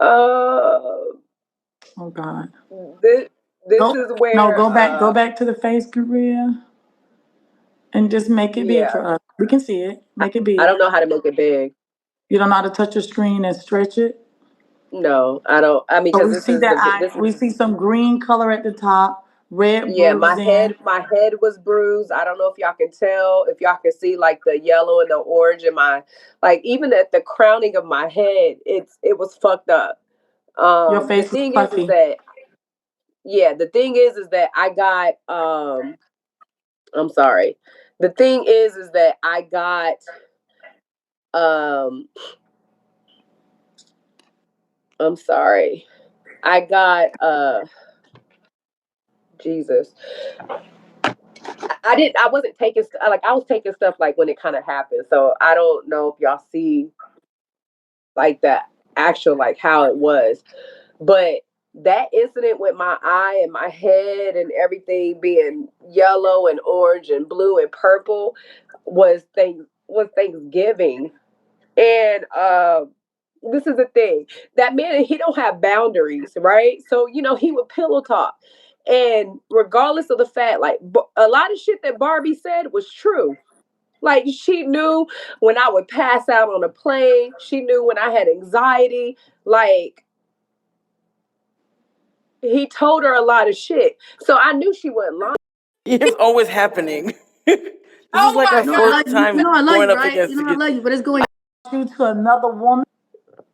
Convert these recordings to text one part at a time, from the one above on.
Uh, Oh God. this is where Go back to the face, Korea, and just make it big yeah. for us. We can see it. Make it I big. don't know how to make it big. You don't know how to touch your screen and stretch it. No, I don't. I mean, So because we see that we see some green color at the top, red yeah, bruising. my head was bruised. I don't know if y'all can tell, if y'all can see like the yellow and the orange in my, like even at the crowning of my head, it was fucked up. Your The face was thing is puffy. that yeah, the thing is that I got I'm sorry. The thing is that I got um I'm sorry. I got Jesus. I wasn't taking like I was taking stuff like when it kind of happened. So I don't know if y'all see like that actual like how it was. But that incident with my eye and my head and everything being yellow and orange and blue and purple was Thanksgiving. And this is the thing. That man, he don't have boundaries, right? So, he would pillow talk. And regardless of the fact, like a lot of shit that Barbie said was true. Like she knew when I would pass out on a plane. She knew when I had anxiety. Like he told her a lot of shit. So I knew she wasn't lying. It's always happening. This is like our fourth time I love going you, up right? against I it. love you, but it's going you to another woman.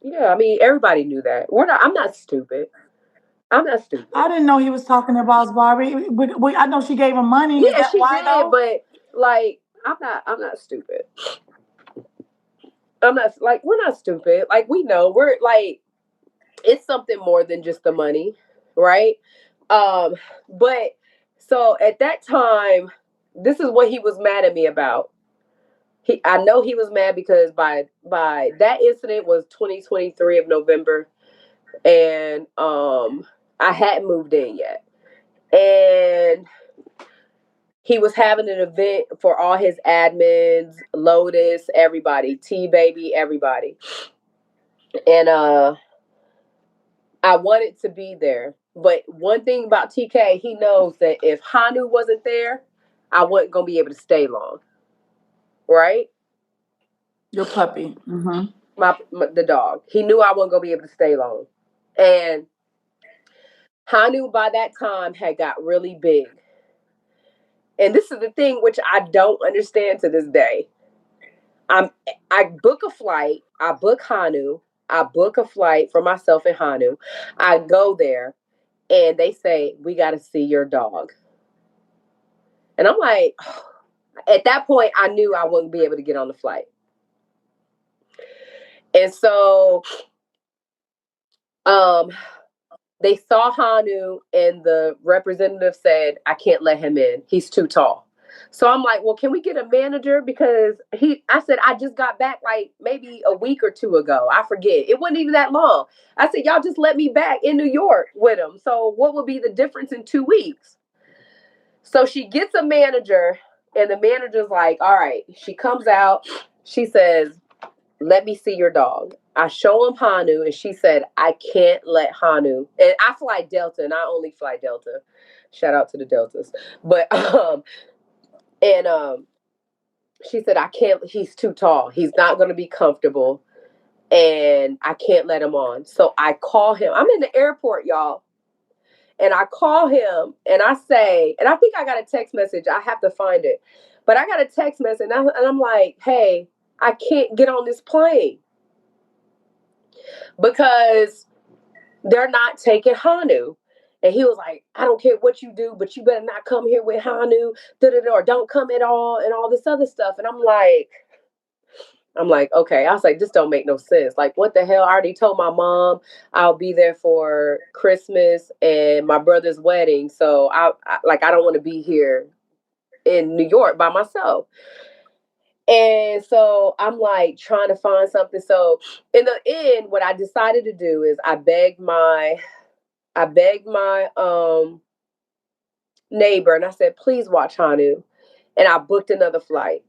Yeah, I mean everybody knew that. I'm not stupid. I'm not stupid. I didn't know he was talking about Barbie. I know she gave him money. Is Yeah, that she why did, though? but like I'm not stupid. I'm not like we're not stupid. Like we know we're like it's something more than just the money, right? But so at that time, this is what he was mad at me about. I know he was mad because by that incident was 2023 of November, and I hadn't moved in yet, and he was having an event for all his admins, Lotus, everybody, T Baby, everybody, and I wanted to be there. But one thing about TK, he knows that if Hanu wasn't there, I wasn't gonna be able to stay long, right? Your puppy. Mm-hmm. The dog. He knew I wasn't gonna be able to stay long, and Hanu by that time had got really big. And this is the thing which I don't understand to this day. I book a flight, I book Hanu, I book a flight for myself and Hanu. I go there and they say, "We gotta see your dog." And I'm like, at that point I knew I wouldn't be able to get on the flight. And so they saw Hanu and the representative said, "I can't let him in. He's too tall." So I'm like, "Well, can we get a manager?" Because I said, I just got back like maybe a week or two ago. I forget. It wasn't even that long. I said, "Y'all just let me back in New York with him. So what would be the difference in 2 weeks?" So she gets a manager and the manager's like, "All right." She comes out. She says, "Let me see your dog." I show him Hanu, and she said, "I can't let Hanu." And I fly Delta, and I only fly Delta. Shout out to the Deltas. But and she said, "I can't. He's too tall. He's not going to be comfortable, and I can't let him on." So I call him. I'm in the airport, y'all, and I call him, and I say, and I think I got a text message. I have to find it, but I got a text message, and I'm like, "Hey, I can't get on this plane because they're not taking Hanu." And he was like, "I don't care what you do, but you better not come here with Hanu, or don't come at all," and all this other stuff. And I'm like, okay. I was like, this don't make no sense. Like, what the hell? I already told my mom I'll be there for Christmas and my brother's wedding. So I don't want to be here in New York by myself. And so I'm like trying to find something. So in the end, what I decided to do is I begged my neighbor and I said, "Please watch Hanu." And I booked another flight.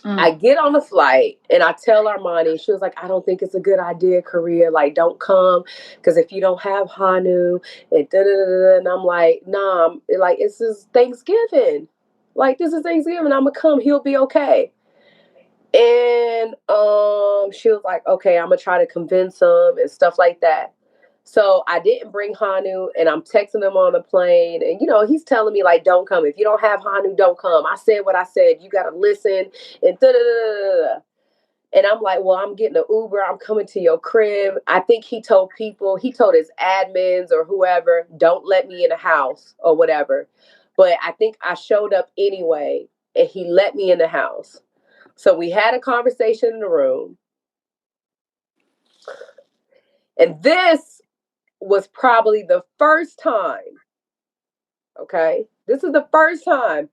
I get on the flight and I tell Armani, she was like, I don't think it's a good idea, Korea. Like, don't come because if you don't have Hanu and da da da, and I'm like, nah, like, this is Thanksgiving. Like, this is Thanksgiving. I'm gonna come. He'll be okay. And she was like, okay, I'm gonna try to convince him and stuff like that. So I didn't bring Hanu, and I'm texting him on the plane, and he's telling me like, don't come. If you don't have Hanu, don't come. I said what I said. You gotta listen, and da da da da. And I'm like, well, I'm getting an Uber. I'm coming to your crib. I think he told his admins or whoever, don't let me in the house or whatever. But I think I showed up anyway, and he let me in the house. So we had a conversation in the room. And this was probably the first time, okay? This is the first time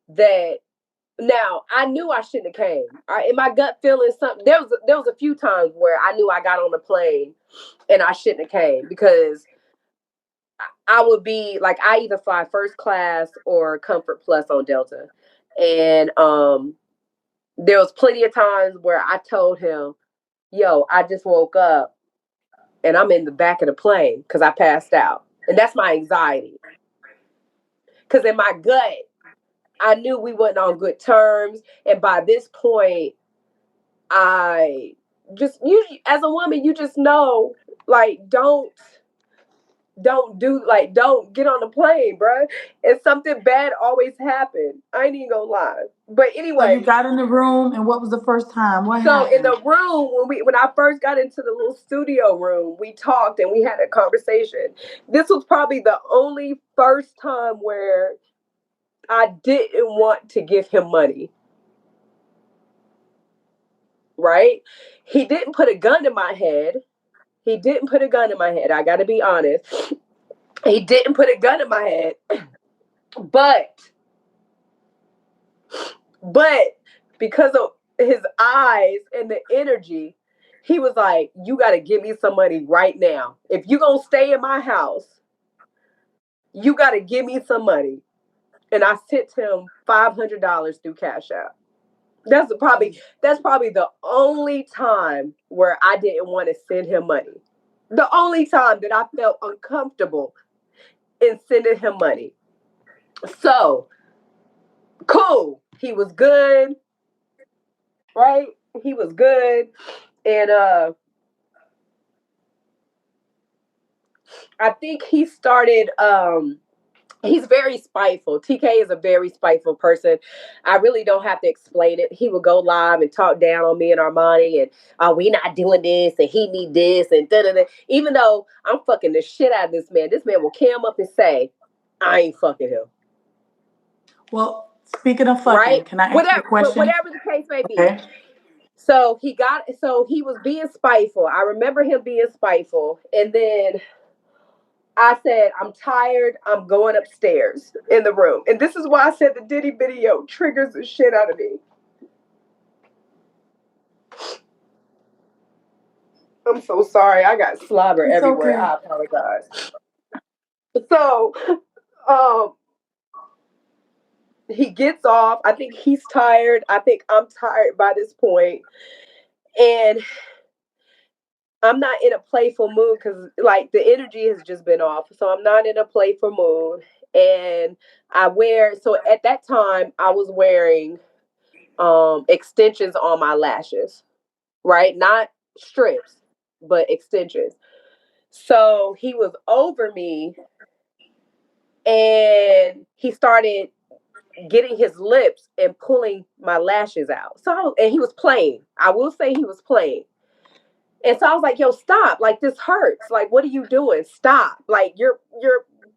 that, now, I knew I shouldn't have came. In my gut feeling, something, there was a few times where I knew I got on the plane and I shouldn't have came because I would be, like, I either fly first class or Comfort Plus on Delta. And there was plenty of times where I told him, yo, I just woke up and I'm in the back of the plane because I passed out. And that's my anxiety. Because in my gut, I knew we wasn't on good terms. And by this point, I just, as a woman, you just know, like, don't get on the plane, bro. And something bad always happened. I ain't even gonna lie. But anyway. So you got in the room, and what was the first time? What So happened? in the room, when I first got into the little studio room, we talked and we had a conversation. This was probably the only first time where I didn't want to give him money. Right? He didn't put a gun in my head. I got to be honest. He didn't put a gun in my head. But because of his eyes and the energy, he was like, you got to give me some money right now. If you're going to stay in my house, you got to give me some money. And I sent him $500 through Cash App. That's probably the only time where I didn't want to send him money. The only time that I felt uncomfortable in sending him money. So, cool. He was good. Right? He was good. And I think he started he's very spiteful. TK is a very spiteful person. I really don't have to explain it. He would go live and talk down on me and Armani and we not doing this and he need this and da-da-da. Even though I'm fucking the shit out of this man will cam up and say, I ain't fucking him. Well, speaking of fucking, right? Can I ask you a question? Whatever the case may be. Okay. So he was being spiteful. I remember him being spiteful. And then I said, I'm tired. I'm going upstairs in the room. And this is why I said the Diddy video triggers the shit out of me. I'm so sorry. I got slobber everywhere. Okay. I apologize. So, he gets off. I think he's tired. I think I'm tired by this point. And I'm not in a playful mood because, like, the energy has just been off. So I'm not in a playful mood. And so at that time, I was wearing extensions on my lashes, right? Not strips, but extensions. So he was over me and he started getting his lips and pulling my lashes out. And he was playing. I will say he was playing. And so I was like, yo, stop. Like, this hurts. Like, what are you doing? Stop. Like, you're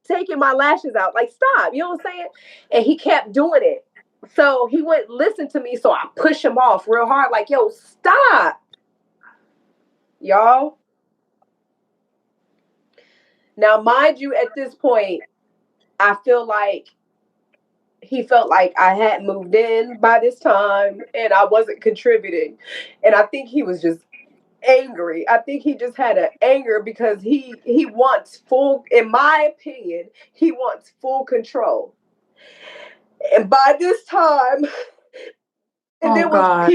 taking my lashes out. Like, stop. You know what I'm saying? And he kept doing it. So he wouldn't listen to me. So I pushed him off real hard. Like, yo, stop. Y'all. Now, mind you, at this point, I feel like he felt like I hadn't moved in by this time and I wasn't contributing. And I think he was just angry. I think he just had an anger because he wants in my opinion, he wants full control. And by this time, And Oh, God.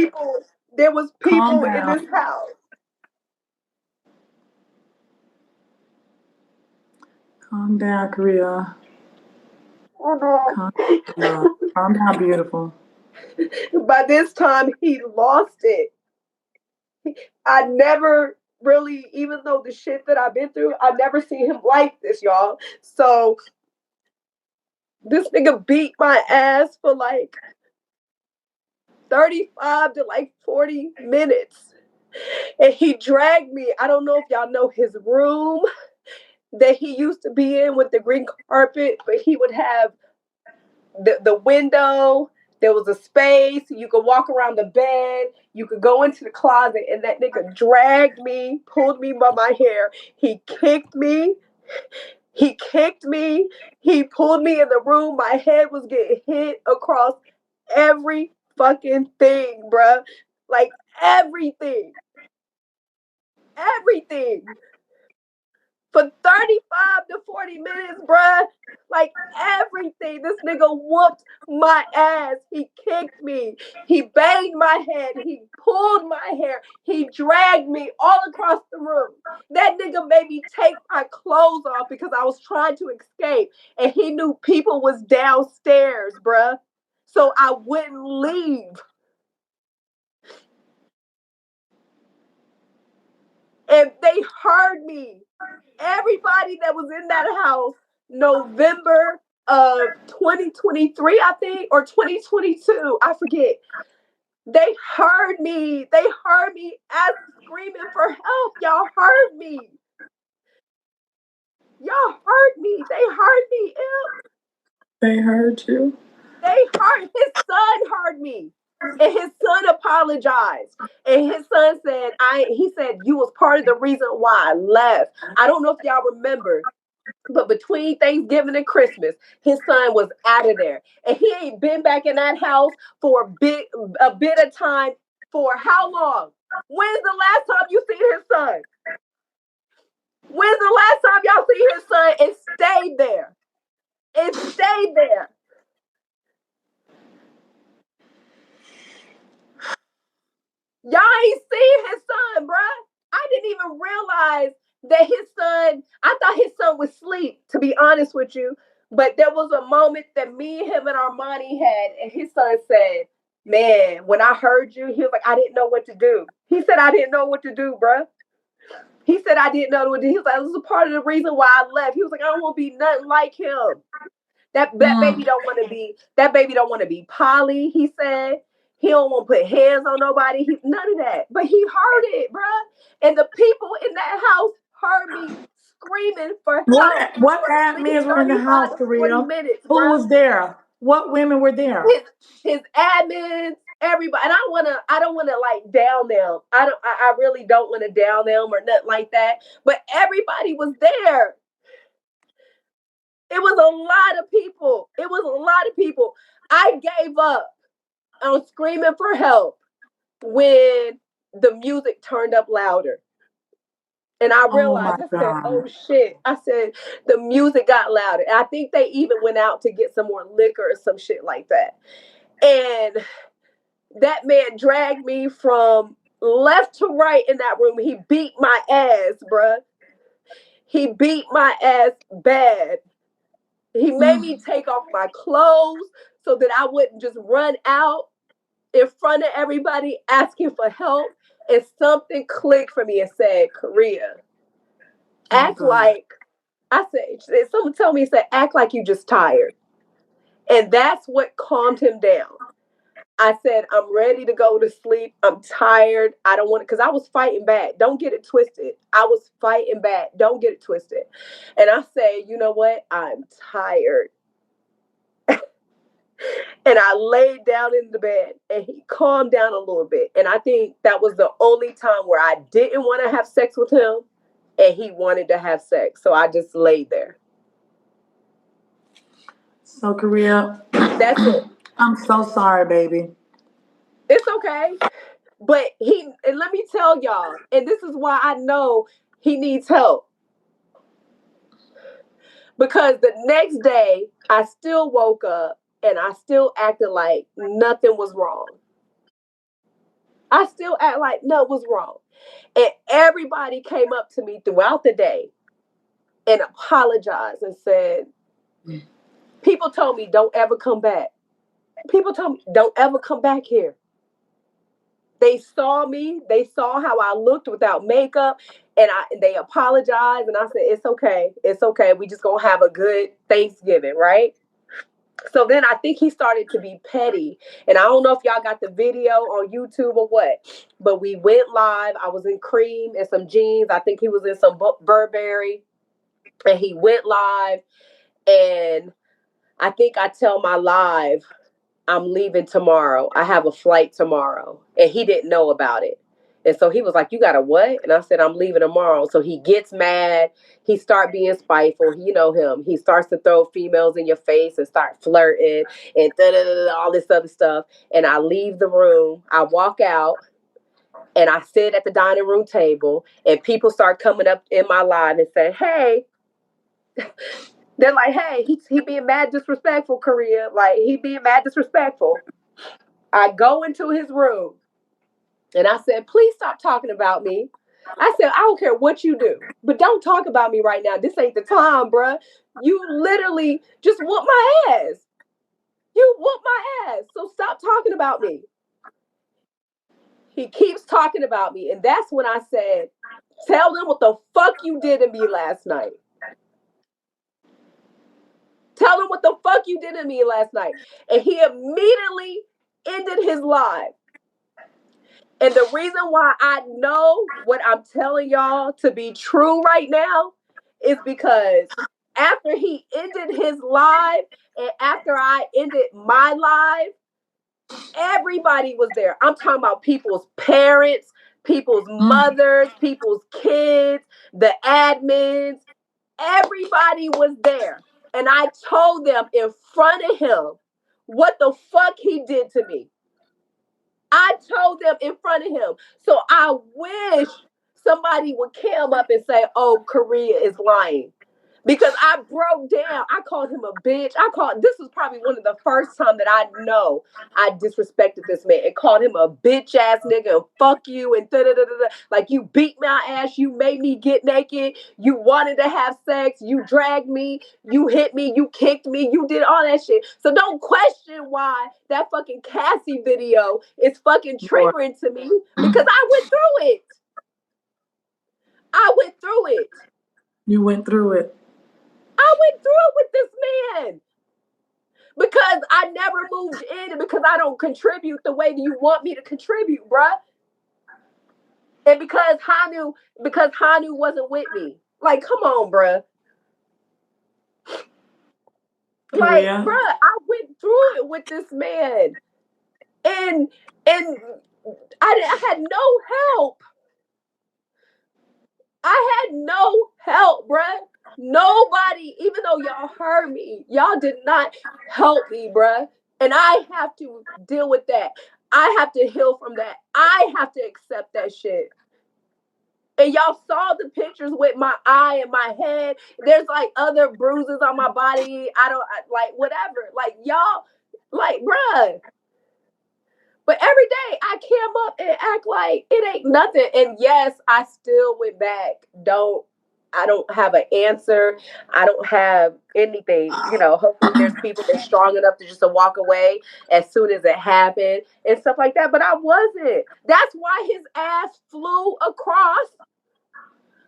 there was Calm people in down. this house. Calm down, Korea. Oh, Calm down. Calm down, beautiful. no. By this time, he lost it. I never really, even though the shit that I've been through, I never seen him like this, y'all. So this nigga beat my ass for like 35 to like 40 minutes. And he dragged me. I don't know if y'all know his room that he used to be in with the green carpet, but he would have the window. There was a space. You could walk around the bed. You could go into the closet. And that nigga dragged me, pulled me by my hair. He kicked me. He kicked me. He pulled me in the room. My head was getting hit across every fucking thing, bruh. Like everything. Everything. For 35 to 40 minutes, bruh. Like everything. This nigga whooped my ass. He kicked me. He banged my head. He pulled my hair. He dragged me all across the room. That nigga made me take my clothes off because I was trying to escape. And he knew people was downstairs, bruh. So I wouldn't leave. And they heard me. Everybody that was in that house, November of 2023, I think, or 2022, I forget. They heard me. They heard me screaming for help. Y'all heard me. Y'all heard me. They heard me. They heard you. They heard. His son heard me. And his son apologized. And his son said, he said, you was part of the reason why I left. I don't know if y'all remember, but between Thanksgiving and Christmas, his son was out of there. And he ain't been back in that house for a bit of time. For how long? When's the last time you seen his son? When's the last time y'all seen his son and stayed there? And stayed there. Y'all ain't seen his son, bruh. I didn't even realize that his son, I thought his son was asleep, to be honest with you. But there was a moment that me, him, and Armani had, and his son said, man, when I heard you, he was like, I didn't know what to do. He said, I didn't know what to do, bruh. He said, I didn't know what to do. He was like, this is part of the reason why I left. He was like, I don't want to be nothing like him. That baby don't want to be poly, he said. He don't want to put hands on nobody. None of that. But he heard it, bruh. And the people in that house heard me screaming for help What for at least admins were in the 35 house, to 40 Korea? minutes, Who bruh. was there? What women were there? His admins, everybody. And I don't wanna like down them. I really don't want to down them or nothing like that. But everybody was there. It was a lot of people. It was a lot of people. I gave up on screaming for help when the music turned up louder. And I Oh my realized, I said, oh God. shit. I said, the music got louder. And I think they even went out to get some more liquor or some shit like that. And that man dragged me from left to right in that room. He beat my ass, bruh. He beat my ass bad. He made me take off my clothes so that I wouldn't just run out in front of everybody asking for help. And something clicked for me and said, Korea, act like, I said, someone told me, said, act like you just tired. And that's what calmed him down. I said, I'm ready to go to sleep. I'm tired. I don't want to, because I was fighting back. Don't get it twisted. I was fighting back. Don't get it twisted. And I said, you know what? I'm tired. And I laid down in the bed and he calmed down a little bit. And I think that was the only time where I didn't want to have sex with him and he wanted to have sex. So I just laid there. So, Korea, That's it. I'm so sorry, baby. It's okay. But and let me tell y'all, and this is why I know he needs help. Because the next day, I still woke up and I still acted like nothing was wrong. I still act like nothing was wrong. And everybody came up to me throughout the day and apologized and said, people told me, don't ever come back. People told me, don't ever come back here. They saw me. They saw how I looked without makeup, and they apologized. And I said, "It's okay. It's okay. We just gonna have a good Thanksgiving, right?" So then I think he started to be petty, and I don't know if y'all got the video on YouTube or what, but we went live. I was in cream and some jeans. I think he was in some Burberry, and he went live, and I think I tell my live, I'm leaving tomorrow. I have a flight tomorrow. And he didn't know about it. And so he was like, you got a what? And I said, I'm leaving tomorrow. So he gets mad. He start being spiteful. You know him. He starts to throw females in your face and start flirting and all this other stuff. And I leave the room. I walk out and I sit at the dining room table and people start coming up in my line and say, hey, they're like, hey, he being mad disrespectful, Korea. Like, he being mad disrespectful. I go into his room and I said, please stop talking about me. I said, I don't care what you do, but don't talk about me right now. This ain't the time, bruh. You literally just whooped my ass. You whooped my ass. So stop talking about me. He keeps talking about me. And that's when I said, tell them what the fuck you did to me last night. Tell them what the fuck you did to me last night. And he immediately ended his live. And the reason why I know what I'm telling y'all to be true right now is because after he ended his live and after I ended my live, everybody was there. I'm talking about people's parents, people's mothers, people's kids, the admins. Everybody was there. And I told them in front of him what the fuck he did to me. I told them in front of him. So I wish somebody would come up and say, oh, Korea is lying. Because I broke down. I called him a bitch. This was probably one of the first time that I know I disrespected this man and called him a bitch ass nigga and fuck you and da-da-da-da-da. Like, you beat my ass. You made me get naked. You wanted to have sex. You dragged me. You hit me. You kicked me. You did all that shit. So don't question why that fucking Cassie video is fucking triggering to me, because I went through it. I went through it. You went through it. I went through it with this man because I never moved in and because I don't contribute the way that you want me to contribute, bruh. And because Hanu wasn't with me. Like, come on, bruh. Like, bruh, I went through it with this man. And I had no help. I had no help, bruh. Nobody, even though y'all heard me, y'all did not help me, bruh. And I have to deal with that. I have to heal from that. I have to accept that shit. And y'all saw the pictures with my eye and my head. There's like other bruises on my body. Like, whatever. Like, y'all, like, bruh. But every day I came up and act like it ain't nothing. And yes, I still went back. I don't have an answer. I don't have anything. You know, hopefully there's people that's strong enough to just walk away as soon as it happened and stuff like that. But I wasn't. That's why his ass flew across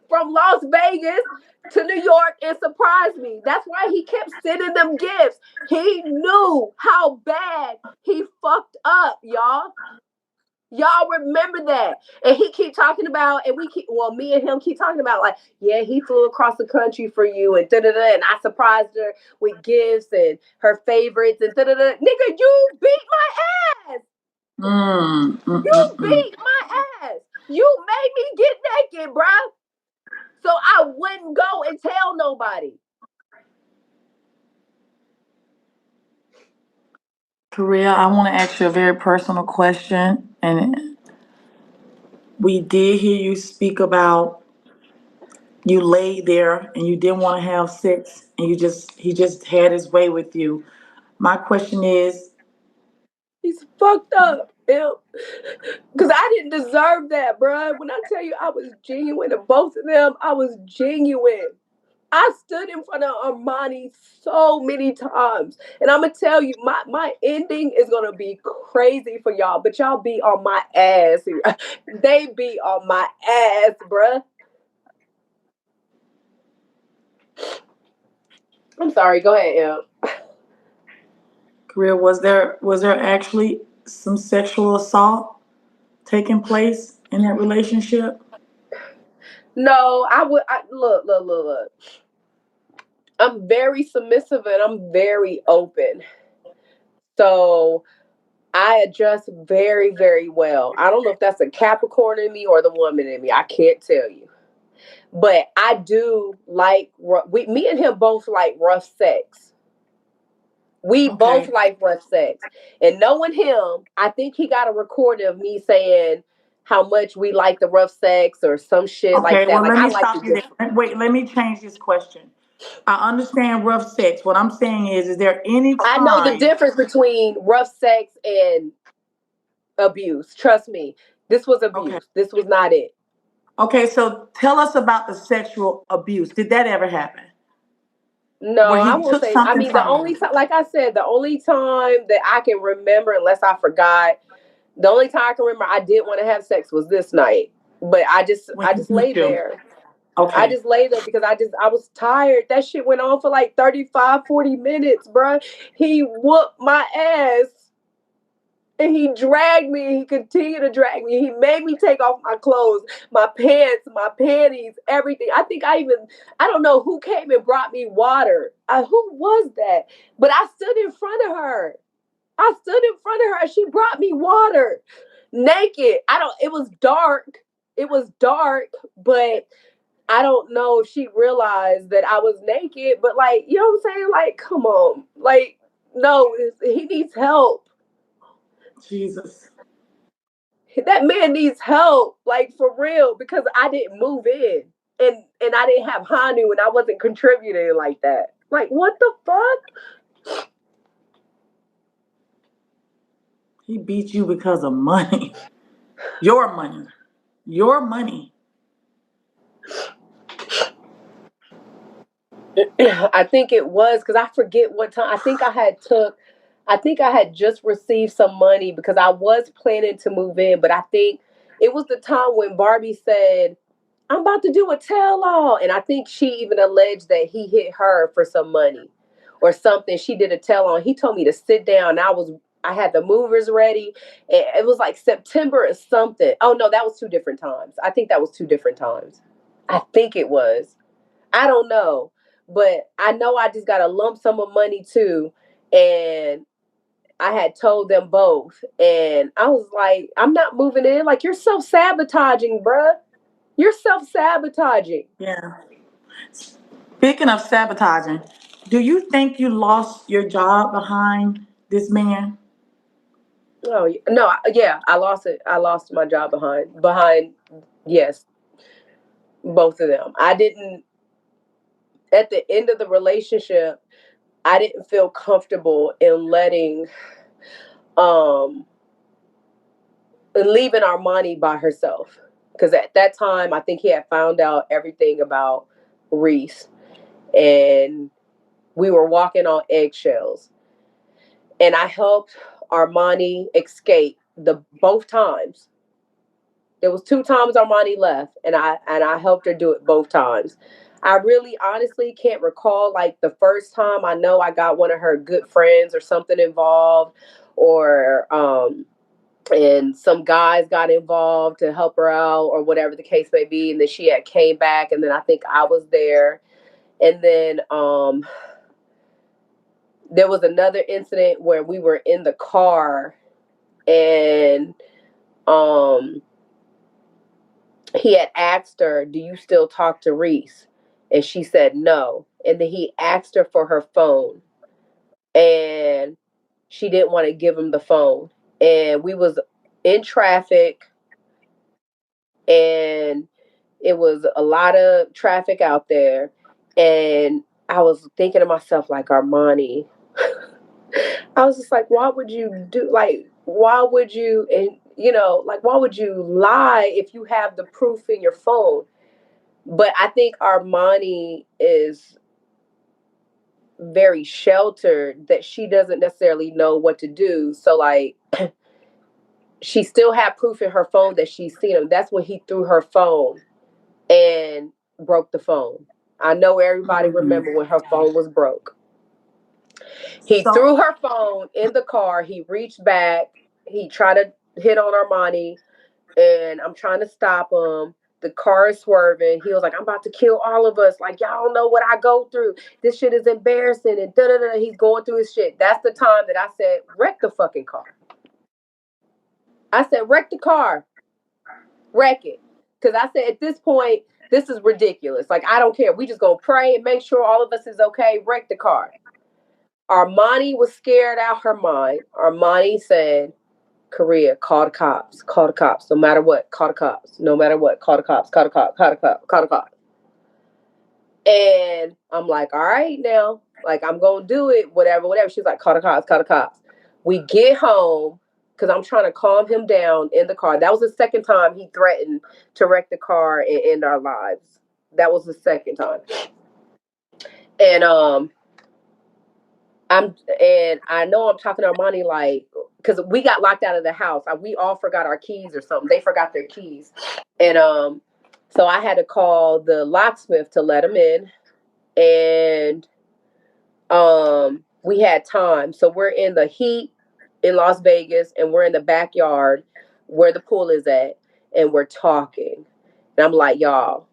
from Las Vegas to New York and surprised me. That's why he kept sending them gifts. He knew how bad he fucked up, y'all. Y'all remember that. And he keep talking about, and me and him keep talking about, like, yeah, he flew across the country for you and da-da-da, and I surprised her with gifts and her favorites and da-da-da. Nigga, you beat my ass. You beat my ass. You made me get naked, bruh. So I wouldn't go and tell nobody. Korea, I want to ask you a very personal question. And we did hear you speak about you laid there and you didn't want to have sex and he just had his way with you. My question is, he's fucked up. Because I didn't deserve that, bruh. When I tell you I was genuine to both of them, I was genuine. I stood in front of Armani so many times. And I'm going to tell you, my ending is going to be crazy for y'all, but y'all be on my ass. They be on my ass, bruh. I'm sorry. Go ahead, Em. Career, was there actually some sexual assault taking place in that relationship? No, look. I'm very submissive and I'm very open. So I adjust very, very well. I don't know if that's a Capricorn in me or the woman in me. I can't tell you. But I do like, me and him both like rough sex. We both Okay. like rough sex. And knowing him, I think he got a recording of me saying how much we like the rough sex or some shit like Okay, that. well, Like, let I me like stop to you just, there. Wait, let me change this question. I understand rough sex. What I'm saying is there any I know the time? difference between rough sex and abuse. Trust me. This was Okay. abuse. This was not it. Okay, so tell us about the sexual abuse. Did that ever happen? No, Where I he will took say, I something mean, the from only you? time, like I said, the only time that I can remember, unless I forgot, the only time I can remember I didn't want to have sex was this night. But When I he just beat lay you? there. I Okay. just lay there because I was tired. That shit went on for like 35, 40 minutes, bruh. He whooped my ass. And he dragged me. He continued to drag me. He made me take off my clothes, my pants, my panties, everything. I don't know who came and brought me water. Who was that? But I stood in front of her. I stood in front of her and she brought me water naked. It was dark. It was dark, but I don't know if she realized that I was naked. But, like, you know what I'm saying? Like, come on. Like, no, he needs help. Jesus. That man needs help, like, for real, because I didn't move in and I didn't have Hanu and I wasn't contributing like that. Like, what the fuck? He beat you because of money. Your money. Your money. I think it was because I forget what time. I think I had just received some money because I was planning to move in, but I think it was the time when Barbie said, I'm about to do a tell all. And I think she even alleged that he hit her for some money or something. She did a tell all. He told me to sit down. I had the movers ready. It was like September or something. Oh no, that was two different times. I think that was two different times. I think it was. I don't know. But I know I just got a lump sum of money too. And I had told them both. And I was like, I'm not moving in. Like, you're self sabotaging, bruh. You're self sabotaging. Yeah. Speaking of sabotaging, do you think you lost your job behind this man? Oh no, yeah, I lost it. I lost my job behind. Yes, both of them. I didn't. At the end of the relationship, I didn't feel comfortable in letting um and leaving Armani by herself because at that time I think he had found out everything about Reese and we were walking on eggshells. And I helped Armani escape the both times. There was two times Armani left, and I helped her do it both times. I really honestly can't recall like the first time. I know I got one of her good friends or something involved, or and some guys got involved to help her out or whatever the case may be, and then she had came back, and then I think I was there, and then there was another incident where we were in the car and um he had asked her, do you still talk to Reese? And she said no. And then he asked her for her phone. And she didn't want to give him the phone. And we was in traffic and it was a lot of traffic out there. And I was thinking to myself, like, Armani, I was just like, why would you do like why would you, and like, why would you lie if you have the proof in your phone? But I think Armani is very sheltered, that she doesn't necessarily know what to do. So like, she still had proof in her phone that she's seen him. That's when he threw her phone and broke the phone. I know everybody remember when her phone was broke. He So threw her phone in the car. He reached back. He tried to hit on Armani, and I'm trying to stop him. The car is swerving. He was like, I'm about to kill all of us. Like, y'all don't know what I go through. This shit is embarrassing. And da da da. He's going through his shit. That's the time that I said, wreck the fucking car. I said, wreck the car. Wreck it. Because I said, at this point, this is ridiculous. Like, I don't care. We just gonna pray and make sure all of us is okay. Wreck the car. Armani was scared out her mind. Armani said, Korea, call the cops. Call the cops. No matter what, call the cops. No matter what, call the cops. Call the cops. Call the cops. Call the cops. And I'm like, all right now. Like, I'm going to do it. Whatever, whatever. She's like, call the cops. Call the cops. We get home because I'm trying to calm him down in the car. That was the second time he threatened to wreck the car and end our lives. That was the second time. And I know I'm talking to Armani like, because we got locked out of the house. We all forgot our keys or something. They forgot their keys. And so I had to call the locksmith to let him in. And we had time. So we're in the heat in Las Vegas, and we're in the backyard where the pool is at, and we're talking. And I'm like, y'all,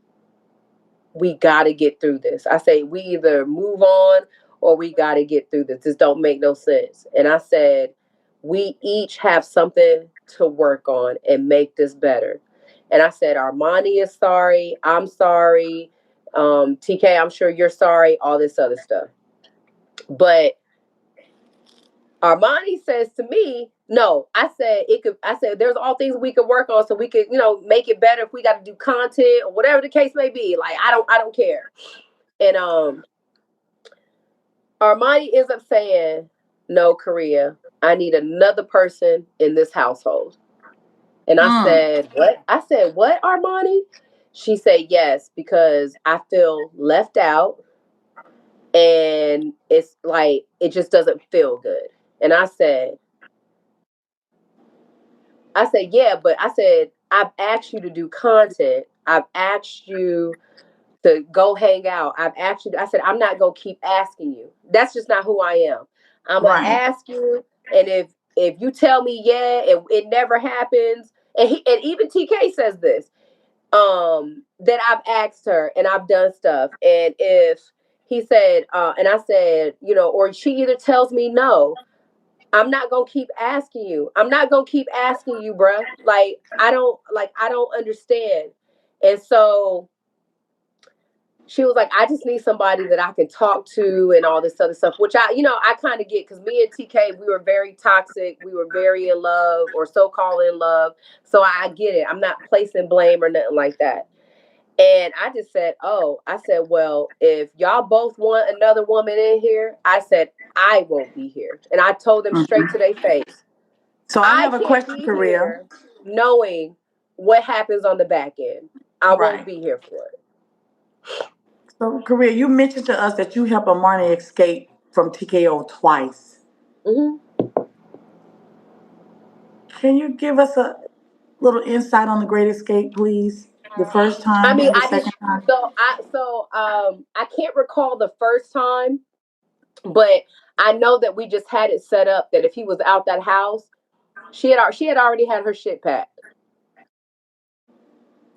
we got to get through this. I say, we either move on or we got to get through this. This don't make no sense. And I said, we each have something to work on and make this better. And I said, Armani is sorry. I'm sorry. TK, I'm sure you're sorry. All this other stuff. But Armani says to me, no, I said it could. I said there's all things we could work on, so we could, make it better if we got to do content or whatever the case may be. Like, I don't care. And Armani ends up saying, no, Korea, I need another person in this household. And I said, what? I said, what, Armani? She said, yes, because I feel left out, and it's like it just doesn't feel good. And I said, yeah, but I said, I've asked you to do content. I've asked you to go hang out. I've asked you. I said, I'm not going to keep asking you. That's just not who I am. I'm going to ask you. And if you tell me, yeah, it never happens. And even TK says this, that I've asked her and I've done stuff. And if he said, and I said, or she either tells me no, I'm not gonna keep asking you. I'm not gonna keep asking you, bruh. Like, I don't understand. And so she was like, I just need somebody that I can talk to and all this other stuff, which I kind of get, because me and TK, we were very toxic. We were very in love, or so-called in love. So I get it. I'm not placing blame or nothing like that. And I just said, well, if y'all both want another woman in here, I said, I won't be here. And I told them straight to their face. So I have a question, Korea. Knowing what happens on the back end. I won't be here for it. So, Korea, you mentioned to us that you helped Armani escape from TKO twice. Mm-hmm. Can you give us a little insight on the Great Escape, please? The first time and the second time. I can't recall the first time, but I know that we just had it set up that if he was out that house, she had already had her shit packed.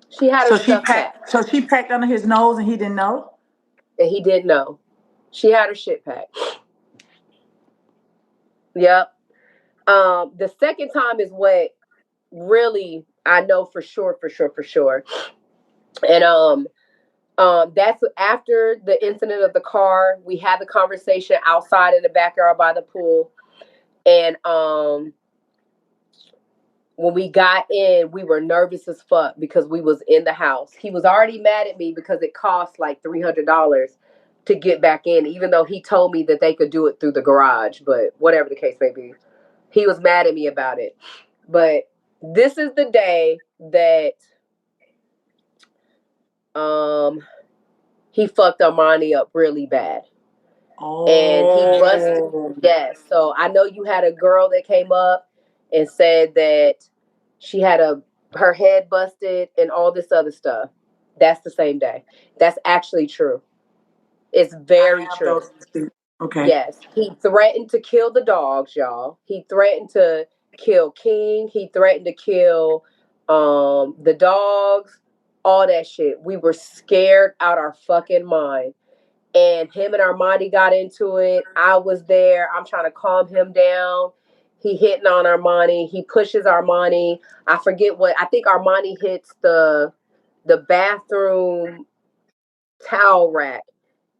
She had her stuff packed. So she packed under his nose and he didn't know? And he didn't know. She had her shit packed. Yep. The second time is what really I know for sure. And that's after the incident of the car. We had the conversation outside in the backyard by the pool. And when we got in, we were nervous as fuck because we was in the house. He was already mad at me because it cost like $300 to get back in, even though he told me that they could do it through the garage. But whatever the case may be, He was mad at me about it. But this is the day that he fucked Armani up really bad. And he busted. Yes. So I know you had a girl that came up and said that she had her head busted and all this other stuff. That's the same day. That's actually true. It's very true. Okay. Yes. He threatened to kill the dogs, y'all. He threatened to kill King. He threatened to kill the dogs, all that shit. We were scared out our fucking mind. And him and Armani got into it. I was there. I'm trying to calm him down. He hitting on Armani. He pushes Armani. I forget what. I think Armani hits the bathroom towel rack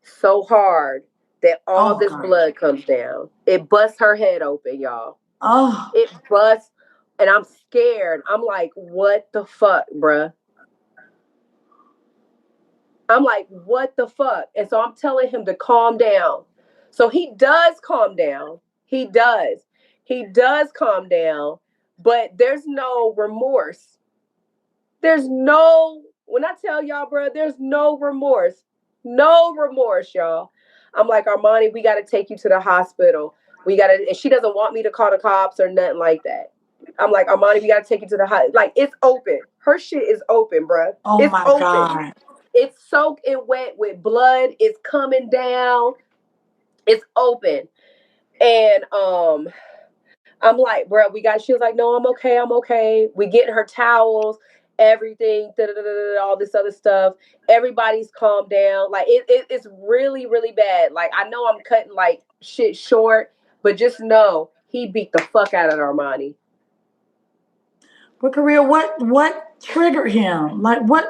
so hard that all this blood comes down. It busts her head open, y'all. Oh. It busts, and I'm scared. I'm like, what the fuck, bruh? I'm like, what the fuck? And so I'm telling him to calm down. So he does calm down. He does. He does calm down, but there's no remorse. There's no, when I tell y'all, bro, there's no remorse. No remorse, y'all. I'm like, Armani, we got to take you to the hospital. We got to, and she doesn't want me to call the cops or nothing like that. I'm like, Armani, we got to take you to the hospital. Like, it's open. Her shit is open, bro. Oh, it's my open. God. It's soaked and wet with blood. It's coming down. It's open. And I'm like, bro, she was like, no, I'm okay. I'm okay. We getting her towels, everything, all this other stuff. Everybody's calmed down. Like it's really, really bad. Like I know I'm cutting like shit short, but just know he beat the fuck out of Armani. But Korea, what triggered him? Like what?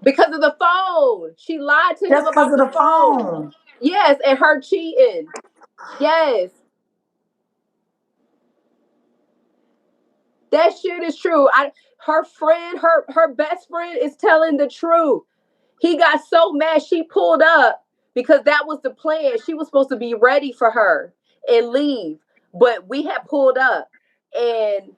Because of the phone. She lied to him about the phone. Yes, and her cheating. Yes. That shit is true. Her friend, her best friend is telling the truth. He got so mad she pulled up because that was the plan. She was supposed to be ready for her and leave, but we had pulled up and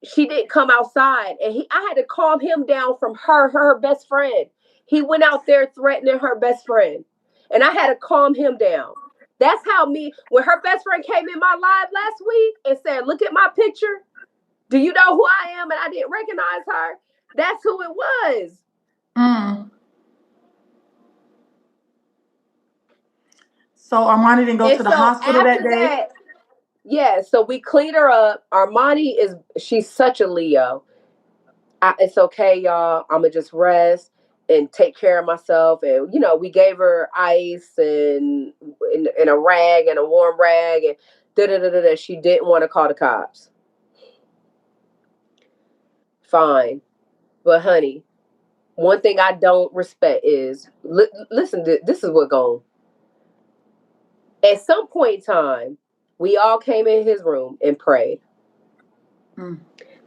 she didn't come outside, and I had to calm him down from her best friend. He went out there threatening her best friend, and I had to calm him down. That's how when her best friend came in my live last week and said, "Look at my picture. Do you know who I am?" And I didn't recognize her. That's who it was. So Armani didn't go to the hospital that day? Yeah, so we cleaned her up. Armani she's such a Leo. It's okay, y'all. I'm going to just rest and take care of myself. And, we gave her ice and a rag and a warm rag. And da-da-da-da-da. She didn't want to call the cops. Fine. But, honey, one thing I don't respect is, listen, this is what going. At some point in time, we all came in his room and prayed.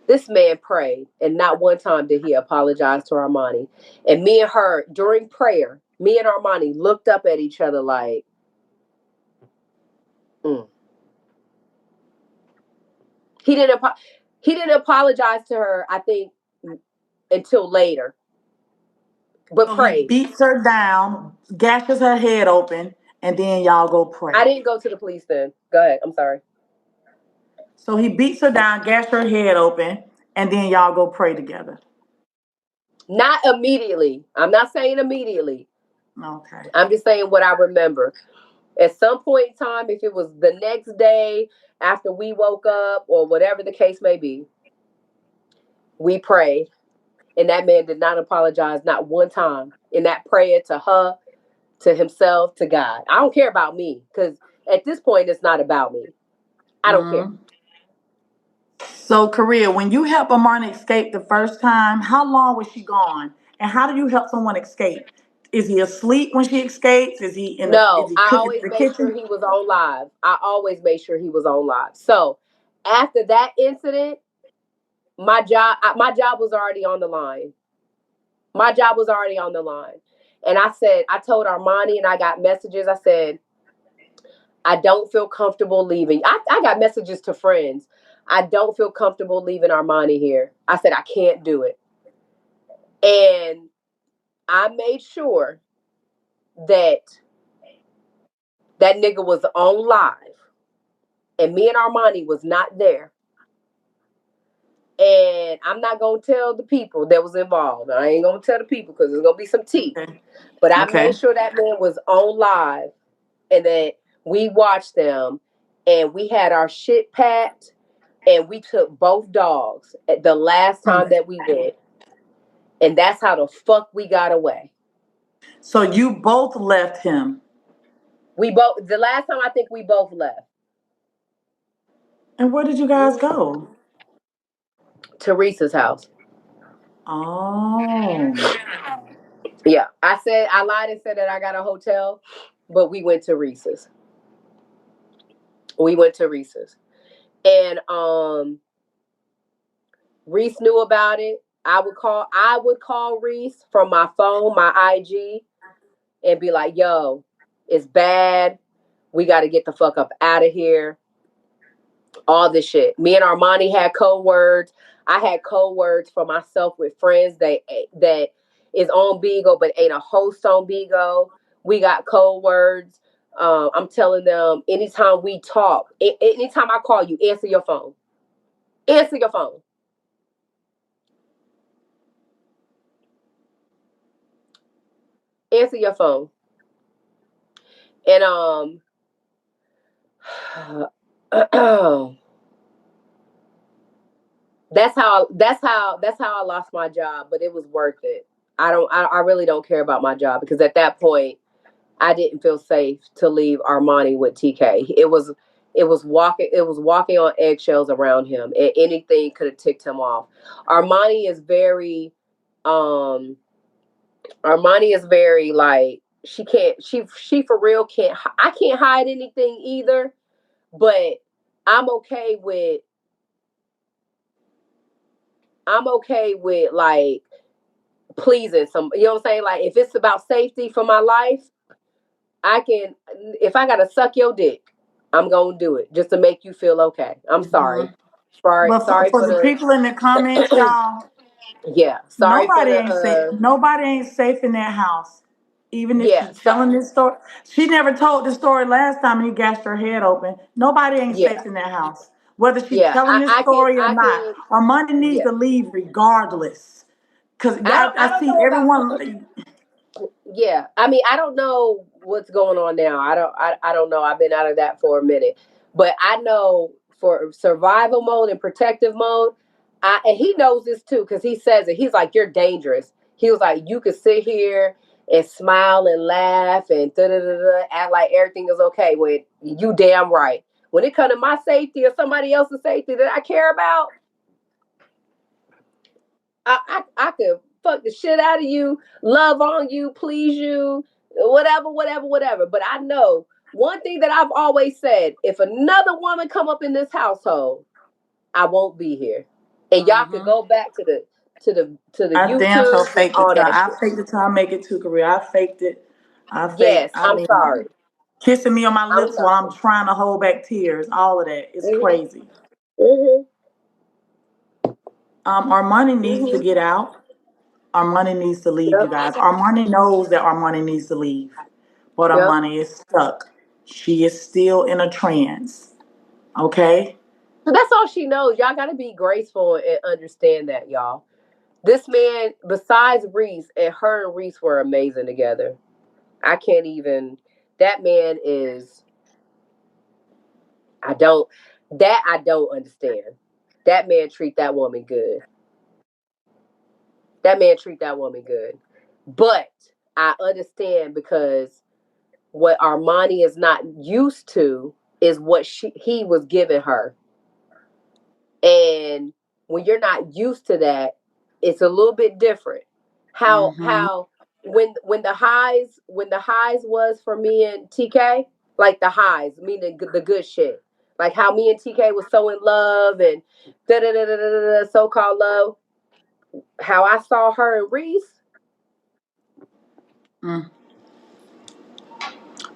This man prayed, and not one time did he apologize to Armani. And me and her, during prayer, me and Armani looked up at each other like, He didn't apologize to her, I think, until later. But so prayed. He beats her down, gashes her head open, and then y'all go pray. I didn't go to the police then. Go ahead. I'm sorry. So he beats her down, gashes her head open, and then y'all go pray together. Not immediately. I'm not saying immediately. Okay. I'm just saying what I remember. At some point in time, if it was the next day after we woke up or whatever the case may be, we prayed. And that man did not apologize, not one time, in that prayer to her, to himself, to God. I don't care about me, because at this point, it's not about me. I don't care. So, Korea, when you help Armani escape the first time, how long was she gone? And how do you help someone escape? Is he asleep when she escapes? Is he I cooking always in the made kitchen? sure he was on live. I always made sure he was on live. So after that incident, my job was already on the line. My job was already on the line. And I told Armani, and I got messages. I said, I don't feel comfortable leaving. I got messages to friends. I don't feel comfortable leaving Armani here. I said, I can't do it. And I made sure that that nigga was on live and me and Armani was not there. And I'm not going to tell the people that was involved. I ain't going to tell the people because there's going to be some tea. Okay. But I made sure that man was on live and that we watched them and we had our shit packed and we took both dogs at the last time that we went. And that's how the fuck we got away. So you both left him. The last time I think we both left. And where did you guys go? Teresa's house. Oh. Yeah. I lied and said that I got a hotel, but we went to Reese's. And Reese knew about it. I would call Reese from my phone, my IG, and be like, yo, it's bad. We got to get the fuck up out of here. All this shit. Me and Armani had code words. I had code words for myself with friends that is on BIGO but ain't a host on BIGO. We got code words. I'm telling them anytime we talk, anytime I call you, answer your phone. Answer your phone. Answer your phone. And that's how I lost my job, but it was worth it. I really don't care about my job because at that point I didn't feel safe to leave Armani with TK. It was walking on eggshells around him and anything could have ticked him off. Armani is very um like she for real can't I can't hide anything either, but I'm okay with like pleasing some, you know what I'm saying? Like if it's about safety for my life, if I gotta suck your dick, I'm gonna do it just to make you feel okay. I'm sorry. But Sorry for for the people in the comments, the y'all, yeah. Sorry for nobody ain't safe. the Nobody ain't safe in that house. Even if yeah. she's telling this story, she never told the story last time he gashed her head open. Nobody ain't Yeah. safe in that house. Whether she's Yeah. telling this story or I not, can Armando needs yeah. to leave regardless. Cause I I don't see know about everyone. yeah. I mean, I don't know what's going on now. I don't know. I've been out of that for a minute. But I know for survival mode and protective mode, and he knows this too, because he says it. He's like, you're dangerous. He was like, you could sit here and smile and laugh and act like everything is okay when you damn right. When it comes to my safety or somebody else's safety that I care about, I could fuck the shit out of you, love on you, please you, whatever. But I know one thing that I've always said: if another woman come up in this household, I won't be here. And y'all could go back to the I damn sure YouTubes and faked it all till that I shit. faked it till I make it to career. I faked it. Yes, I I'm mean, sorry. kissing me on my I'm lips while I'm sorry. trying to hold back tears. All of that. It's Mhm. crazy. Mhm. Armani needs to Mhm. get out. Armani needs to leave, you Yep. guys. Armani knows that Armani needs to leave, but Yep. Armani is stuck. She is still in a trance. Okay? So that's all she knows. Y'all got to be graceful and understand that, y'all. This man, besides Reese, and her and Reese were amazing together. I can't even. That man is. I don't understand. That man treat that woman good. That man treat that woman good. But I understand because what Armani is not used to is what he was giving her. And when you're not used to that, it's a little bit different. Mm-hmm. How when the highs was for me and TK, like the highs, meaning the good shit. Like how me and TK was so in love and da da da da da da so called love. How I saw her and Reese. Mm.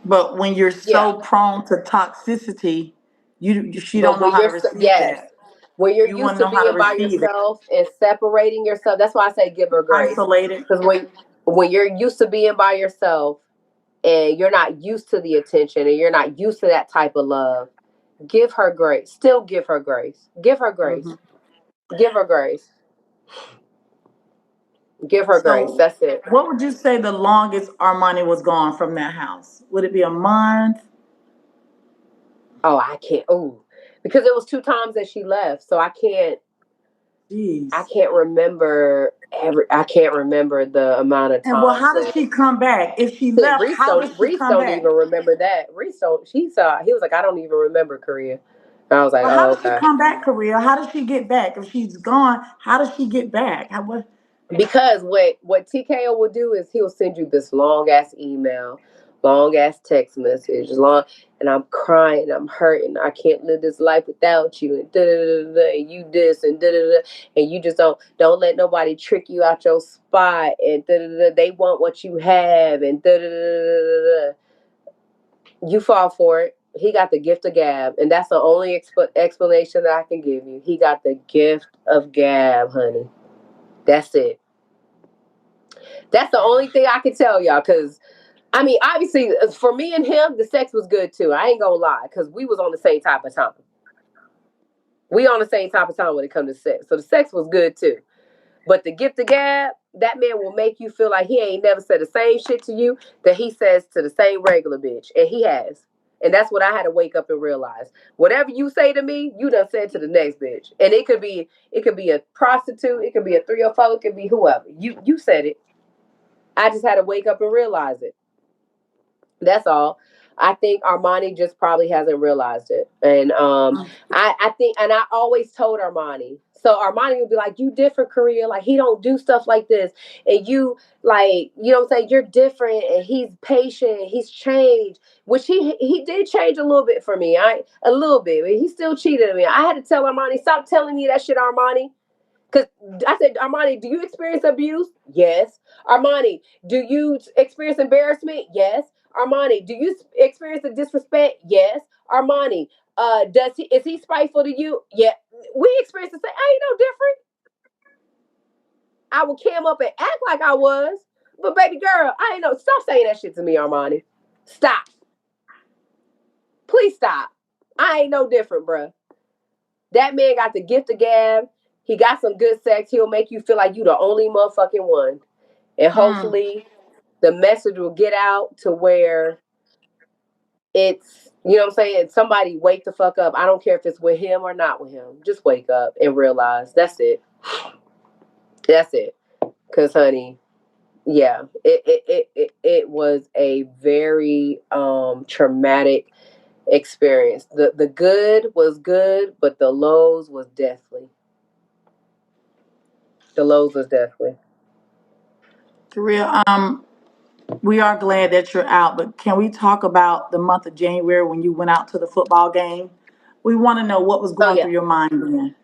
But when you're Yeah. so prone to toxicity, she But don't know when how to you're receive yes, that. when you're You used wouldn't to know how to being by receive it. yourself and separating yourself, that's why I say give her grace. Isolated. Because when you're used to being by yourself and you're not used to the attention and you're not used to that type of love, give her grace. Still give her grace. Give her grace. Hmm. Give her grace. Give her grace. So, That's it. what would you say the longest Armani was gone from that house? Would it be a month? Oh, I can't. Oh, because it was 2 times that she left, so I can't. I Jeez. can't remember I can't remember the amount of And well, times how does that. she come back? If she See, left, how does she Reese come don't even back? remember that. Reese don't. He saw. He was like, I don't even remember Korea. And I was like, Well, how oh, does she okay. come back, Korea? How does she get back? If she's gone, how does she get back? What? Because what TKO will do is he'll send you this long ass email, long ass text message, long, and I'm crying, I'm hurting, I can't live this life without you, and da da da da, and you this and da da da, and you just don't let nobody trick you out your spot, and da da da, they want what you have, and da da da da da. You fall for it. He got the gift of gab, and that's the only explanation that I can give you. He got the gift of gab, honey. That's it. That's the only thing I can tell y'all. Because I mean, obviously, for me and him, the sex was good too. I ain't gonna lie, because we was on the same type of time. We on the same type of time when it comes to sex, so the sex was good too. But the gift of gab, that man will make you feel like he ain't never said the same shit to you that he says to the same regular bitch, and he has. And that's what I had to wake up and realize. Whatever you say to me, you done said to the next bitch, and it could be a prostitute, it could be a 304, it could be whoever. You said it. I just had to wake up and realize it. That's all. I think Armani just probably hasn't realized it. And I think, and I always told Armani. So Armani would be like, you different, Korea. Like, he don't do stuff like this. And you, like, you know what I'm saying? You're different, and he's patient, he's changed, which he did change a little bit for me. A little bit, but he still cheated on me. I had to tell Armani, stop telling me that shit, Armani. Because I said, Armani, do you experience abuse? Yes. Armani, do you experience embarrassment? Yes. Armani, do you experience the disrespect? Yes. Armani, is he spiteful to you? Yeah. We experience the same. I ain't no different. I would cam up and act like I was. But baby girl, I ain't no. Stop saying that shit to me, Armani. Stop. Please stop. I ain't no different, bruh. That man got the gift of gab. He got some good sex. He'll make you feel like you the only motherfucking one. And Mm. hopefully the message will get out to where it's, you know what I'm saying? Somebody wake the fuck up. I don't care if it's with him or not with him. Just wake up and realize that's it. That's it. Cause honey, yeah, it was a very traumatic experience. The good was good, but the lows was deathly. The lows was deathly. Korea, we are glad that you're out, but can we talk about the month of January when you went out to the football game? We want to know what was Oh going yeah. through your mind then.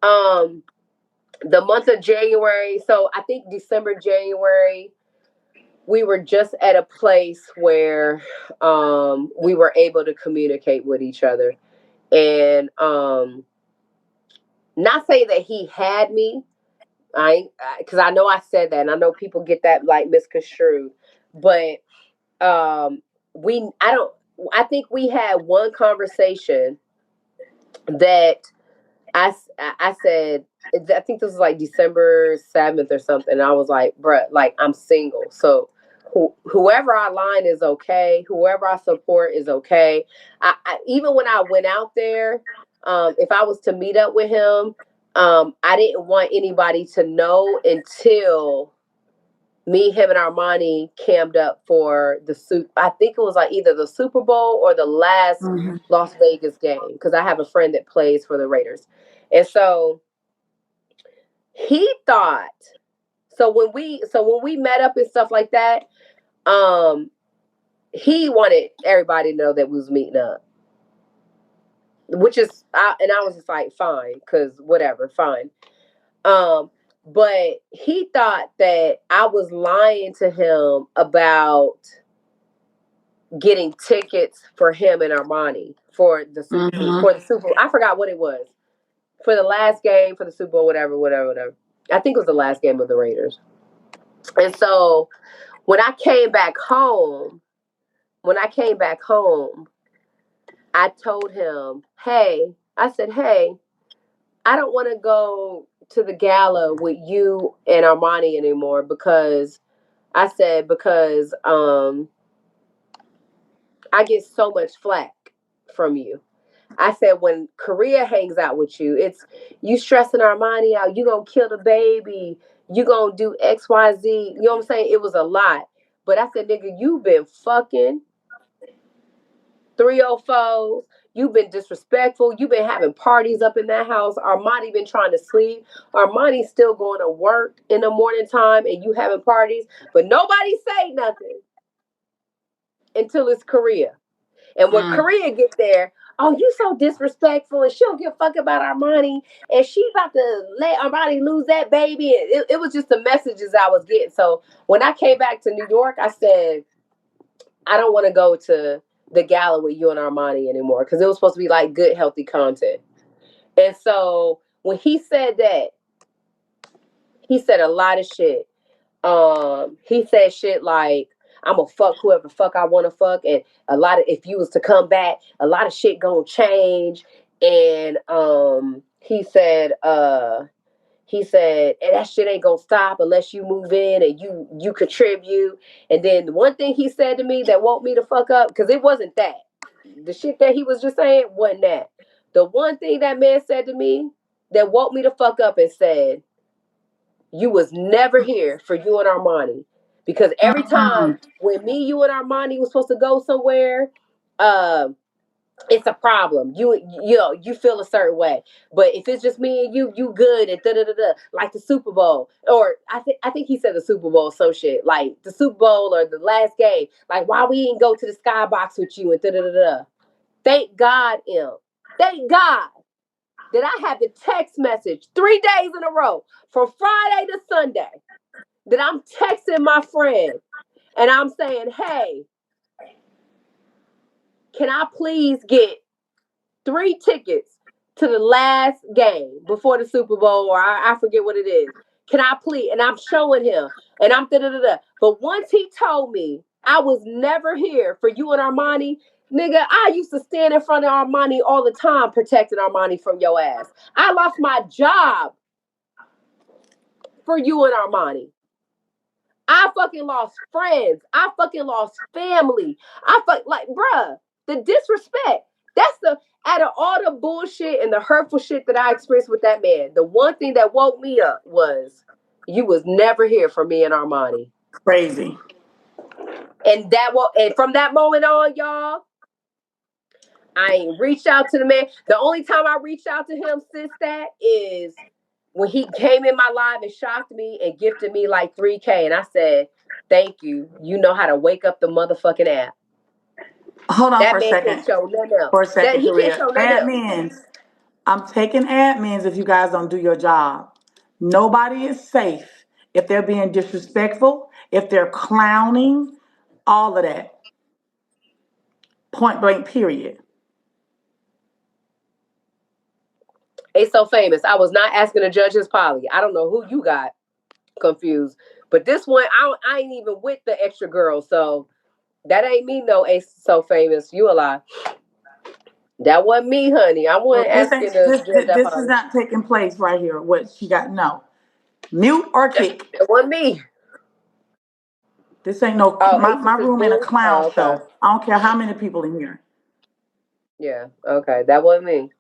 Um, the month of January. So I think December, January, we were just at a place where we were able to communicate with each other, and not say that he had me. Because I know I said that, and I know people get that like misconstrued, but we I don't. I think we had one conversation that I said, I think this was like December 7th or something. And I was like, bruh, like, I'm single. So whoever I line is okay. Whoever I support is okay. Even when I went out there, if I was to meet up with him, I didn't want anybody to know until me, him, and Armani cammed up for I think it was like either the Super Bowl or the last Hmm. Las Vegas game, because I have a friend that plays for the Raiders, and so he thought. So when we met up and stuff like that, um, he wanted everybody to know that we was meeting up, which is, and I was just like, fine, because whatever, fine. Um, but he thought that I was lying to him about getting tickets for him and Armani for the Super. I forgot what it was for the last game for the Super Bowl, whatever. I think it was the last game of the Raiders. And so when I came back home, I told him, hey, I don't want to go to the gala with you and Armani anymore because I get so much flack from you. I said, when Korea hangs out with you, it's you stressing Armani out. You gonna kill the baby. You gonna do X, Y, Z. You know what I'm saying? It was a lot. But I said, nigga, you've been fucking 304s. You've been disrespectful. You've been having parties up in that house. Armani been trying to sleep. Armani's still going to work in the morning time and you having parties. But nobody say nothing until it's Korea. And when Korea get there, oh, you so disrespectful, and she don't give a fuck about Armani, and she about to let Armani lose that baby. It was just the messages I was getting. So when I came back to New York, I said, I don't want to go to the gala with you and Armani anymore because it was supposed to be like good, healthy content. And so when he said that, he said a lot of shit. He said shit like, I'm gonna fuck whoever the fuck I wanna fuck, and a lot of if you was to come back, a lot of shit gonna change. And he said, and that shit ain't gonna stop unless you move in and you contribute. And then the one thing he said to me that woke me to fuck up, because it wasn't that. The shit that he was just saying wasn't that. The one thing that man said to me that woke me to fuck up and said, you was never here for you and Armani. Because every time when me, you, and Armani was supposed to go somewhere, it's a problem. You feel a certain way. But if it's just me and you good and da da da da, like the Super Bowl, or I think he said the Super Bowl, some shit like the Super Bowl or the last game, like why we didn't go to the skybox with you and da da da da. Thank God, thank God that I had the text message 3 days in a row from Friday to Sunday that I'm texting my friend and I'm saying, hey, can I please get 3 tickets to the last game before the Super Bowl, or I forget what it is. Can I please? And I'm showing him and I'm da-da-da-da. But once he told me I was never here for you and Armani, nigga, I used to stand in front of Armani all the time protecting Armani from your ass. I lost my job for you and Armani. I fucking lost friends. I fucking lost family. Bruh, the disrespect. That's out of all the bullshit and the hurtful shit that I experienced with that man, the one thing that woke me up was you was never here for me and Armani. Crazy. And from that moment on, y'all, I ain't reached out to the man. The only time I reached out to him since that is when he came in my live and shocked me and gifted me like $3K. And I said, thank you. You know how to wake up the motherfucking app. Hold on that for a man second. Can't show nothing else. For a second, He Korea. can't show nothing else. Admins. I'm taking admins if you guys don't do your job. Nobody is safe if they're being disrespectful, if they're clowning, all of that. Point blank, period. It's so famous. I was not asking to judge his poly. I don't know who you got confused. But this one, I ain't even with the extra girl. So that ain't me, no Ace So Famous. You a lie. That wasn't me, honey. I wasn't asking to judge that This poly. is not taking place right here. What she got? No. Mute or kick. It wasn't me. This ain't no, my room ain't a clown show. I don't care how many people in here. Yeah, okay. That wasn't me.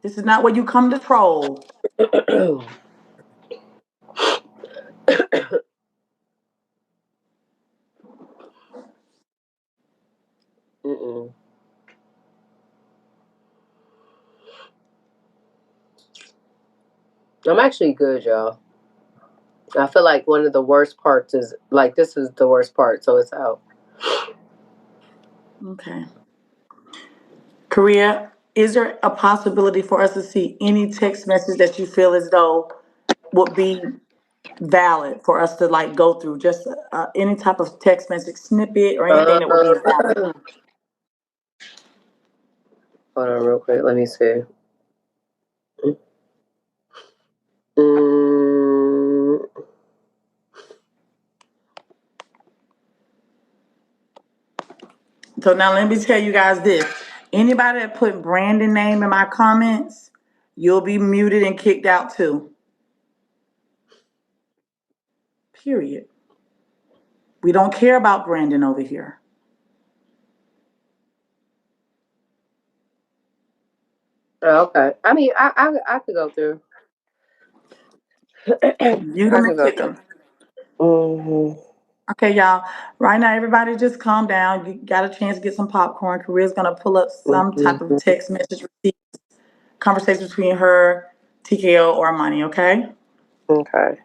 This is not where you come to troll. Mm-mm. I'm actually good, y'all. I feel like one of the worst parts is this is the worst part, so it's out. Okay. Korea, is there a possibility for us to see any text message that you feel as though would be valid for us to like go through. Just any type of text message snippet or anything that would be valid. Hold on, real quick. Let me see. Mm, So now let me tell you guys this. Anybody that put Brandon name in my comments, you'll be muted and kicked out too. Period. We don't care about Brandon over here. okay. I mean, I could go through. Mute I him could and go kick through. him. Mm-hmm. Okay, y'all. Right now, everybody just calm down. You got a chance to get some popcorn. Korea's gonna pull up some type of Mm-hmm. text message receipt, conversation between her, TKO, or Armani. Okay. Okay.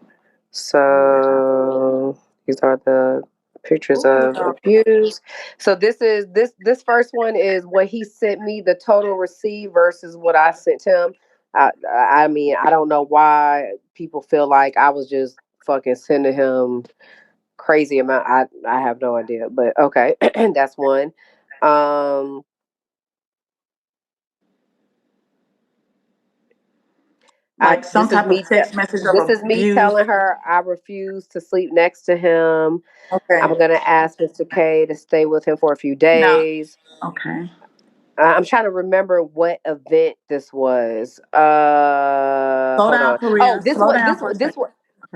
So these are the pictures of abuse. So this first one is what he sent me, the total receipt versus what I sent him. I mean, I don't know why people feel like I was just fucking sending him crazy amount. I have no idea, but okay, that's one. Um, Like some this is type of me. text message of This is me abuse. telling her I refuse to sleep next to him. I'm Okay. gonna ask Mr. K to stay with him for a few Now, days. okay. I'm trying to remember what event this was. Slow Hold down, on. Oh, Korea. this Slow was down for a this second. was.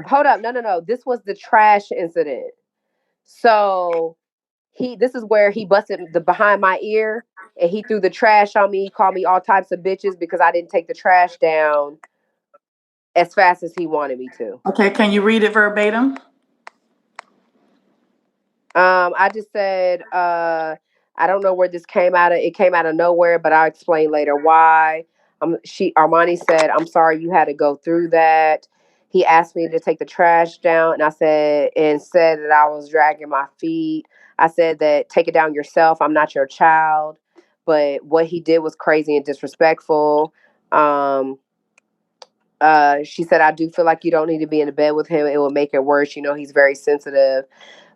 Hold up. No. This was the trash incident. So this is where he busted the behind my ear and he threw the trash on me, called me all types of bitches because I didn't take the trash down as fast as he wanted me to. Okay, can you read it verbatim? I just said, I don't know where this came out of. It came out of nowhere, but I'll explain later why. Armani said, I'm sorry you had to go through that. He asked me to take the trash down, and I said that I was dragging my feet. I said that take it down yourself. I'm not your child. But what he did was crazy and disrespectful. Um, she said, I do feel like you don't need to be in the bed with him. It will make it worse. You know, he's very sensitive.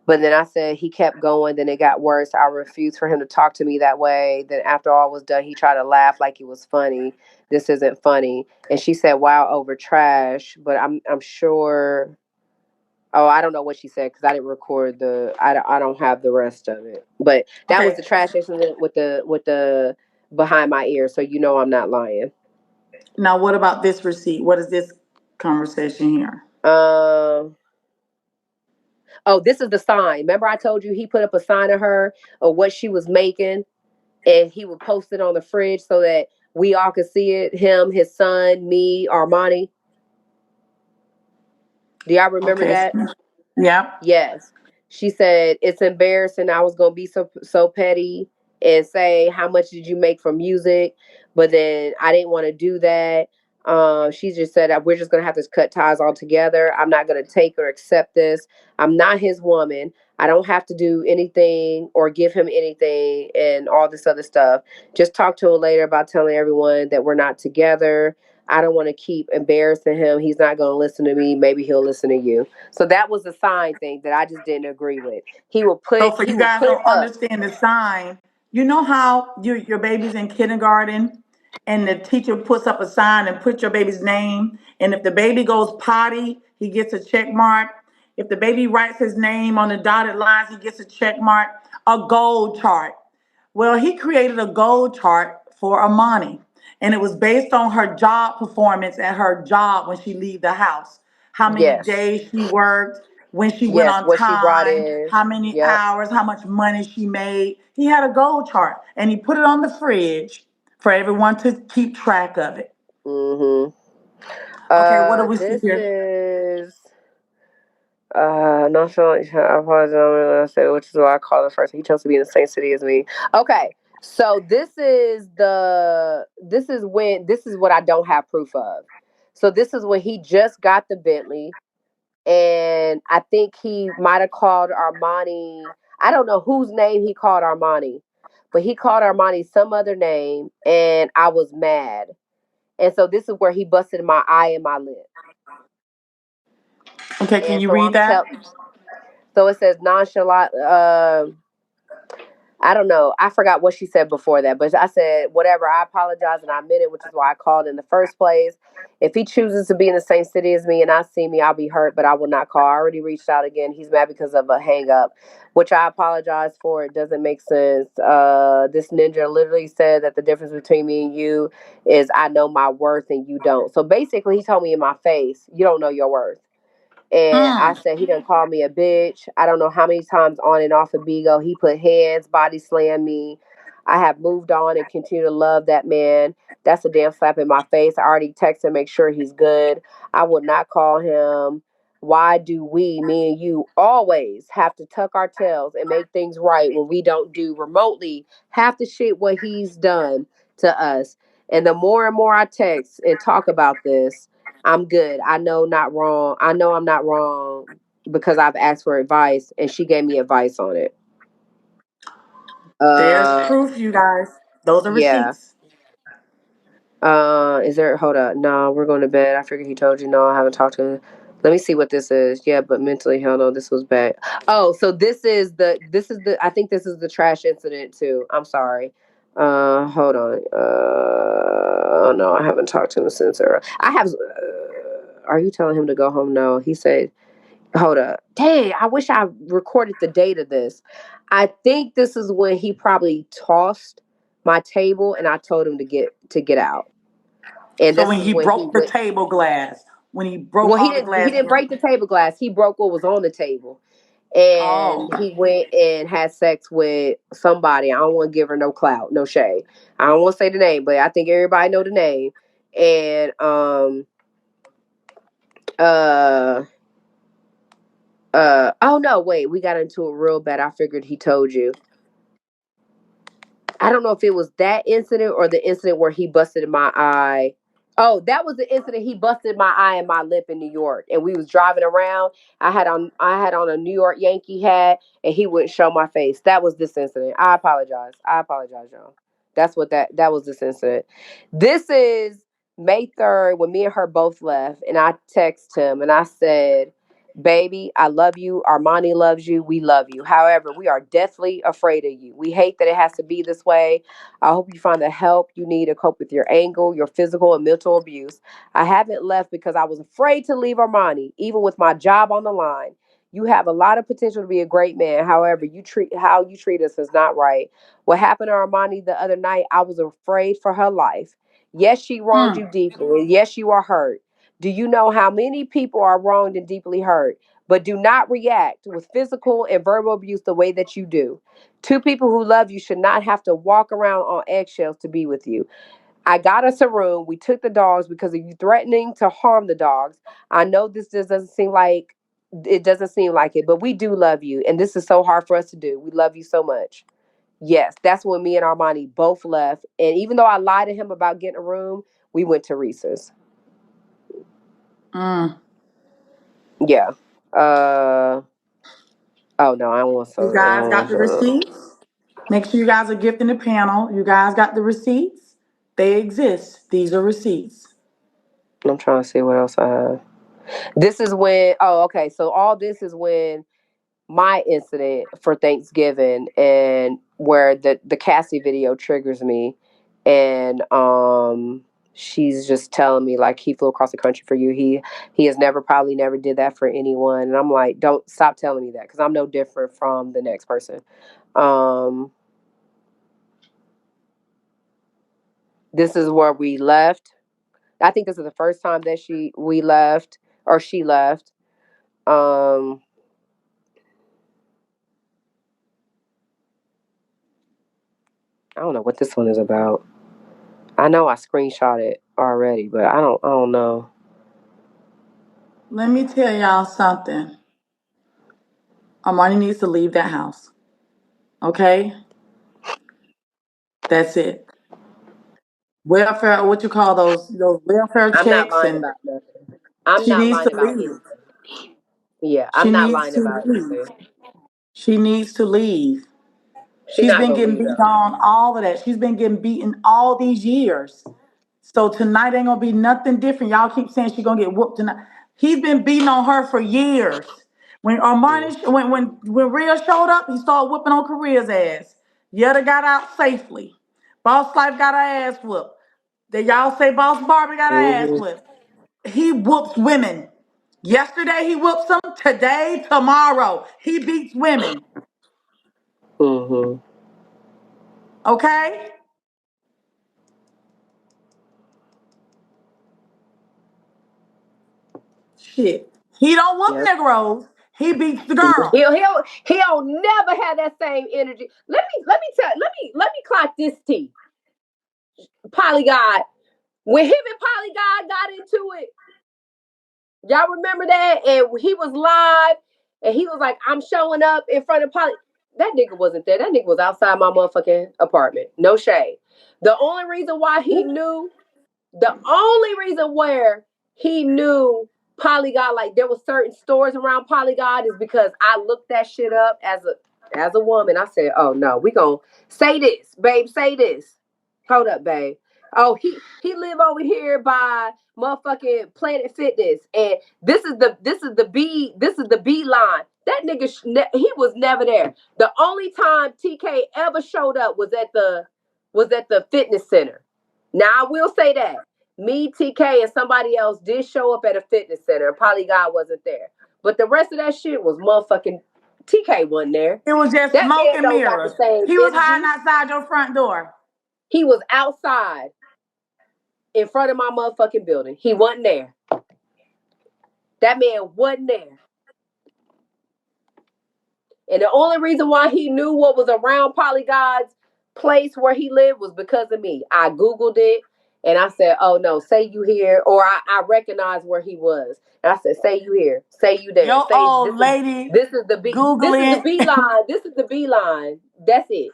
But then I said he kept going. Then it got worse. I refused for him to talk to me that way. Then after all was done, he tried to laugh like it was funny. This isn't funny. And she said, "Wow, over trash." But I'm sure. Oh, I don't know what she said because I didn't record the. I don't have the rest of it. But that was Okay. the trash incident with the behind my ear. So you know I'm not lying. Now, what about this receipt? What is this conversation here? Um. Oh, this is the sign. Remember I told you he put up a sign of her of what she was making, and he would post it on the fridge so that we all could see it. Him, his son, me, Armani. Do y'all remember Okay. that? Yeah. Yes. She said it's embarrassing. I was gonna be so petty and say how much did you make for music, but then I didn't want to do that. She just said we're just gonna have to cut ties altogether. I'm not gonna take or accept this. I'm not his woman. I don't have to do anything or give him anything and all this other stuff. Just talk to him later about telling everyone that we're not together. I don't want to keep embarrassing him. He's not going to listen to me. Maybe he'll listen to you. So that was the sign thing that I just didn't agree with. He will So put for he you will guys put don't it up. understand the sign, you know how your baby's in kindergarten and the teacher puts up a sign and put your baby's name, and if the baby goes potty, he gets a check mark. If the baby writes his name on the dotted lines, he gets a check mark, a goal chart. Well, he created a goal chart for Armani, and it was based on her job performance at her job when she leave the house. How many Yes. days she worked, when she went Yes, on what she brought time, in. how many Yep. hours, how much money she made. He had a goal chart, and he put it on the fridge for everyone to keep track of it. Mhm. Okay, what do we see This here? is not feeling like I apologize. I'm gonna say which is why I call the first. He chose to be in the same city as me. Okay. So this is what I don't have proof of. So this is when he just got the Bentley. And I think he might have called Armani. I don't know whose name he called Armani, but he called Armani some other name, and I was mad. And so this is where he busted my eye and my lip. Okay, can And you so read that? so it says nonchalant. I don't know. I forgot what she said before that, but I said, whatever, I apologize and I meant it, which is why I called in the first place. If he chooses to be in the same city as me and not see me, I'll be hurt, but I will not call. I already reached out again. He's mad because of a hang up, which I apologize for. It doesn't make sense. This ninja literally said that the difference between me and you is I know my worth and you don't. So basically, he told me in my face, you don't know your worth. And I Mm. said he done called me a bitch. I don't know how many times on and off of Bigo. He put hands, body slam me. I have moved on and continue to love that man. That's a damn slap in my face. I already texted him, make sure he's good. I would not call him. Why do we, me and you, always have to tuck our tails and make things right when we don't do remotely half the shit what he's done to us? And the more and more I text and talk about this, I'm good. I know not wrong. I know I'm not wrong because I've asked for advice and she gave me advice on it. There's Uh proof, you guys. Those are yeah. receipts. Is there hold up. No, we're going to bed. I figured he told you no, I haven't talked to him. Let me see what this is. Yeah, but mentally, hell no, this was bad. Oh, so this is the I think this is the trash incident too. I'm sorry. Hold on. Oh no, I haven't talked to him since. I have. Are you telling him to go home? No, he said. Hold up. Dang, I wish I recorded the date of this. I think this is when he probably tossed my table and I told him to get out. And So this when is he when he broke the went. table glass, when he broke Well, he all the didn't he glass. didn't break the table glass. He broke what was on the table. And Oh, he went and had sex with somebody. I don't want to give her no clout, no shade. I don't want to say the name, but I think everybody know the name. And uh oh no, wait, we got into it real bad. I figured he told you. I don't know if it was that incident or the incident where he busted my eye. Oh, that was the incident he busted my eye and my lip in New York, and we was driving around. I had on a New York Yankee hat, and he wouldn't show my face. That was this incident. I apologize. I apologize, y'all. That's what that was this incident. This is May 3rd when me and her both left, and I text him and I said, baby, I love you. Armani loves you. We love you. However, we are deathly afraid of you. We hate that it has to be this way. I hope you find the help you need to cope with your anger, your physical and mental abuse. I haven't left because I was afraid to leave Armani, even with my job on the line. You have a lot of potential to be a great man. However, how you treat us is not right. What happened to Armani the other night, I was afraid for her life. Yes, she wronged mm. you deeply. Yes, you are hurt. Do you know how many people are wronged and deeply hurt, but do not react with physical and verbal abuse the way that you do? Two people who love you should not have to walk around on eggshells to be with you. I got us a room. We took the dogs because of you threatening to harm the dogs. I know this just doesn't seem like it, but we do love you. And this is so hard for us to do. We love you so much. Yes, that's when me and Armani both left. And even though I lied to him about getting a room, we went to Reese's. Mm. Yeah. Uh oh no, I don't want You to. I guys don't got want the to. receipts? Make sure you guys are gifting the panel. You guys got the receipts? They exist. These are receipts. I'm trying to see what else I have. This is when. Oh, okay. So all this is when my incident for Thanksgiving and where the Cassie video triggers me, and she's just telling me like he flew across the country for you. He has probably never did that for anyone, and I'm like, don't stop telling me that because I'm no different from the next person. Um, this is where we left. I think this is the first time that we left or she left. Um, I don't know what this one is about. I know I screenshot it already, but I don't know. Let me tell y'all something. Armani needs to leave that house. Okay? That's it. Welfare, what you call those welfare I'm not checks, lying and about nothing. I'm she not needs lying to about leave. anything. Yeah, She I'm not needs lying to about leave. anything. She needs to leave. She She's not been gonna getting leave beat though. on, all of that. She's been getting beaten all these years. So tonight ain't gonna be nothing different. Y'all keep saying she's gonna get whooped tonight. He's been beating on her for years. When Armani, when Rhea showed up, he started whipping on Korea's ass. Yetta got out safely. Boss Life got her ass whooped. Did y'all say Boss Barbie got her ass whipped? He whoops women. Yesterday he whoops them. Today, tomorrow, he beats women. Okay? Shit. He don't whoop Negroes. He beats the girls. He'll never have that same energy. Let me clock this T. Polygod. When him and Polygod got into it, y'all remember that? And he was live, and he was like, "I'm showing up in front of Poly." That nigga wasn't there. That nigga was outside my motherfucking apartment. No shade. The only reason why he knew, the only reason where he knew Polygod, like there was certain stores around Polygod, is because I looked that shit up as a woman. I said, "Oh no, we gonna say this, babe. Say this. Hold up, babe. Oh, he live over here by motherfucking Planet Fitness, and this is the B line. That nigga, he was never there. The only time TK ever showed up was at the fitness center. Now I will say that me, TK, and somebody else did show up at a fitness center. Polygod wasn't there, but the rest of that shit was motherfucking TK wasn't there. It was just That smoke man and don't got the mirrors. same He was energy. hiding outside your front door. He was outside in front of my motherfucking building. He wasn't there. That man wasn't there. And the only reason why he knew what was around Polygod's place where he lived was because of me. I Googled it and I said, "Oh no, say you here," or I recognized where he was. And I said, "Say you here, say you there." Your Say old lady this is the B Googling. line. This is the B line. That's it.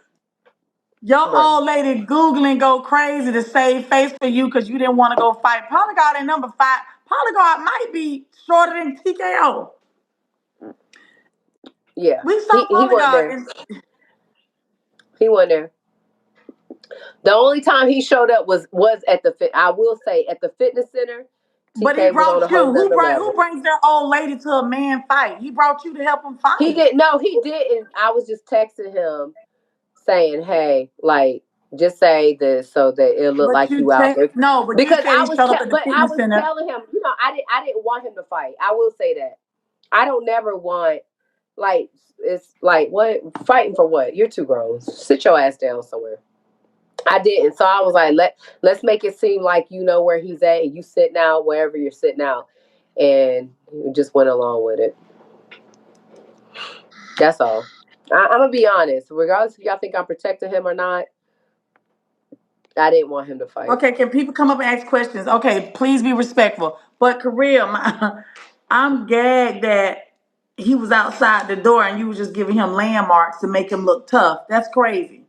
Your old lady Googling go crazy to save face for you because you didn't want to go fight. Polygod ain't number 5. Polygod might be shorter than TKO. Yeah. We saw He wasn't Polygod. there. He wasn't there. The only time he showed up was at I will say at the fitness center. But he TK was on a brought whole you. nother level. Who brings their old lady to a man fight? He brought you to help him fight. He didn't. No, he didn't. I was just texting him saying, "Hey, like, just say this so that it look like you out there." No, but Because you said he showed up at the but I fitness was center. telling him, I didn't want him to fight. I will say that. I don't never want, like, it's like, what, fighting for what? You're too grown. Sit your ass down somewhere. I didn't. So I was like, let's make it seem like you know where he's at and you sitting out wherever you're sitting out. And we just went along with it. That's all. I'm gonna be honest. Regardless if y'all think I'm protecting him or not, I didn't want him to fight. Okay, can people come up and ask questions? Okay, please be respectful. But Korea, I'm gagged that he was outside the door and you were just giving him landmarks to make him look tough. That's crazy.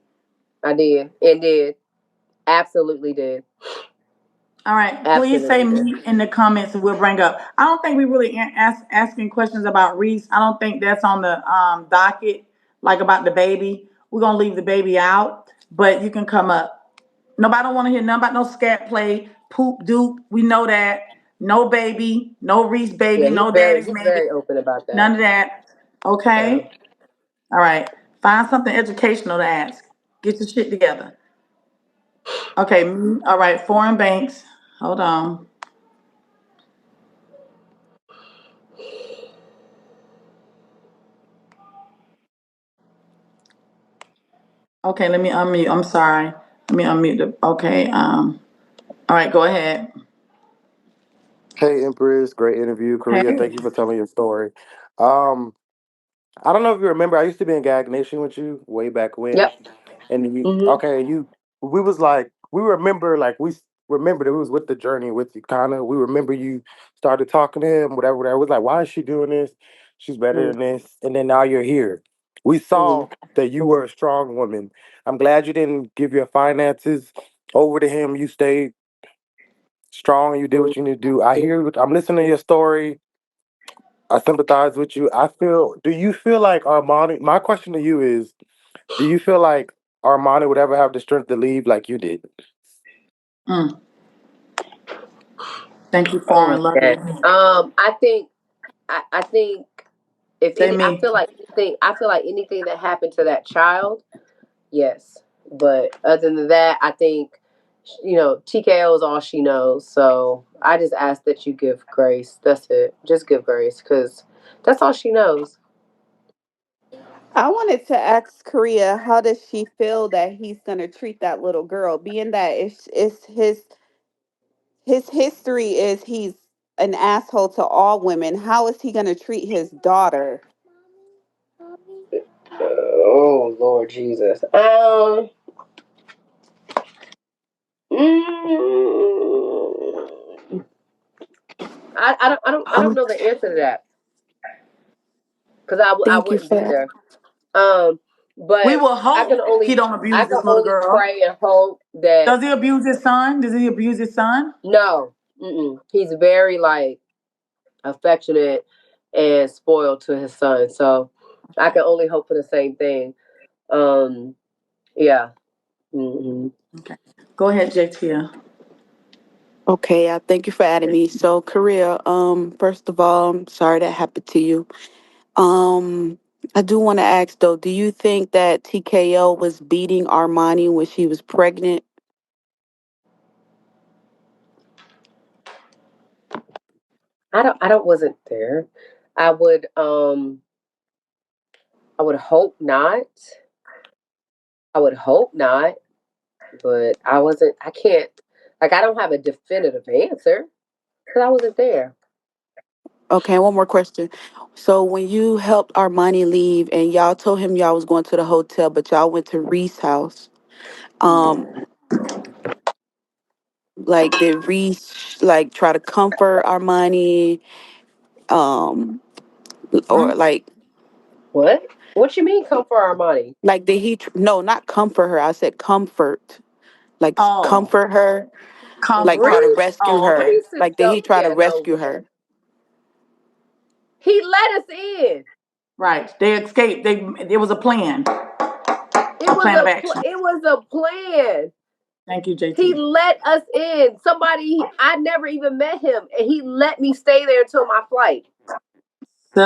I did. And did. Absolutely did. All right, please say me in the comments and we'll bring up. I don't think we really asking questions about Reese. I don't think that's on the docket, like about the baby. We're gonna leave the baby out, but you can come up. Nobody don't want to hear nothing about no scat play, poop, dupe. We know that. No baby, no Reese baby, Yeah, no daddy's he's baby. very open about that. None of that. Okay? Yeah. All right. Find something educational to ask. Get your shit together. Okay. All right. Foreign banks. Hold on. Okay, let me unmute. I'm sorry. Let me unmute the. Okay. All right. Go ahead. Hey, Empress, great interview. Korea, Hey. thank you for telling your story. Um, I don't know if you remember, I used to be in Gag Nation with you way back when. Yep. And Mm-hmm. we was like, we remembered it was with the journey with you, kind of. We remember you started talking to him, whatever. It was like, why is she doing this? She's better than this. And then now you're here. We saw that you were a strong woman. I'm glad you didn't give your finances over to him. You stayed strong and you did what you need to do. I'm listening to your story. I sympathize with you. Do you feel like Armani, my question to you is, do you feel like Armani would ever have the strength to leave like you did? Mm. Thank you, foreign Okay. loving. I think if Say any, me. I feel like anything that happened to that child, yes. But other than that, I think, TKO is all she knows. So I just ask that you give grace. That's it. Just give grace, because that's all she knows. I wanted to ask Korea, how does she feel that he's gonna treat that little girl, being that it's his history is he's an asshole to all women. How is he gonna treat his daughter? Oh Lord Jesus. Mm, I don't Um, know the answer to that, because I thank you wouldn't for be that. there. Um, We but will I can hope he only don't I abuse can this little only girl. pray and hope that Does he abuse his son? Does he abuse his son? no. He's very like affectionate and spoiled to his son. So I can only hope for the same thing. Um, yeah. Mm-mm. Okay. Go ahead, JT. Okay, I thank you for adding me. So, Korea, first of all, I'm sorry that happened to you. Um, I do want to ask though, do you think that TKO was beating Armani when she was pregnant? I don't wasn't there. I would um I would hope not. I would hope not, but I can't, like, I don't have a definitive answer because I wasn't there. Okay, one more question. So, when you helped Armani leave and y'all told him y'all was going to the hotel, but y'all went to Reese's house, um, like did Reese like try to comfort Armani, um, or Hmm? What? What you mean come for Armani? like did he? No, not comfort her. I said comfort, like Oh, comfort her, like try comfort. to Reese rescue Oh, okay. her. Reese is Like did dope. he try to Yeah, no. rescue her? He let us in. Right. They escaped. It was a plan. It A was plan of action. it was a plan. Thank you, He JT. let us in. Somebody, I never even met him, and he let me stay there until my flight.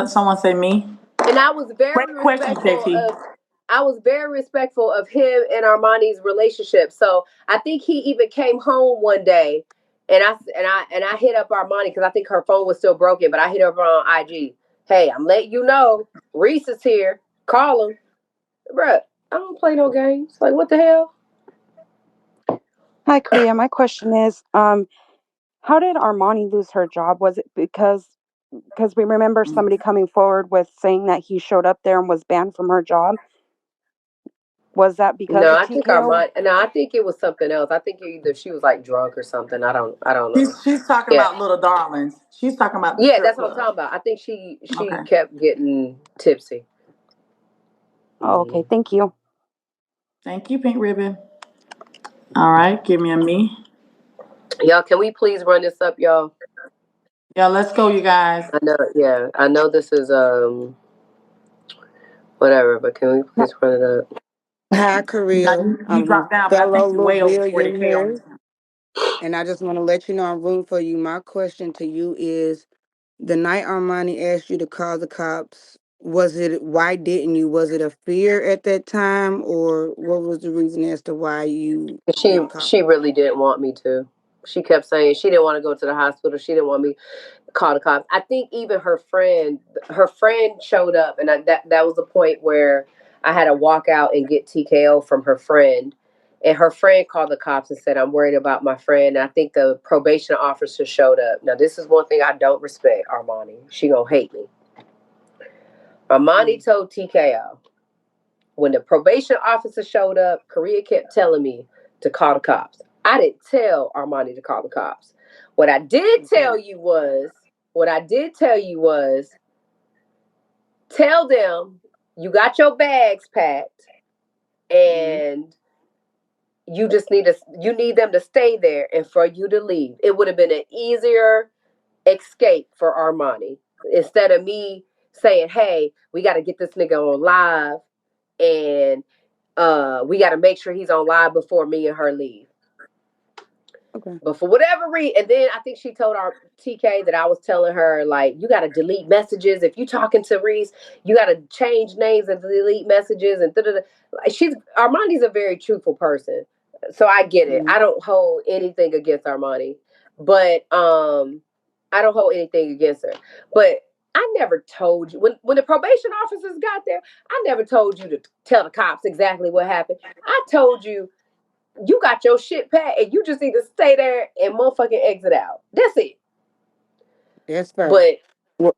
Someone say me. And Great question, JT. I was very respectful of him and Armani's relationship. So I think he even came home one day, and I hit up Armani because I think her phone was still broken, but I hit her up on IG. Hey, I'm letting you know Reese is here. Call him, bruh. I don't play no games. Like, what the hell? Hi, Korea. My question is, how did Armani lose her job? Was it because we remember somebody coming forward with saying that he showed up there and was banned from her job? Was that because No, of I think TKO? Armani. No, I think it was something else. I think either she was like drunk or something. I don't know. She's talking Yeah, about Little Darlings. She's talking about the yeah, strip that's what I'm club. talking about. I think she Okay. kept getting tipsy. Oh, okay. Mm-hmm. Thank you. Thank you, Pink Ribbon. All right. Give me a me. Y'all, can we please run this up, y'all? Yeah, let's go, you guys. I know, yeah, I know this is whatever, but can we please run it up? Hi, Now, Korea. you I'm a dropped down, but I fellow think you're way over Louisvillian 40K on here, this one. and I just want to let you know I'm rooting for you. My question to you is, the night Armani asked you to call the cops, why didn't you? Was it a fear at that time, or what was the reason as to why you She didn't call? she really didn't want me to. She kept saying she didn't want to go to the hospital. She didn't want me to call the cops. I think even her friend showed up, and that was the point where I had to walk out and get TKO from her friend. And her friend called the cops and said, "I'm worried about my friend." And I think the probation officer showed up. Now, this is one thing I don't respect, Armani. She gonna hate me. Armani Mm. told TKO, when the probation officer showed up, Korea kept telling me to call the cops. I didn't tell Armani to call the cops. What I did Okay. tell you was, what I did tell you was, tell them you got your bags packed Mm-hmm. and you need them to stay there and for you to leave. It would have been an easier escape for Armani instead of me saying, "Hey, we got to get this nigga on live and we got to make sure he's on live before me and her leave." Okay. But for whatever reason, and then I think she told our TK that I was telling her, like, you got to delete messages. If you talking to Reese, you got to change names and delete messages. And da-da-da. Like, Armani's a very truthful person. So I get it. Mm-hmm. I don't hold anything against Armani. But I don't hold anything against her. But I never told you when the probation officers got there, I never told you to tell the cops exactly what happened. I told you got your shit packed and you just need to stay there and motherfucking exit out. That's it. That's fair. But Well,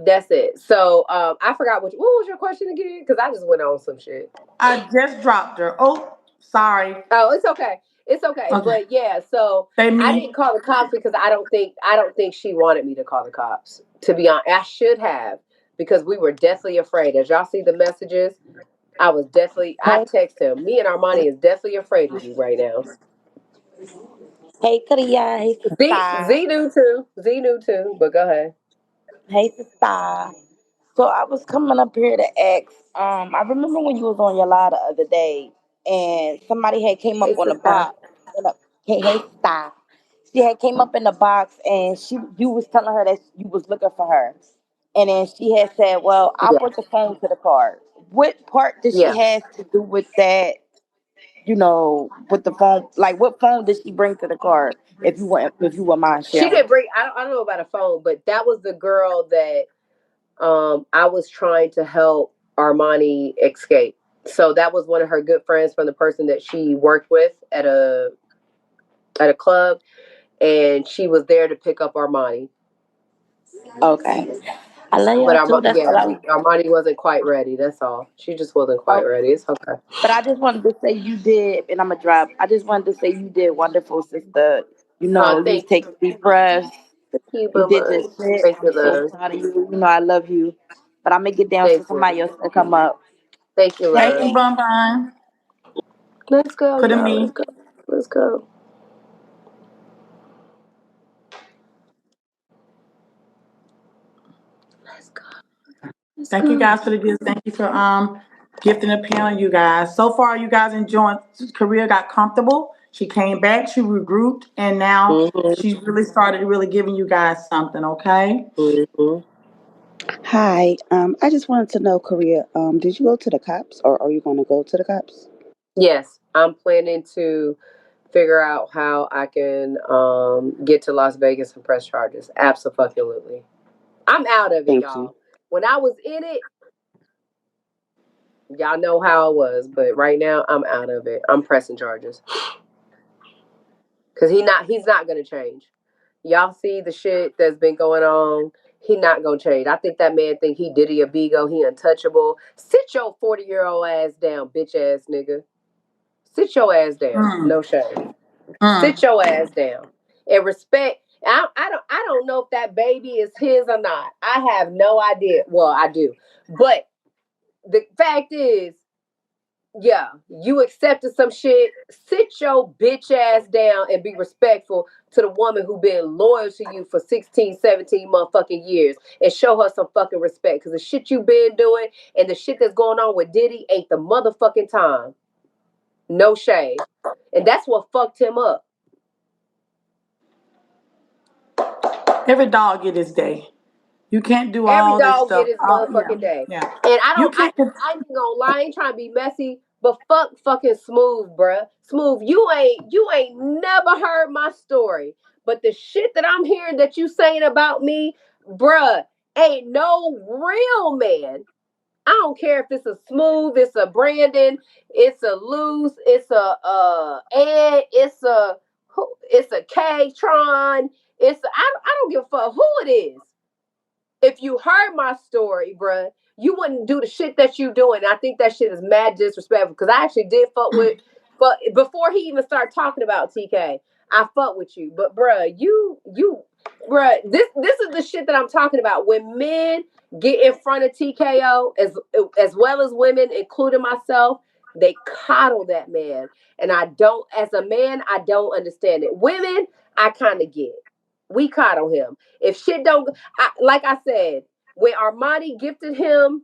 that's it. So I forgot what was your question again? Because I just went on some shit. I just dropped her. Oh, sorry. Oh, it's okay. It's okay. Okay. But yeah, so They I me. didn't call the cops because I don't think she wanted me to call the cops. To be honest, I should have because we were deathly afraid. As y'all see the messages, I Hey, text him. Me and Armani is deathly afraid of you right now. hey, Kadia. Hey, sister. Z knew too. Z knew too. But go ahead. Hey, sister. So I was coming up here to ask. I remember when you was on your live the other day, and somebody had came Hey, up on the sister. box. Hey, sister. She had came up in the box, and you was telling her that you was looking for her, and then she had said, "Well, I Yeah. brought the phone to the car." What part did she Yeah. have to do with that? With the phone, like what phone did she bring to the car? If you were mind She sharing. didn't bring. I don't know about a phone, but that was the girl that I was trying to help Armani escape. So that was one of her good friends from the person that she worked with at a club, and she was there to pick up Armani. Okay. I love But y'all too. That's what I. Armani wasn't quite ready. That's all. She just wasn't quite Oh, ready. It's okay. but I just wanted to say you did, and I'm a drop. I just wanted to say you did wonderful, sister. You was Thank you. taking deep breaths. Thank you, You did Mama. your shit. Thank I'm you, so love. proud of you. I love you. But I'm gonna get down for Thank you. somebody else to come up. Thank you, Thank love. you, Bun Bun. Let's go, Put a y'all. me. Let's go. Let's go. Let's go. Let's Thank you go. guys for the gifts. Thank you for gifting a panel, you guys. So far, you guys enjoying. Korea got comfortable. She came back. She regrouped, and now Mm-hmm. she's really started really giving you guys something. Okay. Mm-hmm. Hi, I just wanted to know, Korea, did you go to the cops or are you going to go to the cops? Yes, I'm planning to figure out how I can get to Las Vegas and press charges. Absolutely. I'm out of it, Thank you. y'all. When I was in it, y'all know how I was, but right now I'm out of it. I'm pressing charges because he's not gonna change. Y'all see the shit that's been going on. He not gonna change. I think that man think he Diddy a Bigo. He untouchable. Sit your 40-year-old ass down, bitch ass nigga. Sit your ass down. Mm, No shame. Sit mm. your ass down and respect. I don't know if that baby is his or not. I have no idea. Well, I do, but the fact is, yeah, you accepted some shit. Sit your bitch ass down and be respectful to the woman who been loyal to you for 16, 17 motherfucking years and show her some fucking respect. Cause the shit you been doing and the shit that's going on with Diddy ain't the motherfucking time. No shade. And that's what fucked him up. Every dog get his day. You can't do Every all this dog get stuff. his Yeah, motherfucking day. yeah. And You can't. I ain't gonna lie, I ain't trying to be messy, but fuck fucking Smooth, bruh. Smooth, you ain't never heard my story. But the shit that I'm hearing that you saying about me, bruh, ain't no real man. I don't care if it's a Smooth, it's a Brandon, it's a Loose, it's a Ed, it's a K Tron, I don't give a fuck who it is. If you heard my story, bruh, you wouldn't do the shit that you doing. I think that shit is mad disrespectful because I actually did but before he even started talking about TK, I fuck with you. But bruh, this is the shit that I'm talking about. When men get in front of TKO, as well as women, including myself, they coddle that man. And as a man, I don't understand it. Women, I kind of get. We coddle him. If shit don't like I said, when Armani gifted him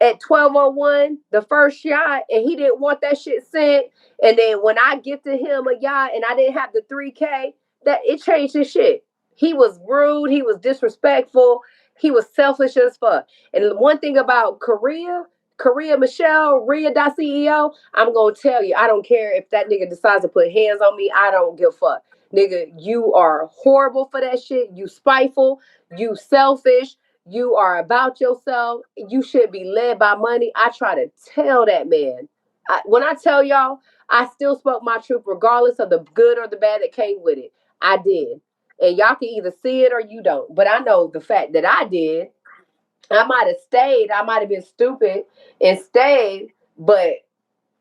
at 12:01, the first shot, and he didn't want that shit sent. And then when I gifted him a yacht and I didn't have the 3K, that it changed his shit. He was rude, he was disrespectful, he was selfish as fuck. And the one thing about Korea Michelle, Rhea.CEO, I'm gonna tell you, I don't care if that nigga decides to put hands on me, I don't give a fuck. Nigga, you are horrible for that shit. You spiteful, you selfish, you are about yourself. You should be led by money. I try to tell that man. When I tell y'all, I still spoke my truth regardless of the good or the bad that came with it. I did. And y'all can either see it or you don't. But I know the fact that I did. I might have stayed. I might have been stupid and stayed. But,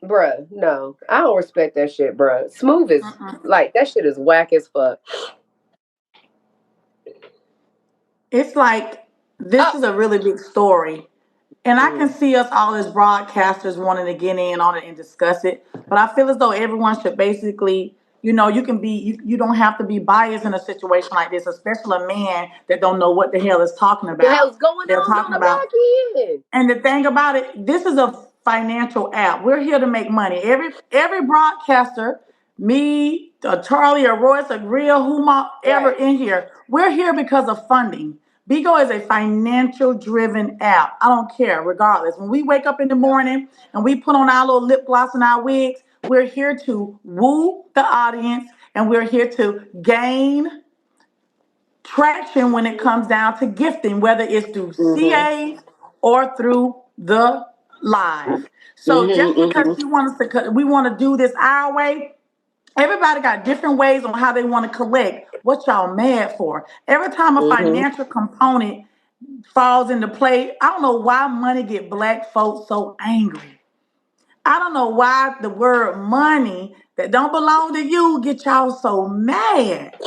bruh, no. I don't respect that shit, bruh. Smooth is, like, that shit is whack as fuck. It's like this is a really big story. And I can see us all as broadcasters wanting to get in on it and discuss it. But I feel as though everyone should basically, you can be, you don't have to be biased in a situation like this, especially a man that don't know what the hell is talking The about. hell's going They're on talking the about, back end? and the thing about it, this is a financial app. We're here to make money. Every broadcaster, me, Charlie, or Royce, or Real, whomever Right. in here, we're here because of funding. Bigo is a financial driven app. I don't care, regardless. When we wake up in the morning and we put on our little lip gloss and our wigs, we're here to woo the audience and we're here to gain traction when it comes down to gifting, whether it's through CAs or through the live. So just because she wants us to, we want to do this our way. Everybody got different ways on how they want to collect. What y'all mad for? Every time a financial component falls into play, I don't know why money get black folks so angry. I don't know why the word money that don't belong to you get y'all so mad.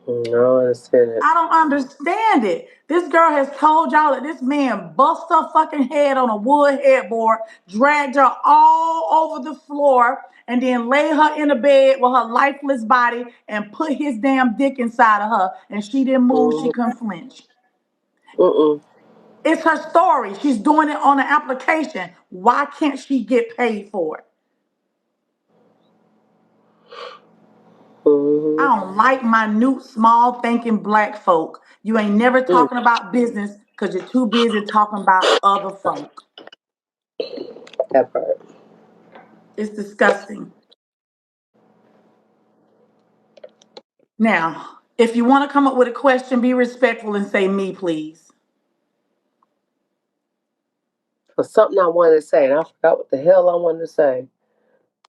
No, I understand it. I don't understand it. This girl has told y'all that this man bust her fucking head on a wood headboard, dragged her all over the floor, and then laid her in a bed with her lifeless body and put his damn dick inside of her. And she didn't move, she couldn't flinch. It's her story. She's doing it on an application. Why can't she get paid for it? I don't like minute, small thinking black folk. You ain't never talking about business because you're too busy talking about other folk. That part. It's disgusting. Now, if you want to come up with a question, be respectful and say me, please. Was something I wanted to say, and I forgot what the hell I wanted to say.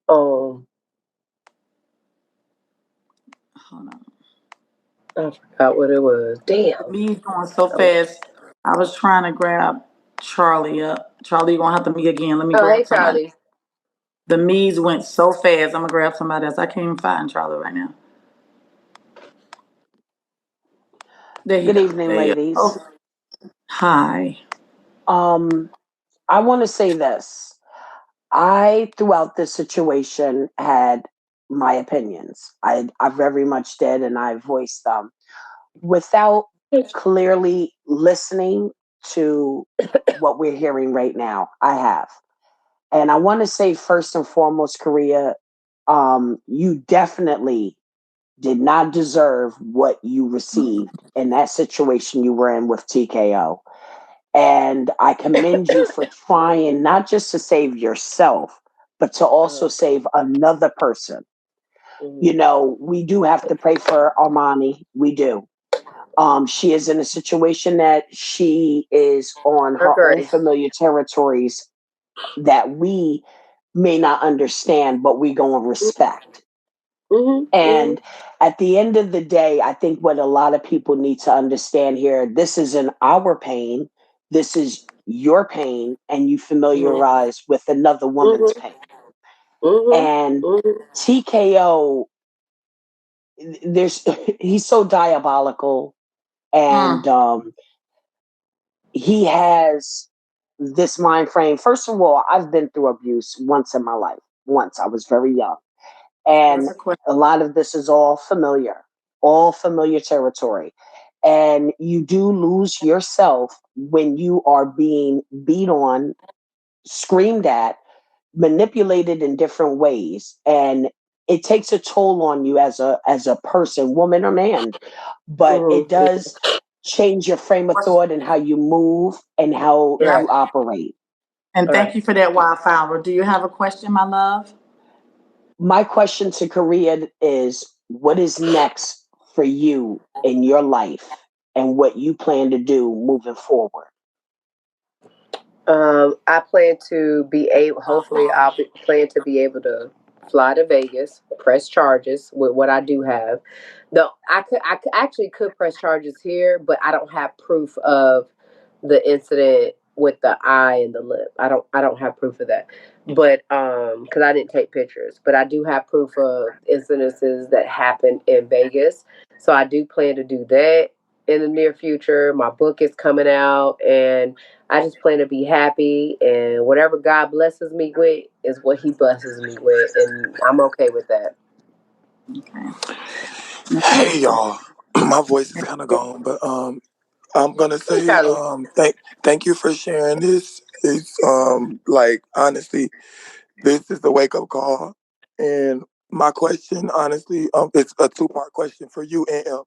Hold on. I forgot what it was. Damn. Me's going so fast. I was trying to grab Charlie up. Charlie, you're going to have to me again. Let me Oh, hey, grab somebody. Charlie. The me's went so fast. I'm going to grab somebody else. I can't even find Charlie right now. There you Good go. evening, There you ladies. go. Hi. I want to say this. I, throughout this situation, had my opinions. I very much did, and I voiced them without clearly listening to what we're hearing right now. I have. And I want to say, first and foremost, Korea, you definitely did not deserve what you received in that situation you were in with TKO. And I commend you for trying not just to save yourself, but to also save another person. You know, we do have to pray for Armani. We do. She is in a situation that she is on her own Agree. familiar territories that we may not understand, but we go and respect. And at the end of the day, I think what a lot of people need to understand here, this isn't our pain. This is your pain, and you familiarize with another woman's pain. And TKO, he's so diabolical, and he has this mind frame. First of all, I've been through abuse once in my life. Once I was very young. And That's a question. a lot of this is all familiar territory. And you do lose yourself when you are being beat on, screamed at, manipulated in different ways, and it takes a toll on you as a person, woman or man. But it Mm-hmm. does change your frame of thought and how you move and how Right. you operate. And All right. thank you for that, Wildflower. Do you have a question, my love? My question to Korea is, what is next for you in your life and what you plan to do moving forward? I plan to be able. Hopefully, plan to be able to fly to Vegas, press charges with what I do have. Though I actually could press charges here, but I don't have proof of the incident with the eye and the lip. I don't have proof of that. But because I didn't take pictures, but I do have proof of incidences that happened in Vegas. So I do plan to do that in the near future. My book is coming out, and I just plan to be happy, and whatever God blesses me with is what He blesses me with, and I'm okay with that. Okay. Hey y'all, my voice is kind of gone, but I'm gonna Hey, say Charlie. thank you for sharing this. It's like honestly, this is the wake up call, and my question honestly it's a two-part question for you and M.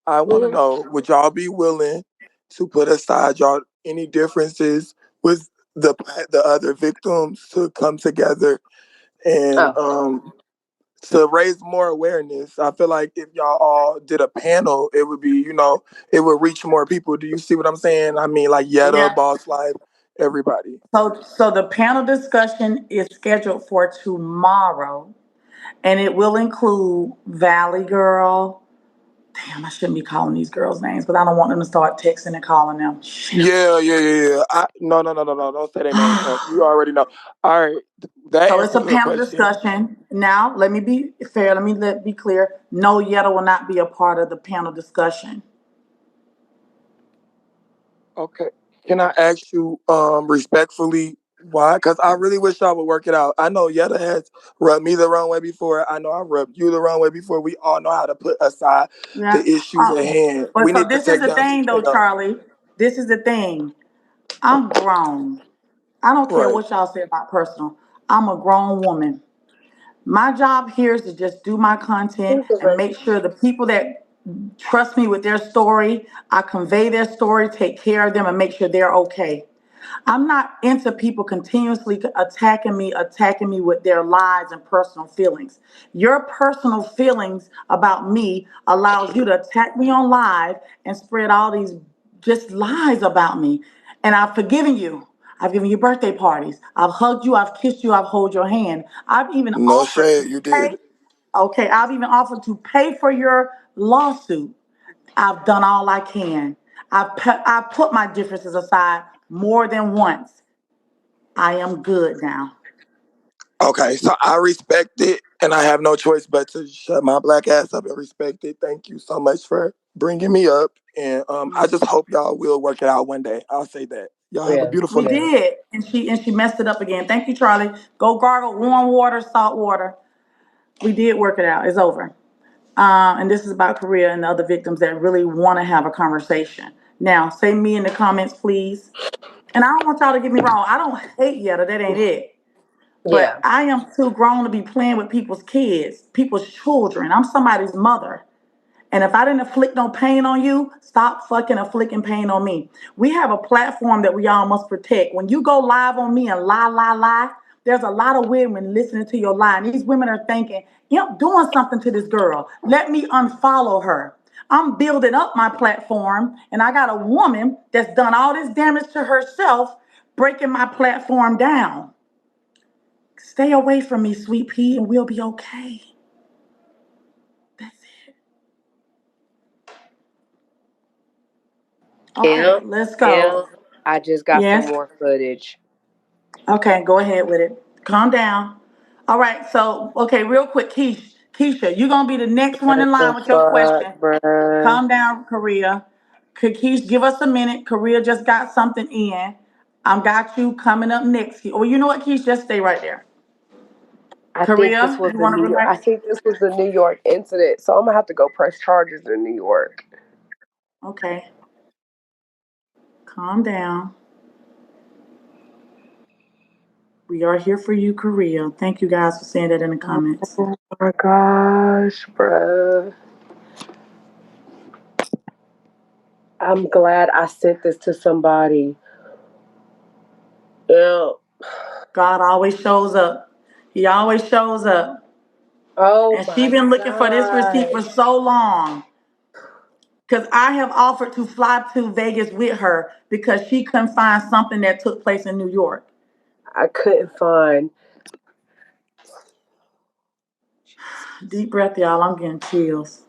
I want to Hmm. know, would y'all be willing to put aside y'all any differences with the other victims to come together and Oh, to raise more awareness? I feel like if y'all all did a panel, it would be, it would reach more people. Do you see what I'm saying? I mean, like Yetta, Yeah. Boss Life, everybody. So the panel discussion is scheduled for tomorrow, and it will include Valley Girl. Damn, I shouldn't be calling these girls names, but I don't want them to start texting and calling them. Shit. Yeah. No. Don't say their name. You already know. All right, that So it's a answers your panel question. discussion. Now, let me be fair. Be clear. No, Yetta will not be a part of the panel discussion. Okay. Can I ask you respectfully why? Because I really wish y'all would work it out. I know Yetta has rubbed me the wrong way before. I know I rubbed you the wrong way before. We all know how to put aside the Yeah. issues at hand. We But so need to this is take the down thing, though, TKO. Charlie. This is the thing. I'm grown. I don't care Right. what y'all say about personal. I'm a grown woman. My job here is to just do my content who's the and first? make sure the people that trust me with their story, I convey their story, take care of them, and make sure they're okay. I'm not into people continuously attacking me with their lies and personal feelings. Your personal feelings about me allows you to attack me on live and spread all these just lies about me. And I've forgiven you. I've given you birthday parties. I've hugged you. I've kissed you. I've held your hand. I've even No offered shade. to You pay. did. Okay, I've even offered to pay for your lawsuit. I've done all I can. I've put my differences aside more than once. I am good now. Okay, so I respect it, and I have no choice but to shut my black ass up and respect it. Thank you so much for bringing me up, and I just hope y'all will work it out one day. I'll say that. Y'all have a Yeah, beautiful We night. yeah. did, and she messed it up again. Thank you, Charlie. Go gargle warm water, salt water. We did work it out. It's over. And this is about Korea and the other victims that really want to have a conversation. Now, say me in the comments, please. And I don't want y'all to get me wrong. I don't hate Yetta. That ain't it. But Yeah. I am too grown to be playing with people's kids, people's children. I'm somebody's mother. And if I didn't inflict no pain on you, stop fucking inflicting pain on me. We have a platform that we all must protect. When you go live on me and lie, there's a lot of women listening to your lie. And these women are thinking, yep, doing something to this girl. Let me unfollow her. I'm building up my platform, and I got a woman that's done all this damage to herself, breaking my platform down. Stay away from me, sweet pea, and we'll be okay. That's it. Okay, M, let's M, go. I just got some Yes. more footage. Okay, go ahead with it. Calm down. All right, so okay, real quick, Keisha, you're gonna be the next one in What the line with your fuck, question. bruh? Calm down, Korea. Keisha, give us a minute. Korea just got something in. I'm got you coming up next. Oh, you know what, Keisha? Just stay right there. Korea, you want to I relax? think this was the New York incident, so I'm gonna have to go press charges in New York. Okay. Calm down. We are here for you, Korea. Thank you guys for saying that in the comments. Oh my gosh, bruh. I'm glad I sent this to somebody. Yeah. God always shows up. He always shows up. Oh And she my been looking for this receipt god. for so long. Because I have offered to fly to Vegas with her because she couldn't find something that took place in New York. I couldn't find. Deep breath, y'all. I'm getting chills.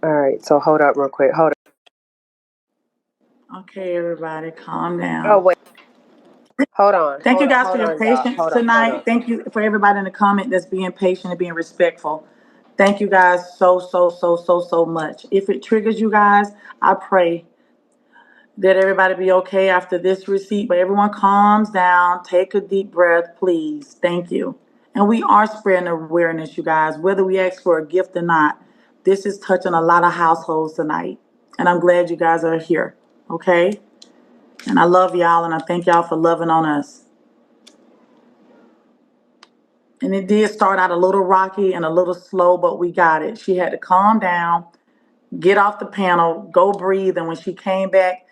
All right, so hold up real quick. Hold up. Okay, everybody, calm Oh down. wait. Hold on. Thank you guys for Hold your on, y'all. patience Hold on. tonight. Thank you for everybody in the comment that's being patient and being respectful. Thank you guys so much. If it triggers you guys, I pray that everybody be okay after this receipt, but everyone calms down, take a deep breath, please. Thank you. And we are spreading awareness, you guys, whether we ask for a gift or not. This is touching a lot of households tonight. And I'm glad you guys are here. Okay? And I love y'all and I thank y'all for loving on us. And it did start out a little rocky and a little slow, but we got it. She had to calm down, get off the panel, go breathe, and when she came back,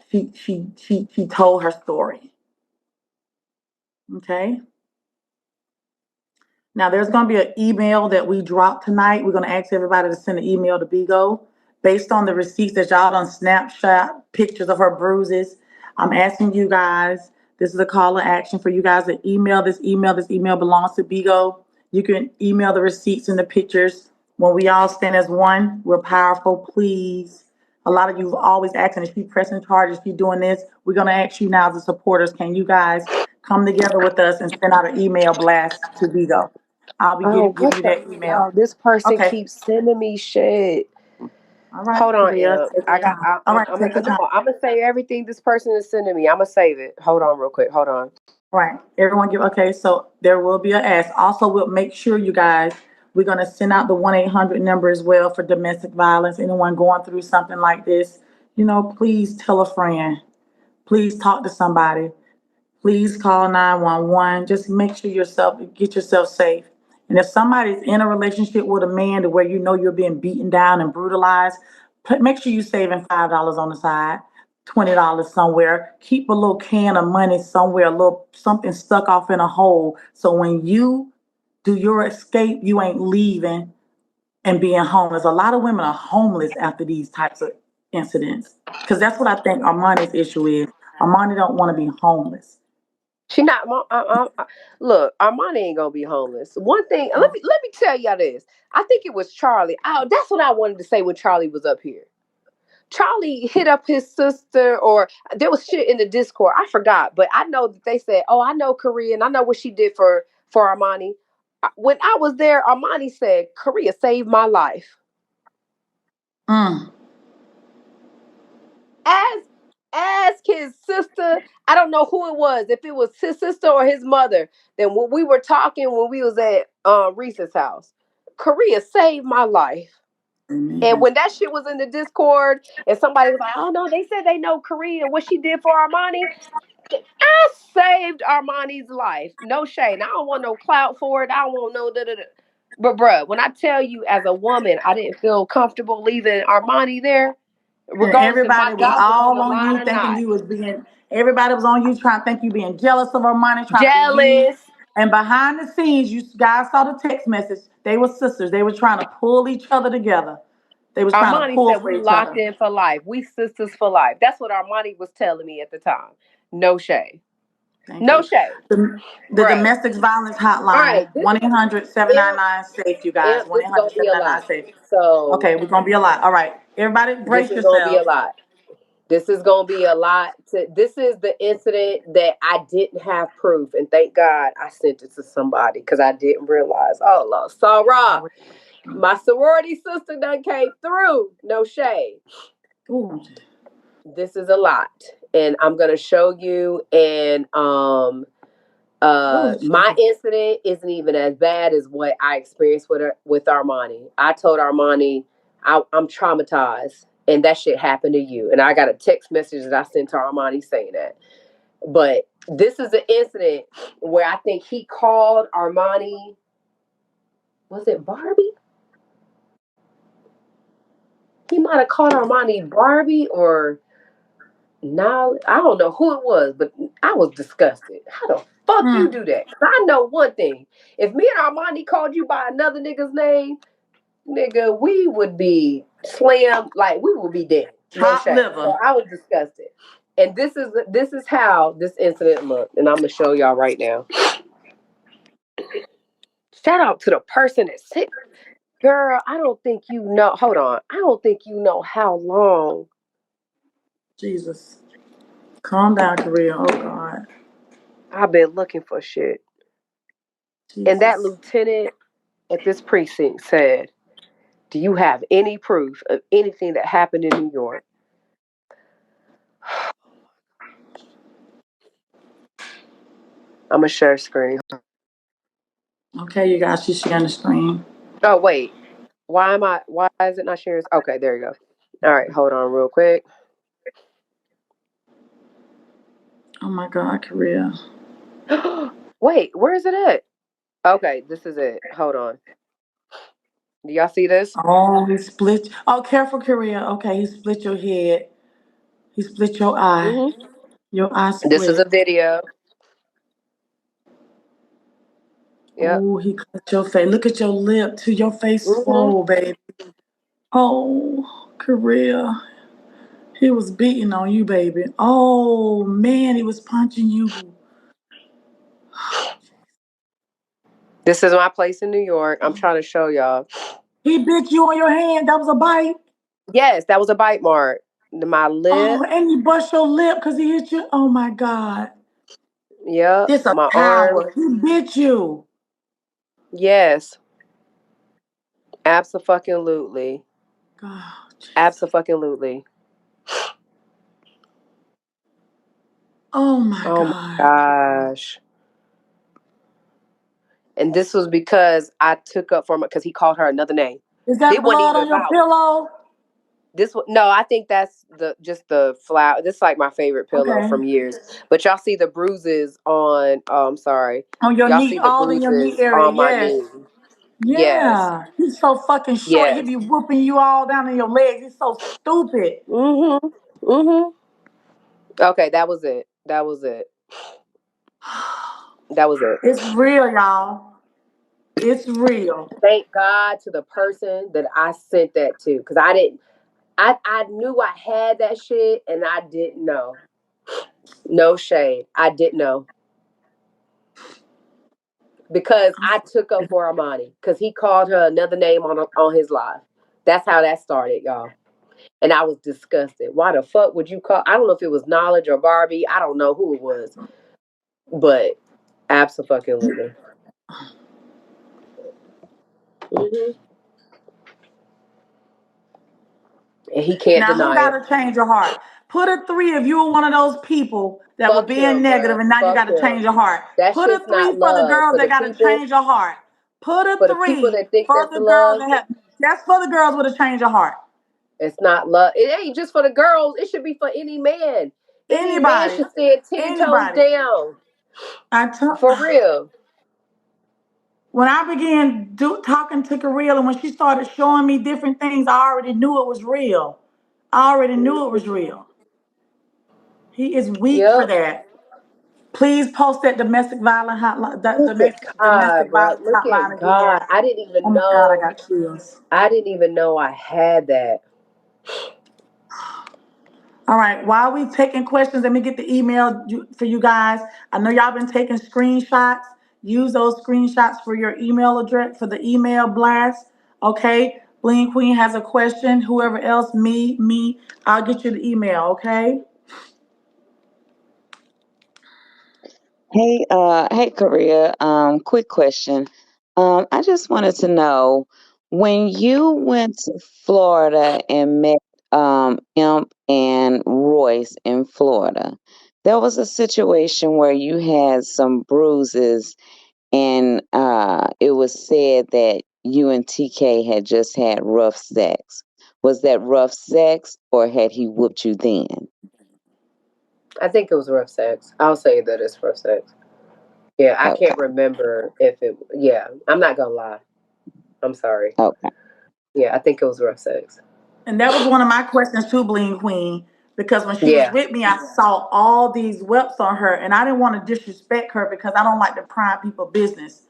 she told her story. Okay? Now, there's going to be an email that we drop tonight. We're going to ask everybody to send an email to BIGO based on the receipts that y'all done snapshot pictures of her bruises. I'm asking you guys, this is a call to action for you guys to email this email. This email belongs to BIGO. You can email the receipts and the pictures. When we all stand as one, we're powerful. Please. A lot of you have always asking, is she pressing charges? Is she doing this? We're going to ask you now, the supporters, can you guys come together with us and send out an email blast to BIGO? I'll be Oh, giving what you the? that email. Oh, this person Okay. keeps sending me shit. All right, Hold on, Korea. Em. Take I your got. time. All right, take your No, time. I'm gonna say everything this person is sending me. I'm gonna save it. Hold on, real quick. Hold on. All right. Everyone give okay, so there will be an ask. Also, we'll make sure you guys, we're gonna send out the 1-800 number as well for domestic violence. Anyone going through something like this, please tell a friend. Please talk to somebody. Please call 911. Just make sure get yourself safe. And if somebody's in a relationship with a man to where you're being beaten down and brutalized, make sure you're saving $5 on the side, $20 somewhere. Keep a little can of money somewhere, a little something stuck off in a hole. So when you do your escape, you ain't leaving and being homeless. A lot of women are homeless after these types of incidents. Because that's what I think Armani's issue is. Armani don't want to be homeless. She not. Look, Armani ain't gonna be homeless. One thing. Let me tell y'all this. I think it was Charlie. Oh, that's what I wanted to say when Charlie was up here. Charlie hit up his sister, or there was shit in the Discord. I forgot, but I know that they said, "Oh, I know Korea, and I know what she did for Armani." When I was there, Armani said, "Korea saved my life." Mm. Ask ask his sister. I don't know who it was, if it was his sister or his mother. Then when we were talking when we was at Reese's house, Korea saved my life. And Amen. when that shit was in the Discord, and somebody was like, "Oh no, they said they know Korea, what she did for Armani." I saved Armani's life. No shade. I don't want no clout for it. I don't want no da da da. But bruh, when I tell you as a woman, I didn't feel comfortable leaving Armani there, And regardless if my everybody was job was on all the on line you or thinking not. you was being, everybody was on you trying to think you being jealous of Armani, trying to be used. Jealous. And behind the scenes, you guys saw the text message. They were sisters. They were trying to pull each other together. They was trying to Armani pull said for we each locked other. in for life. We sisters for life. That's what Armani was telling me at the time. No shade. Thank No you. shade. The Bruh. domestic violence All hotline, right. This 1-800-799-SAFE, you guys. this is gonna be a lot. 1-800-799-SAFE. So Okay, we're going to be a lot. All right. Everybody this brace is gonna be a yourselves. lot. This is gonna be a lot. This is the incident that I didn't have proof, and thank God I sent it to somebody because I didn't realize. Oh Lord, Sarah, my sorority sister done came through. No shade. Ooh. This is a lot, and I'm gonna show you. And Ooh, my Jesus. incident isn't even as bad as what I experienced with Armani. I told Armani I'm traumatized. and that shit happened to you. And I got a text message that I sent to Armani saying that. But this is an incident where I think he called Armani. Was it Barbie? He might have called Armani Barbie or now I don't know who it was, but I was disgusted. How the fuck you do that? 'Cause I know one thing. If me and Armani called you by another nigga's name, nigga, we would be slammed, like we would be dead. No Top shade. So liver. I was disgusted. And this is how this incident looked. And I'm gonna show y'all right now. Shout out to the person that said, girl, I don't think you know. Hold on. I don't think you know how long. Jesus. Calm down, Korea. Oh God. I've been looking for shit. And that Jesus. lieutenant at this precinct said, do you have any proof of anything that happened in New York? I'm gonna share screen. Okay, you guys, she's sharing the screen. Oh wait. Why is it not sharing? Okay, there you go. All right, hold on real quick. Oh my God, Korea. Wait, where is it at? Okay, this is it. Hold on. Do y'all see this? Oh, he split. Oh, careful, Korea. Okay, he split your head. He split your eye. Hmm. Your eye This is a split. video. Yep. Oh, he cut your face. Look at your lip to your face Hmm. swole, baby. Oh, Korea. He was beating on you, baby. Oh man, he was punching you. This is my place in New York. I'm trying to show y'all. He bit you on your hand. That was a bite. Yes, that was a bite mark. My Oh, lip. and he bust your lip because he hit you. Oh my God. Yep. This a My arm. coward. He bit you. Yes. Absolutely. Oh, Jesus. Absolutely. Oh my Oh my God. gosh. And this was because I took up for him because he called her another name. Is that It wasn't blood even on your about pillow? this. No, I think that's the flower. This is like my favorite pillow Okay. from years. But y'all see the bruises on. Oh, I'm sorry. On your Y'all knee, see the all in your knee bruises area. on my Yes. knee. Yes. Yeah. He's so fucking short. He Yes. be whooping you all down in your legs. He's so stupid. Mhm. Mhm. Okay, that was it. That was it. That was it. It's real, y'all. It's real. Thank God to the person that I sent that to, because I didn't. I knew I had that shit, and I didn't know. No shade. I didn't know because I took up for Armani because he called her another name on his live. That's how that started, y'all. And I was disgusted. Why the fuck would you call? I don't know if it was Knowledge or Barbie. I don't know who it was, but absolutely. Hmm. And he can't Now, who deny got it. to change your heart? Put a three if you were one of those people that were Fuck being him, negative bruh. and now you Fuck got to him. change your heart. That Put a shit's three not for the love. girls that got to change your heart. Put a For the people three that think for that's the girls love, that have, that's for the girls with a change of heart. it's not love. It ain't just for the girls. It should be for any man. Any man Anybody. should stand 10 toes Anybody. down. I took. For real. When I began talking to Kareel and when she started showing me different things, I already knew it was real. I already knew it was real. He is weak for Yep. that. Please post that domestic violence hotline, that Look at domestic God, bro. violence Look hotline at again. God. I didn't Oh even my God, I know. got chills. I didn't even know I had that. All right, while we taking questions, let me get the email for you guys. I know y'all been taking screenshots. Use those screenshots for your email address, for the email blast. Okay, Bling Queen has a question. Whoever else, me, I'll get you the email, okay? Hey, Korea. Quick question. I just wanted to know when you went to Florida and met Imp and Royce in Florida, there was a situation where you had some bruises, and it was said that you and TK had just had rough sex. Was that rough sex, or had he whooped you then? I think it was rough sex. I'll say that it's rough sex. Yeah, I Okay. can't remember if it. Yeah, I'm not gonna lie. I'm sorry. Okay. Yeah, I think it was rough sex. And that was one of my questions too, Bling Queen, because when she was Yeah, with me, I saw all these whelps on her, and I didn't want to disrespect her because I don't like to pry people business.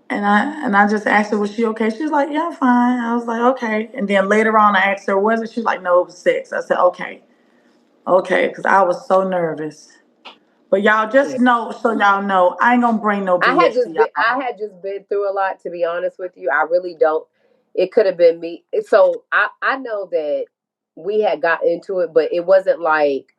And I just asked her, was she okay? She was like, yeah, I'm fine. I was like, okay. And then later on, I asked her, was it? She was like, no, it was sex. I said, okay, okay, because I was so nervous. But y'all yeah. just know, so y'all know, I ain't gonna bring no BS to I y'all. had just been through a lot, to be honest with you. I really don't. It could have been me. So I know that we had got into it, but it wasn't like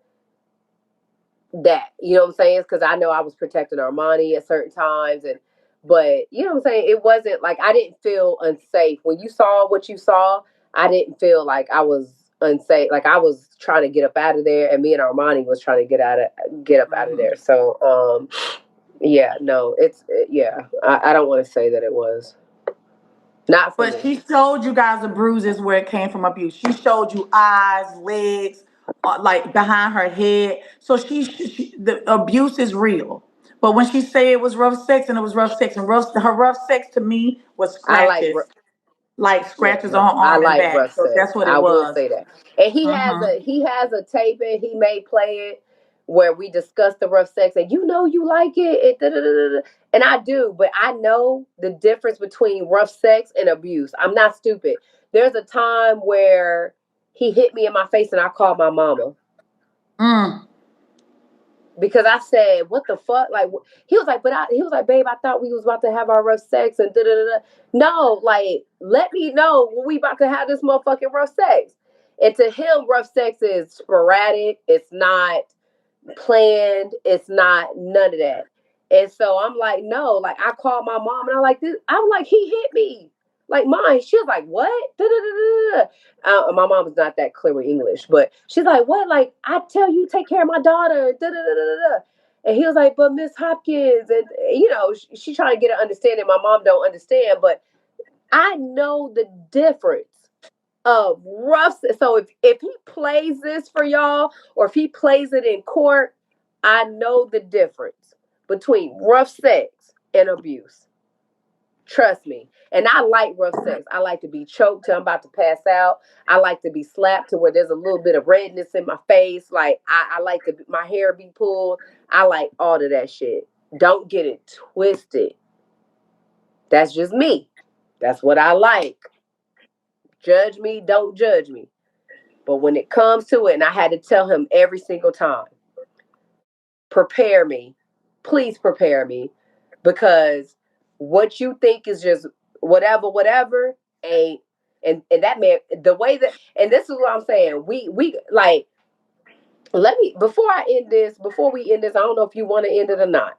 that. You know what I'm saying? Because I know I was protecting Armani at certain times, and but you know what I'm saying. It wasn't like I didn't feel unsafe when you saw what you saw. I didn't feel like I was unsafe. Like I was trying to get up out of there, and me and Armani was trying to get up out of Mhm. there. So yeah, no, yeah. I don't want to say that it was not for But me. she showed you guys the bruises where it came from abuse. She showed you eyes, legs, like behind her head. So the abuse is real. But when she said it was rough sex and it was rough sex and her rough sex to me was I like scratches, like Yeah, scratches on no, her I arm and like back. rough So sex. that's what I it will was. say that. And Mm-hmm. he has a tape and he may play it where we discuss the rough sex and you know you like it, and I do, but I know the difference between rough sex and abuse. I'm not stupid. There's a time where he hit me in my face and I called my mama Mm. because I said, "What the fuck?" Like he was like, he was like, "Babe, I thought we was about to have our rough sex and da da da." No, like let me know when we about to have this motherfucking rough sex. And to him, rough sex is sporadic. It's not planned. It's not none of that. And so I'm like, no, like I called my mom and I'm like, this, I'm like, he hit me. Like mine. She was like, what? Da, da, da, da. My mom's not that clear with English, but she's like, what? Like, I tell you, take care of my daughter. Da, da, da, da, da. And he was like, but Miss Hopkins, and you know, she trying to get an understanding. My mom don't understand, but I know the difference of rough. So if he plays this for y'all, or if he plays it in court, I know the difference between rough sex and abuse. Trust me. And I like rough sex. I like to be choked till I'm about to pass out. I like to be slapped to where there's a little bit of redness in my face. Like I like to my hair be pulled. I like all of that shit. Don't get it twisted. That's just me. That's what I like. Judge me, don't judge me. But when it comes to it, and I had to tell him every single time, prepare me. Please prepare me. Because what you think is just whatever ain't and that man the way that and this is what I'm saying. We like let me before we end this, I don't know if you want to end it or not.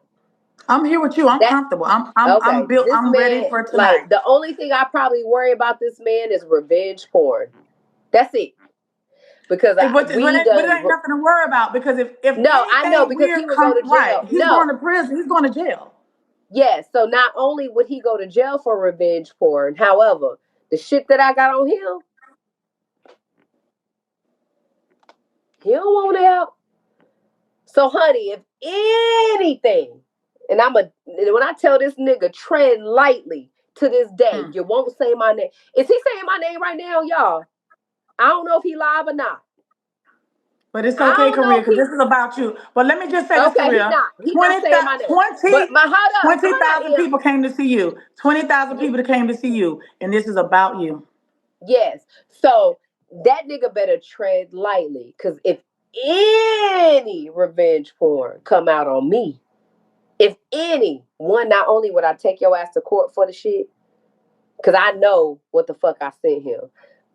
I'm here with you. I'm That comfortable. I'm okay. built. This I'm ready man, for like tonight. the only thing I probably worry about this man is revenge porn. That's it. Because But it ain't nothing to worry about because if no, I know anything because he weird would go comes to right, jail. he's going No, to prison. He's going to jail. yes. So not only would he go to jail for revenge porn, however, the shit that I got on him, he don't want out. So, honey, if anything, and when I tell this nigga tread lightly to this day, Hmm. you won't say my name. Is he saying my name right now, y'all? I don't know if he live or not. But it's I okay, don't know Korea, if because he. this is about you. But let me just say this, Okay, he Korea. not. He not 20, saying my name. 20 But my hold 20,000 up, people came to see you. 20,000 Em. people that came to see you. And this is about you. Yes. So that nigga better tread lightly. Cause if any revenge porn come out on me, if any, one, not only would I take your ass to court for the shit, cause I know what the fuck I sent him.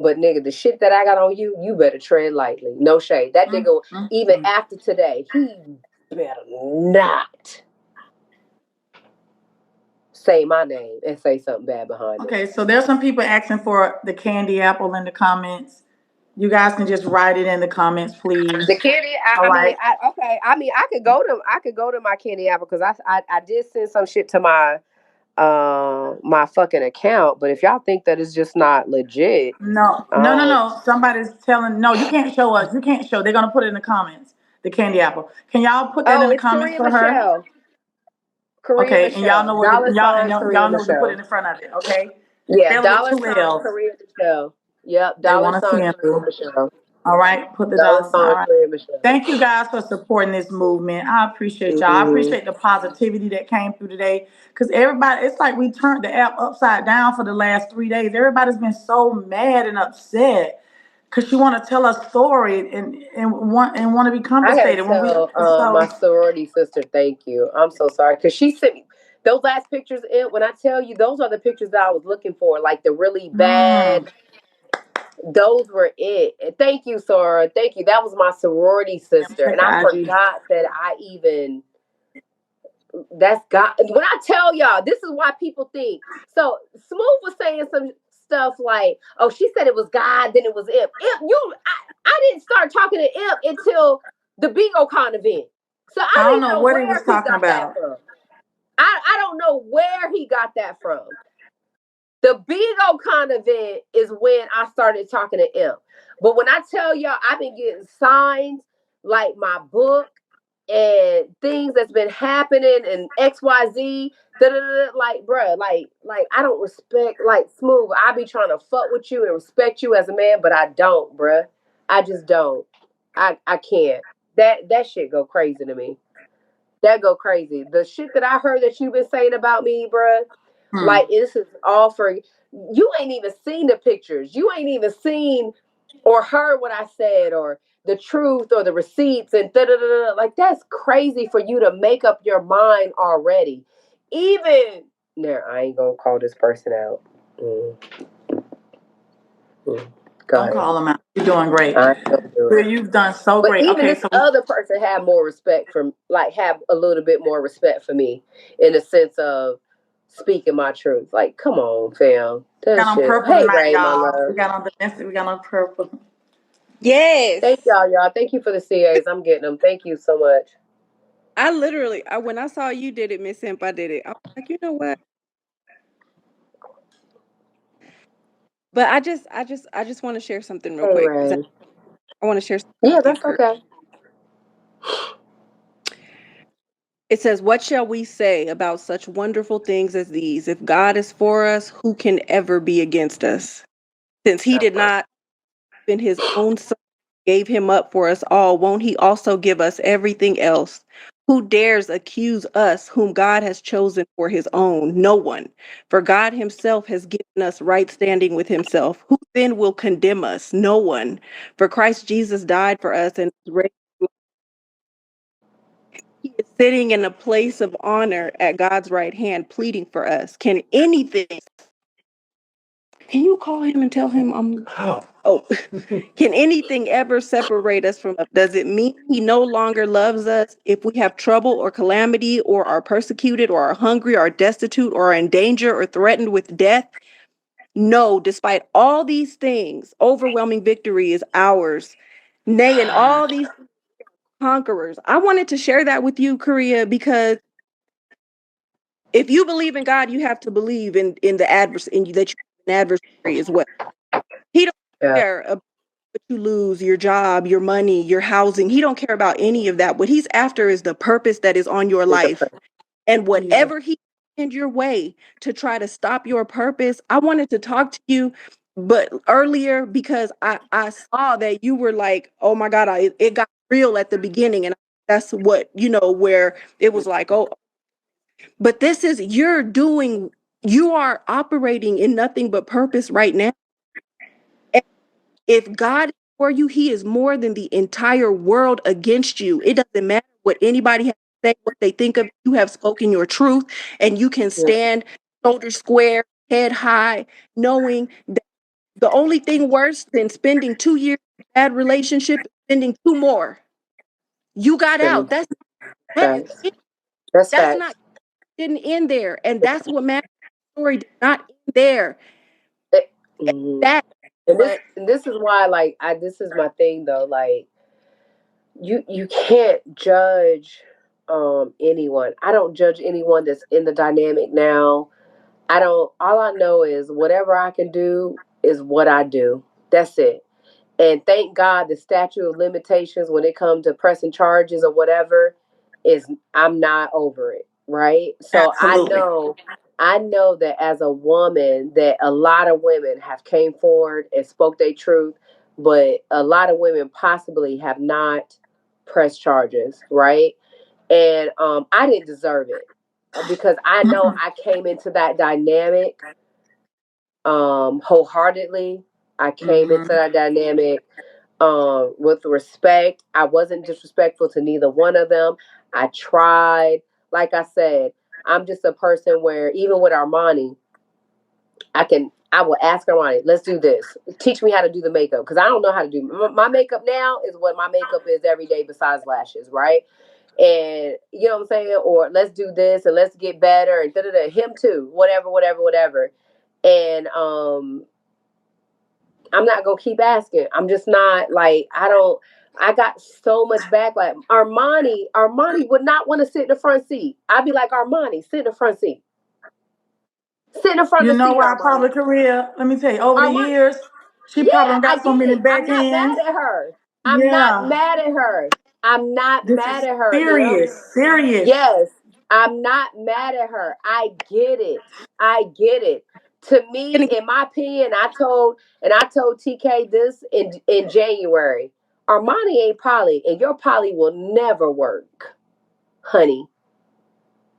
But nigga, the shit that I got on you, you better tread lightly. No shade. That Mm, nigga, mm, even mm. after today, he better not say my name and say something bad behind it. Okay, so there's some people asking for the candy apple in the comments. You guys can just write it in the comments, please. The candy, All I mean, right. okay. I mean, I could go to my candy apple because I did send some shit to my my fucking account. But if y'all think that it's just not legit, No, no, no, no. Somebody's telling. No, you can't show us. You can't show. They're gonna put it in the comments. The candy apple. Can y'all put that in oh, the it's comments Korea for her? Michelle. Korea Okay, and y'all Michelle. know what the, Dollar y'all and sign Korea y'all know what to put Michelle. in front of it. Okay, Yeah, spell it with dollar two sign L's. Korea Michelle. Yep, They dollar want to see sign Korea you. Michelle. All right, put the Dollar dollar sign. All sign right. Korea Michelle. Thank you guys for supporting this movement. I appreciate y'all. I Hmm. appreciate the positivity that came through today. Because everybody, it's like we turned the app upside down for the last 3 days. Everybody's been so mad and upset because you want to tell a story and want to be I gotta compensated when we tell so my sorority sister thank you. I'm so sorry because she sent me those last pictures. In when I tell you, those are the pictures that I was looking for, like the really bad. mm, Those were it. And thank you, Sora. Thank you. That was my sorority let me sister, check and I the IG. forgot that I even that's God. When I tell y'all, this is why people think. So Smooth was saying some stuff like, "Oh, she said it was God, then it was Imp." Imp, I didn't start talking to Imp until the BIGO.Con event. So I I don't don't even know know what he was where he talking got that about. from. I don't know where he got that from. The BIGO.Con event is when I started talking to Imp. But when I tell y'all, I've been getting signs like my book and things that's been happening and XYZ. Like, bruh, like I don't respect like Smooth. I be trying to fuck with you and respect you as a man, but I don't, bruh. I just don't. I can't. That shit go crazy to me. That go crazy. The shit that I heard that you've been saying about me, bruh, Hmm. like this is all for you. Ain't even seen the pictures. You ain't even seen or heard what I said or the truth or the receipts and da da da. Like that's crazy for you to make up your mind already. Even now, I ain't gonna call this person out. Mm, mm. Go Don't ahead. call him out. You're doing great. I ain't gonna do it. Girl, you've done so But great. even Okay, this so other person had more respect from, like, have a little bit more respect for me in the sense of speaking my truth. Like, come on, fam. That got on shit. purple Hey, tonight, Ray, my y'all. love. We got on domestic. We got on purple. Yes. Thank y'all. Thank you for the CAs. I'm getting them. Thank you so much. When I saw you did it, Miss Imp, I did it. I was like, you know what? But I just want to share something real Hey, quick. Ray. I want to share something Yeah, with you, that's Kurt. okay. It says, "What shall we say about such wonderful things as these? If God is for us, who can ever be against us? Since he That did part. not in his own son gave him up for us all, won't he also give us everything else? Who dares accuse us whom God has chosen for his own? No one. For God himself has given us right standing with himself. Who then will condemn us? No one. For Christ Jesus died for us and was raised. He is sitting in a place of honor at God's right hand, pleading for us. Can you call him and tell him I'm oh can anything ever separate us from? Does it mean he no longer loves us if we have trouble or calamity or are persecuted or are hungry or destitute or are in danger or threatened with death? No, despite all these things, overwhelming victory is ours. Nay, in all these conquerors. I wanted to share that with you, Korea, because if you believe in God, you have to believe in the adverse in that you have an adversary as well. He don't Yeah. care about what you lose, your job, your money, your housing. He don't care about any of that. What he's after is the purpose that is on your It's a life. And yeah. whatever he send your way to try to stop your purpose, I wanted to talk to you, but earlier because I saw that you were like, oh my God, it got real at the beginning, and that's what where it was like, oh, but this is you are operating in nothing but purpose right now. If God is for you, he is more than the entire world against you. It doesn't matter what anybody has to say, what they think of you. You have spoken your truth, and you can Yeah. stand shoulder square, head high, knowing that the only thing worse than spending 2 years in a bad relationship is spending two more. You got Spending out. That is facts. it. That's That's not facts. didn't end there. And that's what matters. The story did not end there. It, And mhm. that's And what this is why, like, this is my thing though. Like, you can't judge anyone. I don't judge anyone that's in the dynamic now. I don't, all I know is whatever I can do is what I do. That's it. And thank God the statute of limitations when it comes to pressing charges or whatever is, I'm not over it, right? So Absolutely. I know that as a woman that a lot of women have came forward and spoke their truth, but a lot of women possibly have not pressed charges, right? And I didn't deserve it because I know Mm-mm. I came into that dynamic wholeheartedly. I came into Mm-hmm. that dynamic with respect. I wasn't disrespectful to neither one of them. I tried. Like I said, I'm just a person where even with Armani, I will ask Armani, let's do this. Teach me how to do the makeup because I don't know how to do my makeup now is what my makeup is every day besides lashes, right? And you know what I'm saying? Or let's do this and let's get better and da da da. Him too. Whatever, whatever, whatever. And I'm not gonna keep asking. I'm just not like I don't. I got so much backlash. Armani would not want to sit in the front seat. I'd be like, Armani, sit in the front seat. Sit in the front You of the know seat, why Armani. probably Korea? Let me tell you, over the Armani, years, she yeah, probably done I got so get many it. I'm not backhands. mad at her. I'm not Yeah. mad at her. I'm not This mad is at her, Em. serious. Serious. Yes, I'm not mad at her. I get it. I get it. To me, in my opinion, I told TK this in January. Armani ain't poly, and your poly will never work, honey.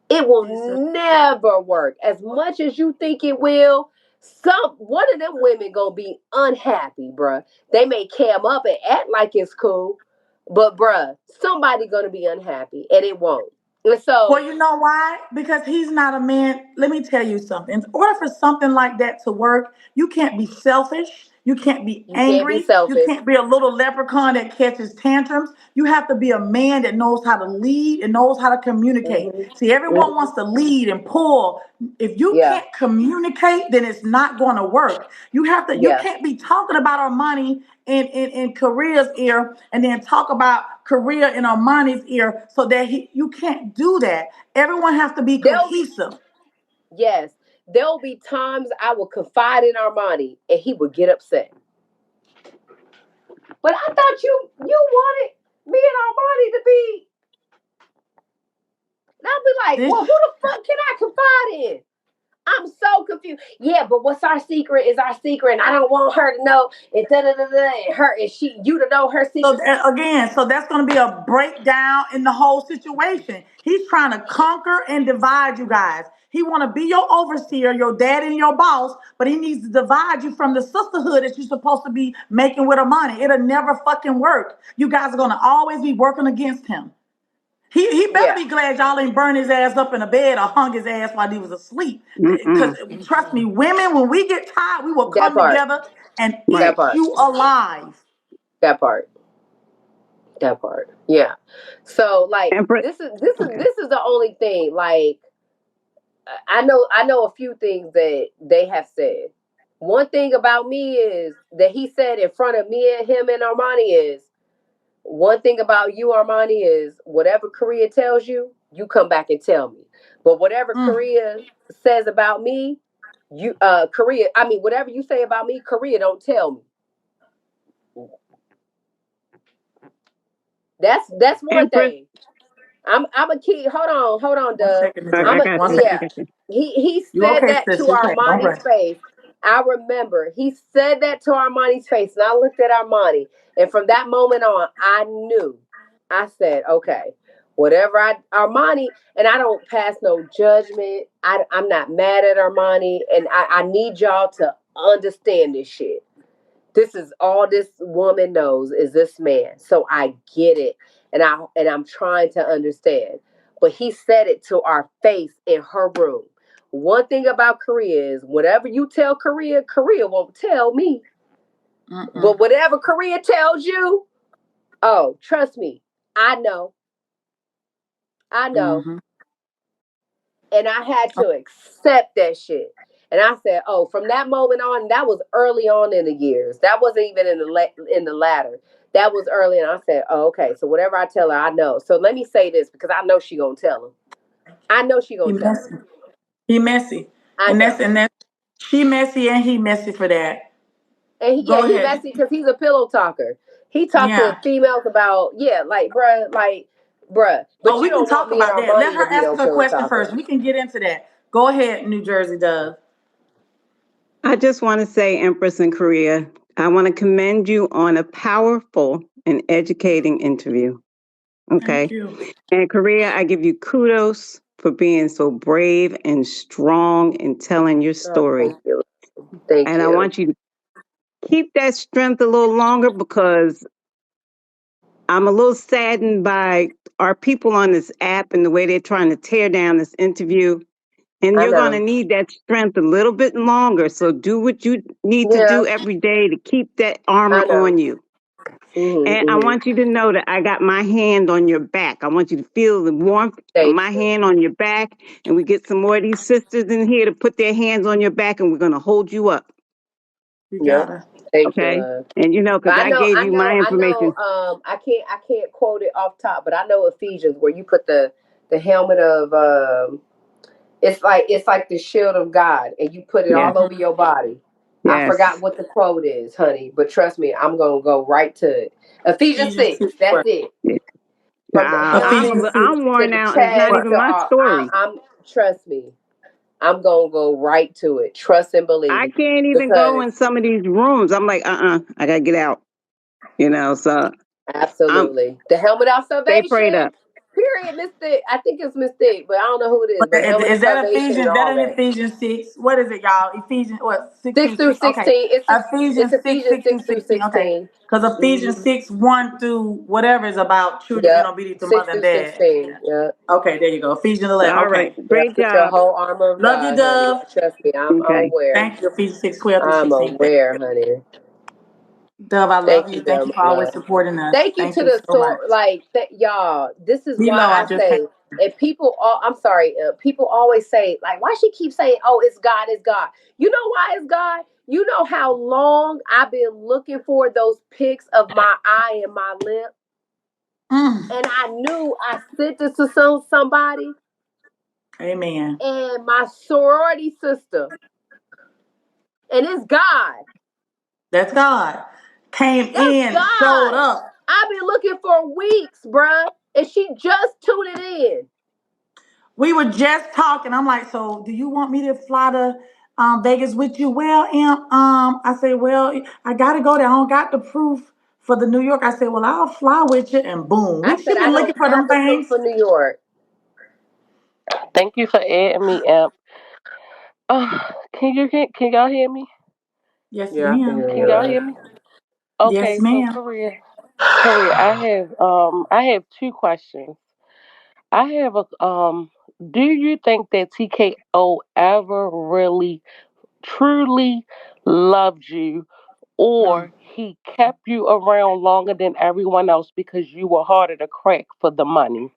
It will Jesus. never work. As much as you think it will, some one of them women gonna be unhappy, bruh. They may cam up and act like it's cool, but bruh, somebody gonna be unhappy, and it won't. And Well, so you know why? Because he's not a man. Let me tell you something. In order for something like that to work, you can't be selfish. You can't be you can't be angry. You selfish. can't be a little leprechaun that catches tantrums. You have to be a man that knows how to lead and knows how to communicate. Hmm. See, everyone Hmm. wants to lead and pull. If you Yeah, can't communicate, then it's not going to work. You yeah. can't be talking about our money in Korea's ear and then talk about Korea in Armani's ear so that you can't do that. Everyone has to be There'll be cohesive. yes, there'll be times I will confide in Armani, and he would get upset. But I thought you wanted me and Armani to be. And I'll be like, This well, who the fuck can I confide in? I'm so confused. Yeah, but what's our secret is our secret, and I don't want her to know. And da da da da. And her and she, you to know her so secret. again, so that's going to be a breakdown in the whole situation. He's trying to conquer and divide you guys. He want to be your overseer, your dad, and your boss, but he needs to divide you from the sisterhood that you're supposed to be making with Armani. It'll never fucking work. You guys are going to always be working against him. He better Yeah, be glad y'all ain't burned his ass up in a bed or hung his ass while he was asleep. Because Mm-mm. trust me, women, when we get tired, we will that come part, together and that Right. eat part, you alive. that part, that part. Yeah. So like, Empress. Okay. this is the only thing. Like, I know a few things that they have said. One thing about me is that he said in front of me and him and Armani is one thing about you, Armani, is whatever Korea tells you, you come back and tell me. But whatever Mm, Korea says about me, Korea, I mean, whatever you say about me, Korea don't tell me. That's one Empress. thing. I'm a kid. Hold on, one Dub. second, I Nicole. I'm a got One you. I yeah. second. got you. He You said okay, that to sis? You okay? Don't Armani's rush. face. I remember he said that to Armani's face, and I looked at Armani, and from that moment on, I knew. I said, okay, whatever Armani, and I don't pass no judgment. I'm not mad at Armani, and I need y'all to understand this shit. This is all this woman knows is this man. So I get it. And I'm trying to understand. But he said it to our face in her room. One thing about Korea is whatever you tell Korea, Korea won't tell me. Mm-mm. But whatever Korea tells you, oh, trust me, I know. I know. Mm-hmm. And I had to accept that shit. And I said, "Oh, from that moment on, that was early on in the years. That wasn't even in the latter. That was early." And I said, "Oh, okay. So whatever I tell her, I know. So let me say this because I know she gonna tell him. I know she He gonna tell him. messy. He messy. I And know. that's she messy and he messy for that. And Go he ahead. messy because he's a pillow talker. He talked to Yeah. females about, yeah, bruh. Oh, But you we can don't want talk me and about that. Let Armani to her be ask no her pillow question first. talker. We can get into that. Go ahead, New Jersey Dove. I just want to say, Empress in Korea, I want to commend you on a powerful and educating interview. Thank Okay. you. And Korea, I give you kudos for being so brave and strong in telling your Oh, story. thank you. Thank And I you. want you to keep that strength a little longer because I'm a little saddened by our people on this app and the way they're trying to tear down this interview. And I you're going to know. need that strength a little bit longer. So do what you need to Yeah, do every day to keep that armor I know. on you. And I Hmm. want you to know that I got my hand on your back. I want you to feel the warmth of Thank my you. hand on your back. And we get some more of these sisters in here to put their hands on your back and we're going to hold you up. You Yep. gotta. Thank you, Okay. love. And But because I gave you my I know. information. I can't quote it off top, but I know Ephesians where you put the helmet of it's like the shield of God, and you put it Yeah. all over your body. I forgot Yes. what the quote is, honey, but trust me, I'm gonna go right to it. Ephesians Ephesians 6 6. That's what? it. From the Ephesians helmet six I'm to worn the out and it's not chest what? even to my all. story. I'm trust me. I'm gonna go right to it. Trust and I believe, can't even go because in some of these rooms. I'm like, I gotta get out. So I'm absolutely. The helmet of stay prayed salvation. up. Period, Mystic. I think it's Mystic, but I don't know who it is. But helmet of Is that salvation and Ephesians? That all in that. Ephesians 6? What is it, y'all? Ephesians what? 6 16, through 6. Okay. 16. It's Ephesians 6, Ephesians 6 through 6 through 16. Okay. 16. Because Ephesians Mm-hmm. 6, 1 through whatever is about children being Yep. obedient to 6 mother and through dad. 16. Yep. Okay, there you go. Ephesians 11. All right. Okay. Yep. Great Get your job. whole armor of Love you, God, honey. Dove. Trust me, I'm Okay. aware. Thank you. Ephesians 6, 12 through I'm 16. Thank aware, you. honey. Dove, I love Thank you, you. Thank though, you my for always love. supporting us. Thank you Thank to you the so much. y'all. This is why D-Lo, I I just came. say, and people, I'm sorry, people always say, like, why she keep saying, oh, it's God, it's God. You know why it's God? You know how long I've been looking for those pics of my eye and my lip, Mm. and I knew I sent it to somebody, Amen. and my sorority sister, and it's God. That's God. Came That's in, showed God. up. I've been looking for weeks, bruh, and she just tuned it in. We were just talking. I'm like, so do you want me to fly to Vegas with you? Well, I said, well, I gotta go there. I don't got the proof for the New York. I said, well, I'll fly with you, and boom. I She said I been don't looking for have them the proof things. for New York. Thank you for adding me, Emp. Can y'all hear me? Yes, Yeah, I can ma'am. hear Can you, y'all love. hear me? Yes, Okay, so ma'am. Korea, I have two questions. I have a do you think that TKO ever really truly loved you, Mm. or he kept you around longer than everyone else because you were harder to crack for the money?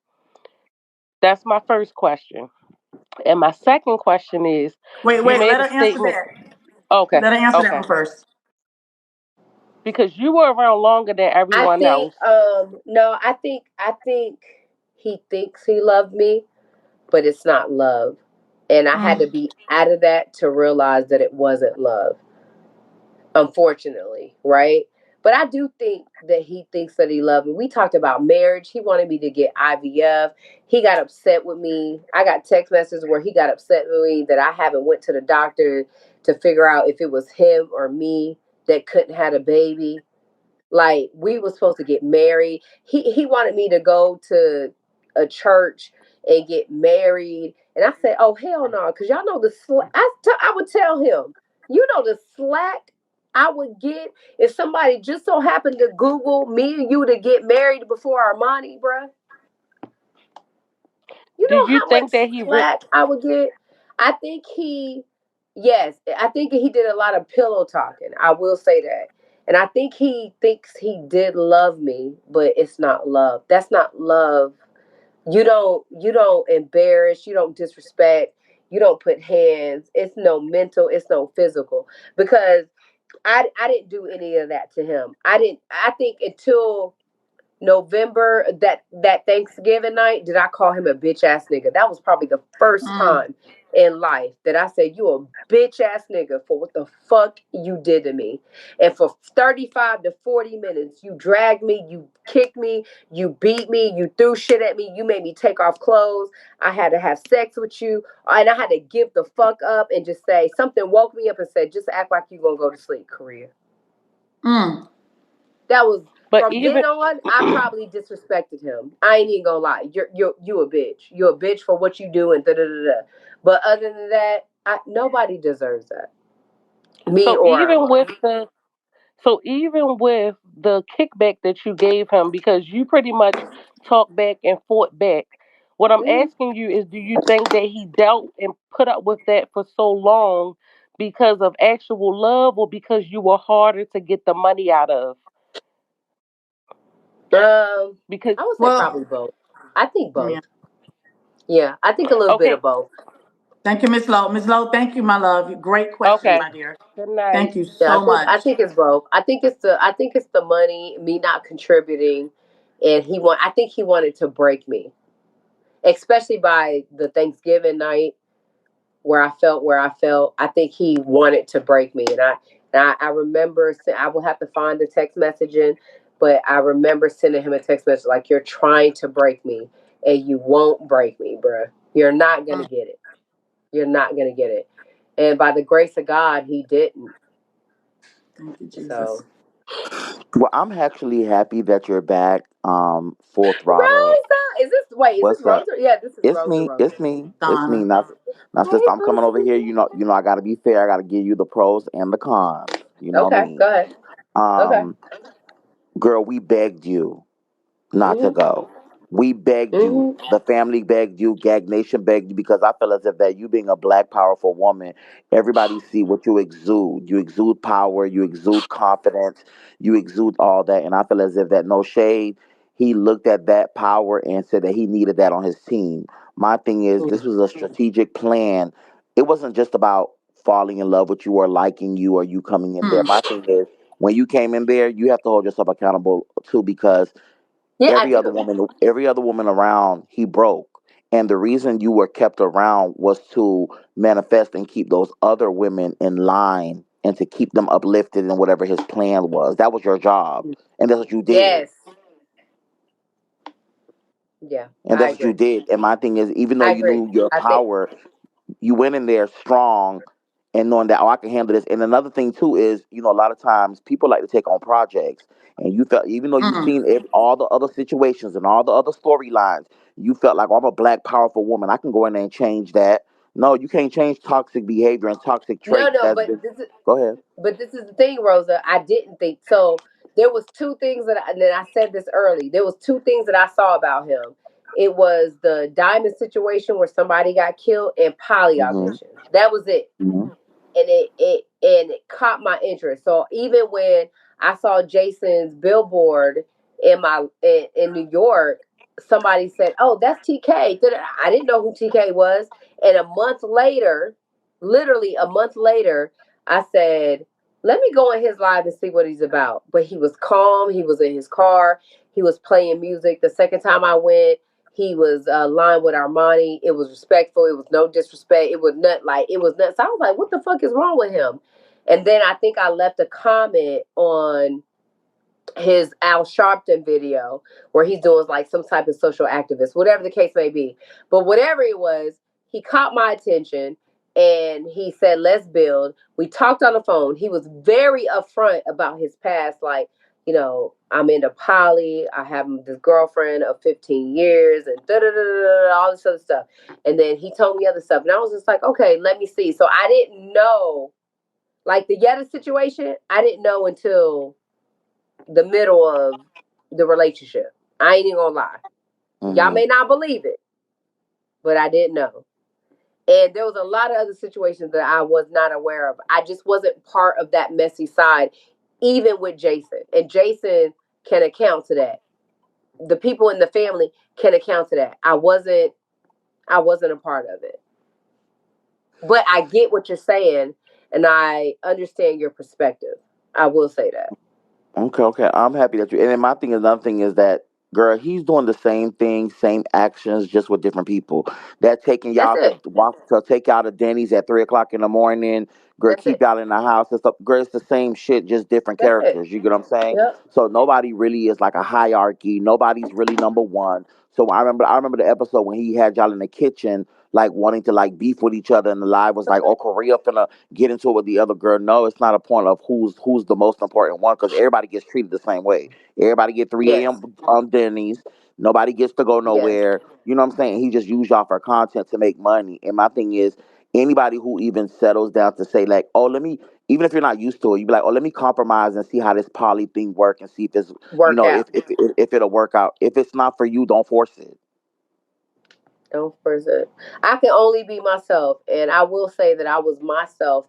That's my first question. And my second question is, Wait, you wait. made Let a her answer statement. that. Okay, Let her answer that okay. one first. Because you were around longer than I everyone think else. no, I think he thinks he loved me, but it's not love. And I had to Mm. be out of that to realize that it wasn't love, unfortunately, right? But I do think that he thinks that he loved me. We talked about marriage. He wanted me to get IVF. He got upset with me. I got text messages where he got upset with me that I haven't went to the doctor to figure out if it was him or me that couldn't have a baby. Like, we were supposed to get married. He wanted me to go to a church and get married, and I said, "Oh, hell no!" Because y'all know the slack. I would tell him, you know, the slack I would get if somebody just so happened to Google me and you to get married before Armani, bruh. You Do know you how much think that he slack I would get? I think yes, I think he did a lot of pillow talking. I will say that. And I think he thinks he did love me, but it's not love. That's not love. You don't embarrass, you don't disrespect, you don't put hands. It's no mental, it's no physical. Because I didn't do any of that to him. I think until November, that Thanksgiving night, did I call him a bitch ass nigga. That was probably the first Mm. time in life that I said, you a bitch ass nigga for what the fuck you did to me. And for 35 to 40 minutes, you dragged me, you kicked me, you beat me, you threw shit at me, you made me take off clothes. I had to have sex with you, and I had to give the fuck up and just say, something woke me up and said, just act like you gonna go to sleep, Korea. Mm. That was But from then even on. I probably disrespected him. I ain't even gonna lie. You a bitch. You a bitch for what you do and da da da da. But other than that, nobody deserves that. Me so or even with Armani. the so even with the kickback that you gave him, because you pretty much talked back and fought back, what I'm Mm-hmm. asking you is, do you think that he dealt and put up with that for so long because of actual love, or because you were harder to get the money out of? Because I would say Well, probably both. I think yeah. both. Yeah, I think a little bit okay, of both. Thank you, Miss Lowe. Miss Lowe, thank you, my love. Great question, okay, my dear. good night. Thank you Yeah, so I much. think it's both. I think it's the money, me not contributing, and I think he wanted to break me, especially by the Thanksgiving night where I felt. I think he wanted to break me, and I remember I will have to find the text messaging, but I remember sending him a text message like, "You're trying to break me, and you won't break me, bruh. You're not gonna Mm. get it. You're not gonna get it." And by the grace of God, he didn't. Thank you, Jesus. So, Well, I'm actually happy that you're back, full throttle. Rosa, is this wait? Is this What's up? Rosa? Yeah, this is It's Rosa. me. Rosa. It's me. It's me. Donna. Now, sister, Hey, I'm coming over here. Boosie. I gotta be fair. I gotta give you the pros and the cons. You know what I Okay, mean? go ahead. Okay. Um, girl, we begged you not to Mhm. go. We begged you. Mhm. The family begged you. Gag Nation begged you because I feel as if that you being a black powerful woman, everybody see what you exude. You exude power. You exude confidence. You exude all that. And I feel as if that no shade. He looked at that power and said that he needed that on his team. My thing is, this was a strategic plan. It wasn't just about falling in love with you or liking you or you coming in there. Mm. My thing is, when you came in there, you have to hold yourself accountable too because Yeah, I do. every other woman around he broke, and the reason you were kept around was to manifest and keep those other women in line and to keep them uplifted in whatever his plan was. That was your job, and that's what you did. Yes. Yeah, And I that's what you agree. did. And my thing is, even though I you agree. knew your I think power, you went in there strong and knowing that, oh, I can handle this. And another thing too is, a lot of times people like to take on projects, and you felt, even though you've Mm. seen all the other situations and all the other storylines, you felt like, oh, I'm a black powerful woman, I can go in there and change that. No, you can't change toxic behavior and toxic no, traits. no, That's but just, go ahead. this is the thing, Rosa. I didn't think so. There was two things and then I said this early. There was two things that I saw about him. It was the diamond situation where somebody got killed and poly Hmm. audition. That was it. Hmm. And it caught my interest. So even when I saw Jason's billboard in New York, somebody said, "Oh, that's TK." I didn't know who TK was, and a month later, literally a month later, I said, "Let me go in his live and see what he's about." But he was calm. He was in his car. He was playing music. The second time I went, he was aligned with Armani. It was respectful. It was no disrespect. It was not like it was nuts. So I was like, what the fuck is wrong with him? And then I think I left a comment on his Al Sharpton video where he's doing like some type of social activist, whatever the case may be. But whatever it was, he caught my attention and he said, "Let's build." We talked on the phone. He was very upfront about his past, like, I'm into poly. I have this girlfriend of 15 years and da da da da, all this other stuff. And then he told me other stuff. And I was just like, okay, let me see. So I didn't know, like the Yetta situation, I didn't know until the middle of the relationship. I ain't even gonna lie. Y'all Hmm. may not believe it, but I didn't know. And there was a lot of other situations that I was not aware of. I just wasn't part of that messy side, even with Jason. And Jason can account to that. The people in the family can account to that. I wasn't a part of it. But I get what you're saying and I understand your perspective. I will say that. Okay, okay. I'm happy that you. And then my thing, another thing is that Girl, he's doing the same thing, same actions, just with different people. That taking That's y'all to it. walk to take y'all to Denny's at 3 o'clock in the morning. Girl, That's keep it. y'all in the house and stuff. Girl, it's the same shit, just different That's it. characters. You get what I'm saying? Yep. So nobody really is like a hierarchy. Nobody's really number one. So I remember the episode when he had y'all in the kitchen, like wanting to like beef with each other, and the live was like, "Oh, Korea finna get into it with the other girl." No, it's not a point of who's the most important one because everybody gets treated the same way. Everybody get 3 a.m. Yes. Denny's. Nobody gets to go Yes. nowhere. You know what I'm saying? He just used y'all for content to make money. And my thing is, anybody who even settles down to say like, "Oh, let me," even if you're not used to it, you be like, "Oh, let me compromise and see how this poly thing work and see if it's, Work out. if it'll work out. If it's not for you, don't force it." Don't force it. I can only be myself, and I will say that I was myself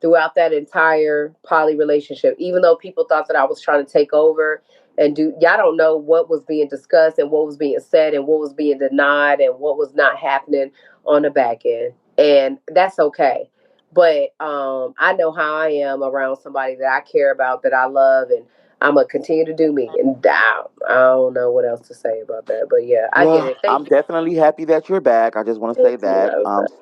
throughout that entire poly relationship. Even though people thought that I was trying to take over and do, y'all don't know what was being discussed and what was being said and what was being denied and what was not happening on the back end, and that's okay. But I know how I am around somebody that I care about, that I love, and I'm gonna continue to do me. And I don't know what else to say about that, but yeah, I get Well, it. Thank I'm you. definitely happy that you're back. I just want to Thank say you. that.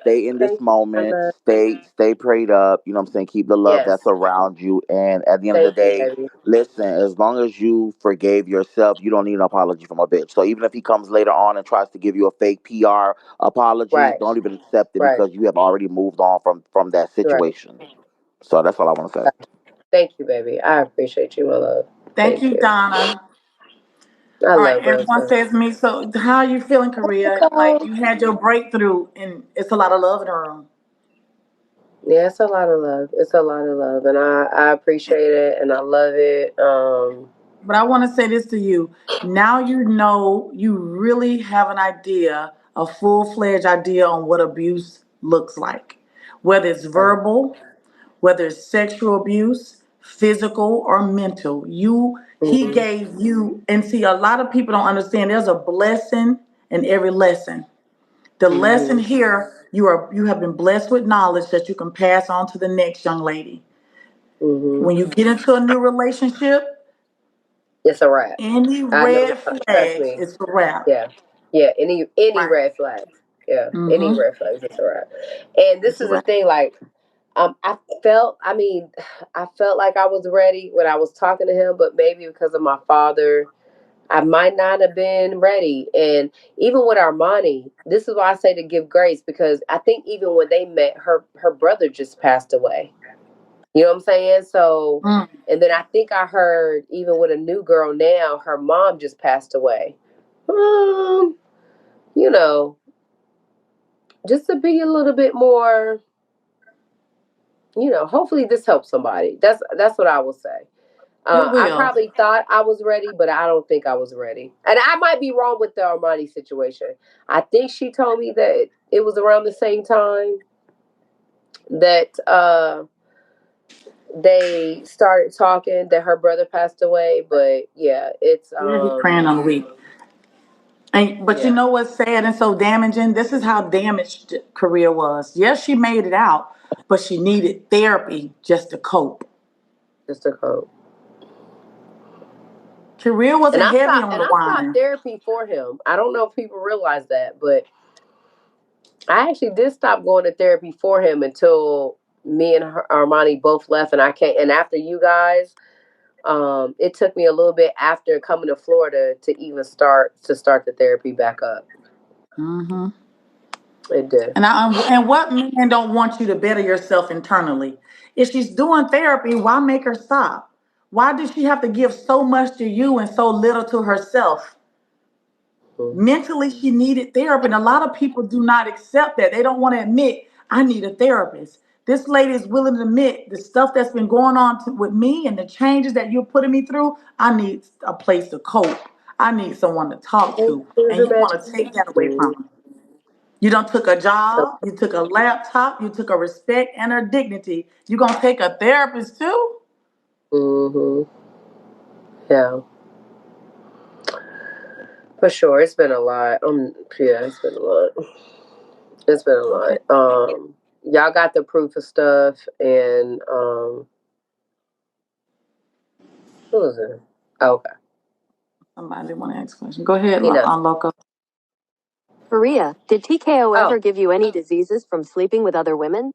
Stay in this Thank you. I moment. love. Stay prayed up. You know what I'm saying? Keep the love Yes. that's around you. And at the end of the Thank you, day, baby. listen, as long as you forgave yourself, you don't need an apology from a bitch. So even if he comes later on and tries to give you a fake PR apology, Right. don't even accept it Right. because you have already moved on from that Right. situation. So that's all I want to say. Thank you, baby. I appreciate you, my love. Thank Thank you, you. Donna. I All right, love everyone Rosa. says me. So, how are you feeling, Korea? Like Okay. you had your breakthrough, and it's a lot of love in the room. Yeah, it's a lot of love. It's a lot of love, and I appreciate it, and I love it. But I want to say this to you. Now you know you really have an idea, a full fledged idea on what abuse looks like, whether it's verbal, whether it's sexual abuse, physical or mental. He Mm-hmm. gave you, and see, a lot of people don't understand. There's a blessing in every lesson. The lesson Mm-hmm. here, you have been blessed with knowledge that you can pass on to the next young lady. Mm-hmm. When you get into a new relationship, It's a wrap. any I know. red Trust flags, me. it's a wrap. Yeah. Yeah. Any Right. red flags. Yeah. Any Mm-hmm. red flags. It's a wrap. And this It's a is the wrap. thing. Like, I felt. I mean, I felt like I was ready when I was talking to him, but maybe because of my father, I might not have been ready. And even with Armani, this is why I say to give grace, because I think even when they met, her brother just passed away. You know what I'm saying? So, Mm. and then I think I heard even with a new girl now, her mom just passed away. Um, you know, just to be a little bit more, hopefully this helps somebody. That's what I will say. It I will. probably thought I was ready, but I don't think I was ready. And I might be wrong with the Armani situation. I think she told me that it was around the same time that they started talking, that her brother passed away. But yeah, it's Yeah, he's praying on the week. And but you yeah, know what's sad and so damaging? This is how damaged Korea was. Yes, she made it out, but she needed therapy just to cope. just a code. Korea And wasn't I heavy stopped on and the I stopped wine. therapy for him. I don't know if people realize that, but I actually did stop going to therapy for him until me and Armani both left, and I can't. And after you guys, it took me a little bit after coming to Florida to even start the therapy back up. Hmm. It did. And what man don't want you to better yourself internally? If she's doing therapy, why make her stop? Why does she have to give so much to you and so little to herself? Mm-hmm. Mentally, she needed therapy, and a lot of people do not accept that. They don't want to admit, I need a therapist. This lady is willing to admit the stuff that's been going on with me and the changes that you're putting me through. I need a place to cope. I need someone to talk Hey, to, there's and your you magic. want to take that away from her. You don't took a So, job, you took a laptop, you took a respect and her dignity. You gonna take a therapist too? hmm yeah, for sure. It's been a lot. Yeah, it's been a lot. It's been a Okay. lot. Y'all got the proof of stuff, and who was it? Okay. Somebody want to ask a question. Go ahead, Enough. Loco. Maria, did TKO Oh, ever give you any diseases from sleeping with other women?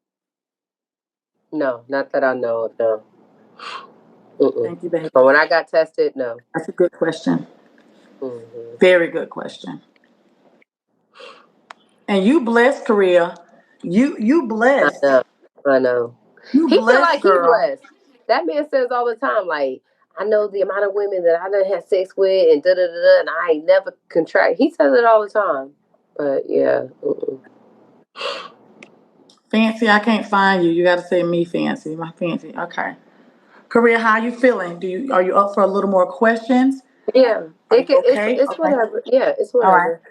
no, not that I know of, no. Mm-mm. Thank you, baby. But when I got tested, no. That's a good question. Mm-hmm. Very good question. And you blessed, Korea. You I blessed. know. I know. You He feel blessed, like he girl. blessed. That man says all the time, like, I know the amount of women that I done had sex with and da da da da, and I ain't never contract. He says it all the time. But yeah. Mm-mm. Fancy, I can't find you. You got to say me, Fancy. My Fancy. Okay. Korea, how you feeling? Are you up for a little more questions? Yeah. Are you okay? It's Okay. whatever. Yeah, it's All right. whatever.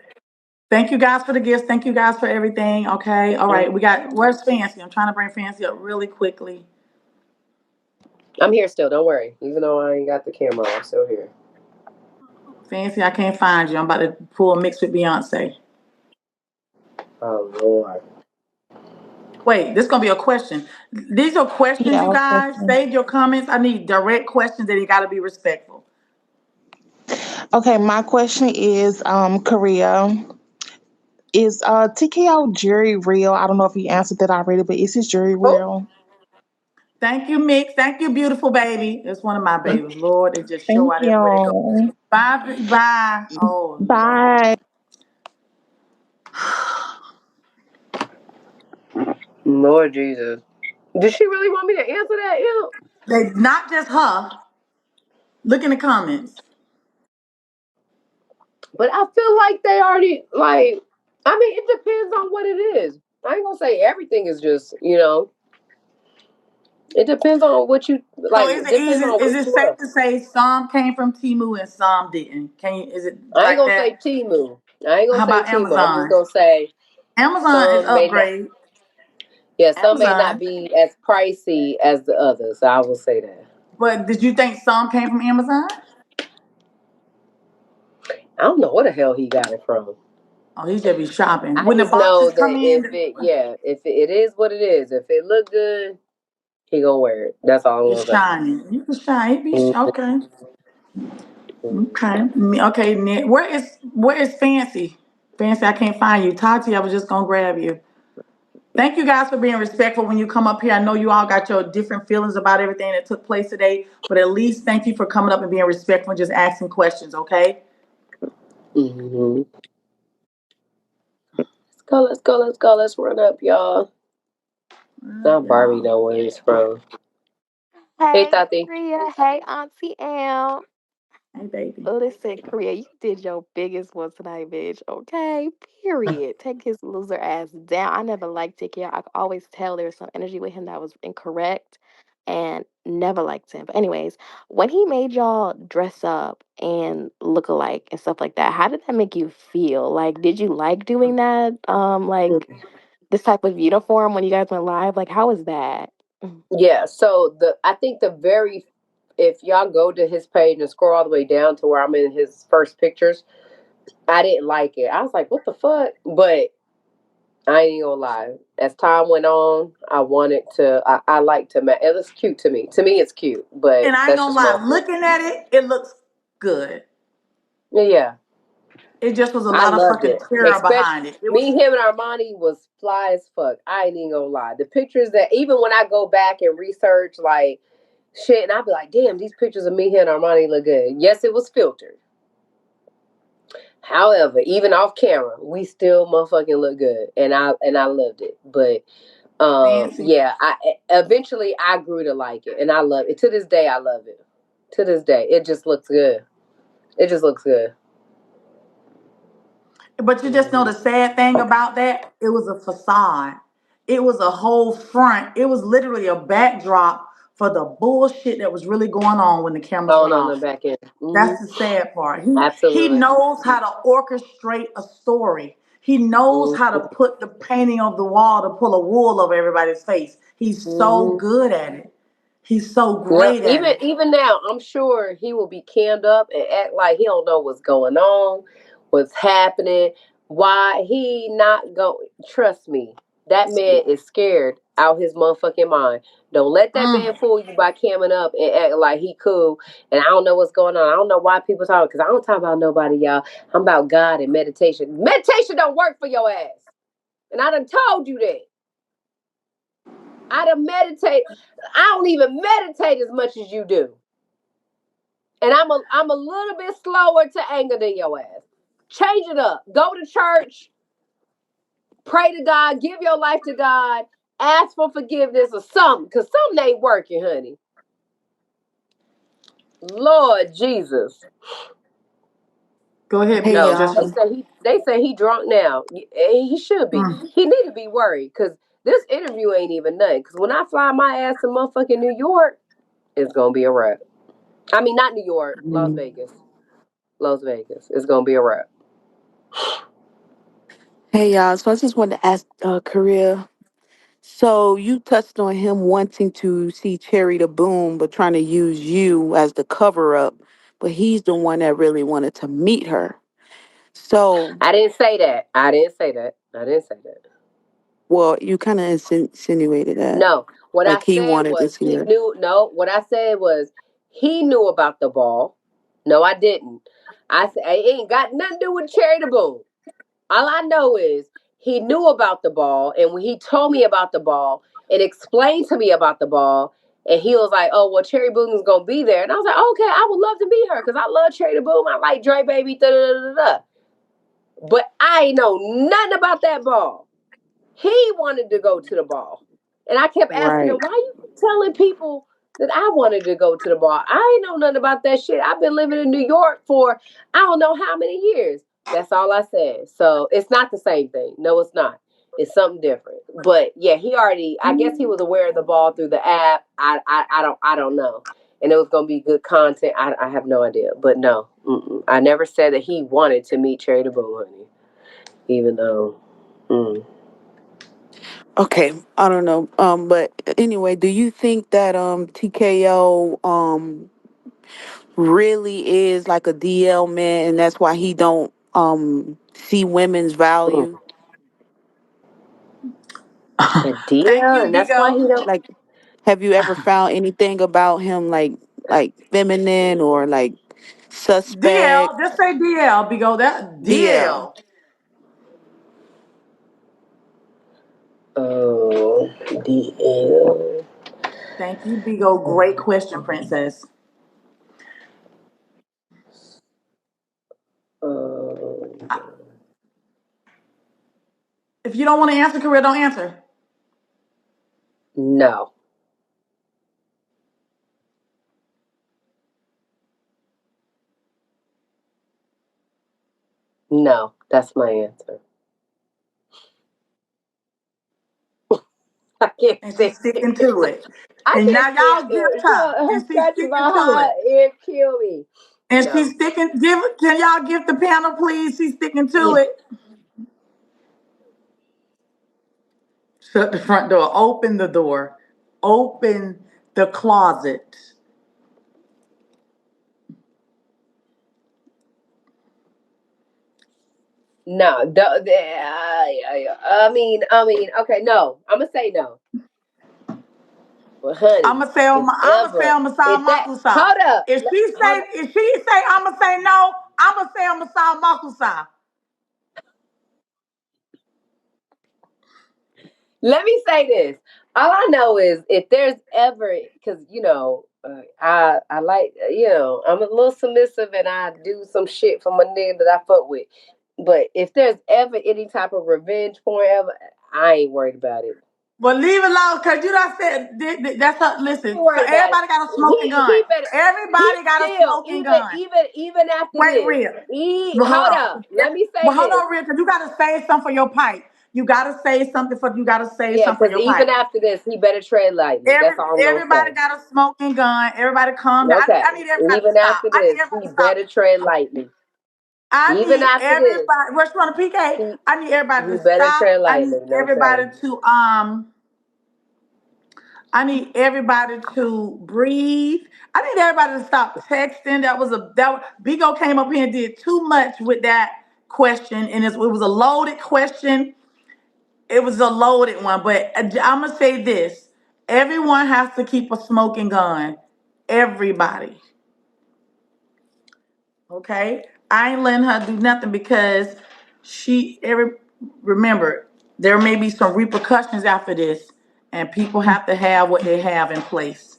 Thank you guys for the gifts. Thank you guys for everything. Okay. All right. Mm. Where's Fancy? I'm trying to bring Fancy up really quickly. I'm here still, don't worry. Even though I ain't got the camera, I'm still here. Fancy, I can't find you. I'm about to pull a mix with Beyonce. Oh Lord. Wait, this is gonna be a question. These are questions, Yeah, you I was guys. listening. Save your comments. I need direct questions and you gotta be respectful. Okay, my question is, Korea, is TKO jury real? I don't know if you answered that already, but is his jury Oh. real? Thank you, Mix. Thank you, beautiful baby. That's one of my babies. Lord, it just show Thank out everywhere they go. you. Bye, bye. Oh Lord. Bye. Lord Jesus. Did she really want me to answer that? Yeah. They not just her. Look in the comments. But I feel like they already like. I mean, it depends on what it is. I ain't gonna say everything is just It depends on what you So like. is it Depends easy? on Is what it you safe love. to say some came from Timu and some didn't? Can you? Is it I ain't like gonna say that? Timu. I ain't gonna How say about Timu. I'm just Amazon? gonna say Amazon is some may not. upgrade. Yeah, some may not Amazon. be as pricey as the others. I will say that. But did you think some came from Amazon? I don't know where the hell he got it from. Oh, he just be shopping. I When the just know boxes that come in, if it is what it is, if it look good, he gonna wear it. That's all I'm it's gonna say. shining. You can shine. He be Mhm. okay. Okay. Okay. Where is Fancy? Fancy, I can't find you. Tati, I was just gonna grab you. Thank you guys for being respectful when you come up here. I know you all got your different feelings about everything that took place today, but at least thank you for coming up and being respectful and just asking questions, okay? Mhm. Let's go. Let's go. Let's go. Let's run up, y'all. Now Barbie Y'all. know where he's from. Hey, Hey, Tati. Korea. Hey, Auntie Am. Hey, baby. Listen, Korea, you did your biggest one tonight, bitch. Okay, period. Take his loser ass down. I never liked TK. I could always tell there was some energy with him that was incorrect and never liked him. But anyways, when he made y'all dress up and look alike and stuff like that, how did that make you feel? Like, did you like doing that? Like this type of uniform when you guys went live? Like, how was that? Yeah. So I think the very if y'all go to his page and scroll all the way down to where I'm in his first pictures, I didn't like it. I was like, what the fuck? But I ain't gonna lie. As time went on, I wanted to. I like to. It was cute to me. To me, it's cute, but And I ain't that's gonna just my lie, opinion. looking at it, it looks good. Yeah, It just was a I lot of loved fucking it. terror Especially behind it. It me, was, him, and Armani was fly as fuck. I ain't even gonna lie. The pictures that even when I go back and research like shit, and I be like, damn, these pictures of me, him, and Armani look good. Yes, it was filtered. However, even off camera, we still motherfucking look good, and I loved it. But Fancy. yeah, I eventually I grew to like it, and I love it. To this day, I love it. To this day, it just looks good. It just looks good. But you just know Mm-hmm. the sad thing about that? It was a facade. It was a whole front. It was literally a backdrop for the bullshit that was really going on when the cameras Going went on the off. back end. That's Mm-hmm. the sad part. He Absolutely. knows how to orchestrate a story. He knows how to Mm-hmm. put the painting of the wall to pull a wool over everybody's face. He's so Mm-hmm. good at it. He's so Yep. great at Even it. even now, I'm sure he will be cammed up and act like he don't know what's going on, what's happening, why he not going. Trust me, that man is scared out his motherfucking mind. Don't let that Mm. man fool you by camming up and acting like he cool. And I don't know what's going on. I don't know why people talk, because I don't talk about nobody, y'all. I'm about God and meditation. Meditation don't work for your ass. And I done told you that. I done meditate. I don't even meditate as much as you do. And I'm a little bit slower to anger than your ass. Change it up. Go to church, pray to God, give your life to God, ask for forgiveness or something, because something ain't working, honey. Lord Jesus. Go ahead, Hey Bigo. No, Just y'all. they say he drunk now. He should be. mm. He need to be worried, because this interview ain't even nothing. Because when I fly my ass to motherfucking New York, it's gonna be a wrap. I mean, not New York, Las Vegas. Las Vegas. It's gonna be a wrap. Hey y'all. So I just wanted to ask Korea. So you touched on him wanting to see Cherry the Boom, but trying to use you as the cover up. But he's the one that really wanted to meet her. So, I didn't say that. I didn't say that. I didn't say that. well, you kind of insinuated that, No, what I like he said wanted to was see he her. knew. No, what I said was he knew about the ball. No, I didn't. I said it ain't got nothing to do with Cherry the Boom. All I know is he knew about the ball, and when he told me about the ball and explained to me about the ball, and he was like, "Oh, well, Cherry Boom is gonna be there," and I was like, "Okay, I would love to meet her because I love Cherry the Boom. I like Dre Baby, da da da da da." But I ain't know nothing about that ball. He wanted to go to the ball. And I kept asking him, Right. why you telling people that I wanted to go to the ball? I ain't know nothing about that shit. I've been living in New York for I don't know how many years. That's all I said. So it's not the same thing. No, it's not. It's something different. But yeah, he already I guess he was aware of the ball through the app. I don't know. And it was gonna be good content. I have no idea. But no. I never said that he wanted to meet Cherry the Boom, honey. Even though Okay. I don't know. But anyway, do you think that TKO really is like a DL man, and that's why he don't see women's mm. value? A Thank deal, you, and that's why he Bigo. don't. Like, have you ever found anything about him like feminine or like suspect? DL. Just say DL, Bigo. That DL. DL. Oh, DL. Thank you, Bigo. Great question, Princess. Oh, If you don't want to answer, Korea, don't answer. no, no, that's my answer. I can't And she's stand sticking it. to it. I And can't now stand y'all gift it. her. Her And she's scratching sticking my to it. heart, it kill me. And she's No, sticking, can y'all give the panel, please? She's sticking to yeah, it. Shut the front door. Open the door. Open the closet. no. I mean, okay, no. I'm gonna say no. But honey, I'ma say I'ma say if that, Makusa. hold up, hold up. If she say I'ma say no, I'ma say I'ma say Makusa. Let me say this. All I know is if there's ever, because I like I'm a little submissive and I do some shit for my nigga that I fuck with. But if there's ever any type of revenge porn ever, I ain't worried about it. Well, leave it alone, cause you done said that's a I ain't listen. So worried about it. everybody got a smoking gun. He better. He Everybody got a still smoking gun. even after Wait, this. Rhea. He Well, hold hold on. up. Let me say Well, hold this. on, Rhea, cause you gotta say something for your pipe. You gotta say Yeah, something for because your pipe. even after this, he better tread lightly. That's all I'm gonna Everybody say. got a smoking gun. Everybody calm down. Okay. I need everybody to Even stop. after this, he better tread lightly. Even after this, What's on the PK? he I need everybody he to better stop. tread lightly. No shade. I need everybody to breathe. I need everybody to stop texting. Bigo came up here and did too much with that question, and it was a loaded question. It was a loaded one, but I'm gonna say this: everyone has to keep a smoking gun. Everybody, okay? I ain't letting her do nothing because remember, there may be some repercussions after this, and people have to have what they have in place.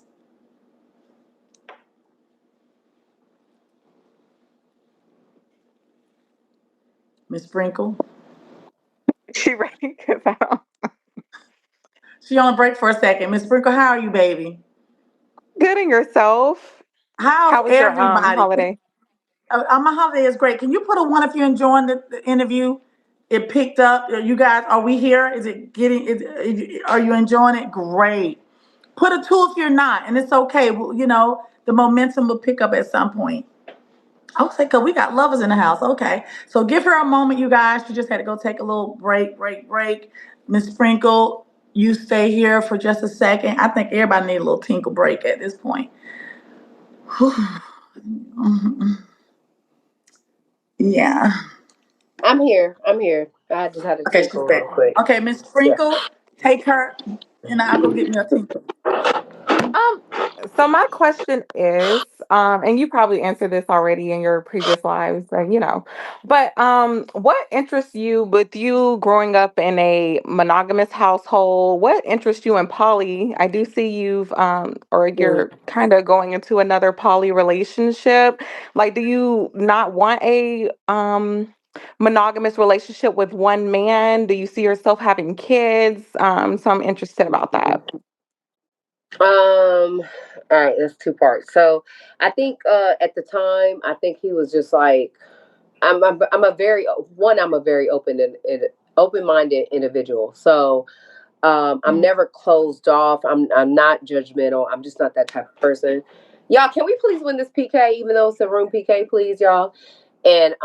Miss Sprinkle, She ready? Cause I don't. she on a break for a second. Miss Sprinkle, how are you, baby? Good in yourself. How's How was your everybody? holiday? My holiday is great. Can you put a one if you're enjoying the interview? It picked up. You guys, are we here? Is it getting? Are you enjoying it? Great. Put a two if you're not, and it's okay. Well, the momentum will pick up at some point. Okay, because we got lovers in the house. Okay, so give her a moment, you guys. She just had to go take a little break. Miss Sprinkle, you stay here for just a second. I think everybody need a little tinkle break at this point. Yeah. I'm here. I'm here. I just had to Okay, she's tinkle back. real quick. Okay, Miss Yeah. Sprinkle, take her, and I'll go get me a tinkle. Um, so my question is, and you probably answered this already in your previous lives, but what interests you with you growing up in a monogamous household? What interests you in poly? I do see or Mm. you're kind of going into another poly relationship. Like, do you not want a monogamous relationship with one man? Do you see yourself having kids? So I'm interested about that. All right, that's two parts. So I think at the time, I think he was just like, I'm a very one. I'm a very open minded individual. So I'm Mm. never closed off. I'm not judgmental. I'm just not that type of person. Y'all, can we please win this PK, even though it's a room PK, please, y'all? And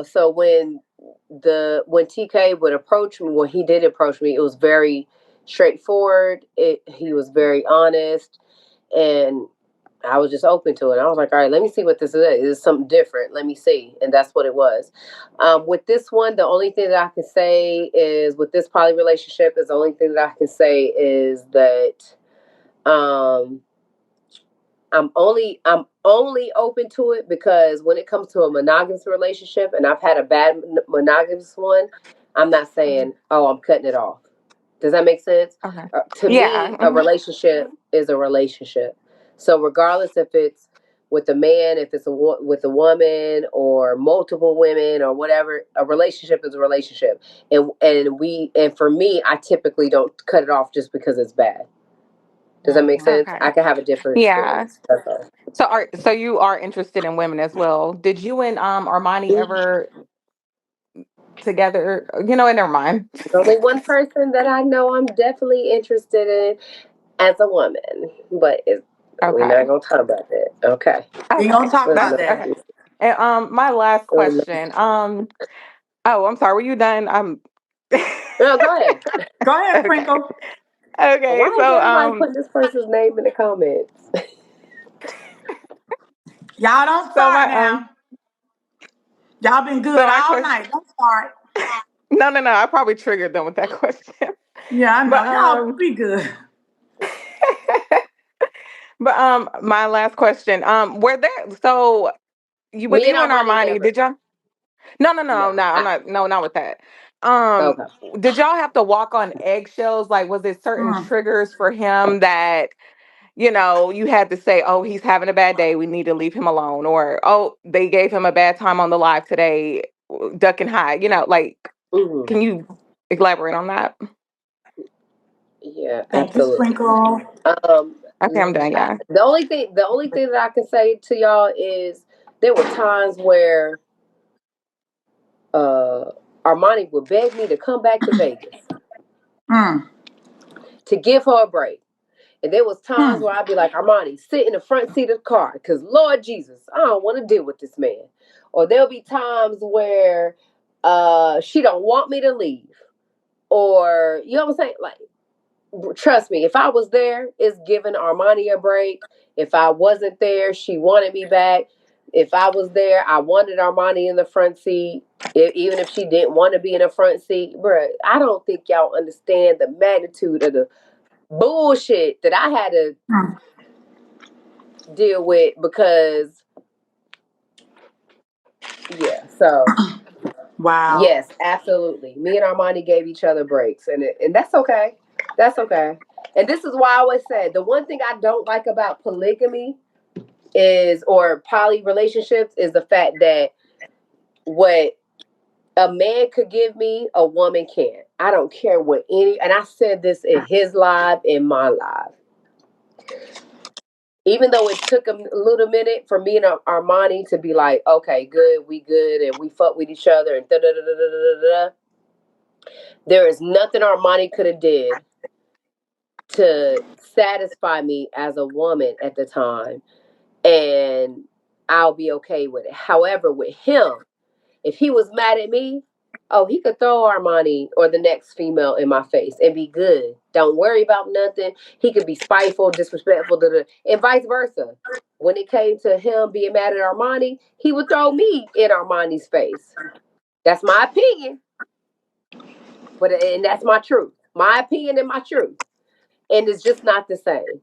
so when TK would approach me, when he did approach me, it was very straightforward. He was very honest, and I was just open to it. I was like, all right, let me see what this is. It's something different. Let me see, and that's what it was. With this one, the only thing that I can say is with this poly relationship is the only thing that I can say is that um, I'm only open to it because when it comes to a monogamous relationship, and I've had a bad monogamous one, I'm not saying, oh, I'm cutting it off. Does that make sense? Okay. To Yeah. me, a relationship is a relationship. So regardless if it's with a man, if it's with a woman, or multiple women, or whatever, a relationship is a relationship. And for me, I typically don't cut it off just because it's bad. Does that make sense? Okay. I can have a different Yeah. experience. That's all. So you are interested in women as well. Did you and Armani ever together? Never mind. There's only one person that I know I'm definitely interested in as a woman, but we're not Okay. gonna talk about that. Okay. We ain't gonna Okay. talk Let's about Got not. okay. that. And my last No, question. Oh, I'm sorry. Were you done? go ahead. Go ahead, Okay. Sprinkle. Okay. Why is So everybody putting this person's name in the comments? Y'all don't so start my now. Y'all been so good my all question. night. Don't start. No. I probably triggered them with that question. Yeah, I know. But Y'all be good. my last question. Were there so you with Me and you and Armani Armani, never. did y'all? No, No. I'm not. No, not with that. Um, Okay. did y'all have to walk on eggshells? Like, was it certain Mm. triggers for him that you had to say, "Oh, he's having a bad day. We need to leave him alone," or "Oh, they gave him a bad time on the live today. Duck and hide." Like, Hmm. can you elaborate on that? Yeah, Thank you, absolutely. Sprinkle. Um, Okay, I'm done. Yeah. the only thing that I can say to y'all is there were times where uh Armani would beg me to come back to Vegas Mm. to give her a break. And there was times Mm. where I'd be like, Armani, sit in the front seat of the car, because Lord Jesus, I don't want to deal with this man. Or there'll be times where she don't want me to leave. Or you know what I'm saying? Like, trust me, if I was there, it's giving Armani a break. If I wasn't there, she wanted me back. If I was there, I wanted Armani in the front seat. Even if she didn't want to be in the front seat, bruh, I don't think y'all understand the magnitude of the bullshit that I had to Mm. deal with because, yeah. So, Wow. yes, absolutely. Me and Armani gave each other breaks, and that's okay. That's okay. And this is why I always said the one thing I don't like about polygamy is, or poly relationships, is the fact that what a man could give me, a woman can't. I don't care what any, and I said this in his live, in my live. Even though it took a little minute for me and Armani to be like, okay, good, and we fuck with each other, and da da da da da da da. There is nothing Armani could have did to satisfy me as a woman at the time, and I'll be okay with it. However, with him, if he was mad at me, oh, he could throw Armani or the next female in my face and be good. Don't worry about nothing. He could be spiteful, disrespectful, and vice versa. When it came to him being mad at Armani, he would throw me in Armani's face. That's my opinion, and that's my truth. My opinion and my truth. And it's just not the same.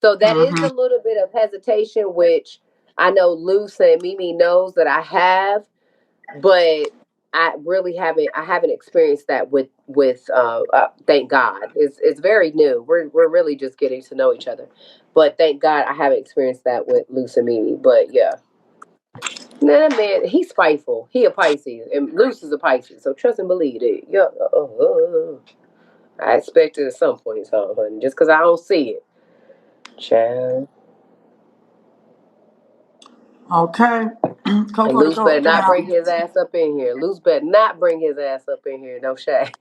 So that is Mm-hmm. a little bit of hesitation, which I know Luce and Mimi knows that I have, but I really haven't. I haven't experienced that with. Thank God, it's very new. We're really just getting to know each other, but thank God I haven't experienced that with Luce and Mimi. But yeah, nah, man, he's spiteful. He a Pisces, and Luce is a Pisces. So trust and believe it. Yeah, I expect it at some point in time, honey. Just because I don't see it, child. Okay. And Coco to Luce go better not bring down. his ass up in here. Luce better not bring his ass up in here. No shade.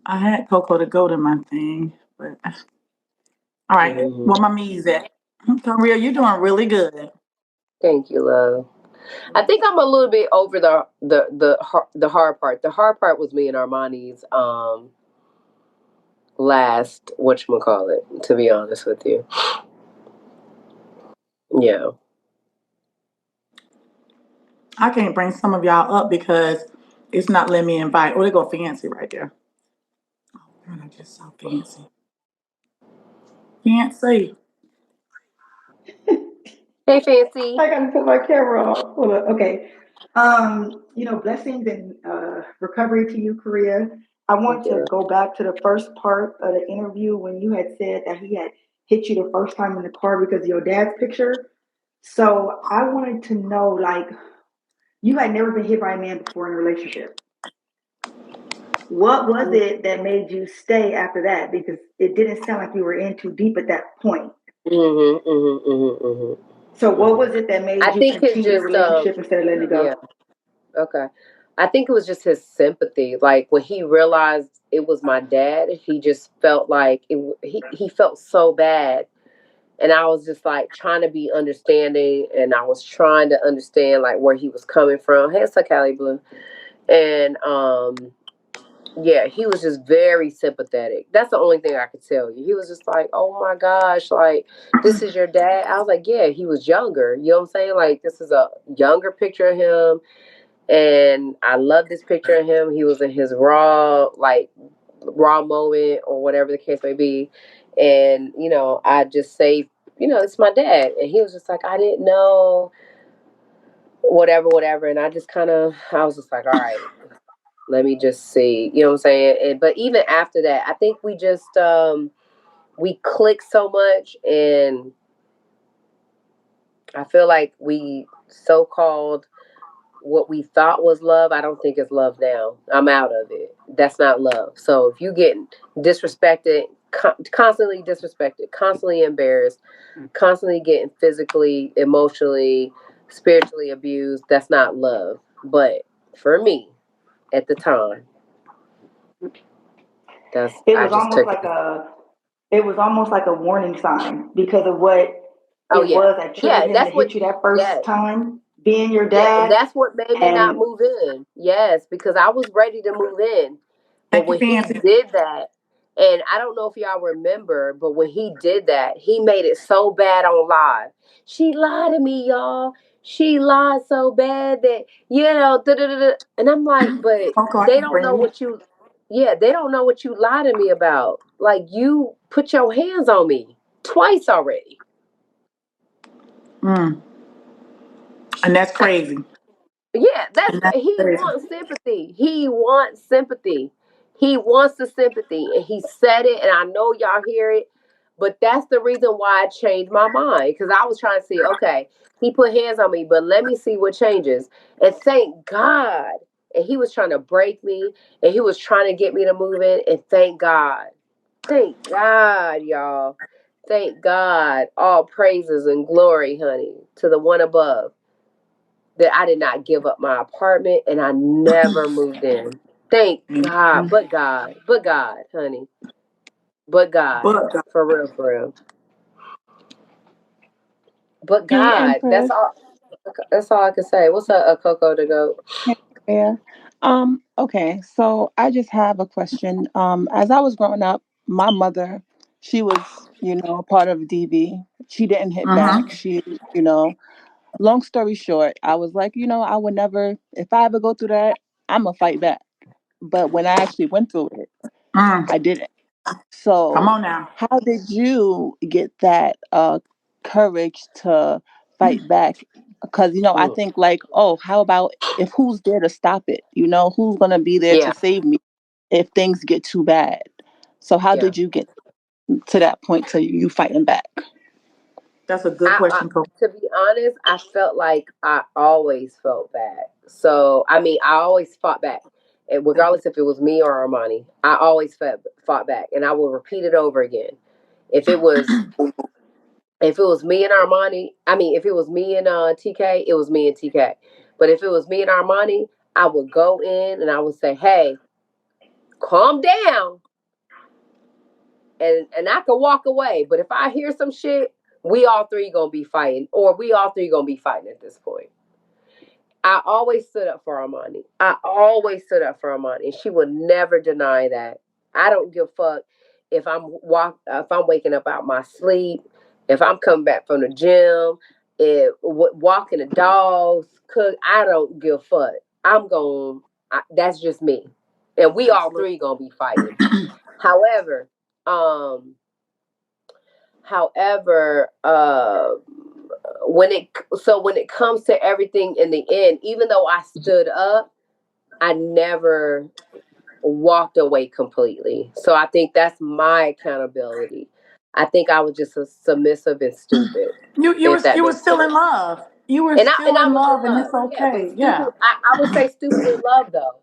I had Coco to go to my thing, but all right. Hmm. Where my me's at? Korea, you're doing really good. Thank you, love. I think I'm a little bit over the hard part. The hard part was me and Armani's last whatchamacallit, to be honest with you. Yeah. I can't bring some of y'all up because it's not letting me invite. Oh, they go fancy right there. God, I just saw fancy. Fancy. Hey, Fancy. I gotta put my camera off. Hold on. Okay. Blessings and recovery to you, Korea. I Thank want to you. go back to the first part of the interview when you had said that he had hit you the first time in the car because of your dad's picture. So I wanted to know, like, you had never been hit by a man before in a relationship. What was it that made you stay after that? Because it didn't sound like you were in too deep at that point. Mm-hmm, mm-hmm, mm-hmm, So mm-hmm, what mm-hmm. was it that I made you think it's continue the just relationship instead of letting it yeah. go? Okay. I think it was just his sympathy. Like when he realized it was my dad, he just felt like he felt so bad. And I was just like trying to be understanding, and I was trying to understand like where he was coming from. Hey, it's Cali Blue. And yeah, he was just very sympathetic. That's the only thing I could tell you. He was just like, "Oh my gosh, like this is your dad." I was like, "Yeah, he was younger." You know what I'm saying? Like this is a younger picture of him, and I love this picture of him. He was in his raw moment or whatever the case may be. And, I just say, it's my dad. And he was just like, I didn't know, whatever, whatever. And I was just like, all right, let me just see. You know what I'm saying? But even after that, I think we just, we clicked so much. And I feel like we so called what we thought was love, I don't think is love now. I'm out of it. That's not love. So if you get disrespected, constantly disrespected, constantly embarrassed, constantly getting physically, emotionally, spiritually abused, that's not love. But for me, at the time, It I was just almost took like it. a warning sign because of what Oh it yeah, was that yeah, triggered and him to that's what. hit you that first Yes, time, being your yeah, and dad. that's what made me not And move in. Yes, because I was ready to move in, but Thank you, when he fancy. did that, And I don't know if y'all remember, but when he did that, he made it so bad on live. She lied to me, y'all. She lied so bad that, da da da da. And I'm like, but Okay, I they can don't bring know it. what you, yeah, they don't know what you lied to me about. Like, you put your hands on me twice already. Mm. And that's crazy. Yeah, And that's he crazy. wants sympathy. He wants sympathy. He wants the sympathy, and he said it. And I know y'all hear it, but that's the reason why I changed my mind, because I was trying to see. Okay, he put hands on me, but let me see what changes. And thank God. And he was trying to break me, and he was trying to get me to move in. And thank God, y'all. Thank God. All praises and glory, honey, to the one above, that I did not give up my apartment and I never moved in. Thank God. Mhm. But God, honey. But God. But God. For real, for real. But Hey, God. That's Empress. all. That's all I can say. What's up, Coco to go? Hey, Maria. Okay, so I just have a question. As I was growing up, my mother, she was, a part of DV. She didn't hit back. Mm-hmm. Long story short, I was like, I would never, if I ever go through that, I'm gonna fight back. But when I actually went through it, Mm. I didn't. Come So, on now. how did you get that courage to fight back? Because I Mm. think like, oh, how about if who's there to stop it? Who's gonna be there to Yeah, save me if things get too bad? So, how yeah. did you get to that point to you fighting back? That's a good I question, Coco. to be honest, I felt like I always felt bad. So I mean, I always fought back, and regardless if it was me or Armani, I always fought back, and I will repeat it over again. If it was if it was me and Armani, I mean, if it was me and TK, it was me and TK. But if it was me and Armani, I would go in and I would say, "Hey, calm down," and I could walk away. But if I hear some shit, we all three gonna be fighting, or we all three gonna be fighting at this point. I always stood up for Armani. I always stood up for Armani, and she would never deny that. I don't give a fuck if I'm waking up out my sleep, if I'm coming back from the gym, if walking the dogs, cook. I don't give a fuck. I'm going. That's just me, and we all Absolutely. three gonna be fighting. However, um, however, when it comes to everything in the end, even though I stood up, I never walked away completely. So I think that's my accountability. I think I was just a submissive and stupid, if that You were makes still in sense. love. You were And still I in was in love, and love. it's Yeah, but okay. stupid. Yeah. I would say stupid in love though.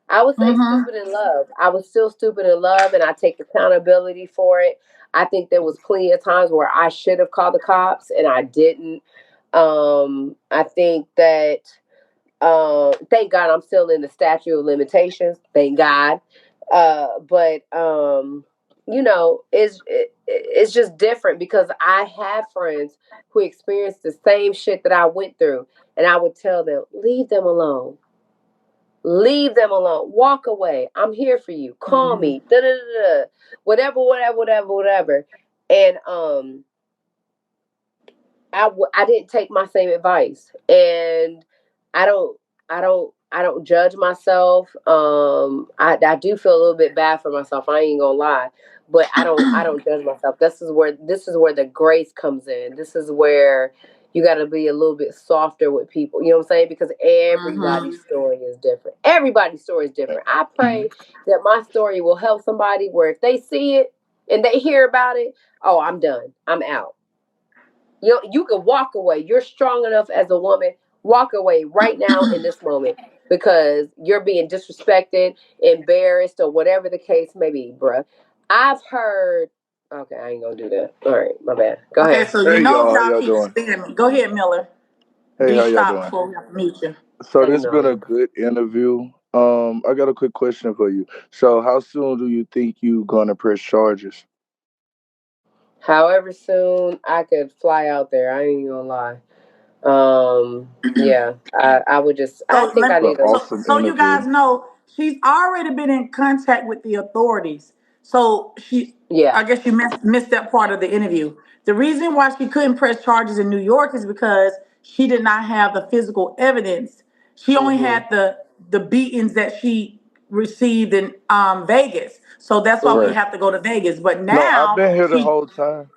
I would say Mm-hmm. stupid in love. I was still stupid in love, and I take accountability for it. I think there was plenty of times where I should have called the cops and I didn't. I think that thank God I'm still in the statute of limitations. Thank God. But it's just different because I have friends who experienced the same shit that I went through, and I would tell them, leave them alone. Leave them alone. Walk away. I'm here for you. Call Mm-hmm. me. Da da da da. Whatever, whatever, whatever, whatever. And I didn't take my same advice, and I don't I don't judge myself. I do feel a little bit bad for myself. I ain't gonna lie, but I don't judge myself. This is where the grace comes in. This is where you got to be a little bit softer with people. You know what I'm saying? Because Mm-hmm. everybody's story is different. Everybody's story is different. I pray that my story will help somebody where if they see it and they hear about it, oh, I'm done. I'm out. You can walk away. You're strong enough as a woman. Walk away right now in this moment because you're being disrespected, embarrassed, or whatever the case may be, bruh. I've heard. Okay, I ain't gonna do that. All right, my bad. Go Okay, ahead. so Hey if y'all, how y'all y'all keep doing? spamming, go ahead, Miller. Hey, D how y'all stop doing? before we have to mute you. So Hey, this been a no. good interview. I got a quick question for you. So how soon do you think you gonna press charges? However soon I could fly out there, I ain't gonna lie. Yeah, I would just. I think I It's an need to. awesome So you interview. guys know she's already been in contact with the authorities. So Yeah. I guess you missed that part of the interview. The reason why she couldn't press charges in New York is because she did not have the physical evidence. She only Mhm. had the beatings that she received in Vegas. So that's why we Mhm. Correct. have to go to Vegas. But No, I've now been here the she whole time.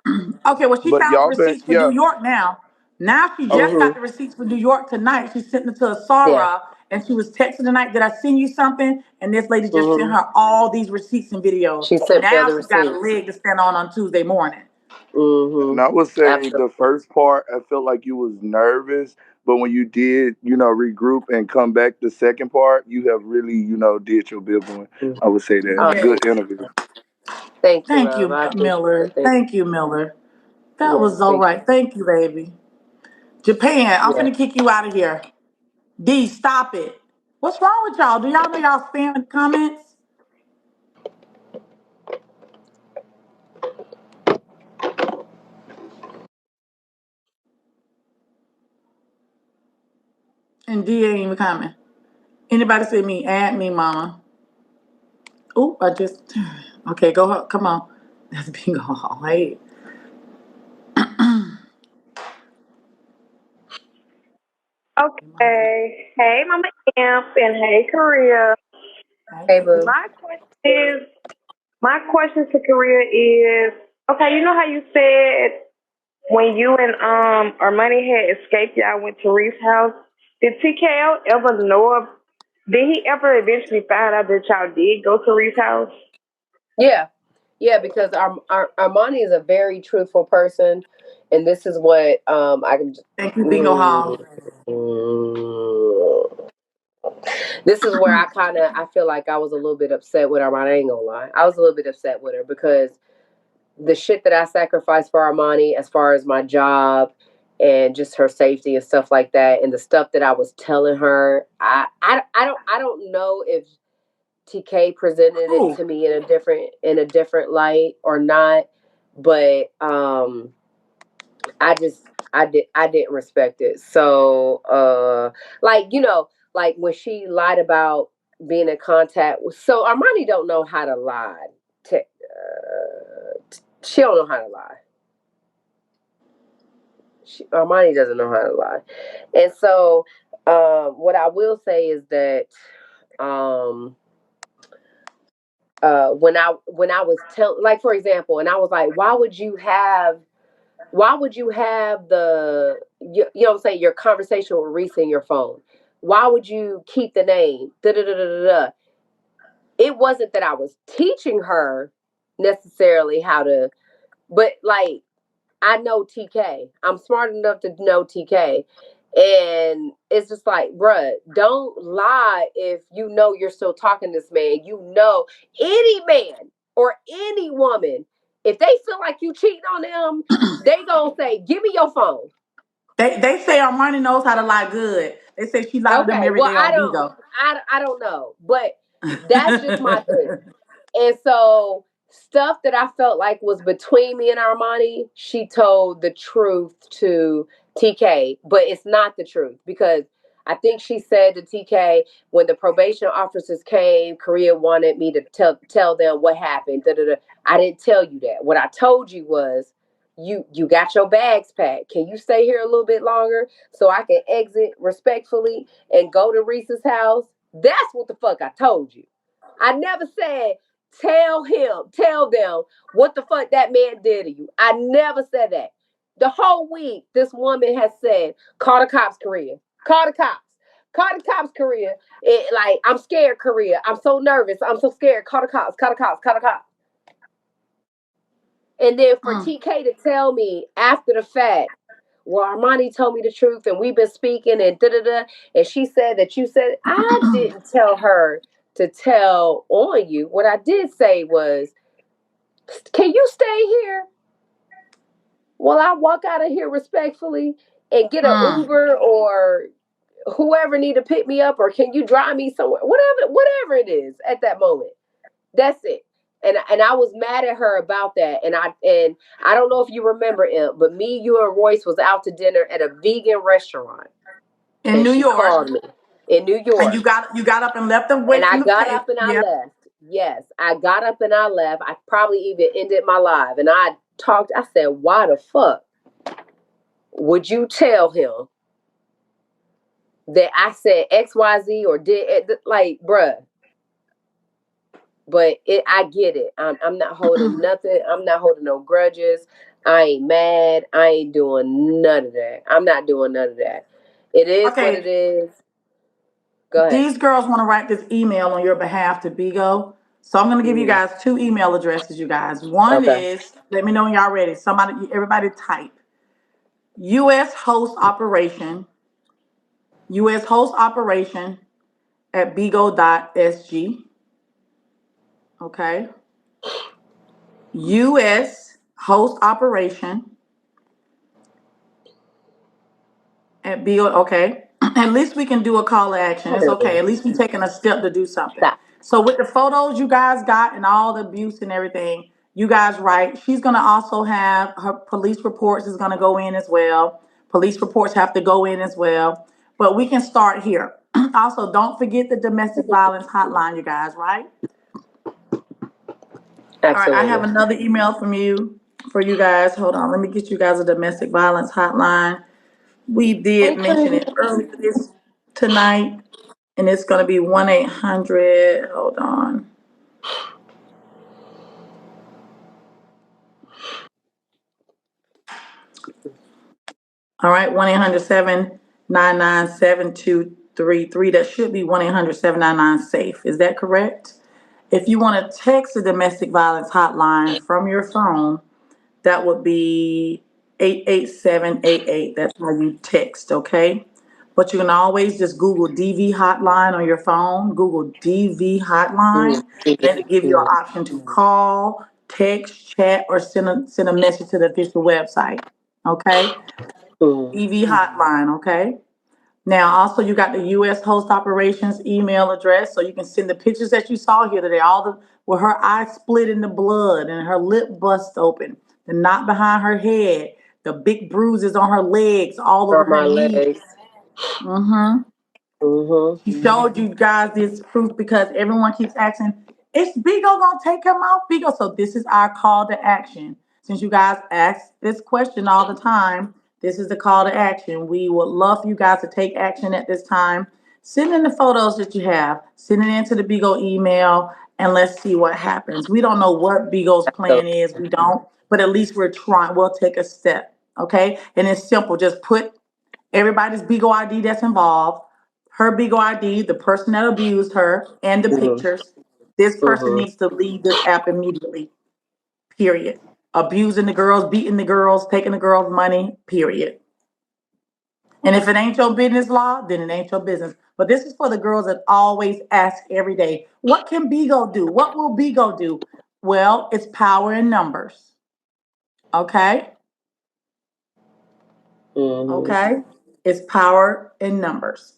okay, well she But found the y'all been, receipts for New yeah. York now. Now she just Okay. got Mhm. the receipts for New York tonight. She sent it to Yeah. Asara and she was texting tonight, did I send you something? And this lady just sent Mhm. her all these receipts and videos. She sent me Now other she got a receipts. leg to stand on Tuesday morning. And Mhm. I would say Absolutely. the first part, I felt like you was nervous, but when you did, regroup and come back, the second part, you have really, did your big one. Mhm. I would say that Oh, Yes. good thank you. interview. Thank you, Thank love. you, I appreciate Miller. it. Thank Thank you, Miller. you. That Yeah. was all Thank you. right. Thank you, baby. Japan, I'm Yeah. finna kick you out of here. D, stop it. What's wrong with y'all? Do y'all know y'all spamming comments? And D ain't even coming. Anybody say me? Add me, mama. Oh, I just. Okay, go. Come on. That's bingo. Hey. Okay. Hey, Mama Imp, and hey, Korea. Hey, Hey, baby. boo. My question to Korea is, okay, you know how you said when you and Armani had escaped, y'all went to Reese's house. Did TKO ever know of? Did he ever eventually find out that y'all did go to Reese's house? Yeah. Yeah, because Armani is a very truthful person, and this is what I can. Thank you, bingo hall. Mm, this is where I feel like I was a little bit upset with Armani. I ain't gonna lie, I was a little bit upset with her because the shit that I sacrificed for Armani, as far as my job and just her safety and stuff like that, and the stuff that I was telling her, I don't know if TK presented it Oh, to me in a different light or not, but I just I didn't respect it. So like like when she lied about being in contact with, so Armani don't know how to lie. She don't know how to lie. Armani doesn't know how to lie. And so what I will say is that um when I was tell like for example, and I was like, why would you have you know what I'm saying, your conversation with Reese in your phone? Why would you keep the name? Da, da, da, da, da, da. It wasn't that I was teaching her necessarily how to, but like I know TK. I'm smart enough to know TK. And it's just like, bruh, don't lie if you know you're still talking to this man. You know, any man or any woman, if they feel like you cheating on them, they gonna say, give me your phone. they say Armani knows how to lie good. They say she lie to them Okay, every well, day on bingo. I don't know. But that's just my thing. And so stuff that I felt like was between me and Armani, she told the truth to TK, but it's not the truth because I think she said to TK when the probation officers came, Korea wanted me to tell them what happened. Da, da, da. I didn't tell you that. What I told you was you got your bags packed. Can you stay here a little bit longer so I can exit respectfully and go to Reese's house? That's what the fuck I told you. I never said tell them what the fuck that man did to you. I never said that. The whole week, this woman has said, call the cops, Korea. Call the cops. Call the cops, Korea. Like, I'm scared, Korea. I'm so nervous. I'm so scared. Call the cops. Call the cops. Call the cops. And then for Mm, TK to tell me after the fact, well, Armani told me the truth and we've been speaking and da da da. And she said that you said, I didn't tell her to tell on you. What I did say was, can you stay here while I walk out of here respectfully and get an mm. Uber or whoever need to pick me up, or can you drive me somewhere? Whatever it is at that moment. That's it. And I was mad at her about that. And I don't know if you remember it, but me, you, and Royce was out to dinner at a vegan restaurant, In and New she York, called me in New and York, you got up and left them away and I from the got place. up and I Yeah. left Yes, I got up and I left. I probably even ended my live and I talked. I said, why the fuck would you tell him that I said XYZ or did it? Like, bruh. But I get it. I'm not holding nothing. I'm not holding no grudges. I ain't mad. I ain't doing none of that. I'm not doing none of that. It is what it Okay, is. Go ahead. these girls want to write this email on your behalf to Bigo. So I'm going to give you Mm, guys two email addresses, you guys. One okay. is, let me know when y'all ready. Somebody, everybody type US host operation, US host operation at BIGO.SG. Okay. US host operation at BIGO. Okay. At least we can do a call to action. It's okay. At least we taking a step to do something. Stop. So with the photos you guys got and all the abuse and everything, you guys write. She's gonna also have her police reports is gonna go in as well. Police reports have to go in as well. But we can start here. Also, don't forget the domestic violence hotline, you guys, right? All right, I have Absolutely. another email from you for you guys. Hold on, let me get you guys a domestic violence hotline. We did mention Okay. it earlier this tonight, and it's gonna be 1-800. Hold on. All right, 1-800-799-7233. That should be 1-800-799-SAFE. Is that correct? If you want to text the domestic violence hotline from your phone, that would be 88788. That's how you text, okay? But you can always just Google DV hotline on your phone. Google DV hotline, and it'll give you an option to call, text, chat, or send a message to the official website. Okay? DV hotline, okay? Now, also, you got the U.S. host operations email address, so you can send the pictures that you saw here today, all the with her eyes split in the blood and her lip bust open, the knot behind her head, the big bruises on her legs, all over On her my knees. legs. Mm-hmm. Mm-hmm. She showed you guys this proof because everyone keeps asking, is Bigo gonna take him out? Bigo. So this is our call to action. Since you guys ask this question all the time, this is the call to action. We would love for you guys to take action at this time. Send in the photos that you have. Send it into the Bigo email and let's see what happens. We don't know what Bigo's So, plan is. We don't, but at least we're trying. We'll take a step. Okay. And it's simple. Just put everybody's Bigo ID that's involved, her Bigo ID, the person that abused her, and the mm-hmm. pictures. This person Mm-hmm. needs to leave this app immediately. Period. Abusing the girls, beating the girls, taking the girls' money. Period. And if it ain't your business law, then it ain't your business. But this is for the girls that always ask every day, what can Bigo do? What will Bigo do? Well, it's power in numbers. Okay? Mm-hmm. Okay? It's power in numbers.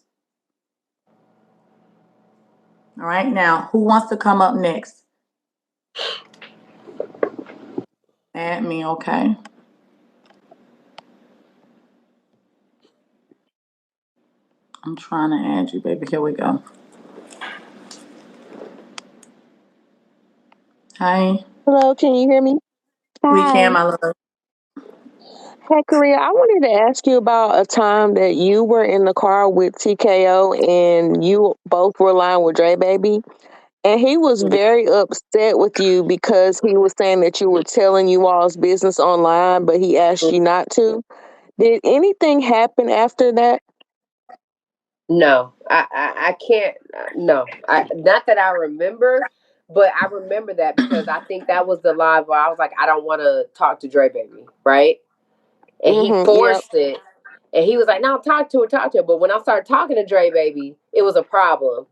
All right, now who wants to come up next? Add me, okay. I'm trying to add you, baby. Here we go. Hi. Hello, can you hear me? We can, Hi. my love. Hey, Korea, I wanted to ask you about a time that you were in the car with TKO and you both were lying with Dre Baby. And he was very upset with you because he was saying that you were telling you all's business online, but he asked you not to. Did anything happen after that? No, I can't. No, I not that I remember, but I remember that because I think that was the live where I was like, I don't want to talk to Dre Baby, right? And he Mm-hmm. Yep. forced it, and he was like, "No, talk to her." But when I started talking to Dre Baby, it was a problem,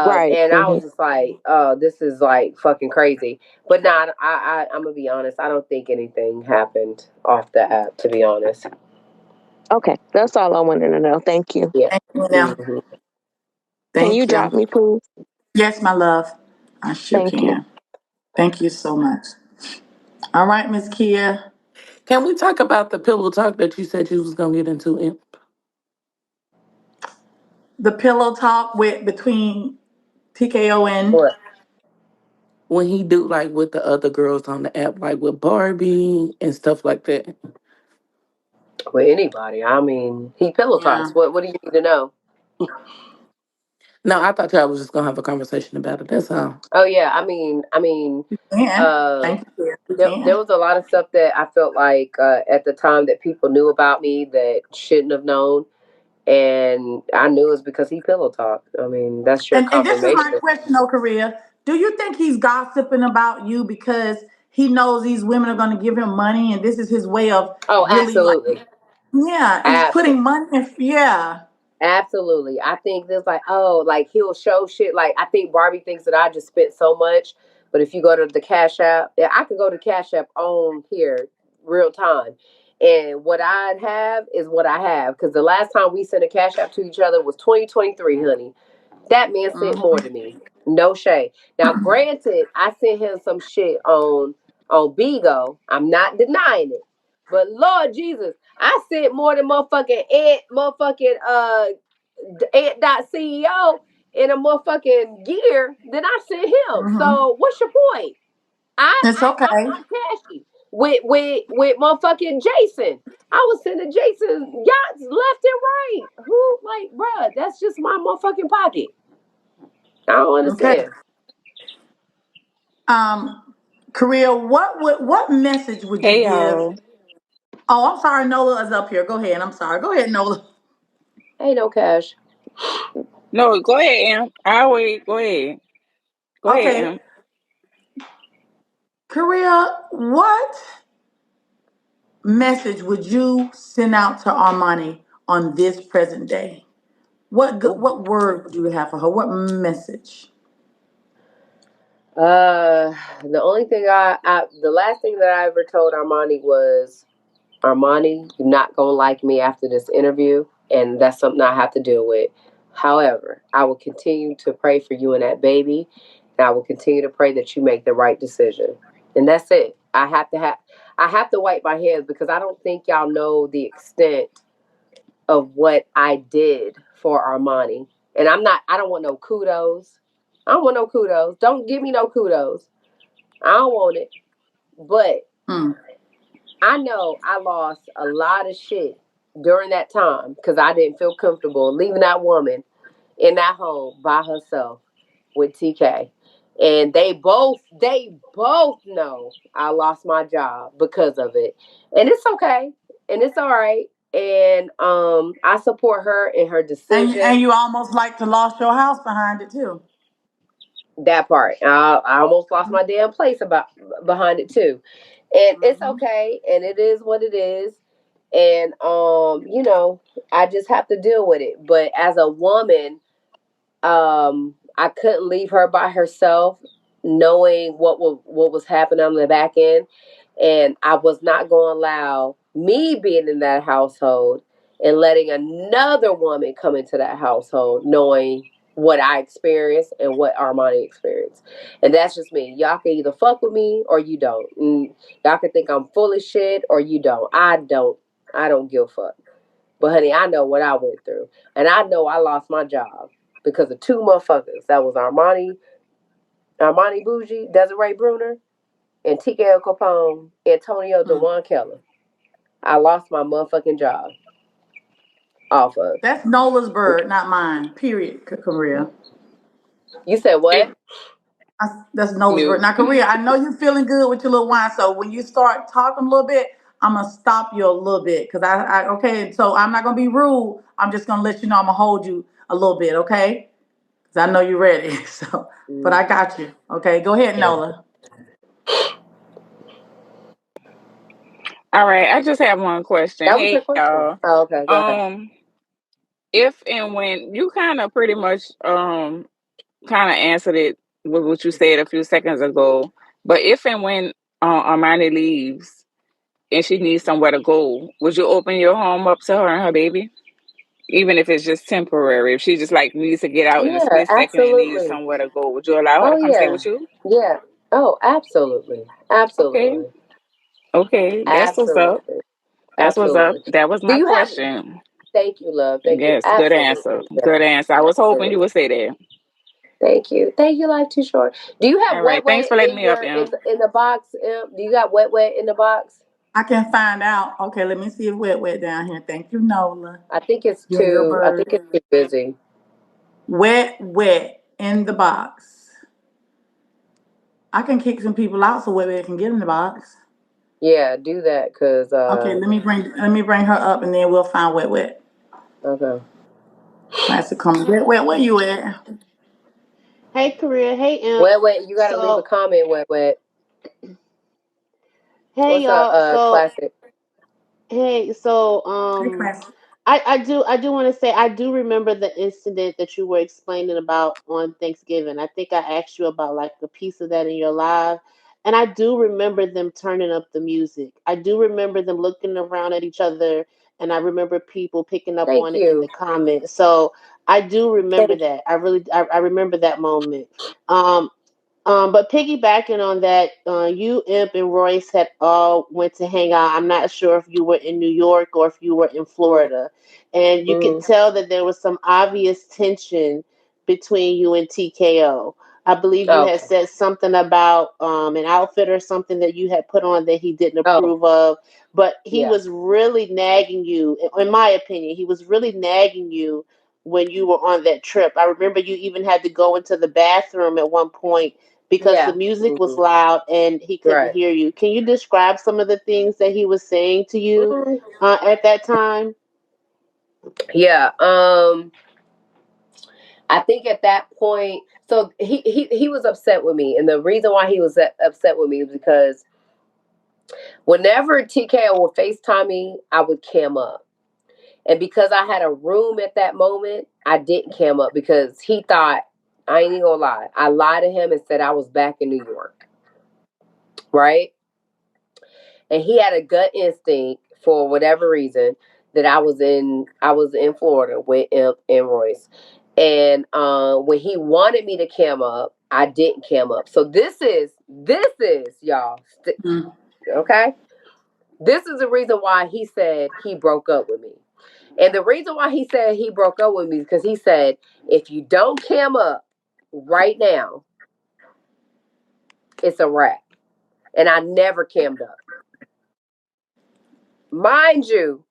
Right. and I Mm-hmm. was just like, "Oh, this is like fucking crazy." But nah, I'm gonna be honest. I don't think anything happened off the app, to be honest. Okay. That's all I wanted to know. Thank you. Yeah. Thank you, now. Hmm. Can you Thank drop you. me, please? Yes, my love. I sure Thank you. can. Thank you so much. All right, Miss Kia. Can we talk about the pillow talk that you said you was gonna get into? The pillow talk with between TKO and What? when he do like with the other girls on the app, like with Barbie and stuff like that. With anybody. I mean, he pillow Yeah. talks. What do you need to know? No, I thought y'all was just gonna have a conversation about it. That's all. Oh yeah, I mean, You can. uh, Thank you. You there can. was a lot of stuff that I felt like at the time that people knew about me that shouldn't have known, and I knew it's because he pillow talked. I mean, that's your And this is my confirmation. question, though, Korea. Do you think he's gossiping about you because he knows these women are going to give him money, and this is his way of Oh, really like, absolutely, yeah, he's absolutely. putting money in, yeah. Absolutely. I think there's like, oh, like he'll show shit. Like, I think Barbie thinks that I just spent so much. But if you go to the Cash App, yeah, I could go to Cash App on here real time. And what I have is what I have. Because the last time we sent a Cash App to each other was 2023, honey. That man sent more to Mhm. me. No shade. Now, granted, I sent him some shit on Bigo. I'm not denying it. But Lord Jesus, I sent more than motherfucking Ed.CEO in a motherfucking gear than I sent him. Mhm. So what's your point? It's okay. I'm cashy with motherfucking Jason. I was sending Jason yachts left and right. Who like, bruh, that's just my motherfucking pocket. I don't Okay. understand. Um, Korea, what message would you Hey give? y'all. Oh, I'm sorry, Nola is up here. Go ahead. I'm sorry. Go ahead, Nola. Ain't no cash. No, go ahead, Em. I'll wait. Go ahead. Go ahead, Okay, Em. Korea, what message would you send out to Armani on this present day? Ooh. What word would you have for her? What message? Uh, the only thing the last thing that I ever told Armani was, Armani, you're not gonna like me after this interview, and that's something I have to deal with. However, I will continue to pray for you and that baby, and I will continue to pray that you make the right decision. And that's it. I have to wipe my hands because I don't think y'all know the extent of what I did for Armani. And I don't want no kudos. I don't want no kudos. Don't give me no kudos. I don't want it. But Hmm. I know I lost a lot of shit during that time because I didn't feel comfortable leaving that woman in that home by herself with TK. And they both know I lost my job because of it. And it's okay. And it's all right. And I support her in her And decision. you almost like to lost your house behind it too. That part. I almost lost my damn place about behind it too. And it's Hmm. okay, and it is what it is. And I just have to deal with it. But as a woman, I couldn't leave her by herself, knowing what was happening on the back end, and I was not going to allow me being in that household and letting another woman come into that household, knowing what I experienced and what Armani experienced. And that's just me. Y'all can either fuck with me or you don't. And y'all can think I'm full of shit or you don't. I don't give a fuck. But honey, I know what I went through. And I know I lost my job because of two motherfuckers. That was Armani Bougie, Desiree Bruner, and TKO Capone, Antonio Hmm. Dewan Keller. I lost my motherfucking job off of. That's Nola's bird, not mine. Period, Korea. You said what? That's Nola's bird. Mute. Now, Korea, I know you're feeling good with your little wine. So when you start talking a little bit, I'm gonna stop you a little bit because okay. So I'm not gonna be rude. I'm just gonna let you know I'm gonna hold you a little bit, okay? Because I know you're ready. So, but I Mm-hmm. got you. Okay, go ahead, Nola. All right, I just have one question. That was your Hey question. y'all. Oh, okay, go ahead. Um, if and when you kind of pretty much kind of answered it with what you said a few seconds ago, but if and when Armani leaves and she needs somewhere to go, would you open your home up to her and her baby? Even if it's just temporary, if she just like needs to get out in a Yeah, split second and needs absolutely. somewhere to go, would you allow her Oh to come stay yeah, with you? yeah. Oh, absolutely, Okay, absolutely, okay, that's what's up. absolutely, That's what's up. absolutely. That was Do my you have? question. Thank you, love. Thank you. Yes, good answer. Absolutely. Yeah. Good answer. I was hoping you Absolutely. would say that. Thank you. Thank you, Life Too Short. Do you have All right. wet Thanks wet for letting in me up, your Imp. in the box? Do you got wet wet in the box? I can find out. Okay, let me see if wet down here. Thank you, Nola. I think it's You're a too. I think bird. it's too busy. Wet in the box. I can kick some people out so wet can get in the box. Yeah, do that, cause Okay, let me bring her up and then we'll find wet. okay. Classic comment. Wet, where you at? Hey, Korea. Hey, Imp. Wet wet. You got to leave a So, comment. Wet wet. hey, What's up, y'all. classic? Hey, so, Hey, classic. I do want to say I do remember the incident that you were explaining about on Thanksgiving. I think I asked you about like a piece of that in your live, and I do remember them turning up the music. I do remember them looking around at each other, and I remember people picking up Thank on it in the you. comments. So I do remember Thank that. I remember that moment. Um, but piggybacking on that, you, Imp, and Royce had all went to hang out. I'm not sure if you were in New York or if you were in you. Florida, and you could Mm-hmm. tell that there was some obvious tension between you and TKO. I believe you Oh, had okay. said something about an outfit or something that you had put on that he didn't Oh, approve of, but he yeah. was really nagging you. In my opinion, he was really nagging you when you were on that trip. I remember you even had to go into the bathroom at one point because the Yeah. music was Mm-hmm. loud and he couldn't Right. hear you. Can you describe some of the things that he was saying to you Mm, at that time? yeah. I think at that point, so he was upset with me, and the reason why he was upset with me is because whenever TKO would FaceTime me, I would cam up. And because I had a room at that moment, I didn't cam up because he thought, I ain't even gonna lie. I lied to him and said I was back in New York, right? And he had a gut instinct for whatever reason that I was in Florida with Imp and Royce. And when he wanted me to cam up, I didn't cam up. So this is y'all Mm. okay? This is the reason why he said he broke up with me. And the reason why he said he broke up with me is because he said, if you don't cam up right now, it's a wrap. And I never cammed up. Mind you,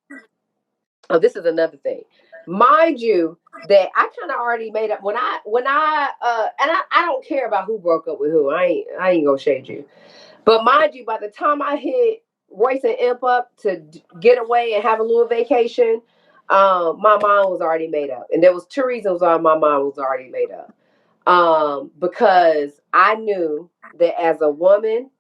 oh, this is another thing. Mind you, that I kind of already made up and I don't care about who broke up with who. I ain't gonna shade you. But mind you, by the time I hit Royce and Imp up to get away and have a little vacation, my mind was already made up. And there was two reasons why my mind was already made up. Because I knew that as a woman,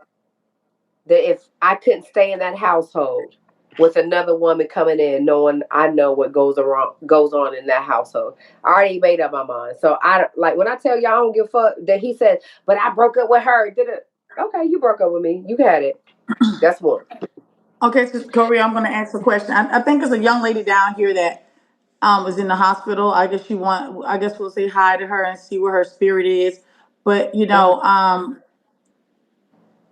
that if I couldn't stay in that household with another woman coming in, knowing I know what goes on in that household. I already made up my mind. So I like when I tell y'all I don't give a fuck that he said, but I broke up with her. Did it? Okay, you broke up with me. You had it. That's one. Okay, so Corey, I'm going to ask a question. I think there's a young lady down here that was in the hospital. I guess I guess we'll say hi to her and see where her spirit is. But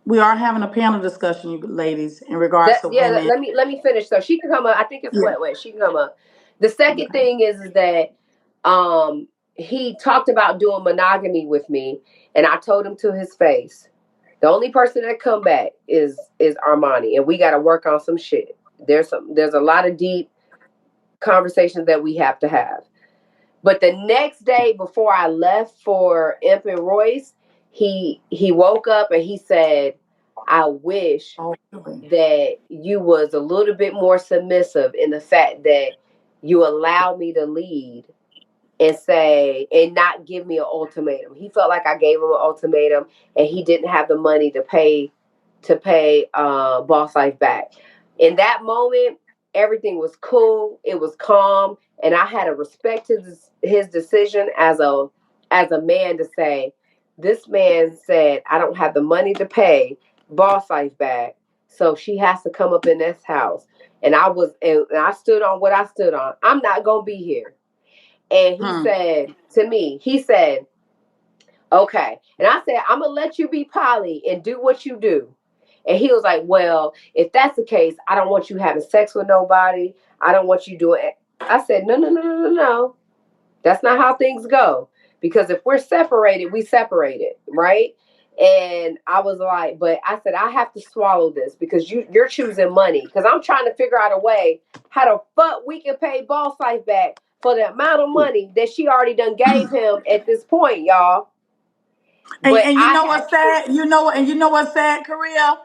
we are having a panel discussion, you ladies, in regards That to yeah. women. Let me finish. So she can come up. I think it's Yeah. wet wet. She can come up. The second Okay. thing is that he talked about doing monogamy with me, and I told him to his face. The only person that come back is Armani, and we got to work on some shit. There's a lot of deep conversations that we have to have. But the next day before I left for Imp and Royce, he woke up and he said, "I wish Oh, really? that you was a little bit more submissive in the fact that you allowed me to lead and say and not give me an ultimatum." He felt like I gave him an ultimatum and he didn't have the money to pay Boss Life back. In that moment, everything was cool. It was calm, and I had to respect his decision as a man to say, this man said I don't have the money to pay Boss Life back, so she has to come up in this house. And I stood on what I stood on. I'm not gonna be here. And he Hmm. said to me, he said, okay. And I said, I'm gonna let you be Polly and do what you do. And he was like, well, if that's the case, I don't want you having sex with nobody. I don't want you doing it. I said, no, no, no, no, no, no. That's not how things go. because if we're separated, we separated, right? And I was like, but I said I have to swallow this because you're choosing money because I'm trying to figure out a way how the fuck we can pay Boss Life back for the amount of money that she already done gave him at this point, y'all. But And you I know had what's to sad? You know what's sad, Korea?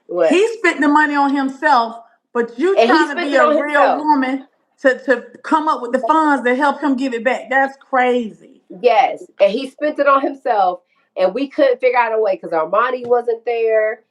what? He spent the money on himself, but you And he trying to spent be it a on real himself. woman to come up with the funds to help him give it back. That's crazy. Yes, and he spent it on himself, and we couldn't figure out a way because Armani wasn't there.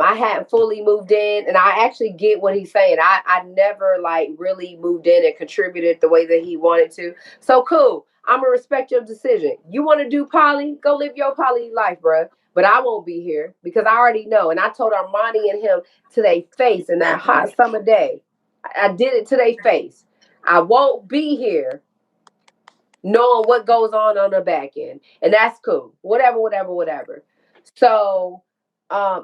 I hadn't fully moved in, and I actually get what he's saying. I never like really moved in and contributed the way that he wanted to. So cool. I'm gonna respect your decision. You want to do poly? Go live your poly life, bruh. But I won't be here because I already know. And I told Armani and him to their face in that hot summer day. I did it to their face. I won't be here knowing what goes on the back end. And that's cool. Whatever, whatever, whatever. So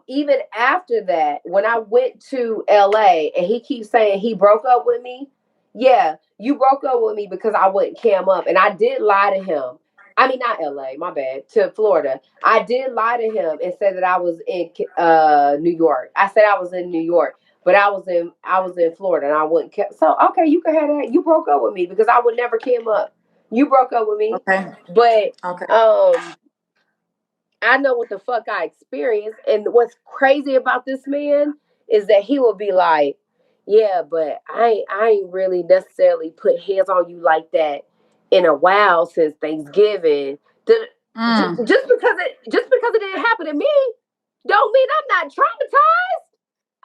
even after that, when I went to LA and he keeps saying he broke up with me, yeah, you broke up with me because I wouldn't cam up. And I did lie to him. I mean, not LA, my bad, to Florida. I did lie to him and said that I was in New York. I said I was in New York, but I was in Florida and I wouldn't. So okay, you can have that. You broke up with me because I would never cam up. You broke up with me, Okay. but Okay. I know what the fuck I experienced. And what's crazy about this man is that he will be like, "Yeah, but I ain't really necessarily put hands on you like that in a while since Thanksgiving." Mm. Just because it didn't happen to me, don't mean I'm not traumatized.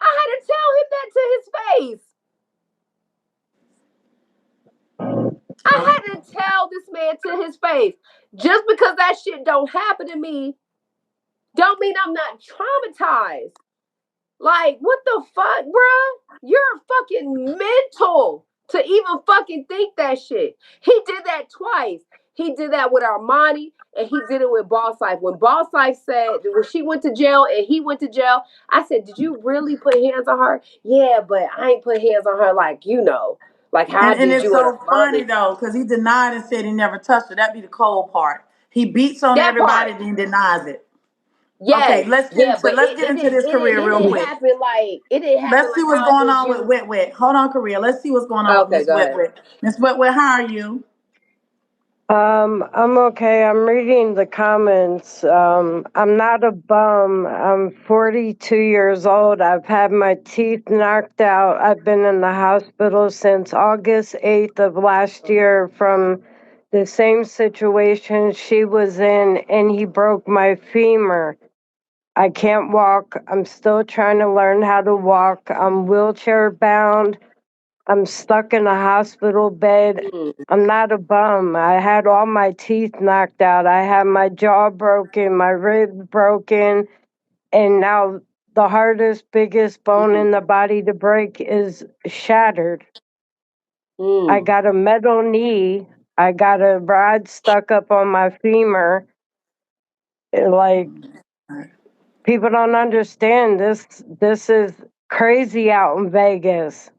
I had to tell him that to his face. I had to tell this man to his face. Just because that shit don't happen to me, don't mean I'm not traumatized. Like, what the fuck, bruh? You're fucking mental to even fucking think that shit. He did that twice. He did that with Armani and he did it with Boss Life. When Boss Life said, when she went to jail and he went to jail, I said, did you really put hands on her? Yeah, but I ain't put hands on her like how I And did it's you and so funny Armani. though, because he denied and said he never touched her. That'd be the cold part. He beats on That everybody, part. then denies it. Okay, Yes, yeah, but let's get into this career it real didn't quick. happen like Let's see what's how I going did on with you. Wet Wet. Hold on, Korea. Let's see what's going on with Okay, Miss go Wet ahead. Wet. Miss Wet Wet, how are you? I'm okay. I'm reading the comments. I'm not a bum. I'm 42 years old. I've had my teeth knocked out. I've been in the hospital since August 8th of last year from the same situation she was in, and he broke my femur. I can't walk. I'm still trying to learn how to walk. I'm wheelchair bound. I'm stuck in a hospital bed. Mm, I'm not a bum. I had all my teeth knocked out. I had my jaw broken, my rib broken, and now the hardest, biggest bone mm, in the body to break is shattered. I mm, got a metal knee. I got a rod stuck up on my femur. Like, people don't understand this. This is crazy out in Vegas.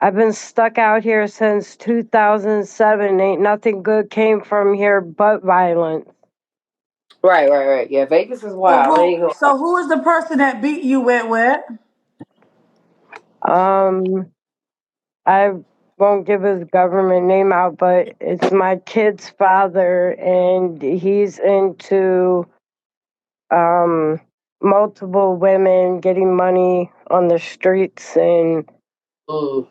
I've been stuck out here since 2007. Ain't nothing good came from here but violence. right. Yeah, Vegas is wild. I ain't gonna lie. So who is the person that beat you, Wet Wet? Um, I won't give his government name out, but it's my kid's father, and he's into um multiple women getting money on the streets, and Mm,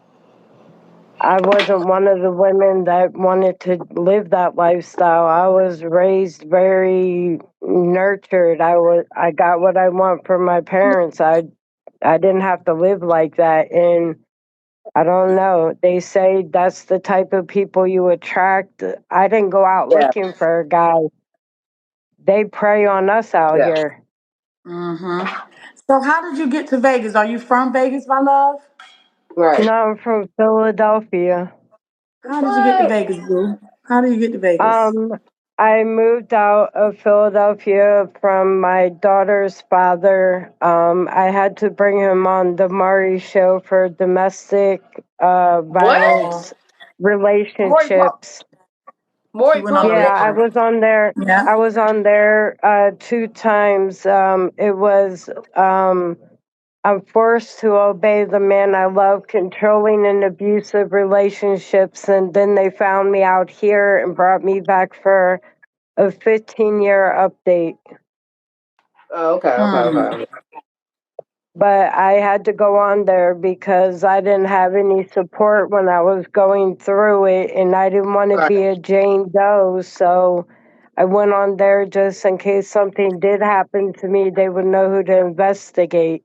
I wasn't one of the women that wanted to live that lifestyle. I was raised very nurtured. I got what I want from my parents. I didn't have to live like that, and I don't know. They say that's the type of people you attract. I didn't go out yeah, looking for a guy. They prey on us out yeah. here. Mm-hmm. So how did you get to Vegas? Are you from Vegas, my love? Right. No, I'm from Philadelphia. How did you get to What? Vegas, boo? How did you get to Vegas? Um, I moved out of Philadelphia from my daughter's father. I had to bring him on the Maury show for domestic What? Oh, violence Maury Paul. relationships. More She went on the information. Yeah, I board. was on there. Yeah. I was on there 2 times. It was I'm forced to obey the man I love, controlling and abusive relationships, and then they found me out here and brought me back for a 15-year update. Oh, okay, okay, Mm. okay. But I had to go on there because I didn't have any support when I was going through it, and I didn't want to Right. be a Jane Doe, so I went on there just in case something did happen to me, they would know who to investigate.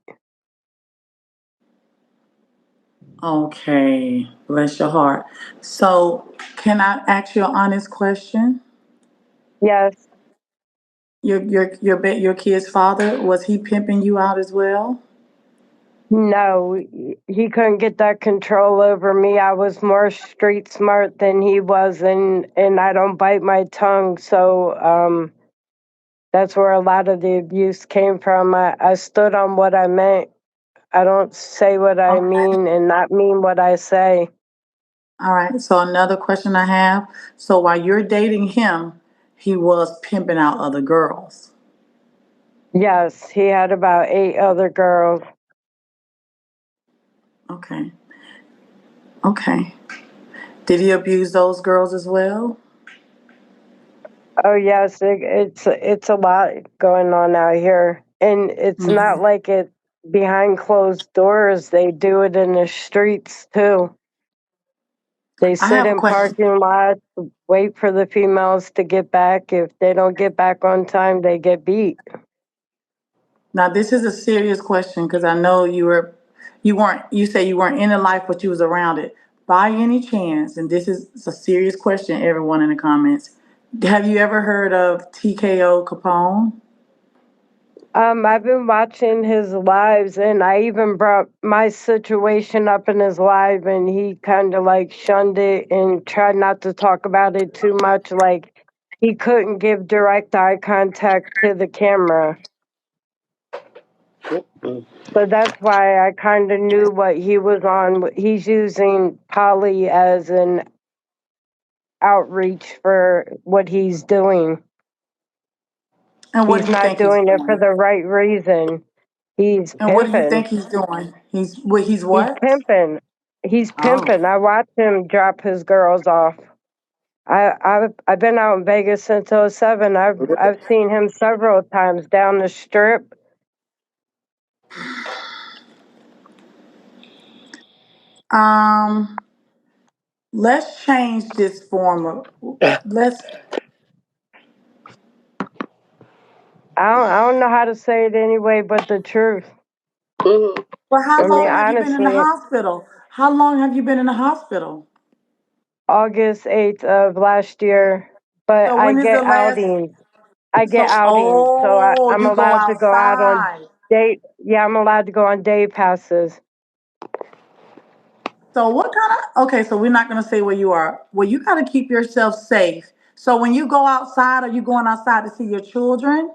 Okay. Bless your heart. So, can I ask you an honest question? Yes, Your kid's father, was he pimping you out as well? no, he couldn't get that control over me. I was more street smart than he was, and I don't bite my tongue, so that's where a lot of the abuse came from. I stood on what I meant. I don't say what I Okay. mean and not mean what I say. All right. So another question I have. So while you're dating him, he was pimping out other girls. Yes, he had about 8 other girls. Okay. Okay. Did he abuse those girls as well? Oh yes, it's a lot going on out here, and it's not Mhm. like it behind closed doors. They do it in the streets too. They I sit have a in question. parking lots, wait for the females to get back. If they don't get back on time, they get beat. Now this is a serious question because I know you say you weren't in the life, but you was around it. By any chance, and this is a serious question, everyone in the comments, have you ever heard of TKO Capone? I've been watching his lives, and I even brought my situation up in his live, and he kind of like shunned it and tried not to talk about it too much. Like he couldn't give direct eye contact to the camera, so that's why I kind of knew what he was on. He's using poly as an outreach for what he's doing. And what He's do you not think he's doing it for doing? the right reason. He's And what do you pimping. think he's doing? He's He's what? pimping. He's Oh, pimping. I watched him drop his girls off. I've been out in Vegas since '07. I've seen him several times down the strip. um, let's change this form of let's. I don't know how to say it anyway, but the truth. Mhm. Well, I how mean, long have you been in the honestly, hospital? How long have you been in the hospital? August 8th of last year. But So I when is get the last? outings. I get So outings, so oh, I'm you go allowed to go out on outside. day. Yeah, I'm allowed to go on day passes. So what kind of? Okay, so we're not gonna say where you are. Well, you gotta keep yourself safe. So when you go outside, are you going outside to see your children?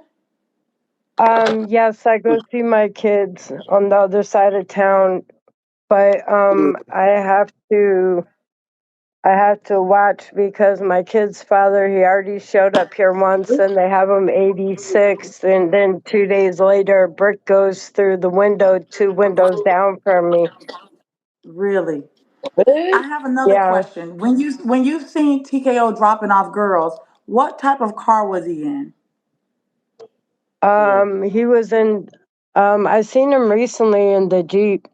Yes, I go see my kids on the other side of town, but I have to watch because my kid's father, he already showed up here once and they have him 86, and then 2 days later a brick goes through the window 2 windows down from me. Really? I What? have another Yeah. question. When you've seen TKO dropping off girls, what type of car was he in? He was in I seen him recently in the Jeep.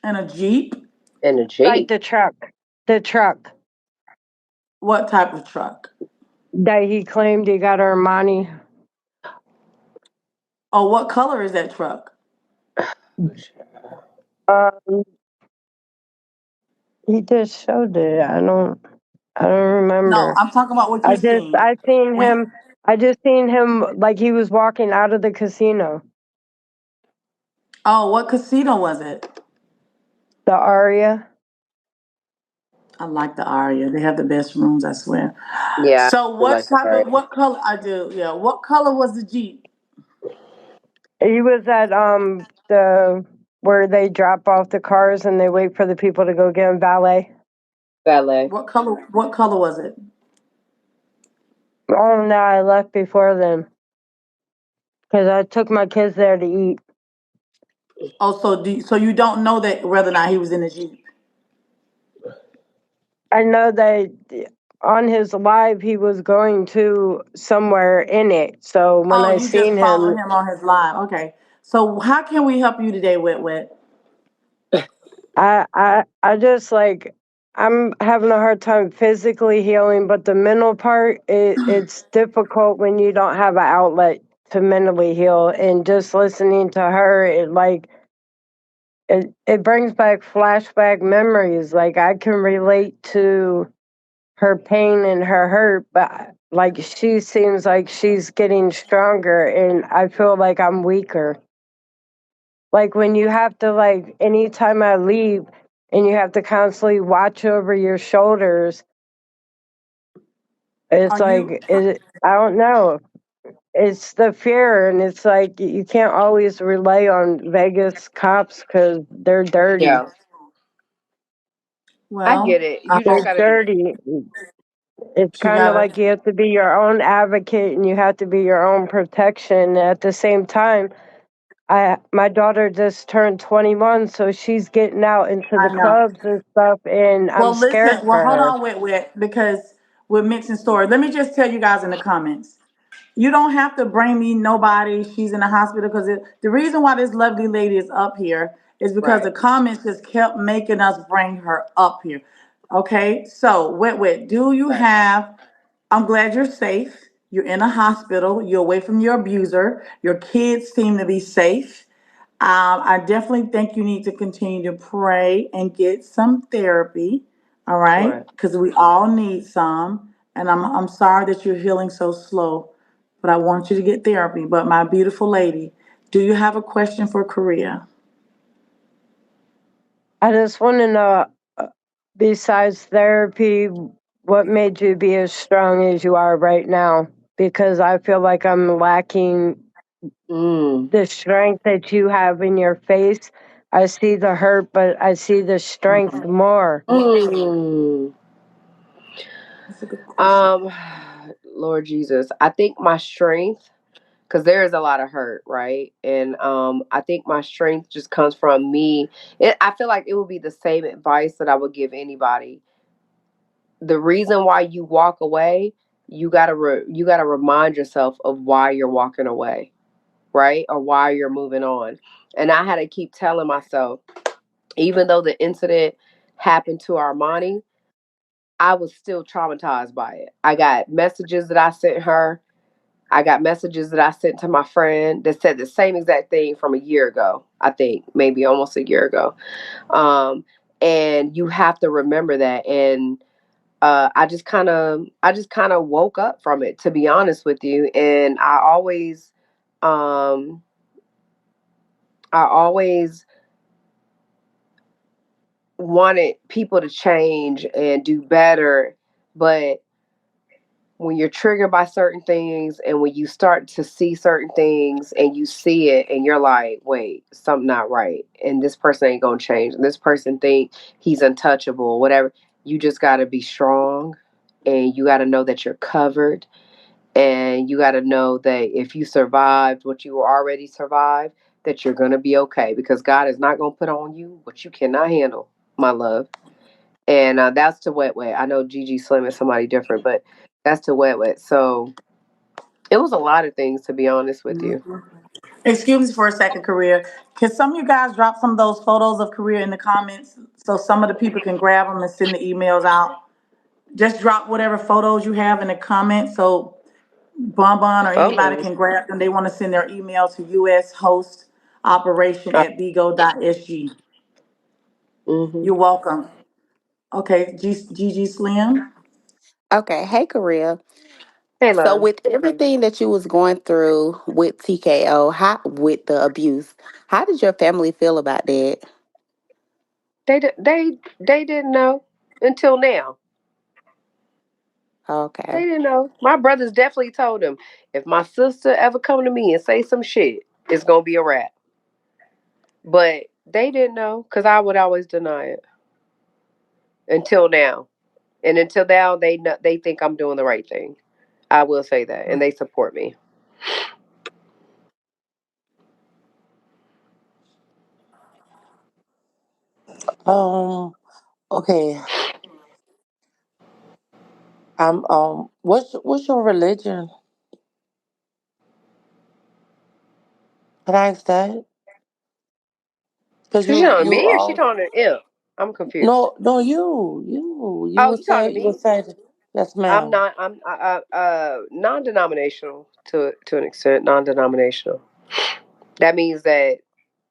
In a Jeep? In a Like Jeep. the truck. The truck What type of truck? that he claimed he got Armani. Oh, what color is that truck? Um he just showed it. I don't No, remember. I'm talking about what I you've just seen. I seen When him I just seen him like he was walking out of the casino. oh, what casino was it? The Aria. I like the Aria. They have the best rooms, I swear. Yeah, So I like the area. what color I do, yeah. What color was the Jeep? He was at the where they drop off the cars and they wait for the people to go get them valet. Ballet. What color was it? Oh no, I left before then because I took my kids there to eat. Oh, so you don't know that whether or not he was in the Jeep? I know that on his live he was going to somewhere in it. So when Oh, I you just seen followed him, him on his live. Okay. So how can we help you today, Wet Wet? I just like I'm having a hard time physically healing, but the mental part it's difficult when you don't have an outlet to mentally heal. And just listening to her, it brings back flashback memories. Like I can relate to her pain and her hurt, but like she seems like she's getting stronger, and I feel like I'm weaker. Like when you have to like anytime I leave and you have to constantly watch over your shoulders, it's Are you like I don't know. It's the fear, and it's like you can't always rely on Vegas cops because they're dirty. Yeah, I get well? it. You just They're gotta do. dirty. It's She kind of got like you have to be your own advocate and you have to be your own protection. At the same time, my daughter just turned 21, so she's getting out into the I know. clubs and stuff, and I'm Well, scared listen. Well, for hold her. on, Wet Wet, because we're mixing stories. Let me just tell you guys in the comments. You don't have to bring me nobody. She's in the hospital because the reason why this lovely lady is up here is because Right, the comments just kept making us bring her up here. Okay, so Wet Wet, do you right. have? I'm glad you're safe. You're in a hospital. You're away from your abuser. Your kids seem to be safe. I definitely think you need to continue to pray and get some therapy. All right, Right. because we all need some. And I'm sorry that you're healing so slow, but I want you to get therapy. But my beautiful lady, do you have a question for Korea? I just want to know, besides therapy, what made you be as strong as you are right now? Because I feel like I'm lacking Mm. the strength that you have in your face. I see the hurt, but I see the strength Mhm. more. Mm. That's a good question. Um, Lord Jesus, I think my strength, because there is a lot of hurt, right? And I think my strength just comes from me. I feel like it would be the same advice that I would give anybody. The reason why you walk away, you gotta remind yourself of why you're walking away, right? Or why you're moving on. And I had to keep telling myself, even though the incident happened to Armani, I was still traumatized by it. I got messages that I sent her. I got messages that I sent to my friend that said the same exact thing from a year ago. I think maybe almost a year ago. Um, and you have to remember that. And I just kind of woke up from it, to be honest with you. And um, I always wanted people to change and do better, but when you're triggered by certain things and when you start to see certain things and you see it and you're like, wait, something not right, and this person ain't gonna change, and this person think he's untouchable, whatever, you just gotta be strong, and you gotta know that you're covered, and you gotta know that if you survived what you already survived, that you're gonna be okay, because God is not gonna put on you what you cannot handle, my love. And that's to Wet Wet. I know Gigi Slim is somebody different, but that's to Wet Wet. So it was a lot of things, to be honest with you. Excuse me for a second, Korea. Can some of you guys drop some of those photos of Korea in the comments so some of the people can grab them and send the emails out? Just drop whatever photos you have in the comments so Bonbon or anybody Okay. can grab them. They want to send their email to US host operation Uh, at BIGO.SG. mm-hmm. You're welcome. Okay, Gigi Slim. Okay, hey Korea. Hey, So love. with everything that you was going through with TKO, how with the abuse, how did your family feel about that? They didn't know until now. They Okay. didn't know. My brothers definitely told them, if my sister ever come to me and say some shit, it's gonna be a wrap. But they didn't know because I would always deny it until now. And until now, they think I'm doing the right thing. I will say that, and they support me. Okay. What's your religion? Can I ask that? Because She talking to you me or she talking to Imp? I'm confused. no you Oh, were you talking saying to me? yes, I'm ma'am. not. I'm non-denominational to an extent. Non-denominational. That means that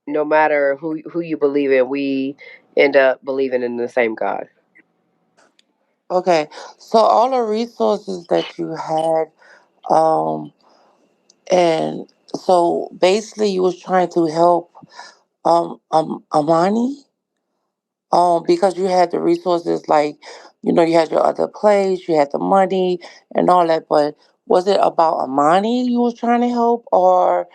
no matter who you believe in, we end up believing in the same God. Okay, so all the resources that you had, um, and so basically you was trying to help Amani, because you had the resources, like, you had your other place, you had the money and all that, but was it about Amani you was trying to help, or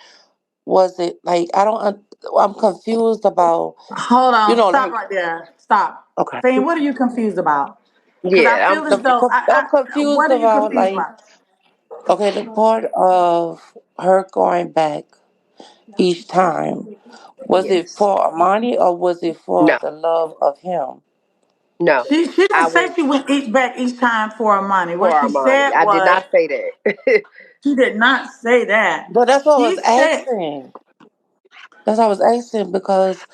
was it like, I'm confused about, Hold on, stop like, right there. Stop. okay. Fame, what are you confused about? Because I Yeah, I'm feel as though confused. I'm what confused are you about, confused like, about? okay, the part of her going back each time, was it Yes. for Amani or was it for No. the love of him? No. She I didn't say went she went each time for her money. for What she Armani. said I did was not say that. she did not say that. But that's what I She was said asking. That's what I was asking because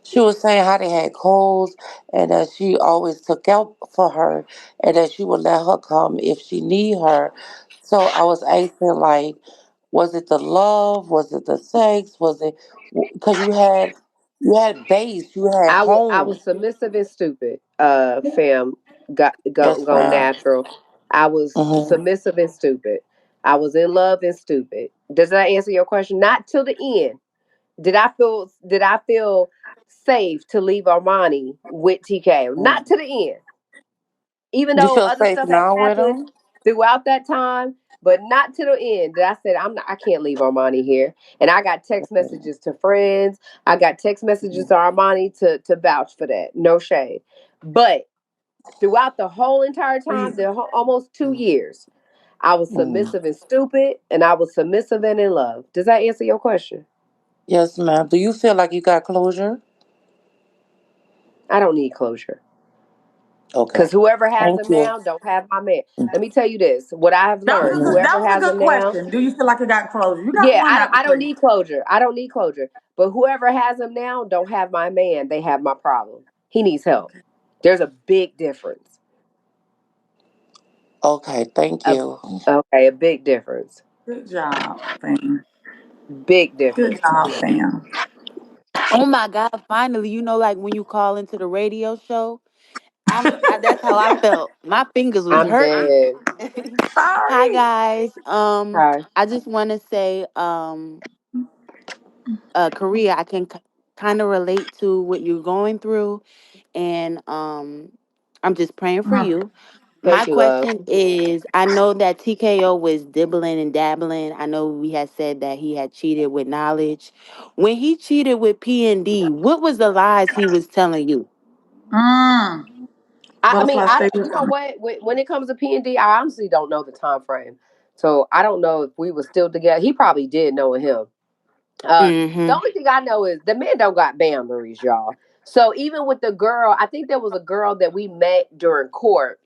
she was saying how they had calls and that she always took out for her and that she would let her come if she need her. So I was asking, like, was it the love? Was it the sex? Was it because you had base, you had I home. was submissive and stupid. Fam, Yes, go ma'am. natural. I was Hmm. submissive and stupid. I was in love and stupid. Does that answer your question? Not till the end. Did I feel safe to leave Armani with TK? Not to the end. Even You though feel other safe stuff has now with happened him? throughout that time, but not to the end. That I said I can't leave Armani here. And I got text messages to friends. I got text messages to Armani to vouch for that. No shade. But throughout the whole entire time, almost 2 years, I was Mm. submissive and stupid, and I was submissive and in love. Does that answer your question? Yes, ma'am. Do you feel like you got closure? I don't need closure. Okay. Because whoever has Thank him you. now don't have my man. Let me tell you this: what I have that learned, was a good that whoever was a has good him now, question. Do you feel like you got closure? You got yeah, one out the I don't three. need closure. I don't need closure. But whoever has him now don't have my man. They have my problem. He needs help. There's a big difference. Okay, thank A, you. okay, a big difference. Good job, fam. Big Good difference. job, fam. Oh my God, finally, like when you call into the radio show, that's how I felt. My fingers was I'm hurting. dead. Hi Sorry. guys. Hi. I just want to say Korea, I can kind of relate to what you're going through, and I'm just praying for Mm. you. My Thank you, love. question is, I know that TKO was dibbling and dabbling. I know we had said that he had cheated with knowledge. When he cheated with P&D, what was the lies he was telling you? Mm. I mean, Butterfly, stay you with know me. what? When it comes to P&D, I honestly don't know the time frame. So I don't know if we were still together. He probably did know him. The Mm-hmm. only thing I know is the men don't got boundaries, y'all. So even with the girl, I think there was a girl that we met during court,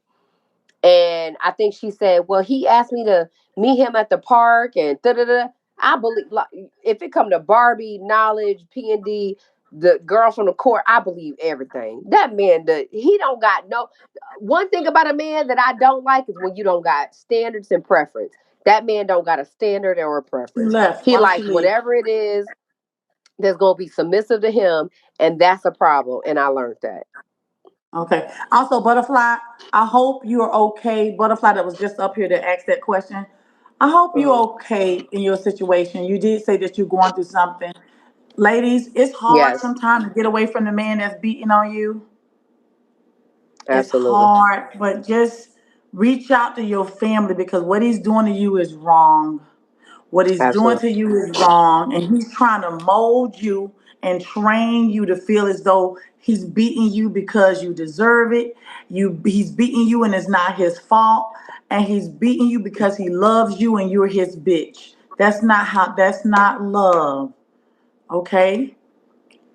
and I think she said, "Well, he asked me to meet him at the park," and da da da. I believe, like, if it come to Barbie, knowledge, P&D, the girl from the court, I believe everything. That man, he don't got no. One thing about a man that I don't like is when you don't got standards and preference. That man don't got a standard or a She preference. left. He Why did she likes leave? whatever it is that's gonna be submissive to him, and that's a problem. And I learned that. Okay. Also, Butterfly, I hope you're okay. Butterfly, that was just up here to ask that question. I hope you're Mhm. okay in your situation. You did say that you're going through something. Ladies, it's hard Yes, sometimes to get away from the man that's beating on you. It's absolutely, hard, but just reach out to your family because what he's doing to you is wrong. What he's doing absolutely. to you is wrong, and he's trying to mold you and train you to feel as though he's beating you because you deserve it. He's beating you, and it's not his fault. and he's beating you because he loves you and you're his bitch. That's not love. Okay?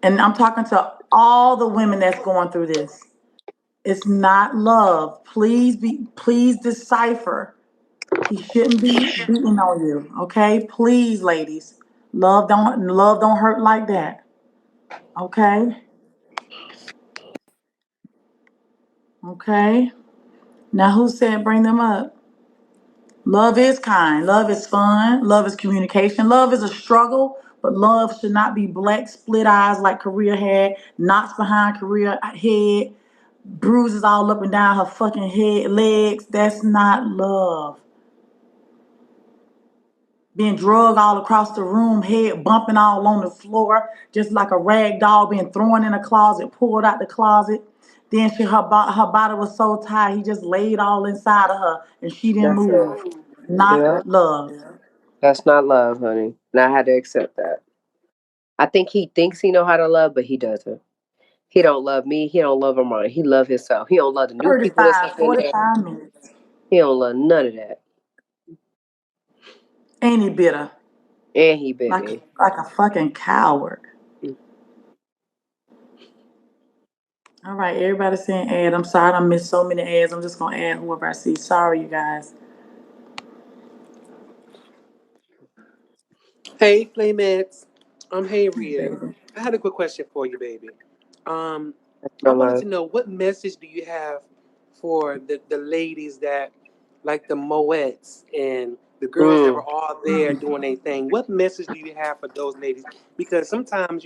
And I'm talking to all the women that's going through this. It's not love. Please decipher. He shouldn't be beating on you. Okay? Please, ladies. Love don't hurt like that. Okay? Okay? Now who said bring them up? Love is kind. Love is fun. Love is communication. Love is a struggle, but love should not be black split eyes like Korea had, knots behind Korea head, bruises all up and down her fucking head, legs. That's not love. Being drugged all across the room, head bumping all on the floor, just like a rag doll being thrown in a closet, pulled out the closet. Then her body was so tired, he just laid all inside of her, and she didn't That's it. move. Not Yeah, love. that's not love, honey. And I had to accept that. I think he thinks he know how to love, but he doesn't. He don't love me. He don't love Armani. He love himself. He don't love the new people that's 35, up in there. 45 minutes. He don't love none of that. Ain't he bitter? And he bit Like me. like a fucking coward. All right, everybody saying ad. I'm sorry I missed so many ads. I'm just gonna add whoever I see. Sorry, you guys. Hey, Playmates. Hey, Rhea. Baby. I had a quick question for you, baby. Um, That's I my wanted love. to know what message do you have for the ladies that, like the Moets and the girls that were Mm. all there doing their thing? What message do you have for those ladies? Because sometimes,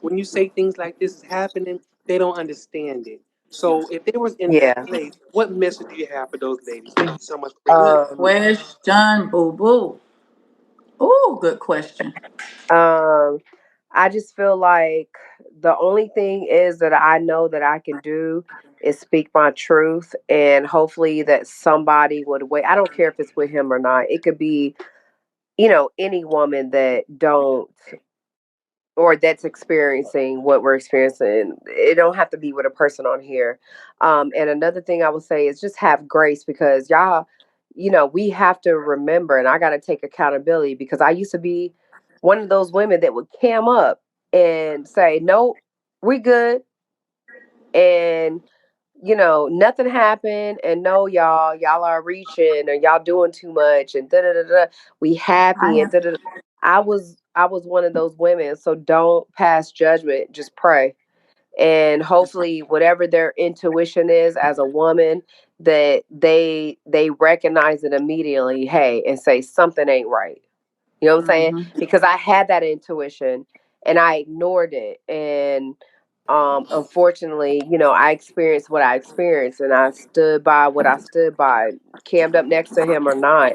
when you say things like this is happening, they don't understand it. So if they was in that Yeah. place, what message do you have for those ladies? Thank you so much for your Good time. Um. question, boo boo. Ooh, good question. Um. I just feel like the only thing is that I know that I can do is speak my truth, and hopefully that somebody would wait. I don't care if it's with him or not. It could be, any woman that don't or that's experiencing what we're experiencing. It don't have to be with a person on here. And another thing I would say is just have grace, because y'all, we have to remember, and I got to take accountability, because I used to be one of those women that would cam up and say, "No, we good," and nothing happened, and no, y'all are reaching, or y'all doing too much, and da da da da. We I happy and am. da da. I was one of those women. So don't pass judgment. Just pray, and hopefully, whatever their intuition is as a woman, that they recognize it immediately. Hey, and say something ain't right. You know what I'm saying? Mm-hmm. Because I had that intuition and I ignored it. And unfortunately, I experienced what I experienced, and I stood by what I stood by, cammed up next to him or not.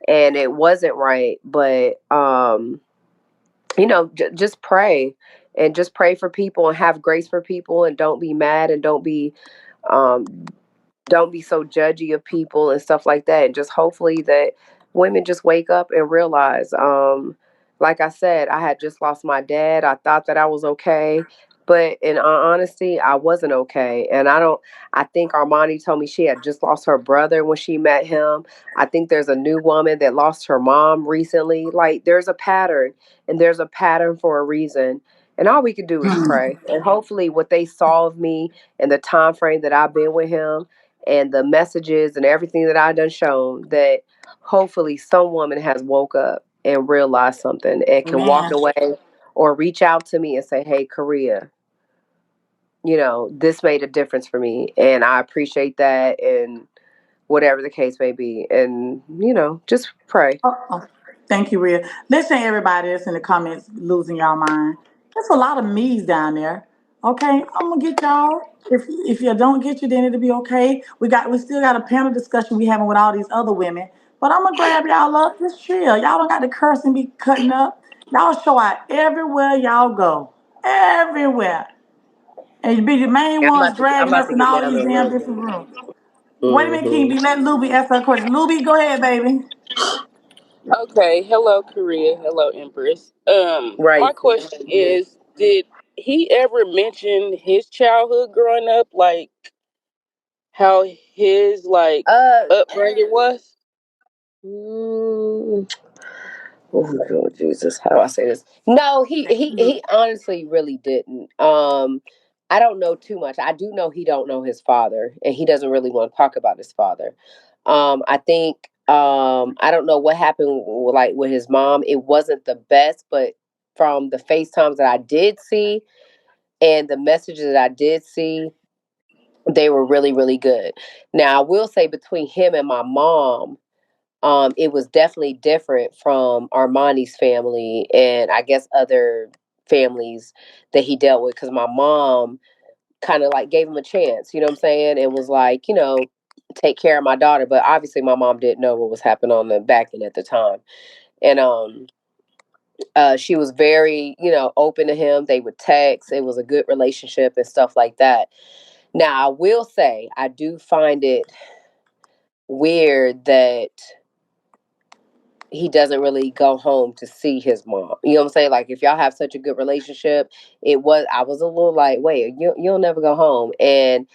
And it wasn't right. But just pray, and just pray for people, and have grace for people, and don't be mad, and um don't be so judgy of people and stuff like that. And just hopefully that women just wake up and realize, like I said, I had just lost my dad. I thought that I was okay, but in all honesty, I wasn't okay. And I think Armani told me she had just lost her brother when she met him. I think there's a new woman that lost her mom recently. Like, there's a pattern, and there's a pattern for a reason. And all we can do is pray, and hopefully what they saw of me and the time frame that I've been with him, and the messages and everything that I done shown, that hopefully some woman has woke up and realized something, and can walk Amen. away or reach out to me and say, "Hey, Korea, this made a difference for me, and I appreciate that," and whatever the case may be. And just pray. Uh-oh. Thank you, Rhea. Listen, everybody that's in the comments losing y'all mind. There's a lot of me's down there. Okay, I'm gonna get y'all. If you don't get you, then it'll be okay. We still got a panel discussion we having with all these other women. But I'm gonna grab y'all up. Just chill. Y'all don't got to curse and be cutting up. Y'all show out everywhere y'all go. Everywhere. And you be the main ones I'm dragging about us to in get all down these there damn real different good. rooms. Wait a minute, King Hmm. B. Let Luby ask her a question. Luby, go ahead, baby. Okay, hello Korea, hello Empress. Right. My question is, did he ever mention his childhood growing up? Like, how his like Uh, upbringing was? mm, oh Jesus, how do I say this? No, he honestly really didn't. I don't know too much. I do know he don't know his father, and he doesn't really want to talk about his father. I think I don't know what happened like with his mom. It wasn't the best, but from the FaceTimes that I did see and the messages that I did see, they were really, really good. Now I will say between him and my mom, it was definitely different from Armani's family and I guess other families that he dealt with because my mom kind of like gave him a chance, you know what I'm saying? And was like, take care of my daughter. But obviously my mom didn't know what was happening on the back end at the time. And she was very, open to him. They would text. It was a good relationship and stuff like that. Now I will say I do find it weird that he doesn't really go home to see his mom. You know what I'm saying? Like if y'all have such a good relationship, I was a little like, wait, you'll never go home. And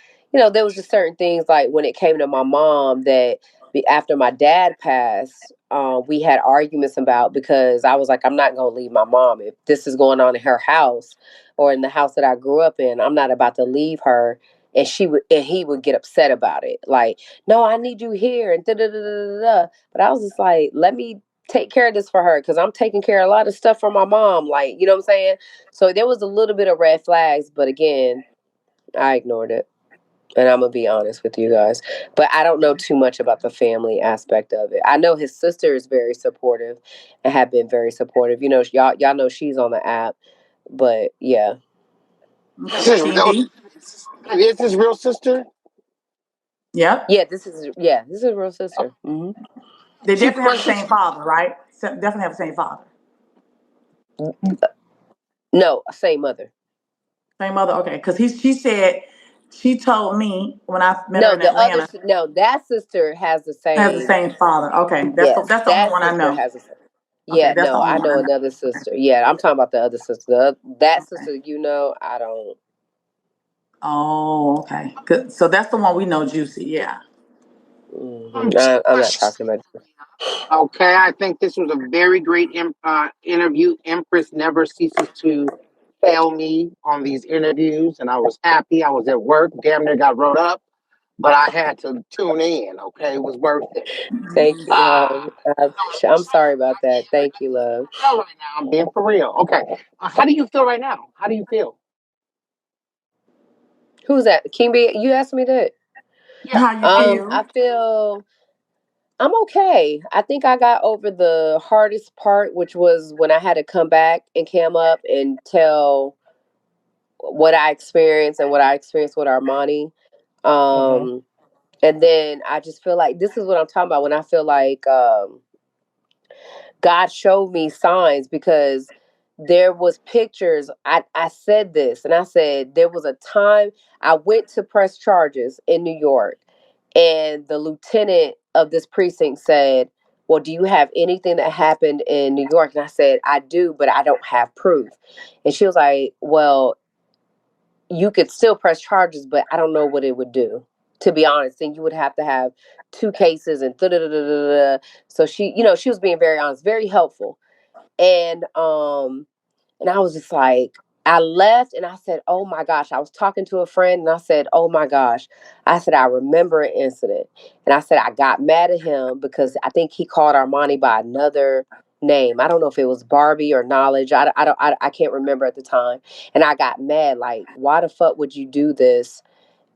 there was just certain things like when it came to my mom that after my dad passed, we had arguments about because I was like, I'm not gonna leave my mom if this is going on in her house or in the house that I grew up in. I'm not about to leave her. And he would get upset about it. Like, no, I need you here and da da da da da. But I was just like, let me take care of this for her because I'm taking care of a lot of stuff for my mom. Like, you know what I'm saying? So there was a little bit of red flags, but again, I ignored it. And I'm gonna be honest with you guys. But I don't know too much about the family aspect of it. I know his sister is very supportive and have been very supportive. Y'all know she's on the app. But yeah. This Okay, is King real. D. Is his real sister? Yep. Yeah, this is real Oh, sister. Hmm. They she definitely have the precious. same father, right? Definitely have the same father. No, same mother. Same mother. Okay, because she said she told me when I met her No, in Atlanta that sister has the has the same. same father. Okay, Yes, that's the only that one I sister know. has a. Okay, Yeah, that's the no, only I one I know know. another Okay. sister. Yeah, I'm talking about the other sister. That Okay. sister, I don't. Oh, okay. Good. So that's the one we know, Juicy. Yeah. I'm not talking about. Okay, I think this was a very great interview. Empress never ceases to fail me on these interviews, and I was happy. I was at work, damn near got wrote up, but I had to tune in. Okay, it was worth it. Thank you, Uh, love. no, I'm it's sorry about that. Thank you, how love. do you feel right now? I'm being for real. Okay, how do you feel right now? How do you feel? Who's that? King B, you asked me that. Yeah, How you I feel? feel I'm okay. I think I got over the hardest part, which was when I had to come back and cam up and tell what I experienced and what I experienced with Armani. hmm Um, and then I just feel like this is what I'm talking about when I feel like God showed me signs because there was pictures. I said this and I said there was a time I went to press charges in New York and the lieutenant of this precinct said, well, do you have anything that happened in New York? And I said, I do, but I don't have proof. And she was like, well, you could still press charges, but I don't know what it would do. To be honest, then you would have to have two cases and da da da da da. So she was being very honest, very helpful, and I was just like, I left and I said, oh my gosh. I was talking to a friend and I said, oh my gosh. I said, I remember an incident. And I said, I got mad at him because I think he called Armani by another name. I don't know if it was Barbie or Knowledge. I can't remember at the time. And I got mad, like, why the fuck would you do this?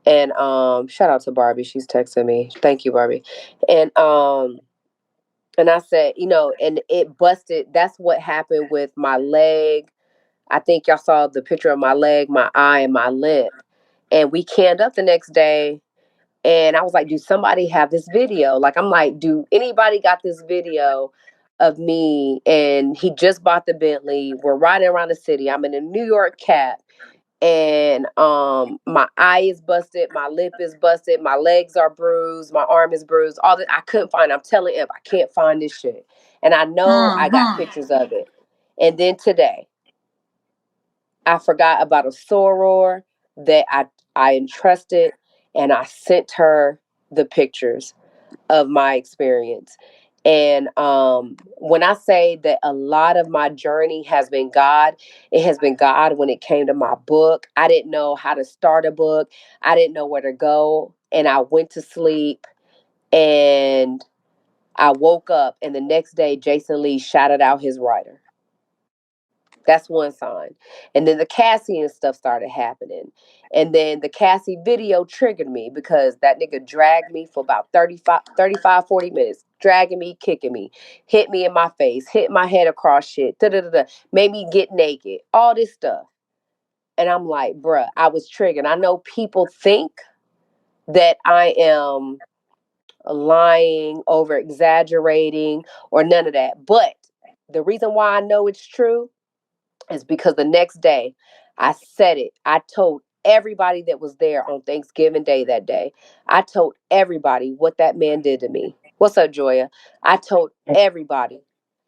And shout out to Barbie. She's texting me. Thank you, Barbie. And I said, and it busted. That's what happened with my leg. I think y'all saw the picture of my leg, my eye, and my lip. And we canned up the next day. And I was like, do somebody have this video? Like, I'm like, do anybody got this video of me? And he just bought the Bentley. We're riding around the city. I'm in a New York cab. And my eye is busted, my lip is busted, my legs are bruised, my arm is bruised. All that I couldn't find. I'm telling him I can't find this shit. And I know I got Mm-hmm. pictures of it. And then today, I forgot about a soror that I entrusted, and I sent her the pictures of my experience. And when I say that a lot of my journey has been God, it has been God when it came to my book. I didn't know how to start a book, I didn't know where to go. And I went to sleep and I woke up, and the next day, Jason Lee shouted out his writer. That's one sign. And then the Cassie and stuff started happening. And then the Cassie video triggered me because that nigga dragged me for about 40 minutes, dragging me, kicking me, hit me in my face, hit my head across shit, da da da da, made me get naked, all this stuff. And I'm like, bruh, I was triggered. I know people think that I am lying, over exaggerating, or none of that. But the reason why I know it's true is because the next day I said it. I told everybody that was there on Thanksgiving Day that day. I told everybody what that man did to me. What's up, Joya? I told everybody.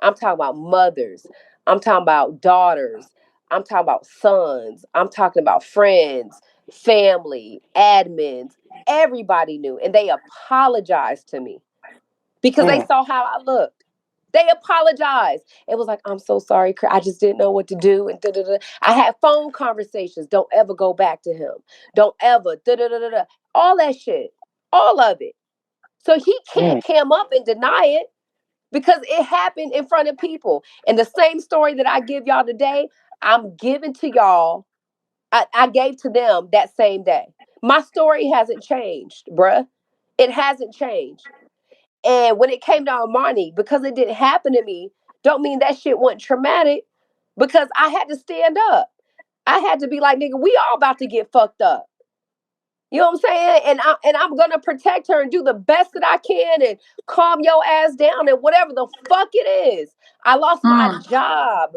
I'm talking about mothers. I'm talking about daughters. I'm talking about sons. I'm talking about friends, family, admins. Everybody knew. And they apologized to me because they saw how I looked. They apologized. It was like, I'm so sorry. I just didn't know what to do. And da-da-da. I had phone conversations. Don't ever go back to him. Don't ever. Da-da-da-da-da. All that shit. All of it. So he can't come up and deny it because it happened in front of people. And the same story that I give y'all today, I'm giving to y'all. I gave to them that same day. My story hasn't changed, bruh. It hasn't changed. And when it came to Armani, because it didn't happen to me, don't mean that shit wasn't traumatic because I had to stand up. I had to be like, nigga, we all about to get fucked up. You know what I'm saying? And I'm gonna protect her and do the best that I can and calm your ass down and whatever the fuck it is. I lost my Mm. job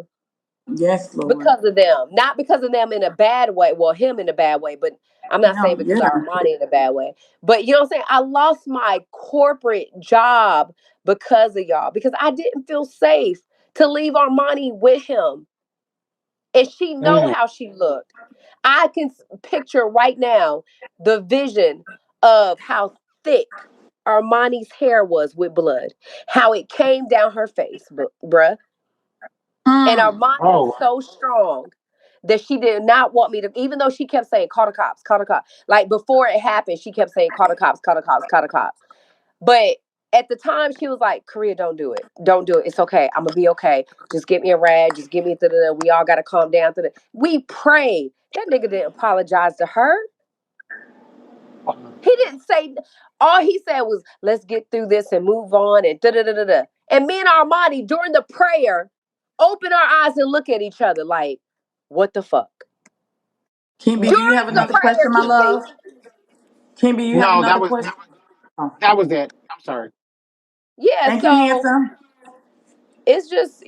Yes, Lord. because of them. Not because of them in a bad way. Well, him in a bad way, but I'm not saying No, because of yeah. Armani in a bad way. But you know what I'm saying? I lost my corporate job because of y'all, because I didn't feel safe to leave Armani with him. And she know how she looked. I can picture right now the vision of how thick Armani's hair was with blood, how it came down her face, bruh. And Mm. Armani was so strong that she did not want me to, even though she kept saying, call the cops, call the cops. Like before it happened, she kept saying, call the cops, call the cops, call the cops. But at the time, she was like, Korea, don't do it. Don't do it. It's okay. I'm going to be okay. Just get me a rag. Just give me the. We all got to calm down. We prayed. That nigga didn't apologize to her. He didn't say, all he said was, let's get through this and move on and da da da da da. And me and Armani, during the prayer, open our eyes and look at each other like, what the fuck? Kimby, do you have During the another prayer, question, my Kiki. love? Kimby, you have No, another question? Oh, that was it. I'm sorry. Yeah, thank you, so handsome. it's just,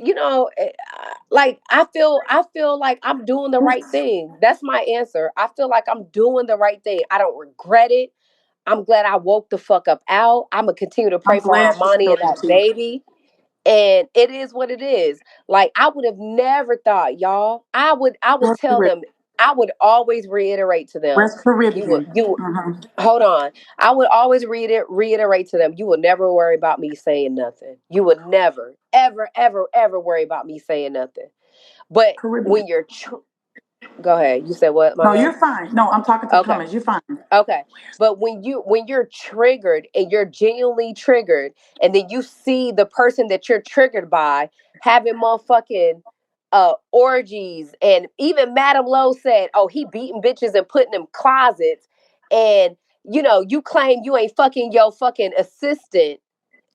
like I feel like I'm doing the right thing. That's my answer. I feel like I'm doing the right thing. I don't regret it. I'm glad I woke the fuck up out. I'm gonna continue to I'm pray for glad she's Armani and healthy that too. baby. And it is what it is. Like I would have never thought, y'all. I would Rest tell Caribbean. them, I would always reiterate to them, West you would Caribbean. you Mm-hmm. hold on. I would always reiterate to them, you will never worry about me saying nothing. You would never, ever, ever, ever worry about me saying nothing. But Caribbean. when go ahead. You said what, my No, love? you're fine. No, I'm talking to Okay. comments. You're fine. Okay. But when you're triggered and you're genuinely triggered, and then you see the person that you're triggered by having motherfucking orgies, and even Madam Lowe said, oh, he beating bitches and putting them closets, and you claim you ain't fucking your fucking assistant,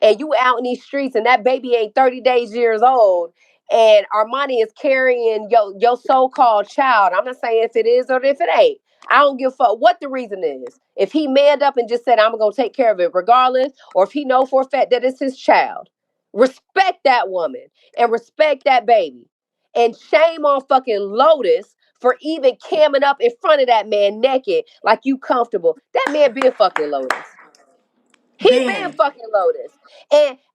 and you out in these streets and that baby ain't 30 days years old, and Armani is carrying your so-called child. I'm not saying if it is or if it ain't. I don't give a fuck what the reason is. If he manned up and just said, I'm gonna take care of it regardless, or if he know for a fact that it's his child, respect that woman and respect that baby. And shame on fucking Lotus for even camming up in front of that man naked like you comfortable. That man been fucking Lotus. He been Ben. fucking Lotus.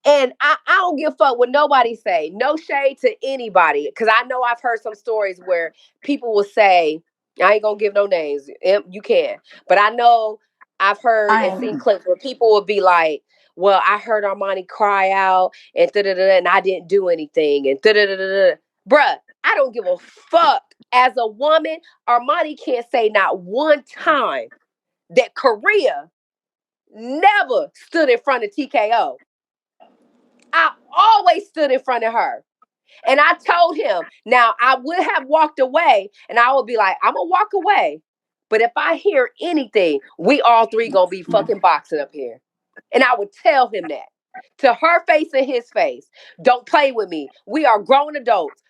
And I don't give a fuck what nobody say. No shade to anybody. Cause I know I've heard some stories where people will say, I ain't gonna give no names. You can. But I know I've heard I and seen ain't. clips where people would be like, well, I heard Armani cry out and da da da, and I didn't do anything and da da da da. Bruh, I don't give a fuck. As a woman, Armani can't say not one time that Korea never stood in front of TKO. I always stood in front of her. And I told him, now I would have walked away and I would be like, I'm gonna walk away. But if I hear anything, we all three gonna be fucking boxing up here. And I would tell him that to her face and his face. Don't play with me. We are grown adults.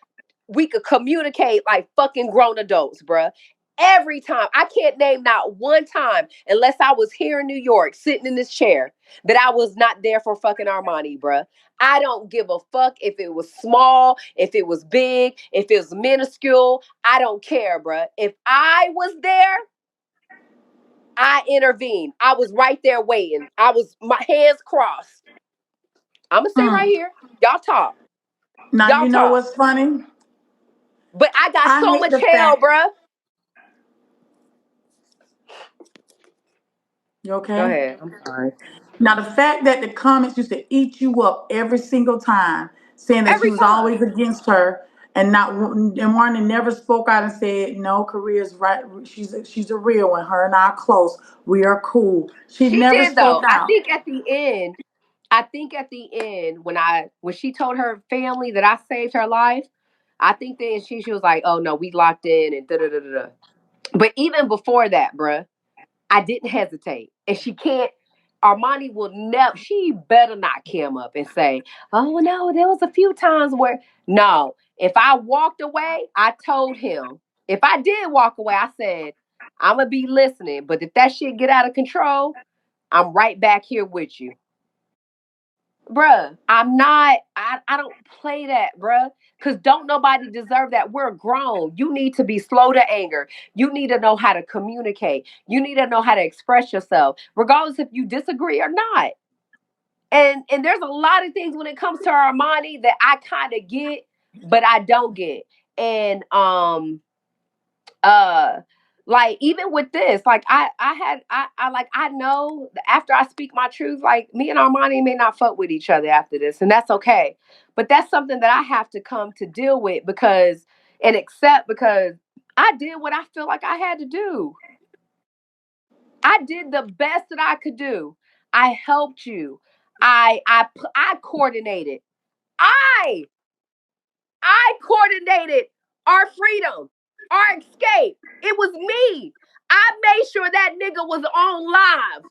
We could communicate like fucking grown adults, bruh. Every time. I can't name not one time, unless I was here in New York sitting in this chair, that I was not there for fucking Armani, bruh. I don't give a fuck if it was small, if it was big, if it was minuscule. I don't care, bruh. If I was there, I intervened. I was right there waiting. I was my hands crossed. I'm gonna stay right Mm. here. Y'all talk. Now Y'all you know talk. what's funny? But I got I so hate much the hell, fact. bruh. You Go okay? ahead. I'm sorry. Now the fact that the comments used to eat you up every single time, saying that Every you was time. always against her, and not and Martin never spoke out and said, "No, Korea's right. She's a real one. Her and I are close. We are cool." She She never did spoke though. out. I think at the end when she told her family that I saved her life, I think then she was like, "Oh no, we locked in and da da da da." But even before that, bruh, I didn't hesitate. And she can't. Armani will never. She better not come up and say, "Oh no, there was a few times where." No, if I walked away, I told him. If I did walk away, I said, "I'm gonna be listening." But if that shit get out of control, I'm right back here with you. Bruh, I'm not, I don't play that, bruh. Cause don't nobody deserve that. We're grown. You need to be slow to anger. You need to know how to communicate. You need to know how to express yourself, regardless if you disagree or not. And there's a lot of things when it comes to Armani that I kind of get, but I don't get. And uh like even with this, like I know that after I speak my truth, like me and Armani may not fuck with each other after this, and that's okay. But that's something that I have to come to deal with because and accept because I did what I feel like I had to do. I did the best that I could do. I helped you. I coordinated. I I coordinated our freedom, our escape. It was me. I made sure that nigga was on live.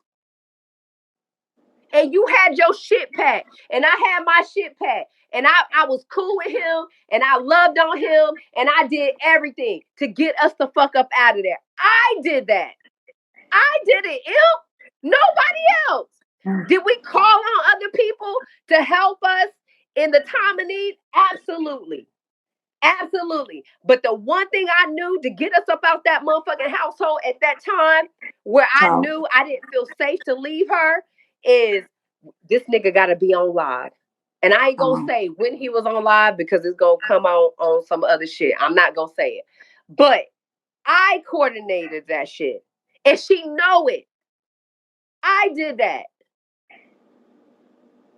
And you had your shit packed. And I had my shit packed. And I was cool with him. And I loved on him. And I did everything to get us the fuck up out of there. I did that. I did it. Nobody else. Did we call on other people to help us in the time of need? Absolutely. Absolutely. But the one thing I knew to get us up out that motherfucking household at that time, where I Talk. knew I didn't feel safe to leave her, is this nigga got to be on live. And I ain't gonna Um, say when he was on live because it's gonna come on some other shit. I'm not gonna say it. But I coordinated that shit. And she know it. I did that.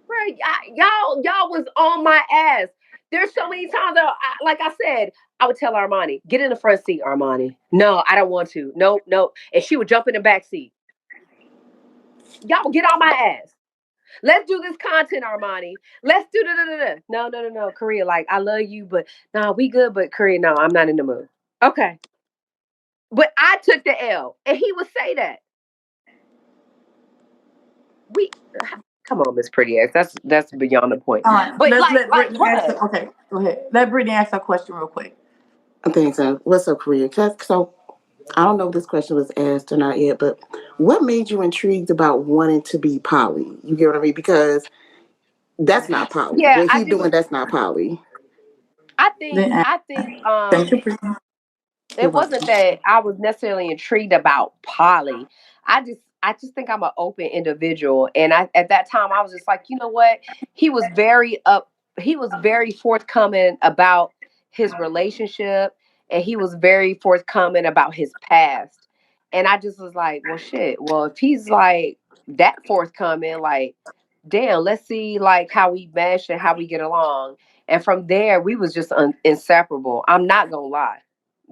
Right. Y'all was on my ass. There's so many times that, like I said, I would tell Armani, get in the front seat, Armani. No, I don't want to. Nope, nope. And she would jump in the back seat. Y'all get on my ass. Let's do this content, Armani. Let's do da. No, no, no, no. Korea, like, I love you, but no, we good, but Korea, no, I'm not in the mood. Okay. But I took the L. And he would say that. We come on, Miss Pretty Ass. That's beyond the point. all right, But let's like, let like Brittany what? answer. Okay, go ahead. Let Brittany answer a question real quick. Okay, so what's up, Korea? So I don't know if this question was asked or not yet, but what made you intrigued about wanting to be poly? You get what I mean? Because that's not poly. Yeah, What I he do. doing, that's not poly. Then I think thank you, Brittany. You're it wasn't welcome. that I was necessarily intrigued about Polly. I just think I'm an open individual. And I at that time I was just like, you know what? He was very up he was very forthcoming about his relationship and he was very forthcoming about his past. And I just was like, well, shit. Well, if he's like that forthcoming, like, damn, let's see like how we mesh and how we get along. And from there, we was just inseparable. I'm not gonna lie.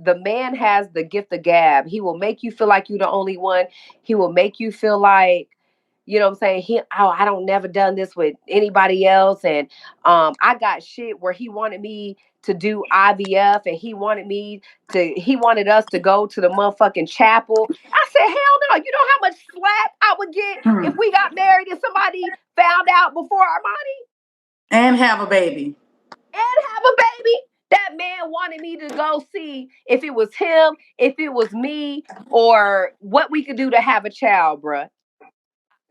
The man has the gift of gab. He will make you feel like you're the only one. He will make you feel like, you know what I'm saying? I don't never done this with anybody else. And I got shit where he wanted me to do IVF and he wanted us to go to the motherfucking chapel. I said, hell no. You know how much slack I would get if Hmm. we got married and somebody found out before our money And have a baby. and have a baby? That man wanted me to go see if it was him, if it was me, or what we could do to have a child, bruh.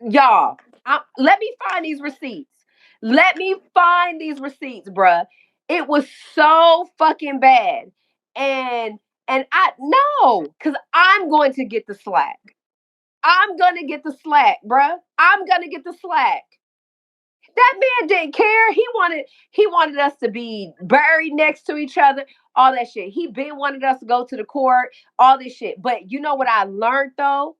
Y'all, let me find these receipts. Let me find these receipts, bruh. It was so fucking bad. And I no, because I'm going to get the slack. I'm gonna get the slack, bruh. I'm gonna get the slack. That man didn't care. He wanted us to be buried next to each other, all that shit. He been wanted us to go to the court, all this shit. But you know what I learned though?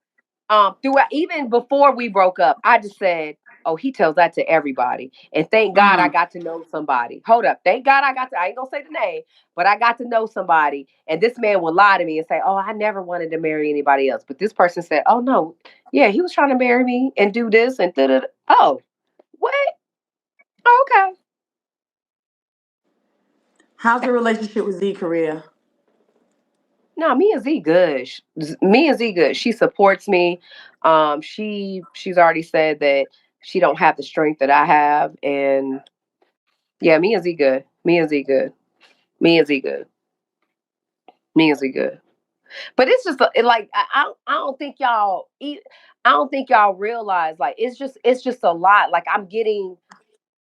Throughout even before we broke up, I just said, oh, he tells that to everybody. And thank God I Mm. got to know somebody. Hold up. Thank God I ain't gonna say the name, but I got to know somebody. And this man would lie to me and say, oh, I never wanted to marry anybody else. But this person said, oh no, yeah, he was trying to marry me and do this and da. Oh, what? Okay. How's your relationship with Z Korea? No, me and Z good. Me and Z good. She supports me. She's already said that she don't have the strength that I have, and yeah, me and Z good. Me and Z good. Me and Z good. Me and Z good. But it's just like I don't think I don't think y'all realize like it's just a lot. Like I'm getting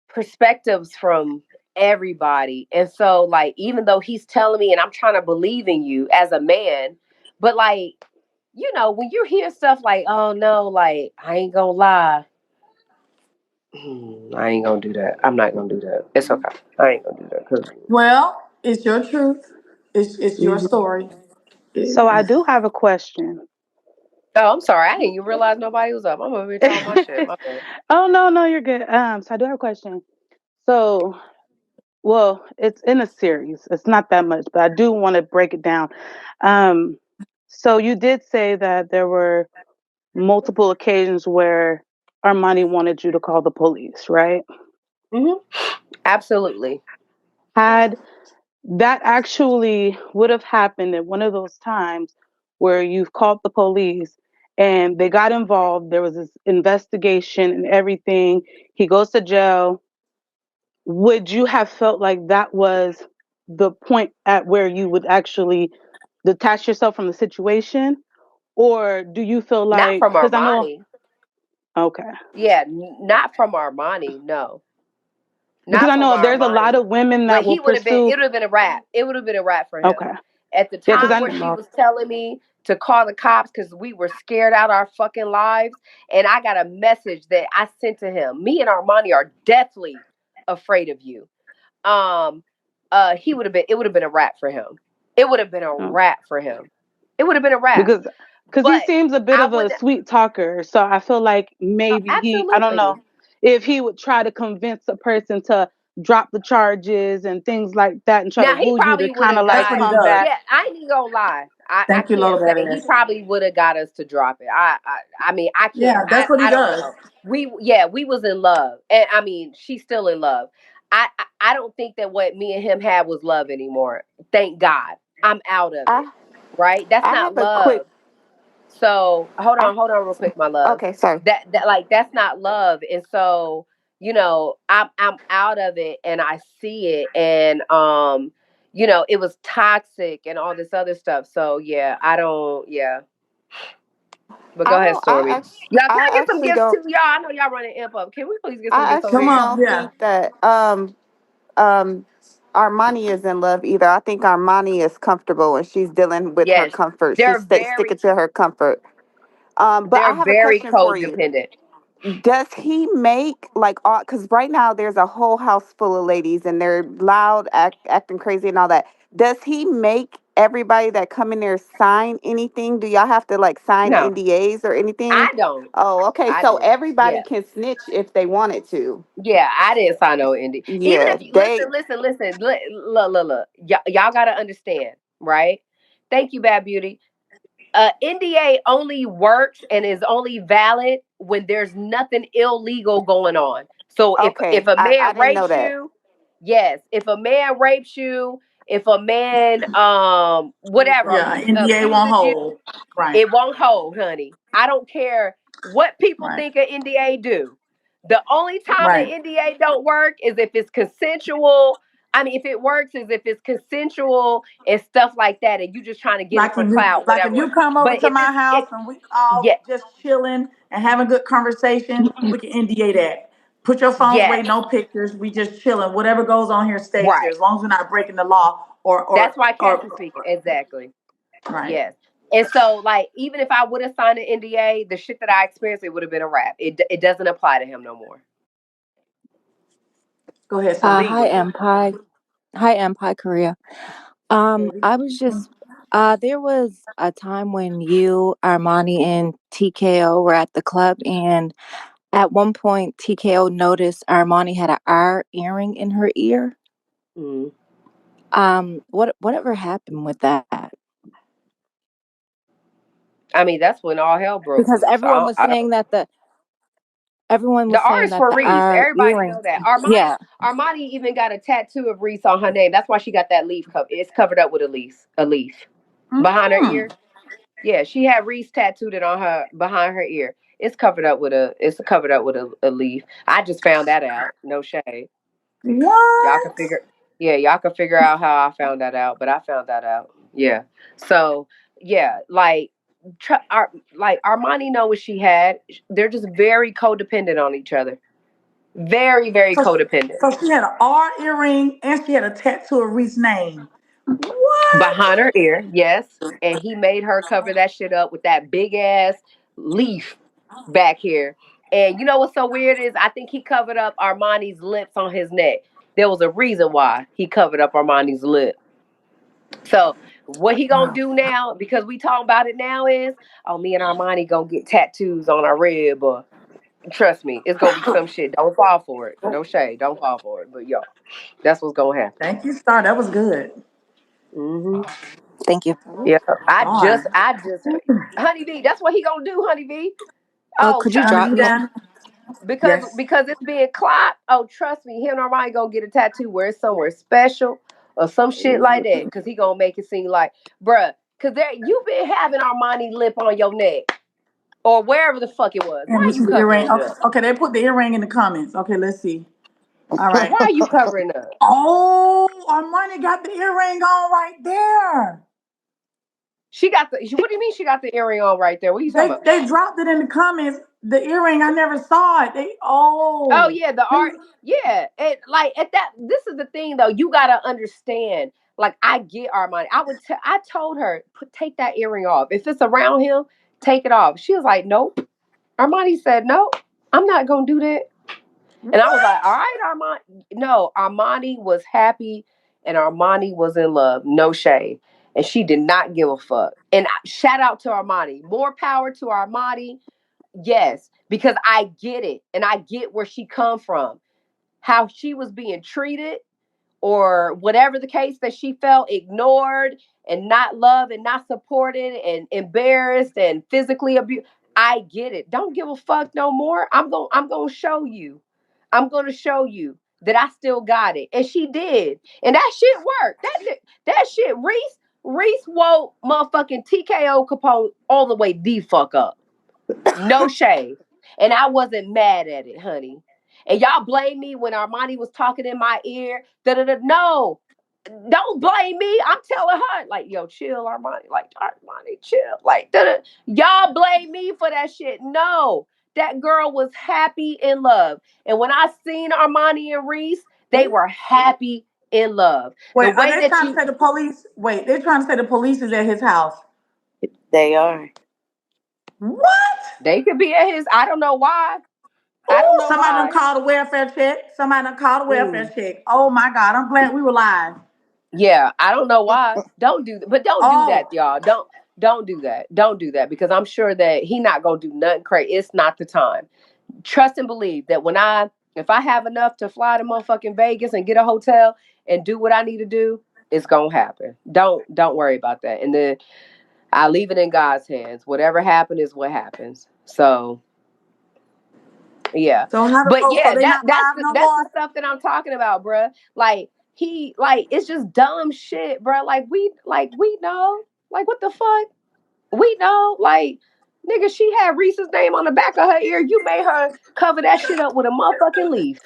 perspectives from everybody. And so like even though he's telling me and I'm trying to believe in you as a man, but like when you hear stuff like, "Oh no, like I ain't gonna lie." I ain't gonna do that. I'm not gonna do that. It's okay. I ain't gonna do that cuz Well, it's your truth. It's your story. So I do have a question. Oh, I'm sorry. I didn't even realize nobody was up. I'm over here talking my shit. My bad. Oh no, no, you're good. So I do have a question. So, well, it's in a series. It's not that much, but I do want to break it down. Um, so you did say that there were multiple occasions where Armani wanted you to call the police, right? Hmm. Absolutely. Had that actually would have happened at one of those times where you've called the police and they got involved, there was this investigation and everything, he goes to jail, would you have felt like that was the point at where you would actually detach yourself from the situation? Or do you feel Not like, from because I know, Armani. okay. Yeah, not from Armani. No. Because Not I from know there's a lot Armani. of women But that will he would have been, pursue. it would have been a rap. It would have been a rap for him. Okay. At the Yeah, because time I where know. she was telling me to call the cops because we were scared out our fucking lives, and I got a message that I sent to him. Me and Armani are deathly afraid of you. Um, he would have been. It would have been a rap for him. It would have been a Okay. rap for him. It would have been a rap. Because he But seems a bit I of a wouldn't. sweet talker, so I feel like maybe he, I don't know, Absolutely. if he would try to convince a person to drop the charges and things like that and try to Now he woo you to probably would kind of have like That's what got. he come does. back. Yeah, I ain't even gonna lie. I Thank you, can't Lola say he Badass. probably would have got us to drop it. I mean I Yeah, can't. that's what he I don't does. know. We was in love, and I mean she's still in love. I don't think that what me and him had was love anymore. Thank God, I'm out of it. I Right? That's I not have a quick. love. So I hold on, real quick, my love. Okay, sorry. That like that's not love, and so I'm out of it, and I see it, and it was toxic and all this other stuff. So yeah, I don't. Yeah, but go I ahead, don't. Stormy. Y'all, can I I get some actually gifts don't. too, y'all? I know y'all running amp up. Can we please get some I gifts over Come actually here? on, don't yeah. think that um Armani is in love either. I think Armani is comfortable and she's dealing with her Yes, comfort. they're Sticking very to her comfort. But I they're have a very question for you. codependent. Does he make like all? Because right now there's a whole house full of ladies and they're loud, acting crazy and all that. Does he make everybody that come in there sign anything? Do y'all have to like sign No, NDAs or anything? I don't. Oh, okay. I So didn't. everybody Yeah. can snitch if they wanted to. Yeah, I didn't sign no NDA. Even Yeah, if you they listen. Look. Y'all gotta understand, right? Thank you, Bad Beauty. NDA only works and is only valid when there's nothing illegal going on. So if okay. a I man didn't know rapes that. you, yes. If a man rapes you, if a man whatever Yeah, NDA won't abuses you, hold. Right, it won't hold, honey. I don't care what people right, think an NDA do. The only time an right. NDA don't work is if it's consensual. I mean, if it works is if it's consensual and stuff like that, and you just trying to get it for clout, Like if whatever. you come over But to if my it's house it, and we all yeah, just chilling and having a good conversation, we can NDA that. Put your phones away, yes, no pictures. We just chilling. Whatever goes on here stays here, right. as long as we're not breaking the law That's why or Cass is speaking exactly. right. Yes. And so, like, even if I would have signed an NDA, the shit that I experienced, it would have been a wrap. It doesn't apply to him no more. Go ahead, Hi, son. Empire. Hi, Empire Korea. Baby. I was just there was a time when you, Armani, and TKO were at the club, and at one point TKO noticed Armani had an R earring in her ear. Mm. Whatever happened with that? I mean, that's when all hell broke Because loose. everyone The was R saying is that for the Reese. R Everybody earring. know that. Yeah. Armani even got a tattoo of Reese on her name. That's why she got that leaf cover. It's covered up with a leaf behind her Mm. ear. Yeah, she had Reese tattooed it on her behind her ear. It's covered up with a leaf. I just found that out. No shade. Y'all can What? figure yeah, y'all can figure out how I found that out, but I found that out. Yeah. So, yeah, like Armani know what she had. They're just very codependent on each other. Very, very So, codependent. so she had an R earring and she had a tattoo of Reese's name. What? Behind her ear, yes. And he made her cover that shit up with that big ass leaf back here. And you know what's so weird is I think he covered up Armani's lips on his neck. There was a reason why he covered up Armani's lip. So what he gonna Wow. do now? Because we talking about it now is, oh, me and Armani gonna get tattoos on our rib, or trust me, it's gonna be some shit. Don't fall for it. No shade. Don't fall for it. But yo, that's what's gonna happen. Thank you, Star. That was good. Hmm. Thank you. Yeah. Star. I just, Honey B. That's what he gonna do, Honey B. Oh, Oh, could you Honey, drop you me? down? Yes. because it's being clocked. Oh, trust me, him and Armani gonna get a tattoo where it's somewhere special or some shit like that. Cause he gonna make it seem like, bruh, cause there you been having Armani lip on your neck or wherever the fuck it was. And Why we are you see the earring. covering Okay, up? okay, they put the earring in the comments. Okay, let's see. All right. Why are you covering up? Oh, Armani got the earring on right there. She got the. What do you mean she got the earring on right there? What are you talking about? They dropped it in the comments. The earring, I never saw it. They Oh oh. yeah, the art. Yeah, it like at that. This is the thing though. You gotta understand. Like I get Armani. I told her take that earring off. If it's around him, take it off. She was like, nope. Armani said, nope. I'm not gonna do that. And I was like, all right, Armani. No, Armani was happy and Armani was in love. No shade. And she did not give a fuck. And shout out to Armani. More power to Armani. Yes, because I get it and I get where she come from. How she was being treated or whatever the case that she felt ignored and not loved and not supported and embarrassed and physically abused. I get it. Don't give a fuck no more. I'm going to show you. I'm going to show you that I still got it. And she did. And that shit worked. That shit Reese woke motherfucking TKO Capone all the way the fuck up. No shade. And I wasn't mad at it, honey. And y'all blame me when Armani was talking in my ear. Da-da-da. No, don't blame me. I'm telling her, like, yo, chill, Armani. Like, Armani, chill. Like, da-da. Y'all blame me for that shit. No, that girl was happy in love. And when I seen Armani and Reese, they were happy in love. The Wait, are way they that trying to you, say the police? Wait, they're trying to say the police is at his house. They are. What? they could be at his, I don't know why. I don't Oh, know somebody done why. called a welfare check. Somebody done called a welfare Mm. check. Oh my God, I'm glad we were live. Yeah, I don't know why. Don't do that, but don't do Oh, that, y'all. Don't do that. Don't do that because I'm sure that he not gonna do nothing crazy. It's not the time. Trust and believe that if I have enough to fly to motherfucking Vegas and get a hotel and do what I need to do, it's gonna happen. Don't worry about that. And then I leave it in God's hands. Whatever happened is what happens. So yeah, so how the but folks? So yeah, they not live no that's the more. stuff that I'm talking about, bruh. Like it's just dumb shit, bruh. We know, like what the fuck, we know, like nigga, she had Reese's name on the back of her ear. You made her cover that shit up with a motherfucking leaf.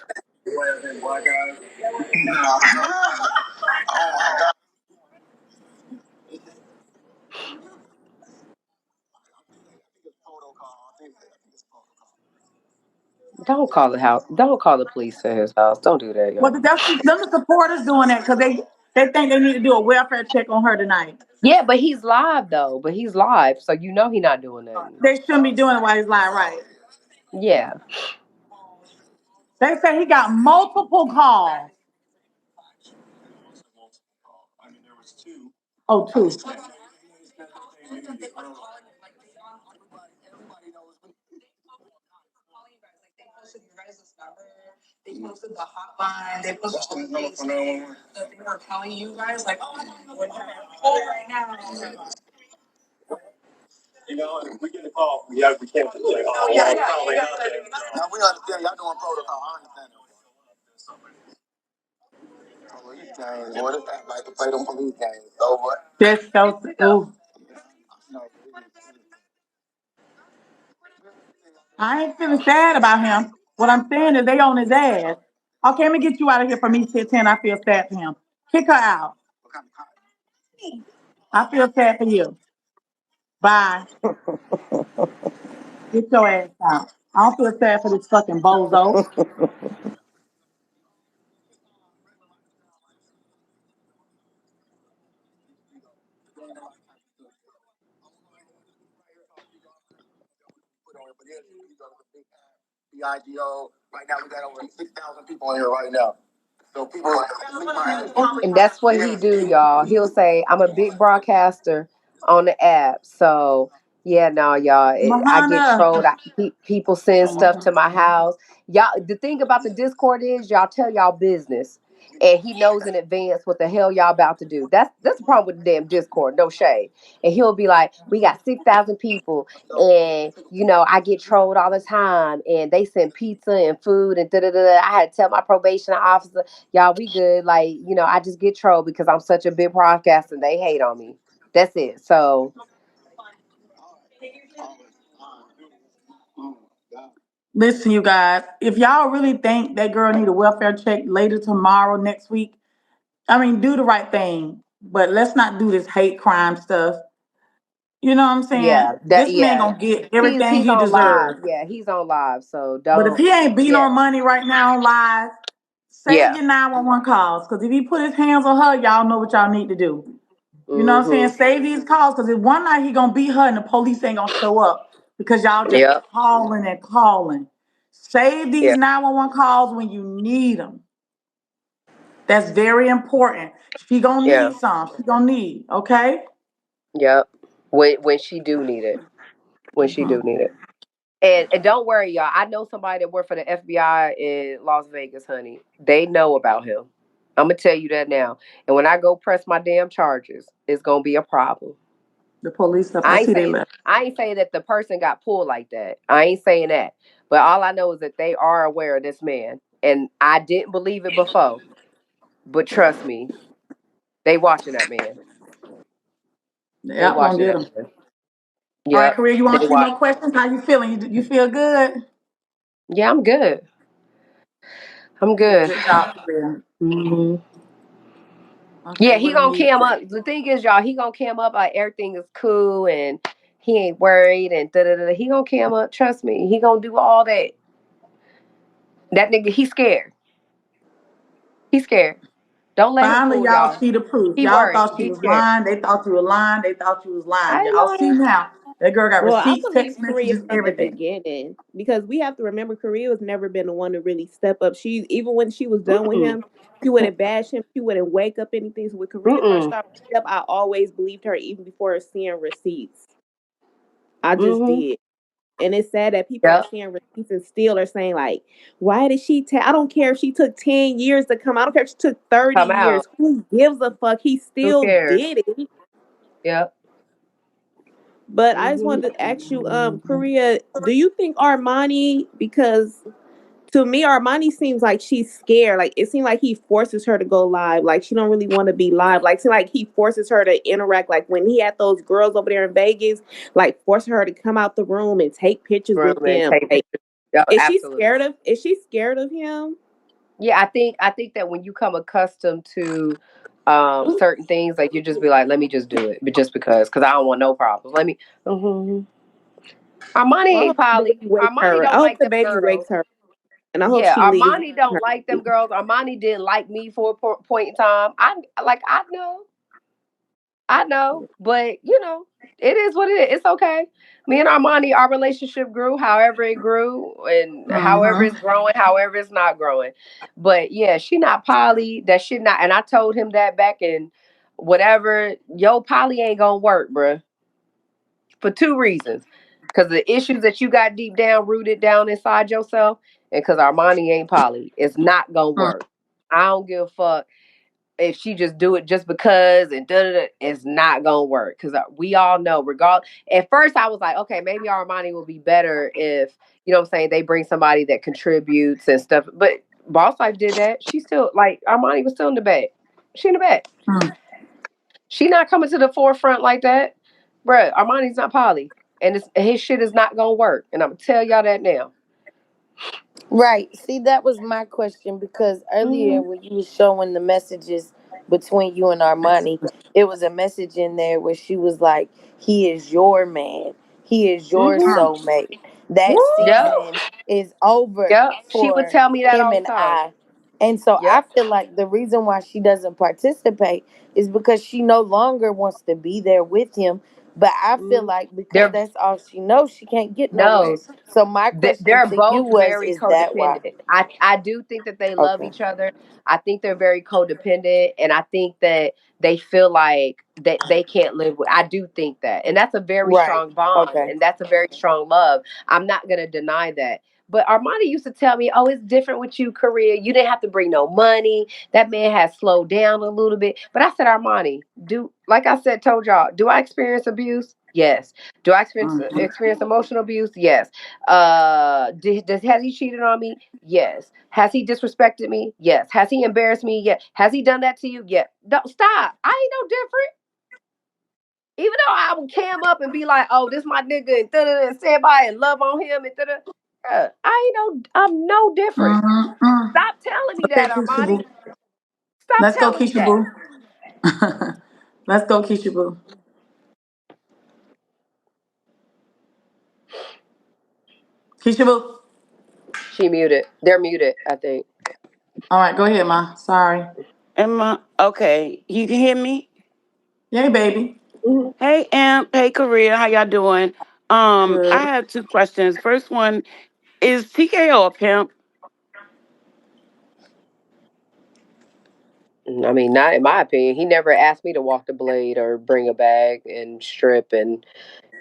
Don't call the house. Don't call the police to his house. Don't do that, Well, y'all. that's them the supporters doing that because they think they need to do a welfare check on her tonight. Yeah, but he's live though. But he's live, so you know he not doing nothing. They shouldn't be doing it while he's lying, right? Yeah. They say he got multiple calls. Oh, two. That's so. Ooh. I ain't feeling sad about him. What I'm saying is they on his ass. Okay, let me get you out of here for me, 10. I feel sad for him. Kick her out. I feel sad for you. Bye. Get your ass out. I don't feel sad for this fucking bozo. And that's what he do, y'all. He'll say, "I'm a big broadcaster on the app." So yeah, no, y'all. I get Mahana. trolled. People send stuff to my house. Y'all, the thing about the Discord is, y'all tell y'all business, and he knows in advance what the hell y'all about to do. That's the problem with the damn Discord. No shade. And he'll be like, "We got 6,000 people, and I get trolled all the time, and they send pizza and food and da da da." I had to tell my probation officer, y'all, we good. Like, I just get trolled because I'm such a big broadcaster and they hate on me. That's it. So, Listen, you guys, if y'all really think that girl need a welfare check later tomorrow, next week, I mean, do the right thing. But let's not do this hate crime stuff. You know what I'm saying? This man yeah. gonna get He's everything he's he on live. deserves. Yeah, he's on live. So But if don't. he ain't beat Yeah. on money right now live, save Yeah. your 911 calls. Because if he put his hands on her, y'all know what y'all need to do. You know what I'm saying? Mhm. Save these calls because if one night he gonna beat her and the police ain't gonna show up because y'all just Yep. calling and calling. Save these Yeah. 911 calls when you need them. That's very important. She gonna Yeah. need some. She gonna need. Okay. Yep. When she do need it. When she do Mhm. need it. And don't worry, y'all. I know somebody that worked for the FBI in Las Vegas, honey. They know about him. I'm gonna tell you that now. And when I go press my damn charges, it's gonna be a problem. The police stuff. I I ain't see they saying left. I ain't saying that the person got pulled like that. I ain't saying that. But all I know is that they are aware of this man. And I didn't believe it before. But trust me, they watching that man. They Yep, gonna watching get that them. man. All right, Yep. Korea. You want They a few watch. more questions? How you feeling? You feel good? Yeah, I'm good. I'm good. Good job, Korea. Hmm. Okay, Yeah, what he a gonna need. cam up. The thing is, y'all, he gonna cam up like everything is cool and he ain't worried and da da da. He gonna cam up. Trust me. He gonna do all that. That nigga, he scared. He's scared. Don't let him Finally, fool y'all y'all. see the proof. He Y'all worried. thought she He's was scared. lying. They thought you were lying. They thought you was lying. I ain't Y'all see lying. now. That girl got Well, I receipts, believe text Korea messages, from the everything. beginning because we have to remember Korea has never been the one to really step up. She even when she was done with Mm-mm. him, she wouldn't bash him. She wouldn't wake up anything. So when Korea first Mm-mm. started up, I always believed her even before seeing receipts. I just Mm-hmm. did. And it's sad that people are Yep. seeing receipts and still are saying like, why did she take? I don't care if she took 10 years to come. I don't care if she took 30 Come years. out. Who gives a fuck? He Who still cares? did it. Yep. But I just Mm-hmm. wanted to ask you, Korea, do you think Armani, because to me, Armani seems like she's scared. Like it seems like he forces her to go live. Like she don't really want to be live. Like seem like he forces her to interact. Like when he had those girls over there in Vegas, like forcing her to come out the room and take pictures with Room and them. take Like pictures. Yep, absolutely. is she scared of him? Yeah, I think that when you come accustomed to certain things, like you just be like, let me just do it, but just because I don't want no problems. Let me. Hmm. Armani Well, I ain't hope the Polly. baby wakes Armani her. I don't hope like the them baby girls. wakes her. And I hope Yeah, she leaves. Armani don't like them girls. Armani didn't like me for a point in time. I know. I know, but it is what it is. It's okay. Me and Armani, our relationship grew however it grew, and however Mm-hmm. it's growing, however it's not growing. But yeah, she not poly. That shit not. And I told him that back in whatever. Yo, poly ain't gonna work, bruh, for two reasons. Because the issues that you got deep down, rooted down inside yourself, and because Armani ain't poly, it's not gonna work. I don't give a fuck if she just do it just because and da da da, it's not gonna work because we all know. Regardless, at first I was like, okay, maybe Armani will be better if what I'm saying, they bring somebody that contributes and stuff. But Boss Life did that. She still like Armani was still in the back. She in the back. Mm-hmm. She not coming to the forefront like that, bruh. Armani's not Polly, and his shit is not gonna work. And I'm gonna tell y'all that now. Right. See, that was my question because earlier Hmm. when you was showing the messages between you and Armani, it was a message in there where she was like, "He is your man. He is your Hmm. soulmate." That Yep. season is over Yep. She would for tell me that him all the and time. I. And so I Yep. feel like the reason why she doesn't participate is because she no longer wants to be there with him. But I feel Mm. like because They're that's all she knows, she can't get nowhere. no. So my question They're to you both was, very is that why? codependent. I do think that they love Okay. each other. I think they're very codependent, and I think that they feel like that they can't live with. I do think that, and that's a very Right. strong bond, Okay. and that's a very strong love. I'm not gonna deny that. But Armani used to tell me, "Oh, it's different with you, Korea. You didn't have to bring no money. That man has slowed down a little bit." But I said, Armani, like I said, told y'all, do I experience abuse? Yes. Do I Mm-hmm. experience emotional abuse? Yes. Has he cheated on me? Yes. Has he disrespected me? Yes. Has he embarrassed me? Yes. Has he done that to you? Yeah. Don't stop. I ain't no different. Even though I would cam up and be like, "Oh, this my nigga," and da and stand by and love on him and da. I ain't no. I'm no different. Mm-hmm. Stop telling me Okay, that, Keisha Armani. Boo. Stop Let's go, telling me Keisha that. Boo. Let's go, Keisha Boo. Keisha Boo. She muted. They're muted, I think. All right, go ahead, ma. Sorry. Am I okay? You can hear me? Yay, baby. Hmm. Hey, Amp. Hey, Korea. How y'all doing? I Good. have two questions. First one is TKO a pimp? I mean, not in my opinion. He never asked me to walk the blade or bring a bag and strip and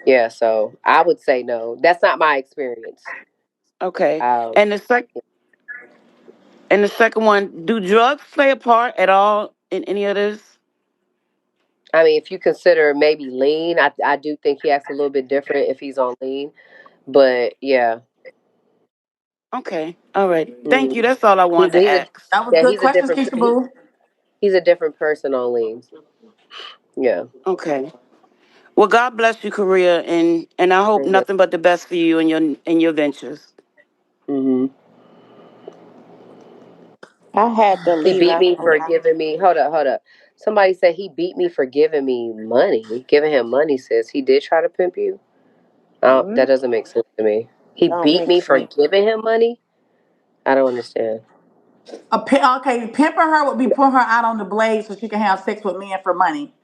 yeah. So I would say no. That's not my experience. Okay. Um, And the second one, do drugs play a part at all in any of this? I mean, if you consider maybe lean, I do think he acts a little bit different if he's on lean. But yeah, Okay. All right. Thank you. mm, That's all I he's wanted to he's a ask. That was yeah good questions, Keisha Boo. he's a different person on leans. Yeah. Okay. Well, God bless you, Korea, and I hope Amen. nothing but the best for you and your ventures. Hmm. I had to He leave beat me after for that. giving me. Hold up, hold up. Somebody said he beat me for giving me money. Giving him money, sis. He did try to pimp you. Oh, that Mm, doesn't make sense to me. He don't beat make me for sense. giving him money. I don't understand. Okay, pimping her would be putting her out on the blade so she can have sex with men for money.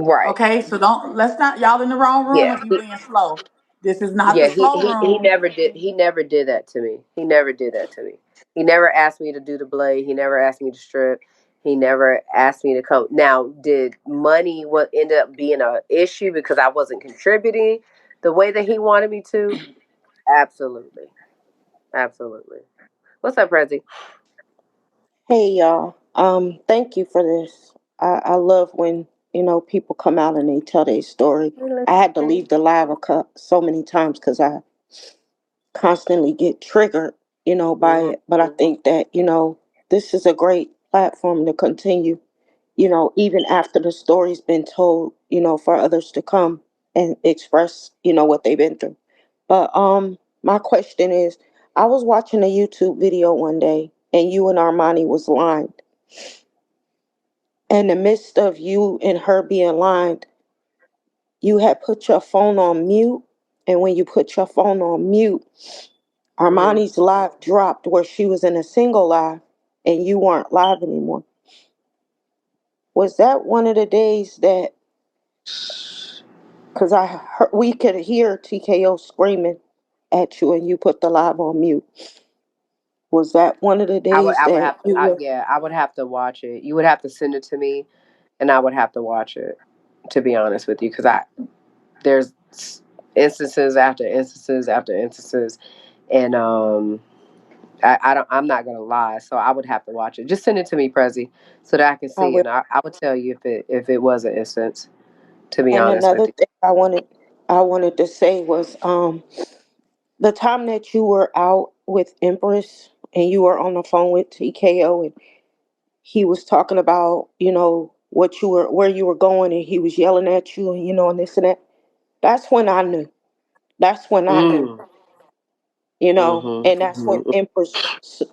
Right. Okay, so let's not, y'all in the wrong room Yeah. if you being slow. This is not the Yeah, slow he room. never did. He never did that to me. He never did that to me. He never asked me to do the blade. He never asked me to strip. He never asked me to come. Now, did money what ended up being a issue because I wasn't contributing the way that he wanted me to? Absolutely, absolutely. What's up, Prezi? Hey y'all. Thank you for this. I love when, people come out and they tell their story. I had to leave the live so many times because I constantly get triggered, by Mhm. it. But I think that, this is a great platform to continue, even after the story's been told, for others to come and express, what they've been through. But my question is, I was watching a YouTube video one day and you and Armani was lined. In the midst of you and her being lined, you had put your phone on mute. And when you put your phone on mute, Mhm. Armani's live dropped where she was in a single live and you weren't live anymore. Was that one of the days that, because we could hear TKO screaming at you and you put the live on mute. Was that one of the days I would that have to. you were? Yeah, I would have to watch it. You would have to send it to me, and I would have to watch it. To be honest with you, because there's instances after instances after instances, and I don't. I'm not gonna lie, so I would have to watch it. Just send it to me, Prezi, so that I can I see, will. and I would tell you if it was an instance. To be And honest with another you. thing I wanted to say was the time that you were out with Empress and you were on the phone with TKO and he was talking about, what you were where you were going and he was yelling at you and and this and that. That's when I knew. That's when I knew. Mm. And that's when Mhm. Empress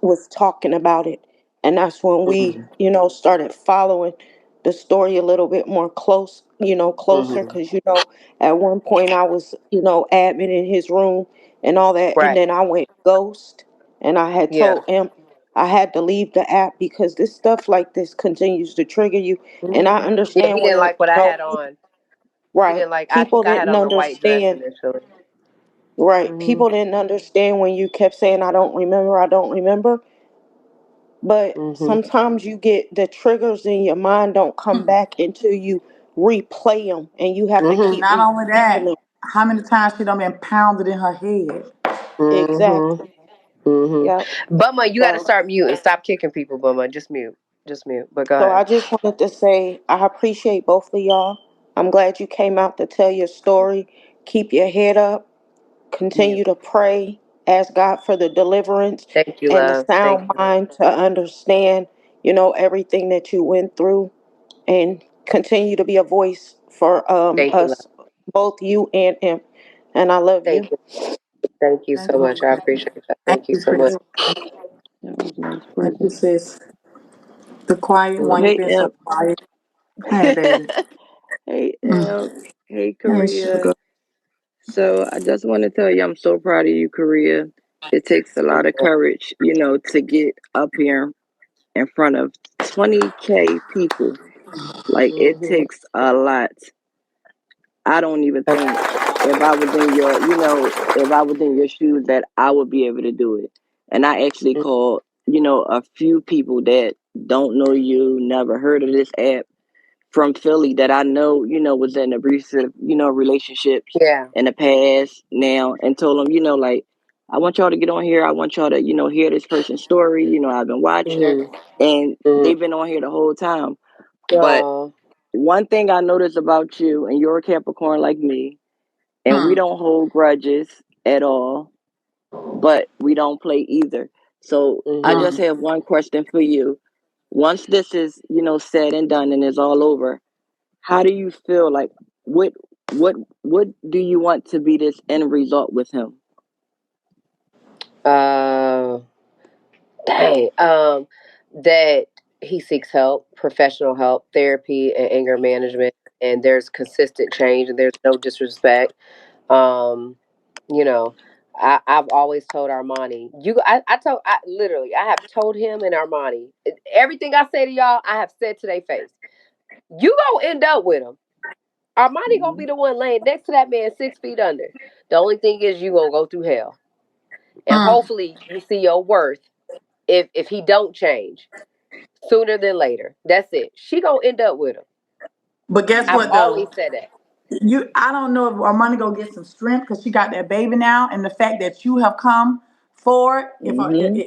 was talking about it. And that's when we, Mhm. started following the story a little bit more closer. Mhm. Because, at one point I was, admin in his room and all that. And Right. then I went ghost and I had Yeah. told Imp I had to leave the app because this stuff like this continues to trigger you. And I Mhm. Yeah. He understand didn't when, like what I had on. He right, didn't like. I people think I had didn't on a white dress understand. initially. Right. Mhm. People didn't understand when you kept saying, I don't remember. But Mhm. sometimes you get the triggers in your mind don't come back until you replay them and you have to Mhm. keep Not only replaying that, them. how many times she done been pounded in her head? Mhm. Exactly. Mhm. Yep. Bummer, you got to So, start muting. Stop kicking people, Bummer. Just mute. Just mute. But go so ahead. I just wanted to say I appreciate both of y'all. I'm glad you came out to tell your story. Keep your head up. Yeah. Continue to pray. Ask God for the deliverance Thank you, and the love. Thank sound you. mind to understand, everything that you went through and continue to be a voice for Thank you, love. us, both you and him. And I love Thank you. you. Thank you Thank so you. much. I appreciate that. Thank Thank you you, so much. Chris. That was nice, Thank you, Bridget. sis. The quiet So, one. You've hey, been so Imp. quiet. Hey, baby. Hey, Mm. Imp. Hey, Hey, Korea. sugar. So, I just want to tell you I'm so proud of you, Korea. It takes a lot of courage, to get up here in front of 20K people. Like, it Mm-hmm. takes a lot. I don't even think if I was in if I was in your shoes that I would be able to do it. And I actually called, a few people that don't know you, never heard of this app from Philly that I know, was in abusive, relationships Yeah. in the past now and told them, like, I want y'all to get on here. I want y'all to, hear this person's story. I've been watching Mm-hmm. and they've Mm-hmm. been on here the whole time. But Oh. one thing I noticed about you, and you're a Capricorn like me, and we Hmm. don't hold grudges at all, but we don't play either. So I Mm-hmm. just Hmm. have one question for you. Once this is, said and done and is all over, how do you feel like what what what do you want to be this end result with him? Uh. Dang. That he seeks help, professional help, therapy, and anger management, and there's consistent change, and there's no disrespect. Um, you know, I've always told Armani, I literally, I have told him and Armani, everything I say to y'all, I have said to their face. You gonna end up with him. Armani gonna Mhm. be the one laying next to that man 6 feet under. The only thing is you gonna go through hell. And Mm. hopefully you see your worth if he don't change sooner than later. That's it. She gonna end up with him. But guess I've what though? always said that. I don't know if Armani gonna get some strength because she got that baby now, and the fact that you have come forward. Mhm.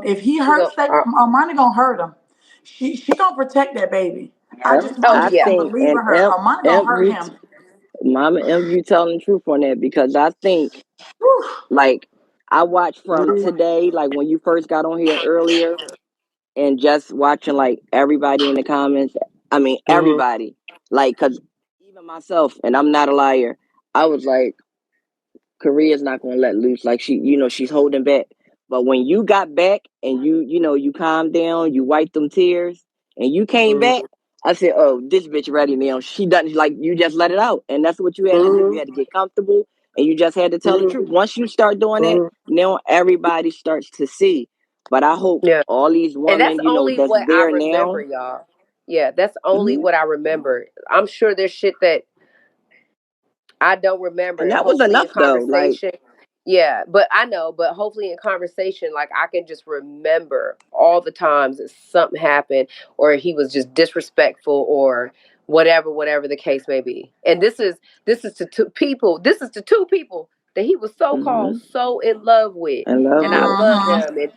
If he She gonna hurts that, Armani gonna hurt him. She gonna protect that baby. I Yep. oh I just yeah. don't think, believe in and her. Armani gonna Imp, hurt him. Mama Imp, you telling the truth on that because I think, Whew. like, I watched from today, like when you first got on here earlier, and just watching like everybody in the comments. I mean, Mm-hmm. everybody, like, cause even myself, and I'm not a liar. I was like, Korea's not gonna let loose. Like she's holding back. But when you got back and you calmed down, you wiped them tears, and you came back, Mm-hmm. I said, "Oh, this bitch ready now." She doesn't like you. Just let it out, and that's what you had to do. You Mm-hmm. had to get comfortable, and you just had to tell the Mm-hmm. truth. Once you start doing that, Mm-hmm. now everybody starts to see. But I hope Yeah. all these And that's women, only that's what I there remember, now. y'all. Yeah, that's only Hmm. what I remember. I'm sure there's shit that I don't remember, And and that was hopefully in enough, though. Like, conversation, yeah. But I know, but hopefully in conversation, like I can just remember all the times that something happened, or he was just disrespectful, or whatever the case may be. And this is to two people. This is to two people that he was so called hmm so in love with, in love and I with. love Mm-hmm. them. And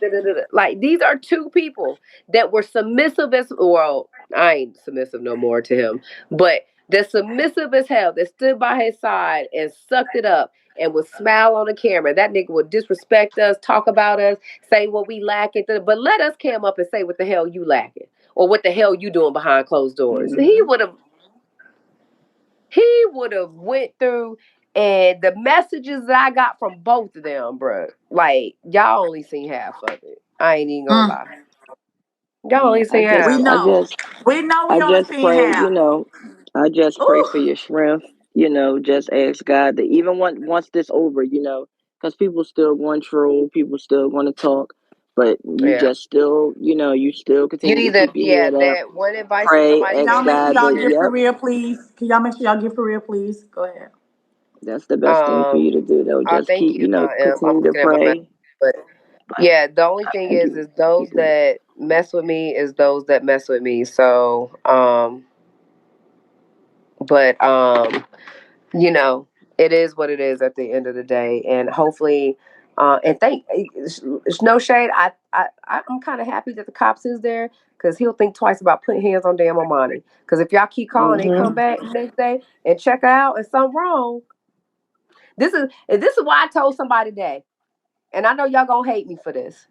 like these are two people that were submissive as well. I ain't submissive no more to him, but that's submissive as hell, that stood by his side and sucked it up and would smile on the camera. That nigga would disrespect us, talk about us, say what we lacking, but let us come up and say what the hell you lacking or what the hell you doing behind closed doors. Hmm. He would have went through, and the messages that I got from both of them, bruh, like y'all only seen half of it. I ain't even gonna Mm. lie. Y'all Yeah, only seen We half. know. We know I we only just seen pray, half. I just pray Ooh. for your strength, just ask God that even once this over, because people still going to troll, people still going to talk, but you Yeah. just still, you still You continue to either, keep your yeah, head up, that one advice that pray, somebody Y'all ask gave make sure God me y'all that, give yep, for real, please. Can y'all make sure y'all give for real, please? Go ahead. that's the best thing for you Um, to do, though. Just thank keep, you, Imp. I'm continue to looking at my message, pray. but yeah, the only thing And is those that mess with me is those that mess with me. So, but it is what it is at the end of the day, and hopefully, and thank. It's no shade. I'm kind of happy that the cops is there because he'll think twice about putting hands on damn Armani. Because if y'all keep calling, they come hmm back the next day and check her out, and something wrong. This is why I told somebody today, and I know y'all gonna hate me for this.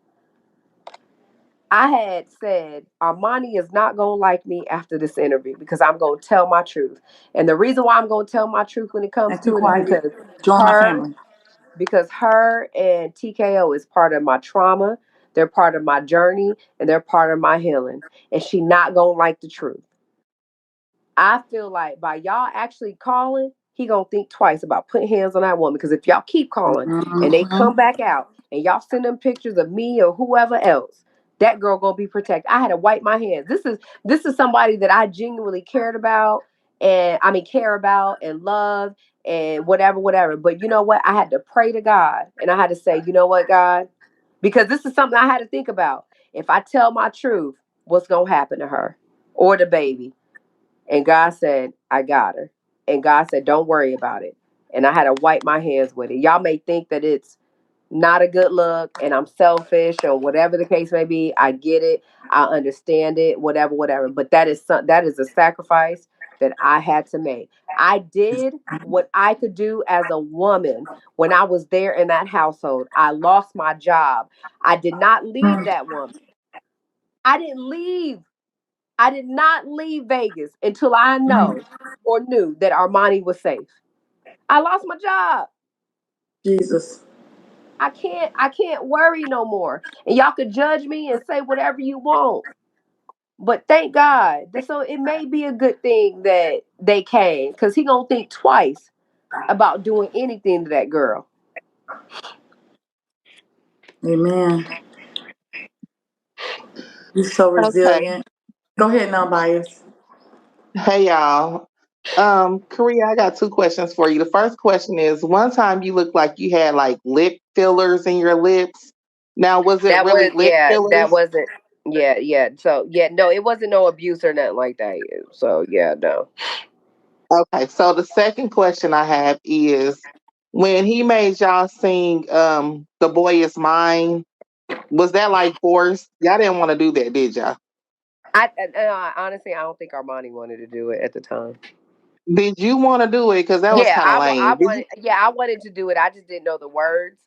I had said Armani is not gonna like me after this interview because I'm gonna tell my truth, and the reason why I'm gonna tell my truth when it comes And keep to it is quiet. because Join my her, family. her and TKO is part of my trauma. They're part of my journey, and they're part of my healing. And she not gonna like the truth. I feel like by y'all actually calling, he gonna think twice about putting hands on that woman. Because if y'all keep calling and they Mm-hmm. come back out and y'all send them pictures of me or whoever else, that girl gonna be protected. I had to wipe my hands. This is somebody that I genuinely cared about, and I mean care about and love and whatever. But you know what? I had to pray to God and I had to say, you know what, God, because this is something I had to think about. If I tell my truth, what's gonna happen to her or the baby? And God said, I got her. And God said, don't worry about it. And I had to wipe my hands with it. Y'all may think that it's not a good look and I'm selfish or whatever the case may be. I get it. I understand it, whatever. But that is a sacrifice that I had to make. I did what I could do as a woman when I was there in that household. I lost my job. I did not leave that woman. I didn't leave. I did not leave Vegas until I know or knew that Armani was safe. I lost my job. Jesus. I can't worry no more. And y'all could judge me and say whatever you want. But thank God. So it may be a good thing that they came because he gonna think twice about doing anything to that girl. Amen. You're so Okay. resilient. Go ahead, non bias. Hey y'all. Korea, I got two questions for you. The first question is, one time you looked like you had like lip fillers in your lips. Now, was it That really was lip yeah. That fillers? wasn't. Yeah, yeah. So yeah, no, it wasn't no abuse or nothing like that. So yeah, no. Okay, so the second question I have is, when he made y'all sing "The Boy Is Mine," was that like forced? Y'all didn't want to do that, did y'all? Honestly, I don't think Armani wanted to do it at the time. Did you want to do it? Because that was Yeah, kind of I lame. Did you? wanted. Yeah, I wanted to do it. I just didn't know the words.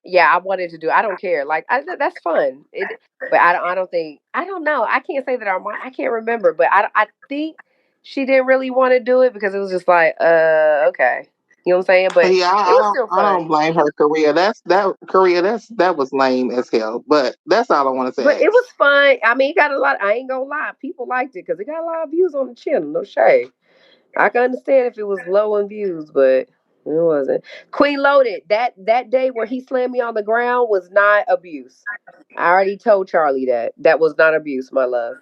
Yeah, I wanted to do. I don't care. Like that's fun. But I don't. I don't think. I don't know. I can't say that I can't remember. But I think she didn't really want to do it because it was just like, okay, you know what I'm saying. But Yeah, it was still I fun. don't blame her, Korea. That was lame as hell. But that's all I wanted to But it ask. was fun. I mean, it got a lot. I ain't gonna lie. People liked it because it got a lot of views on the channel. No shade. I can understand if it was low in views, but it wasn't. Queen Loaded, that day where he slammed me on the ground was not abuse. I already told Charlie that. That was not abuse, my love.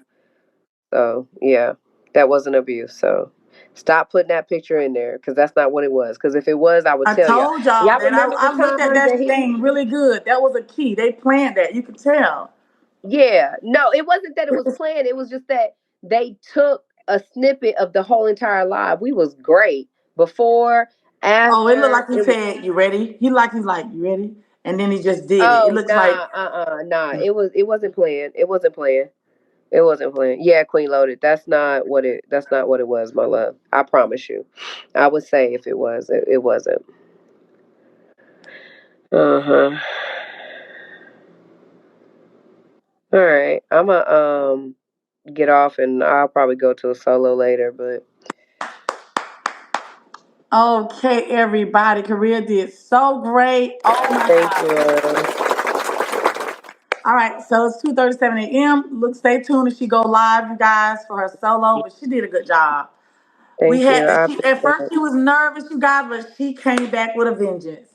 So yeah, that wasn't abuse. So stop putting that picture in there because that's not what it was. Because if it was, I would I tell y'all. told y'all Y'all that remember the I looked at times that that he thing really good. That was a key. They planned that. You could tell. Yeah, no, it wasn't that it was planned. It was just that they took a snippet of the whole entire live. We was great before, Oh, it looked like after. he It was. said, "You ready?" He's like, "You ready?" And then he just did it. It Oh looks like nah, nah. It wasn't planned. It wasn't planned. It wasn't planned. Yeah, Queen Loaded. That's not what it. That's not what it was, my love. I promise you. I would say if it was, it wasn't. Uh huh. All right. I'ma get off and I'll probably go to a solo later. But okay, everybody. Korea did so great. Oh my thank you, god. All right, so it's 2:37 a.m. Look, stay tuned if she go live, you guys, for her solo. But she did a good job. We thank you. had I she at appreciate first it. she was nervous, you guys, but she came back with a vengeance.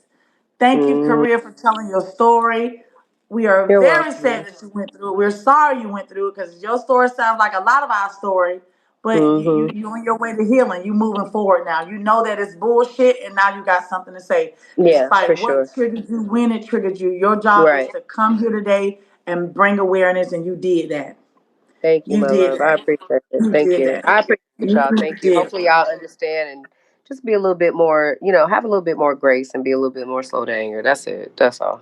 Thank you, Mm, Korea, for telling your story. We are you're very sad welcome. that you went through it. We're sorry you went through it because your story sounds like a lot of our story. But Hmm. you on your way to healing. You moving forward now. You know that it's bullshit, and now you got something to say. Yeah, for Despite what sure. triggered you, when it triggered you, your job is Right. to come here today and bring awareness, and you did that. Thank you, You my did love. I that. appreciate it. You Thank did you. that. I appreciate You y'all. really Thank you. did. Hopefully y'all understand and just be a little bit more, have a little bit more grace and be a little bit more slow to anger. That's it. That's all.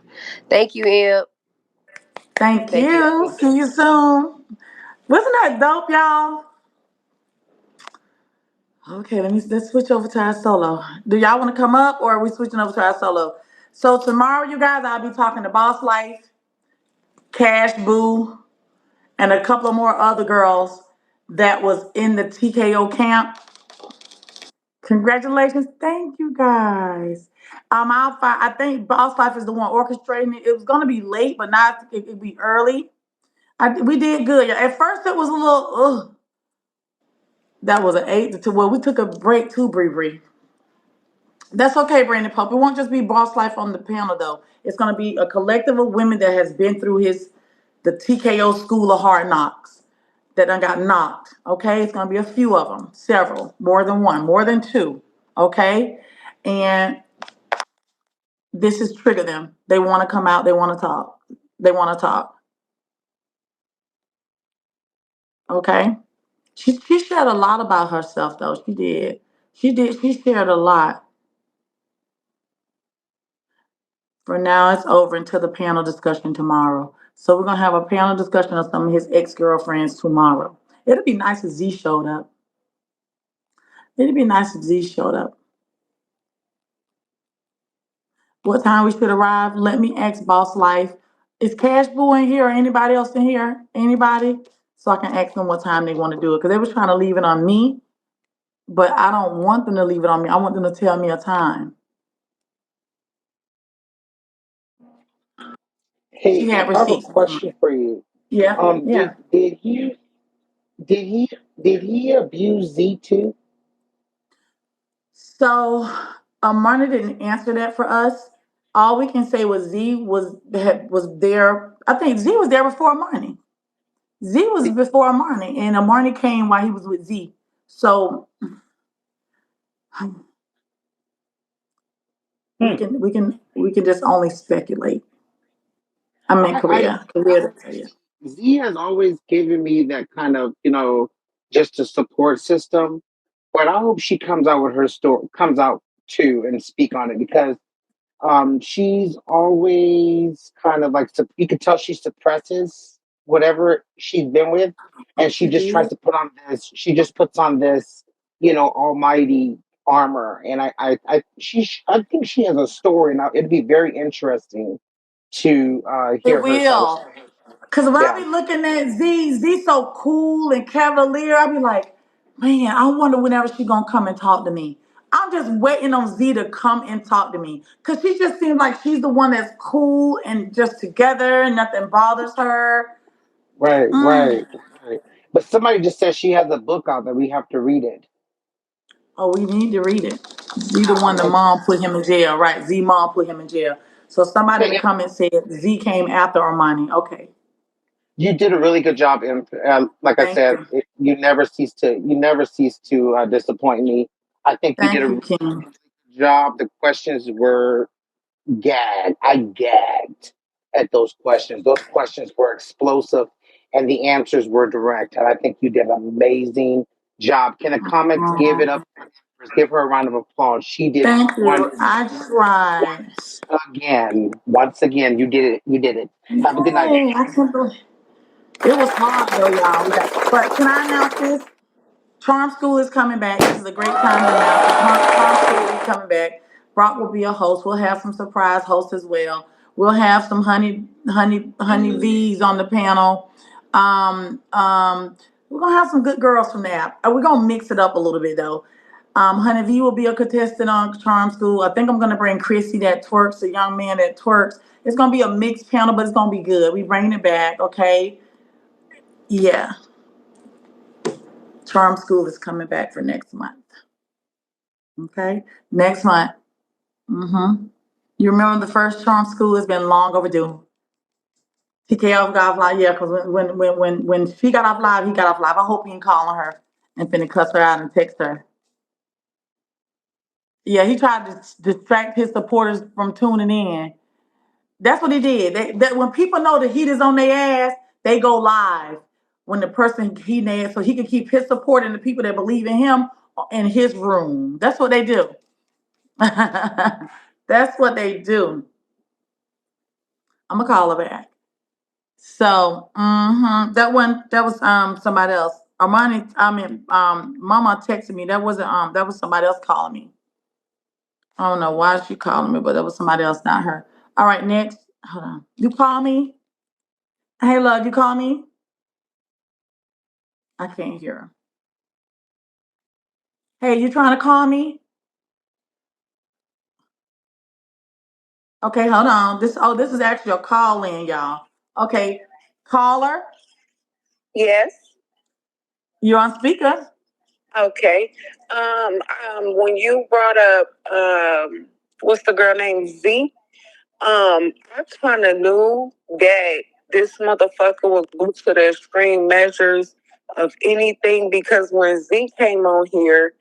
Thank you, Imp. Thank Thank you, you. Abby. See you soon. Wasn't that dope, y'all? Okay, let's switch over to our solo. Do y'all want to come up or are we switching over to our solo? So tomorrow, you guys, I'll be talking to Boss Life, Cash Boo, and a couple of more other girls that was in the TKO camp. Congratulations. Thank you guys. I think Boss Life is the one orchestrating it. It was gonna be late, but now it'd be early. We did good. At first it was a little that was an 8 to 2. Well, we took a break too, Bree Bree. That's okay, Brandon Pope. It won't just be Boss Life on the panel though. It's gonna be a collective of women that has been through the TKO School of Hard Knocks that done got knocked. Okay, it's gonna be a few of them, several, more than one, more than two. Okay, and this is trigger them. They want to come out. They want to talk. They want to talk. Okay. She shared a lot about herself though. She did. She did. She shared a lot. For now, it's over until the panel discussion tomorrow. So we're gonna have a panel discussion of some of his ex-girlfriends tomorrow. It'd be nice if Z showed up. It'd be nice if Z showed up. What time we should arrive? Let me ask Boss Life. Is Cash Boo in here or anybody else in here? Anybody? So I can ask them what time they want to do it. Because they was trying to leave it on me, but I don't want them to leave it on me. I want them to tell me a time. She Hey, had I have a receipts. question for you. Yeah, yeah. Did he did he abuse Z too? So Marna didn't answer that for us. All we can say was was there. I think Z was there before Marnie. Z was before Marnie, and Marnie came while he was with Z. So We can just only speculate. I mean, Korea to tell you. Z has always given me that kind of, just a support system. But I hope she comes out with her story, comes out too, and speak on it because she's always kind of like you can tell she suppresses whatever she's been with, and she She just tries did. to put on this. She just puts on this, almighty armor, and I think she has a story now. It'd be very interesting to It hear her side of will. Cause when I yeah. be looking at Z so cool and cavalier, I be like, man, I wonder whenever she gonna come and talk to me. I'm just waiting on Z to come and talk to me. Cause she just seems like she's the one that's cool and just together and nothing bothers her. Right, Mm. right, right. But somebody just said she has a book out that we have to read it. Oh, we need to read it. Z the Yeah, one the mom put him in jail, right? Z mom put him in jail. So somebody in the yeah, comments said Z came after Armani. Okay. you did a really good job, and like I Thank said, you. you never cease to disappoint me. I think you did Thank a you, really King. good job. The questions were I gagged at those questions. Those questions were explosive, and the answers were direct. And I think you did an amazing job. Can the comments give it up for Empress? Give her a round of applause. She did Thank you. wonderful. I tried. Once again, you did it. You did it. Have a good night. Yay. I can't believe it was hard though, y'all. But can I announce this? Charm School is coming back. This is a great time to announce it. Charm School will be coming back. Brock will be a host. We'll have some surprise hosts as well. We'll have some honey V's on the panel. We're gonna have some good girls from the app. We're gonna mix it up a little bit though. Honey V will be a contestant on Charm School. I think I'm gonna bring Chrissy that twerks, a young man that twerks. It's gonna be a mixed panel, but it's gonna be good. We bringing it back, okay? Yeah. Charm School is coming back for next month. Okay, next month. You remember the first Charm School has been long overdue. TKO got off live, yeah, because when she got off live, he got off live. I hope he ain't calling her and finna cuss her out and text her. Yeah, he tried to distract his supporters from tuning in. That's what he did. That when people know the heat is on their ass, they go live. When the person he named, so he can keep his support and the people that believe in him in his room. That's what they do. That's what they do. I'm gonna call her back. So, that was somebody else. Armani, I mean, Mama texted me. That was somebody else calling me. I don't know why she calling me, but that was somebody else, not her. All right, next. Hold on. You call me? Hey, love, you call me? I can't hear her. Hey, you trying to call me? Okay, hold on. This is actually a call in, y'all. Okay, caller, Yes. you're on speaker. Okay. When you brought up what's the girl named Z? I kind of knew that this motherfucker was go to the extreme measures of anything because when Z came on here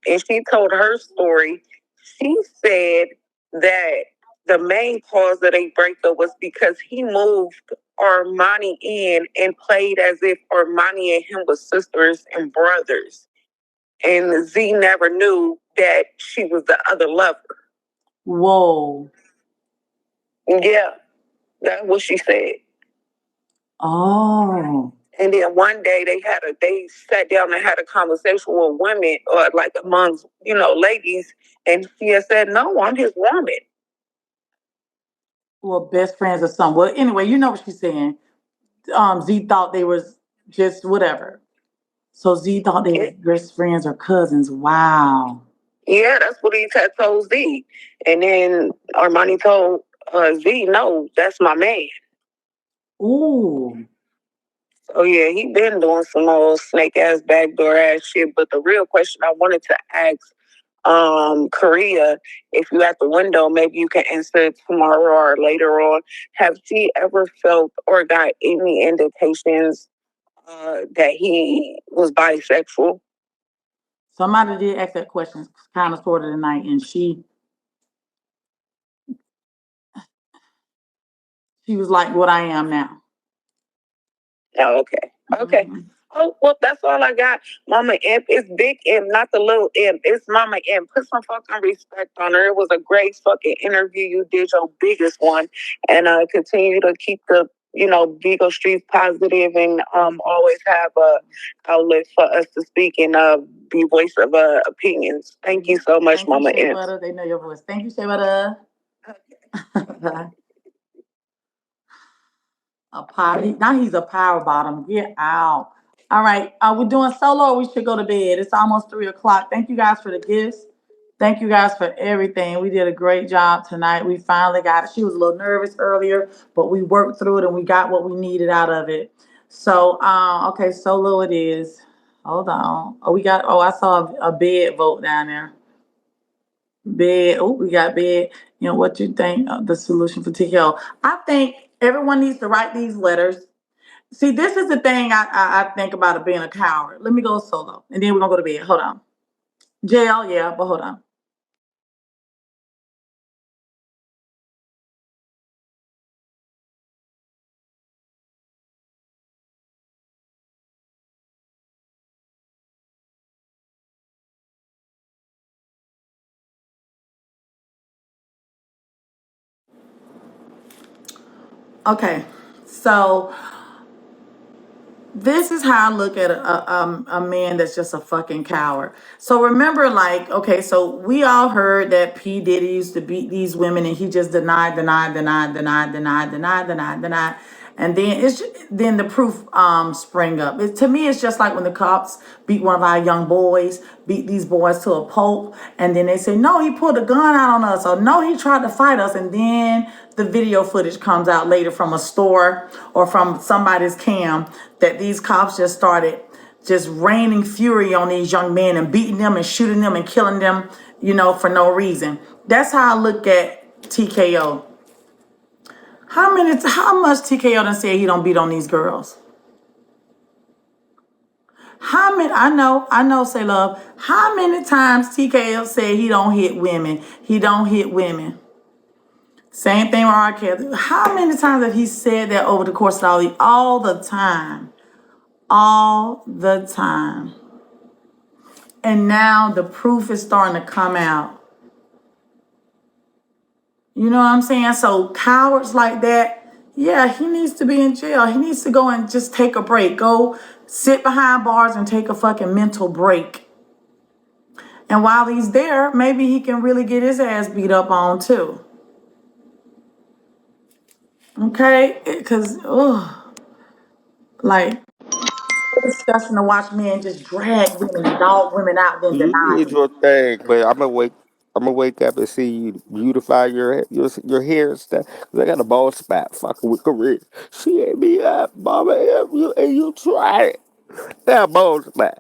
and she told her story, she said that the main cause of a breakup was because he moved Armani in and played as if Armani and him were sisters and brothers. And Z never knew that she was the other lover. Whoa. Yeah. That's what she said. Oh. And then one day they sat down and had a conversation with women or like amongst, ladies, and she had said, no, I'm his woman. Well, best friends or something. Well, anyway, you know what she's saying. Z thought they was just whatever. So Z thought they was best friends or cousins. Wow. Yeah, that's what he had told Z. And then Armani told Z, no, that's my man. Ooh. Oh yeah, he been doing some old snake ass backdoor ass shit. But the real question I wanted to ask Korea, if you at the window, maybe you can answer it tomorrow or later on. Have she ever felt or got any indications that he was bisexual? Somebody did ask that question kind of sort of tonight, and she was like what I am now. Oh, okay. Okay. Mhm. Oh, well, that's all I got. Mama Imp. It's Big Imp, not the little Imp. It's Mama Imp. Put some fucking respect on her. It was a great fucking interview. You did your biggest one. And continue to keep the, Vigo Streets positive and always have a outlet for us to speak and be voice of opinions. Thank you so much, Thank you, Mama Shea Imp. Butter. They know your voice. Thank you, Shea Butter. A power. Now he's a power bottom. Get out. All right. Are we doing solo or we should go to bed? It's almost 3 o'clock. Thank you guys for the gifts. Thank you guys for everything. We did a great job tonight. We finally got it. She was a little nervous earlier, but we worked through it and we got what we needed out of it. So, okay, solo it is. Hold on. I saw a bed vote down there. Bed. Oh, we got bed. What you think of the solution for TKO? I think everyone needs to write these letters. See, this is the thing I think about it being a coward. Let me go solo, and then we're gonna go to bed. Hold on. Jail, yeah, but hold on. Okay, so this is how I look at a man that's just a fucking coward. So remember, like, okay, so we all heard that P. Diddy used to beat these women and he just denied. And then the proof spring up. To me, it's just like when the cops beat one of our young boys, beat these boys to a pulp, and then they say, no, he pulled a gun out on us, or no, he tried to fight us, and then the video footage comes out later from a store or from somebody's cam that these cops just started just raining fury on these young men and beating them and shooting them and killing them, for no reason. That's how I look at TKO. How much TKO done said he don't beat on these girls? How many, I know, say love. How many times TKO said he don't hit women? He don't hit women. Same thing with R. Kelly. How many times have he said that over the course of all the time? All the time. And now the proof is starting to come out. You know what I'm saying? So cowards like that, yeah, he needs to be in jail. He needs to go and just take a break. Go sit behind bars and take a fucking mental break. And while he's there, maybe he can really get his ass beat up on too. Okay? Because, like, it's disgusting to watch men just drag women and dog women out, then You deny did it. your thing, but I'm gonna wake. I'm gonna wake up and see you beautify your hair and stuff. 'Cause I got a bald spot fucking with Korea. She ate me up, mama. And you tried it. That bald spot.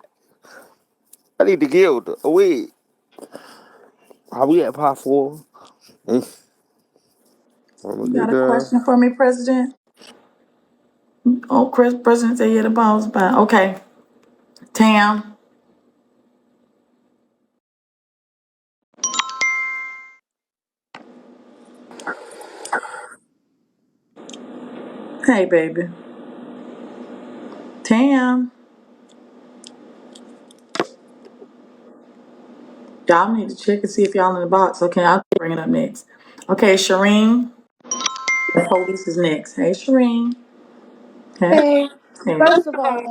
I need to give her a wig. Are we at part four? Mm, I'm gonna You got get a done. question for me, President? Oh, Chris, President said he had a bald spot. Okay. Tam. Hey, baby. Tam. Y'all need to check and see if y'all in the box. Okay, I'll bring it up next. Okay, Shireen. The police is next. Hey, Shireen. Hey. Hey, Hey. first of all,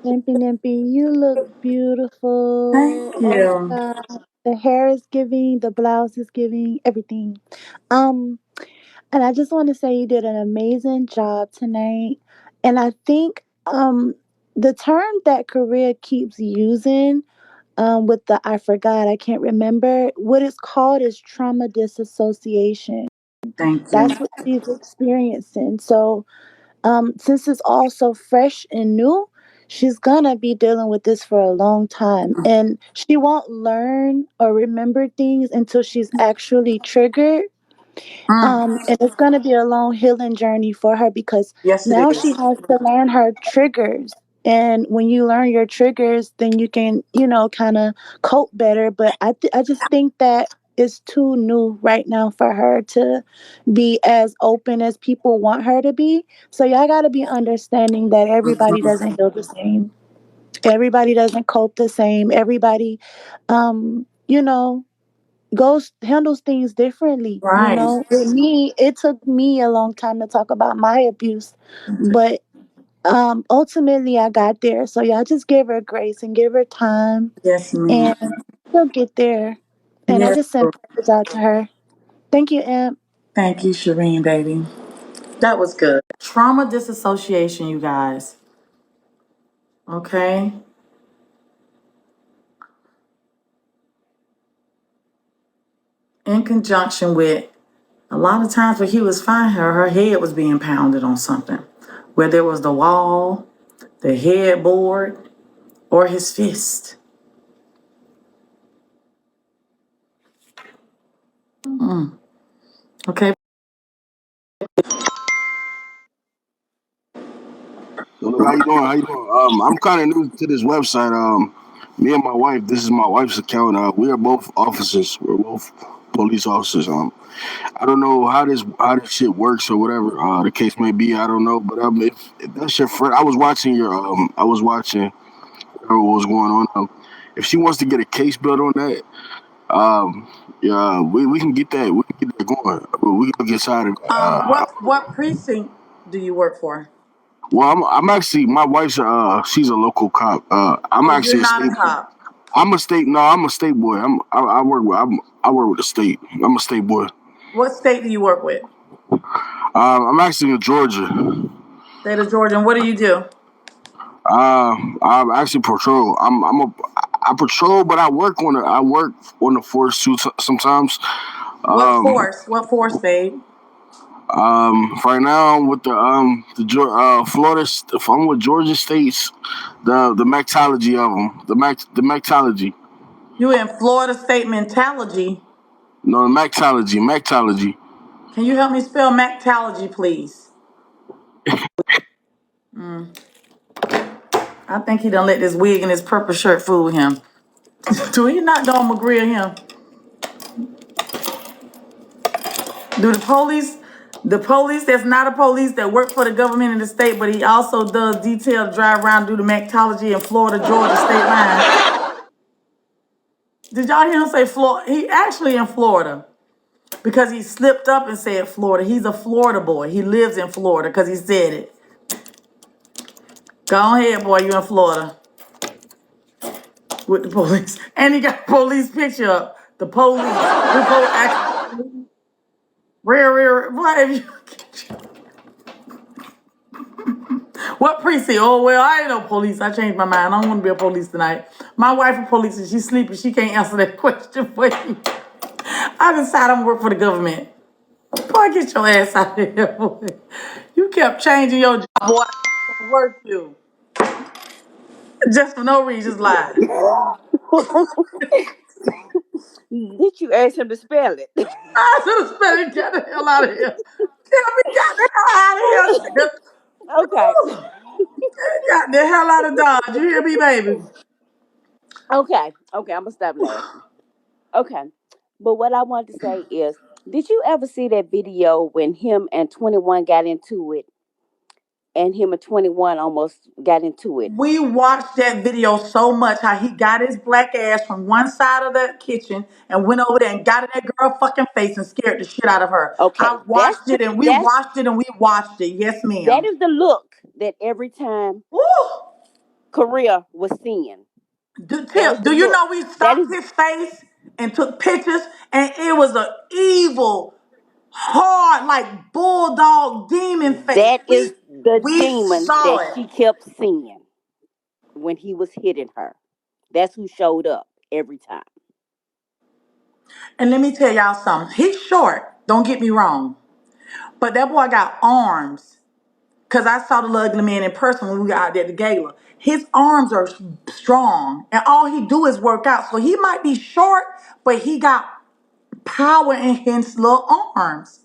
Nimpy, you look Thank beautiful. Oh my you. God. The hair is giving, the blouse is giving, everything. Um, and I just want to say you did an amazing job tonight. And I think the term that Korea keeps using with the I forgot, I can't remember what it's called is trauma disassociation. Thank you. That's what she's experiencing. So since it's all so fresh and new, she's gonna be dealing with this for a long time. And she won't learn or remember things until she's actually triggered. Mm. And it's gonna be a long healing journey for her because Yes, it now she is. has to learn her triggers. And when you learn your triggers, then you can, kind of cope better. But I just think that it's too new right now for her to be as open as people want her to be. So y'all got to be understanding that everybody doesn't heal the same. Everybody doesn't cope the same. Everybody, you know, goes handles things differently. Right. With me, it took me a long time to talk about my abuse, but ultimately I got there. So y'all just give her grace and give her time, Yes, ma'am. and she'll get there. And I Yes. just sent prayers out to her. Thank you, Imp. Thank you, Shireen, baby. That was good. Trauma disassociation, you guys. Okay. In conjunction with a lot of times when he was finding her, her head was being pounded on something, whether it was the wall, the headboard, or his fist. Okay. So look, how you doing? How you doing? I'm kind of new to this website. Me and my wife. This is my wife's account. We are both officers. We're both police officers. I don't know how this shit works or whatever. The case may be. I don't know. But if that's your friend, I was watching whatever was going on. If she wants to get a case built on that, yeah, we can get that. We can get that going. We can get started. What precinct do you work for? Well, I'm actually my wife's she's a local cop. I'm Oh, you're actually a not state. a cop. I'm a state. No, I'm a state boy. I work with the state. I'm a state boy. What state do you work with? I'm actually in Georgia. State of Georgia. And what do you do? I'm actually patrol. I patrol, but I work on the force too sometimes. What Um, force? What force, babe? right now I'm with Florida. If I'm with Georgia states, the mactology of them, the mactology. You in Florida State Mentology. No, the mactology. Can you help me spell Mactology, please? I think he done let this wig and his purple shirt fool him. Do he not know I'm agree with him? Do the police that's not a police that work for the government in the state, but he also does detailed drive around do the Mactology in Florida, Georgia state line. Did y'all hear him say Florida? He actually in Florida because he slipped up and said Florida. He's a Florida boy. He lives in Florida because he said it. Go ahead, boy. You in Florida with the police, and he got a police picture up. The police. Rare. What? What precinct? Oh, well, I ain't no police. I changed my mind. I don't want to be a police tonight. My wife a police and she's sleeping. She can't answer that question for you. I decided I'm work for the government. Boy, get your ass out of here, boy. You kept changing your job, boy. I don't work you. Just for no reason, just lie. Did you ask him to spell it? I should have spent it. Get the hell out of here. Get me, got the hell out of here. Okay. Got the hell out of Dodge. You hear me, baby? Okay, I'm gonna stop laughing. Okay. But what I wanted to say is, did you ever see that video when him and 21 got into it and him and 21 almost got into it? We watched that video so much how he got his black ass from one side of the kitchen and went over there and got in that girl fucking face and scared the shit out of her. I Okay, watched it and we watched it and we watched it. Yes, that ma'am. is the look that every time Woo! Korea was seeing. That is Tip, the do you look. know we That is stopped his face and took pictures and it was a evil, hard, like bulldog demon face. that is the We demon saw that it. she kept seeing when he was hitting her. That's who showed up every time. And let me tell y'all something. He's short. Don't get me wrong. But that boy got arms. Because I saw the little ugly man in person when we got out there at the gala. His arms are strong. And all he do is work out. So he might be short, but he got power in his little arms.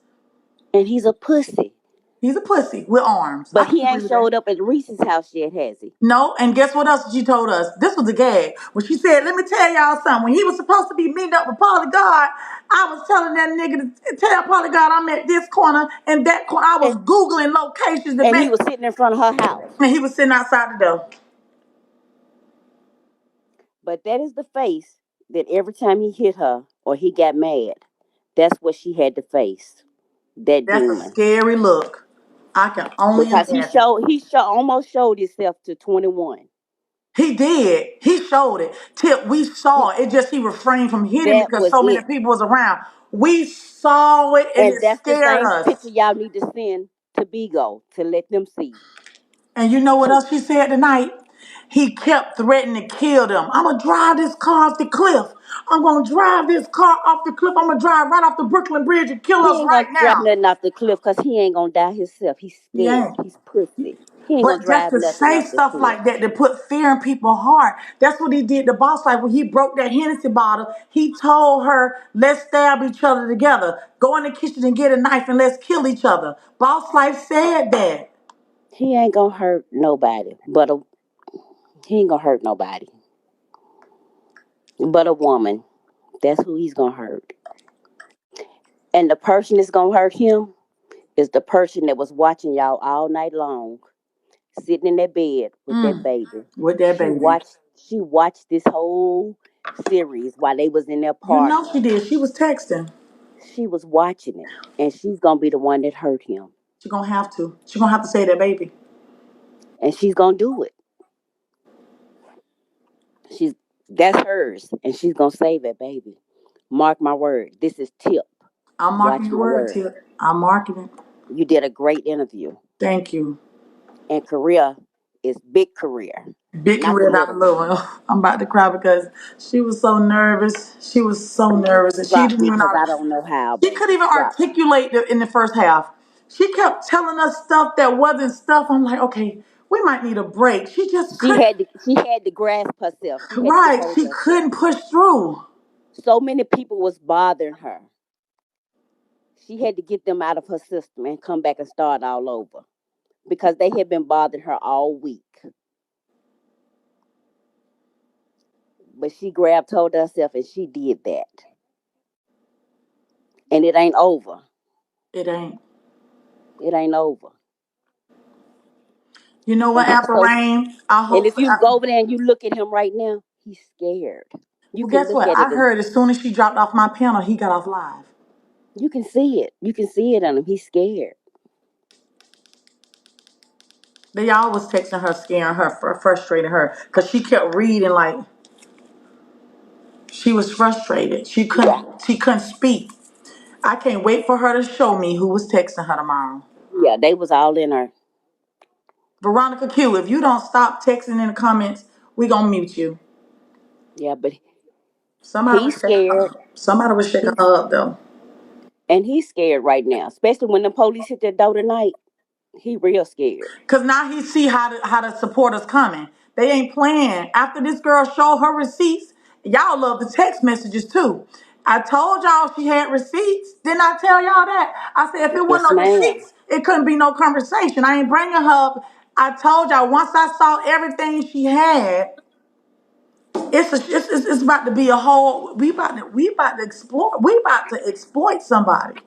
And he's a pussy. He's a pussy with arms. I But can he agree ain't with that. showed up at Reese's house yet, has he? No, and guess what else she told us? This was a gag. When she said, let me tell y'all something. When he was supposed to be meeting up with Polly God, I was telling that nigga to tell Polly God I'm at this corner and that corner. I was And, Googling locations to and make, he was sitting in front of her house. and he was sitting outside the door. But that is the face that every time he hit her or he got mad, that's what she had to face. That That's a demon. scary look. I can only Because imagine. almost showed himself to 21. He did. He showed it. Tip, we saw He, it. It just he refrained from hitting that because was so many it. people was around. We saw it and And it that's the scared same picture us. y'all need to send to Bigo to let them see And you know what too. else she said tonight? He kept threatening to kill them. I'm gonna drive this car off the cliff. I'm gonna drive this car off the cliff. I'm gonna drive right off the Brooklyn Bridge and kill He us ain't right gonna drop now. nothing off the cliff because he ain't gonna die himself. He's He scared. ain't. He's pussy. He ain't gonna But just drive to nothing say off the stuff cliff. like that to put fear in people's heart, that's what he did to Boss Life when he broke that Hennessy bottle. He told her, let's stab each other together. Go in the kitchen and get a knife and let's kill each other. Boss Life said that. He ain't gonna hurt nobody, he ain't gonna hurt nobody but a woman. That's who he's gonna hurt. And the person that's gonna hurt him is the person that was watching y'all all night long, sitting in that bed with that baby. With that baby. She watched this whole series while they was in there You know she partying. did. She was texting. She was watching it, and she's gonna be the one that hurt him, She gonna have to. She gonna have to say that baby. and she's gonna do it. She's That's hers, and she's gonna save that baby. Mark my word. This is Tip. I'm marking Watch your my word, word. Tip. I'm marking it. You did a great interview, Thank you. and career is big career, Big not the career, not a little one. little one. I'm about to cry because she was so nervous. She was so nervous, and she Drop didn't me, even cause know. I don't know how, She couldn't baby. even Drop me. articulate in the first half. She kept telling us stuff that wasn't stuff. I'm like, okay, we might need a break. She just couldn't. She had to grasp herself. She had to get Right, hold she of herself. couldn't push through. So many people was bothering her. She had to get them out of her system and come back and start all over because they had been bothering her all week. But she grabbed hold of herself and she did that. And it ain't over. It ain't. It ain't over. You know And what, this Apple person, Rain? I and hope. if you go over there and you look at him right now, he's scared. You Well, can guess look what? at I it and heard as soon as she dropped off my panel, he got off live. you can see it. You can see it on him. He's scared. They always texting her, scaring her, frustrating her, because she kept reading like she was frustrated. She couldn't. Yeah. She couldn't speak. I can't wait for her to show me who was texting her tomorrow. Yeah, they was all in her. Veronica Q, if you don't stop texting in the comments, we gonna mute you. Yeah, but Somebody was he's shaking her scared. up. Somebody was shaking He's her up though. and he's scared right now, especially when the police hit the door tonight. He real scared. Cause now he see how the supporters coming. They ain't playing. After this girl showed her receipts, y'all love the text messages too. I told y'all she had receipts. Didn't I tell y'all that? I said if it wasn't Yes, no ma'am. receipts, it couldn't be no conversation. I ain't bringing her up. I told y'all once I saw everything she had, it's about to be a whole. We about to explore. We about to exploit somebody.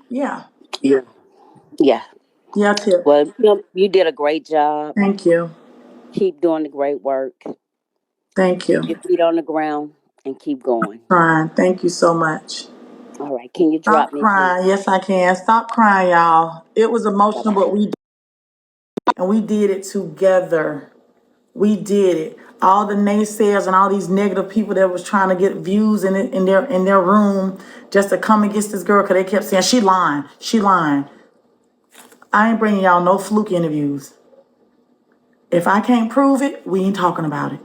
Yeah, Yeah. Yeah. yeah, Tip. Well, you did a great job. Thank you, Keep doing the great work. thank Keep you. your feet on the ground and keep going. Crying. Thank you so much. All right. Can you drop Stop me, please? crying. Yes, I can. Stop crying, y'all. It was Bye emotional, bye. but we did it together. We did it. All the naysayers and all these negative people that was trying to get views in their room just to come against this girl because they kept saying she lying, she lying. I ain't bringing y'all no fluke interviews. If I can't prove it, we ain't talking about it.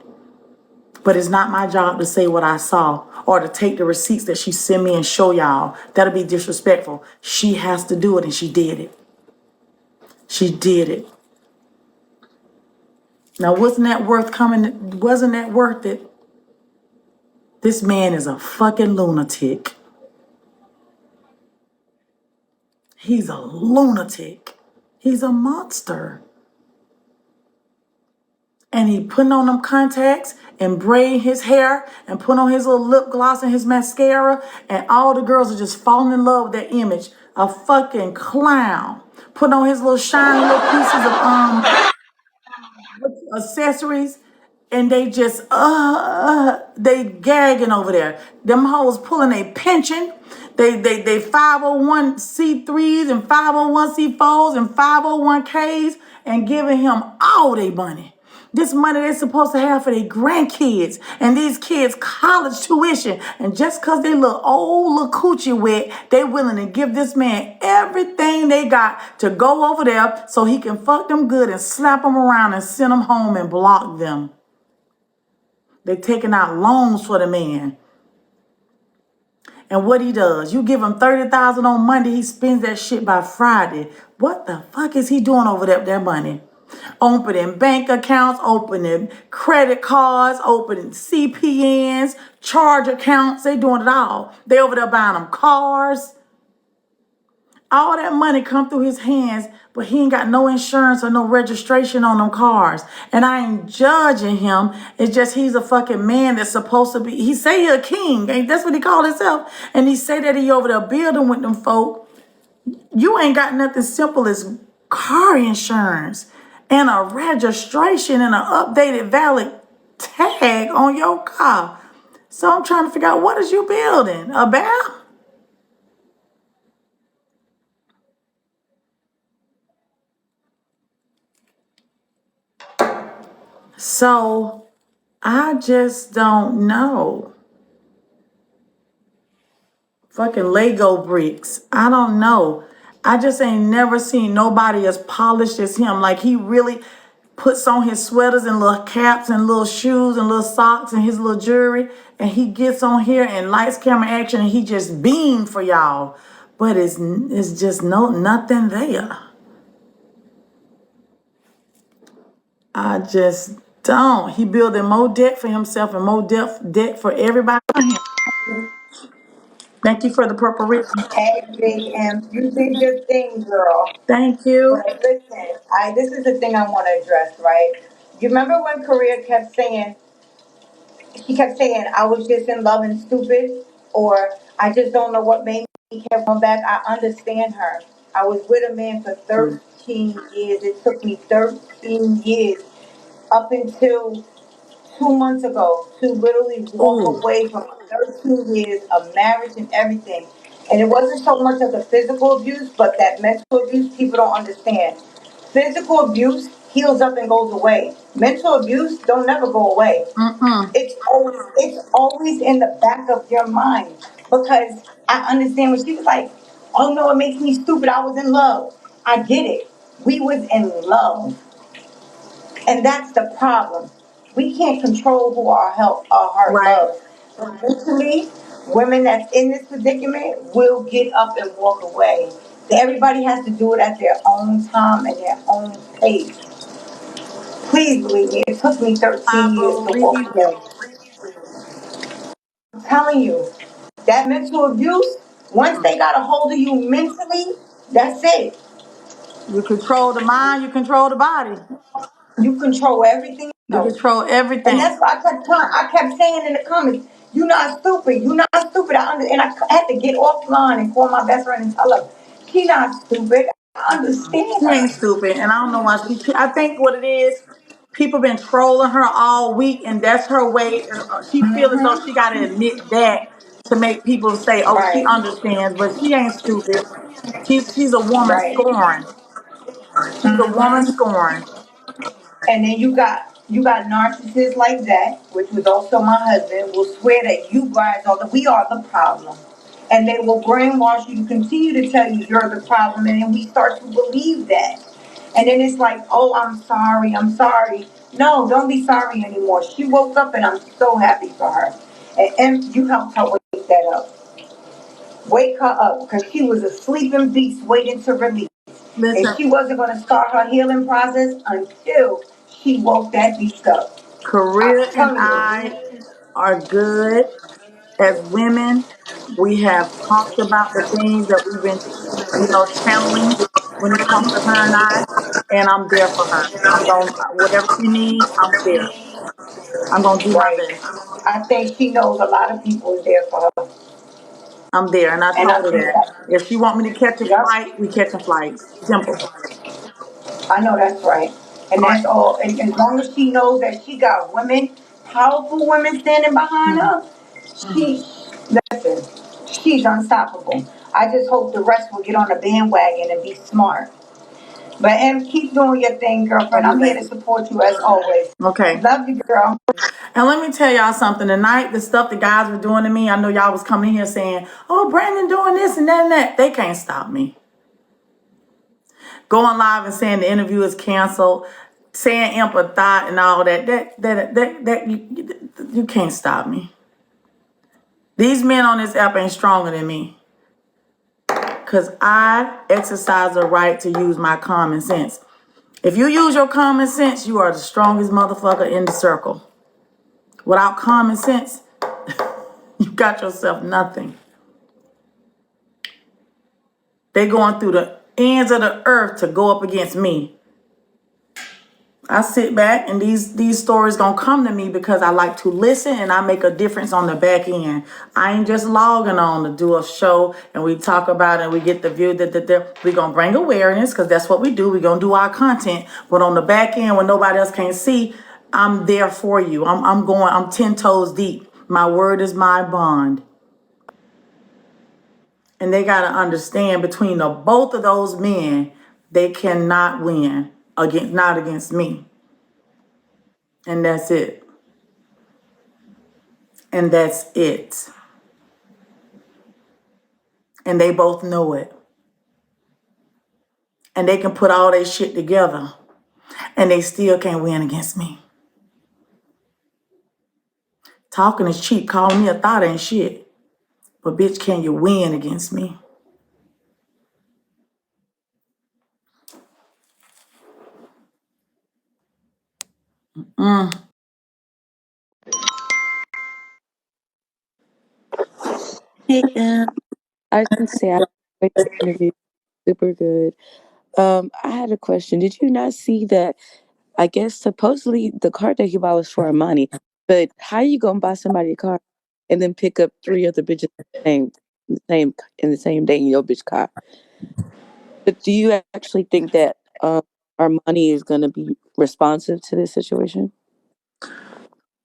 But it's not my job to say what I saw or to take the receipts that she sent me and show y'all. That'll be disrespectful. She has to do it, and she did it. She did it. Now, wasn't that worth coming? Wasn't that worth it? This man is a fucking lunatic. He's a lunatic. He's a monster. And he putting on them contacts and braiding his hair and put on his little lip gloss and his mascara, and all the girls are just falling in love with that image. A fucking clown. Put on his little shiny little pieces of accessories, and they just they gagging over there. Them hoes pulling a pension. They 501c3s and 501c4s and 501ks and giving him all their money. This money they're supposed to have for their grandkids and these kids' college tuition. And just because they look old, little coochie wet, they willing to give this man everything they got to go over there so he can fuck them good and slap them around and send them home and block them. They taking out loans for the man. And what he does, you give him $30,000 on Monday, he spends that shit by Friday. What the fuck is he doing over there with that money? Opening bank accounts, opening credit cards, opening CPNs, charge accounts. They doing it all. They over there buying them cars. All that money come through his hands, but he ain't got no insurance or no registration on them cars. And I ain't judging him. It's just he's a fucking man that's supposed to be. He say he a king. Ain't that's what he called himself? And he say that he over there building with them folk. You ain't got nothing simple as car insurance and a registration and an updated valid tag on your car. So I'm trying to figure out, what is you building? A bear? So I just don't know. Fucking Lego bricks. I don't know. I just ain't never seen nobody as polished as him. Like, he really puts on his sweaters and little caps and little shoes and little socks and his little jewelry, and he gets on here and lights, camera, action, and he just beamed for y'all. But it's just nothing there. I just don't. He building more debt for himself and more debt for everybody. Thank you for the purple ribbon. Hey, and you did your thing, girl. Thank you. But listen, this is the thing I want to address, right? You remember when Korea kept saying, she kept saying, I was just in love and stupid, or I just don't know what made me kept going back. I understand her. I was with a man for 13 years. It took me 13 years up until 2 months ago to literally walk Oh, away from 13 years of marriage and everything. And it wasn't so much of the physical abuse, but that mental abuse people don't understand. Physical abuse heals up and goes away. Mental abuse don't never go away. It's always in the back of your mind, because I understand when she was like, "Oh no, it makes me stupid. I was in love." I get it. We was in love. And that's the problem. We can't control who our heart right. loves. But mentally, women that's in this predicament will get up and walk away. Everybody has to do it at their own time and their own pace. Please believe me, it took me I 13 years to walk believe away. you. I'm telling you, that mental abuse, once they got a hold of you mentally, that's it. You control the mind, you control the body. You control everything You else. control And everything. that's why I kept saying in the comments, "You're not stupid. You're not stupid." And I had to get offline and call my best friend and tell her, "She not stupid. I understand She her." ain't stupid, and I don't know why I think what it is, people been trolling her all week, and that's her way. She feel as though she got to admit that to make people say, "Oh, she Right, understands," but she ain't stupid. She's a woman right. scorned. She's a woman scorned. And then you got narcissists like that, which was also my husband, will swear that you guys we are the problem. And they will brainwash you to continue to tell you you're the problem, and then we start to believe that. And then it's like, "Oh, I'm sorry, I'm sorry." No, don't be sorry anymore. She woke up and I'm so happy for her. And you helped her wake that up. Wake her up, because she was a sleeping beast waiting to release. And Listen, she wasn't going to start her healing process until she woke that beast up. I'm Korea and telling you. I are good as women. We have talked about the things that we've been, channeling when it comes to her and I, and I'm there for her. I'm going whatever she needs. I'm there. I'm gonna do my Right. best. I think she knows a lot of people is there for her. I'm there, and I And I told her think that. that, If she want me to catch a yep, flight, we catching flights. Simple. I know that's right. And All right. that's all. And as long as she knows that she got women, powerful women standing behind Mm, her, mm. she, listen, she's unstoppable. I just hope the rest will get on the bandwagon and be smart. But and keep doing your thing, girlfriend. Love you, I'm here to baby. support you as always. Okay. Love you, girl. And let me tell y'all something. Tonight, the stuff the guys were doing to me, I know y'all was coming here saying, "Oh, Brandon doing this and that and that." They can't stop me. Going live and saying the interview is canceled, saying empathy and all that. That you can't stop me. These men on this app ain't stronger than me. Because I exercise the right to use my common sense. If you use your common sense, you are the strongest motherfucker in the circle. Without common sense, you got yourself nothing. They going through the ends of the earth to go up against me. I sit back and these stories gonna come to me because I like to listen and I make a difference on the back end. I ain't just logging on to do a show and we talk about it and we get the view that we gonna bring awareness because that's what we do. We gonna do our content, but on the back end when nobody else can see, I'm there for you. I'm 10 toes deep. My word is my bond. And they gotta understand between the both of those men, they cannot win not against me. And that's it. And that's it. And they both know it. And they can put all their shit together and they still can't win against me. Talking is cheap. Calling me a thought ain't shit. But bitch, can you win against me? Hey, I can say I enjoyed the interview. Super good. I had a question. Did you not see that? I guess supposedly the car that he bought was for Armani, but how you gonna buy somebody a car and then pick up three other bitches same in the same day in your bitch car? But do you actually think that Armani is gonna be responsive to this situation?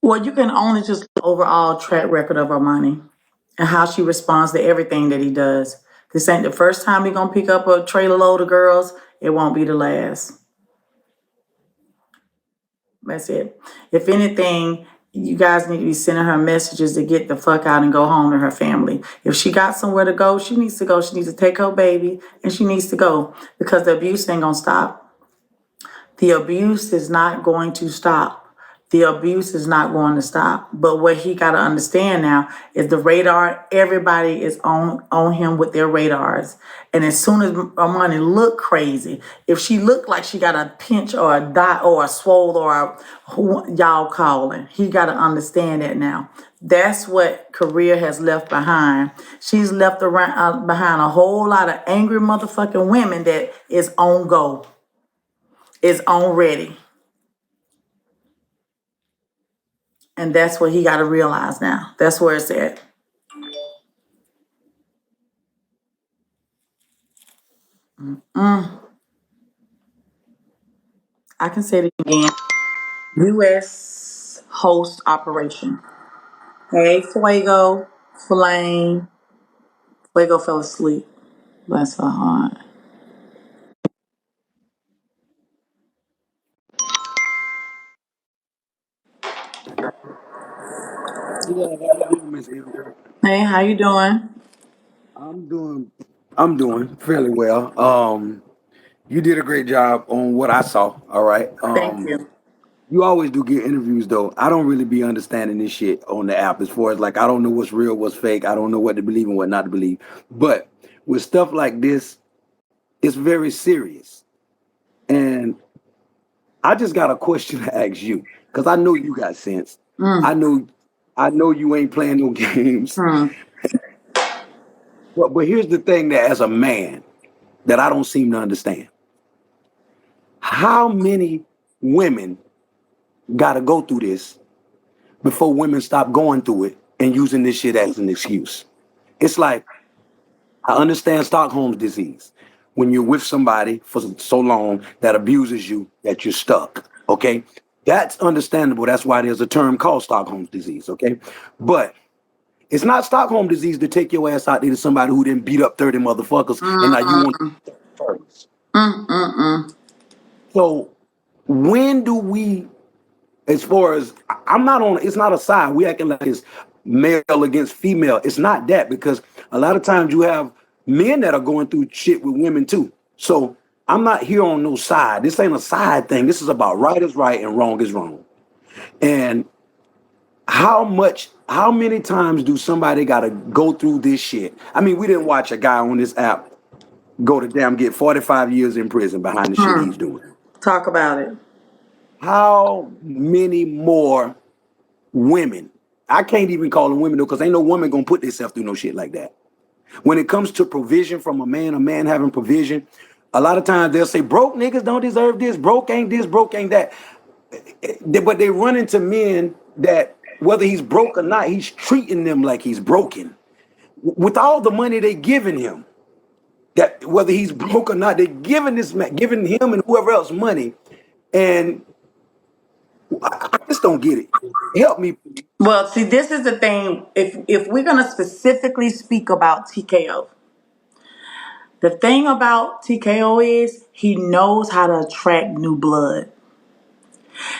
Well, you can only just overall track record of Armani and how she responds to everything that he does. This ain't the first time he gonna pick up a trailer load of girls. It won't be the last. That's it. If anything, you guys need to be sending her messages to get the fuck out and go home to her family. If she got somewhere to go, she needs to go. She needs to take her baby and she needs to go because the abuse ain't gonna stop. The abuse is not going to stop. The abuse is not going to stop. But what he got to understand now is the radar, everybody is on him with their radars. And as soon as Armani look crazy, if she looked like she got a pinch or a dot or a swole or y'all calling, he got to understand that now. That's what Korea has left behind. She's left behind a whole lot of angry motherfucking women that is on go, is on ready. And that's what he got to realize now. That's where it's at. I can say it again. U.S. host operation. Hey, Fuego, Flame. Fuego fell asleep. Bless her heart. Yeah, how you doing, Miss Avery? Hey, how you doing? I'm doing I'm doing fairly well. You did a great job on what I saw. All right. Thank you. You always do get interviews though. I don't really be understanding this shit on the app as far as like I don't know what's real, what's fake. I don't know what to believe and what not to believe. But with stuff like this, it's very serious. And I just got a question to ask you because I know you got sense. Mm, I know I know you ain't playing no games. hmm. But here's the thing that as a man that I don't seem to understand. How many women got to go through this before women stop going through it and using this shit as an excuse? It's like, I understand Stockholm's disease. When you're with somebody for so long that abuses you, that you're stuck, okay? That's understandable. That's why there's a term called Stockholm's disease, okay? But it's not Stockholm disease to take your ass out there to somebody who didn't beat up 30 motherfuckers and now you want to first. So when do we, as far as, I'm not on, it's not a side. We acting like it's male against female. It's not that, because a lot of times you have men that are going through shit with women too. So I'm not here on no side. This ain't a side thing. This is about right is right and wrong is wrong. And how many times do somebody got to go through this shit? I mean, we didn't watch a guy on this app go to damn get 45 years in prison behind the shit he's doing. Talk about it. How many more women? I can't even call them women though, because ain't no woman gonna put themselves through no shit like that. When it comes to provision from a man having provision, a lot of times they'll say broke niggas don't deserve this, broke ain't this, broke ain't that. But they run into men that whether he's broke or not, he's treating them like he's broken. With all the money they giving him, that whether he's broke or not, they giving this man, giving him and whoever else money, and I just don't get it. Help me. Well, see, this is the thing. If we're gonna specifically speak about TKO, the thing about TKO is he knows how to attract new blood.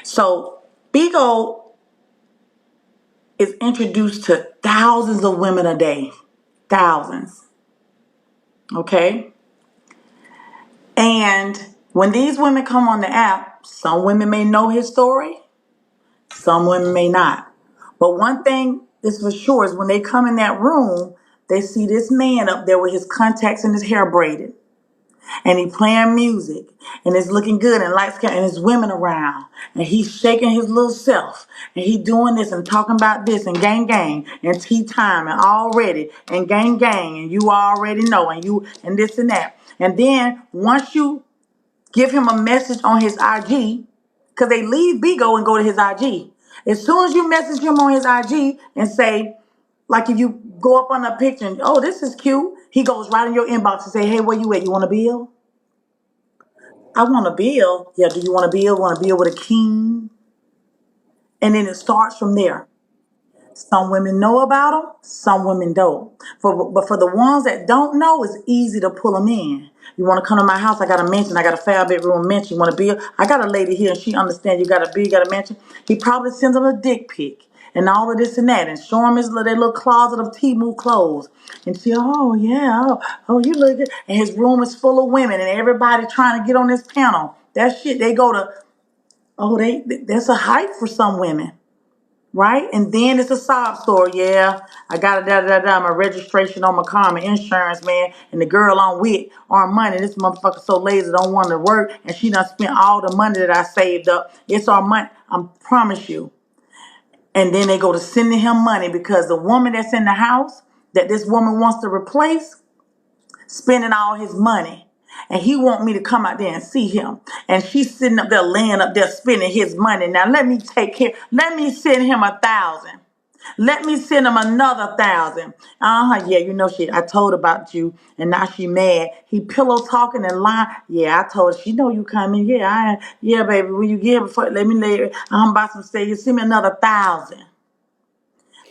So BIGO is introduced to thousands of women a day. Thousands. Okay? And when these women come on the app, some women may know his story, some women may not. But one thing is for sure is when they come in that room, they see this man up there with his contacts and his hair braided. And he playing music. And it's looking good and lights and there's women around. And he's shaking his little self. And he doing this and talking about this and gang gang and tea time and already and gang gang and you already know and you and this and that. And then once you give him a message on his IG, because they leave Bigo and go to his IG. As soon as you message him on his IG and say, like if you go up on a picture and, oh, this is cute, he goes right in your inbox and say, hey, where you at? You want a bill? I want a bill. Yeah, do you want a bill? Want a bill with a king? And then it starts from there. Some women know about them, some women don't. But for the ones that don't know, it's easy to pull them in. You want to come to my house? I got a mansion. I got a 5-bedroom mansion. You want a bill? I got a lady here, and she understands you got a bill, you got a mansion. He probably sends them a dick pic and all of this and that, and show him their little closet of Temu clothes. And she, oh yeah, you look good. And his room is full of women, and everybody trying to get on this panel. That shit, they go to, that's a hype for some women. Right? And then it's a sob story. Yeah, I got my registration on my car, my insurance, man. And the girl I'm with, Armani, this motherfucker so lazy, don't want to work. And she done spent all the money that I saved up. It's our money. I promise you. And then they go to sending him money because the woman that's in the house that this woman wants to replace, spending all his money. And he want me to come out there and see him. And she's sitting up there, laying up there, spending his money. Now let me take care. Let me send him 1,000. Let me send him another 1,000. Yeah, you know shit. I told about you, and now she mad. He pillow talking and lying. Yeah, I told her. She know you coming. Yeah, baby. When you get before, let me lay. I'm about to say, you send me another 1,000,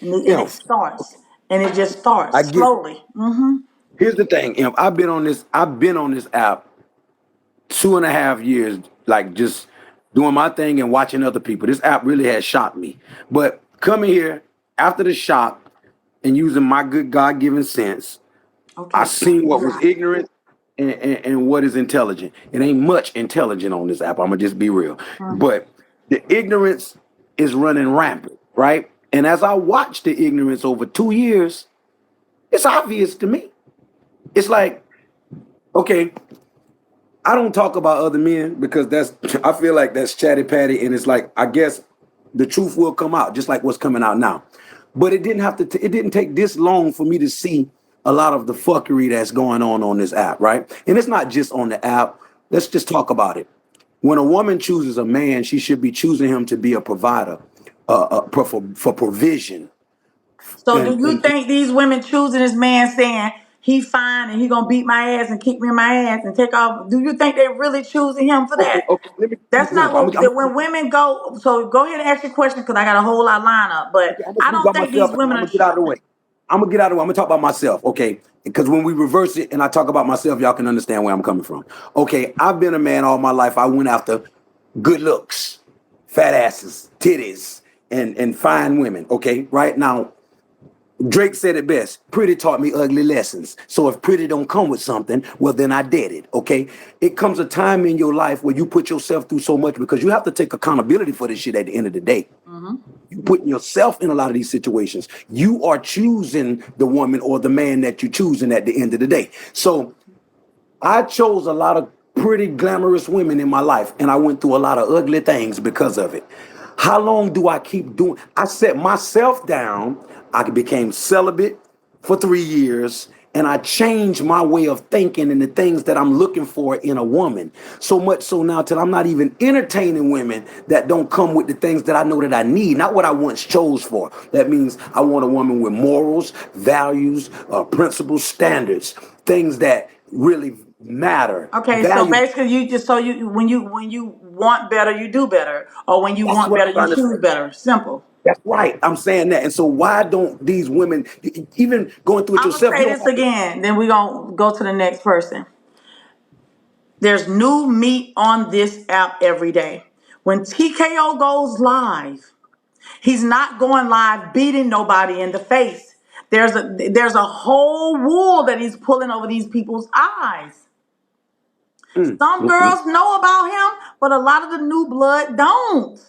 and it starts, and it just starts I get. slowly. Here's the thing, I've been on this app 2.5 years, like just doing my thing and watching other people. This app really has shocked me. But coming here after the shock and using my good God-given sense, I Okay. seen what was ignorant and what is intelligent. It ain't much intelligent on this app. I'm gonna just be real. But the ignorance is running rampant, right? And as I watch the ignorance over 2 years, it's obvious to me. It's like, okay, I don't talk about other men because I feel like that's chatty patty, and it's like, I guess the truth will come out just like what's coming out now. But it didn't take this long for me to see a lot of the fuckery that's going on this app, right? And it's not just on the app. Let's just talk about it. When a woman chooses a man, she should be choosing him to be a provider, for provision. So do you And think these women choosing this man saying he fine and he gonna beat my ass and kick me in my ass and take off? Do you think they really choosing him for okay, that? okay, let me keep That's it 100. not what when women go. So go ahead and ask your question because I got a whole lot line up. But Okay, I'm gonna I speak don't by think these myself and then women I'm are. gonna get out of the way. I'm gonna get out of the way. I'm gonna talk about myself, okay? Because when we reverse it and I talk about myself, y'all can understand where I'm coming from. Okay, I've been a man all my life. I went after good looks, fat asses, titties, and fine women. Okay, right now, Drake said it best. Pretty taught me ugly lessons. So if pretty don't come with something, well then I did it. Okay. It comes a time in your life where you put yourself through so much because you have to take accountability for this shit at the end of the day. You putting yourself in a lot of these situations. You are choosing the woman or the man that you're choosing at the end of the day. So I chose a lot of pretty glamorous women in my life, and I went through a lot of ugly things because of it. How long do I keep doing? I set myself down. I became celibate for 3 years, and I changed my way of thinking and the things that I'm looking for in a woman. So much so now till I'm not even entertaining women that don't come with the things that I know that I need, not what I once chose for. That means I want a woman with morals, values, principles, standards, things that really matter, Okay, so value. basically, you just so you when you want better, you do better, or when you That's want what better, I'm you trying to choose say. better. Simple. That's right. I'm saying that. And so why don't these women, even going through it I'm gonna yourself, say you don't this have to. again, then we're gonna go to the next person. There's new meat on this app every day. When TKO goes live, he's not going live beating nobody in the face. There's a whole wool that he's pulling over these people's eyes. Some Mm. girls know about him, but a lot of the new blood don't.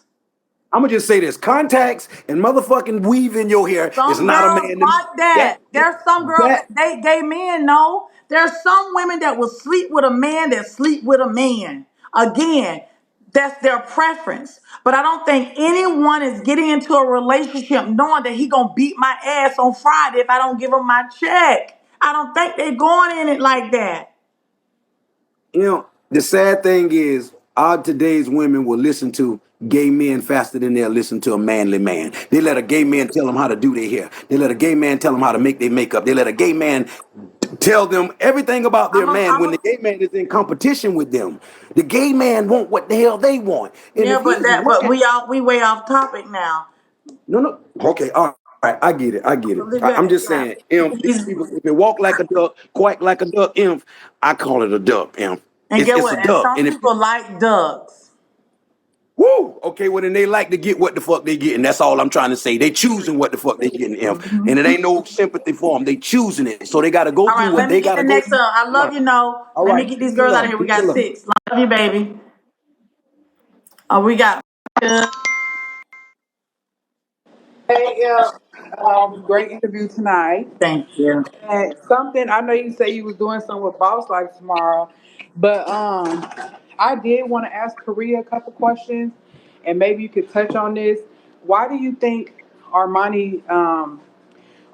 I'm gonna just say this: contacts and motherfucking weave in your hair is Some not a girls man to me. like that. There's some girls That that they gay men know. There's some women that will sleep with a man that sleep with a man. Again, that's their preference. But I don't think anyone is getting into a relationship knowing that he gonna beat my ass on Friday if I don't give him my check. I don't think they're going in it like that. the sad thing is, our today's women will listen to gay men faster than they'll listen to a manly man. They let a gay man tell them how to do their hair. They let a gay man tell them how to make their makeup. They let a gay man tell them everything about their man when the gay man is in competition with them. The gay man want what the hell they want. And Yeah, if but he's working, we way off topic now. no, okay, all right, I get it, I get it. I'm just Yeah. saying, these He's, people, if it walk like a duck, quack like a duck, I call it a duck, and It's get it's a what? And duck, some and if people like ducks. woo, okay, well then they like to get what the fuck they getting. That's all I'm trying to say. They choosing what the fuck they getting, and it ain't no sympathy for them. They choosing it, so they got to go All through right, what let me they get got the to go next through. up. I To love learn. you, no. All Let me right, get these peace and girls out of love, here. We peace and got love. 6. Love you, baby. We got. Hey, great interview tonight. Thank you. And something I know you say you was doing something with Boss Life tomorrow, but I did want to ask Korea a couple questions, and maybe you could touch on this. Why do you think Armani,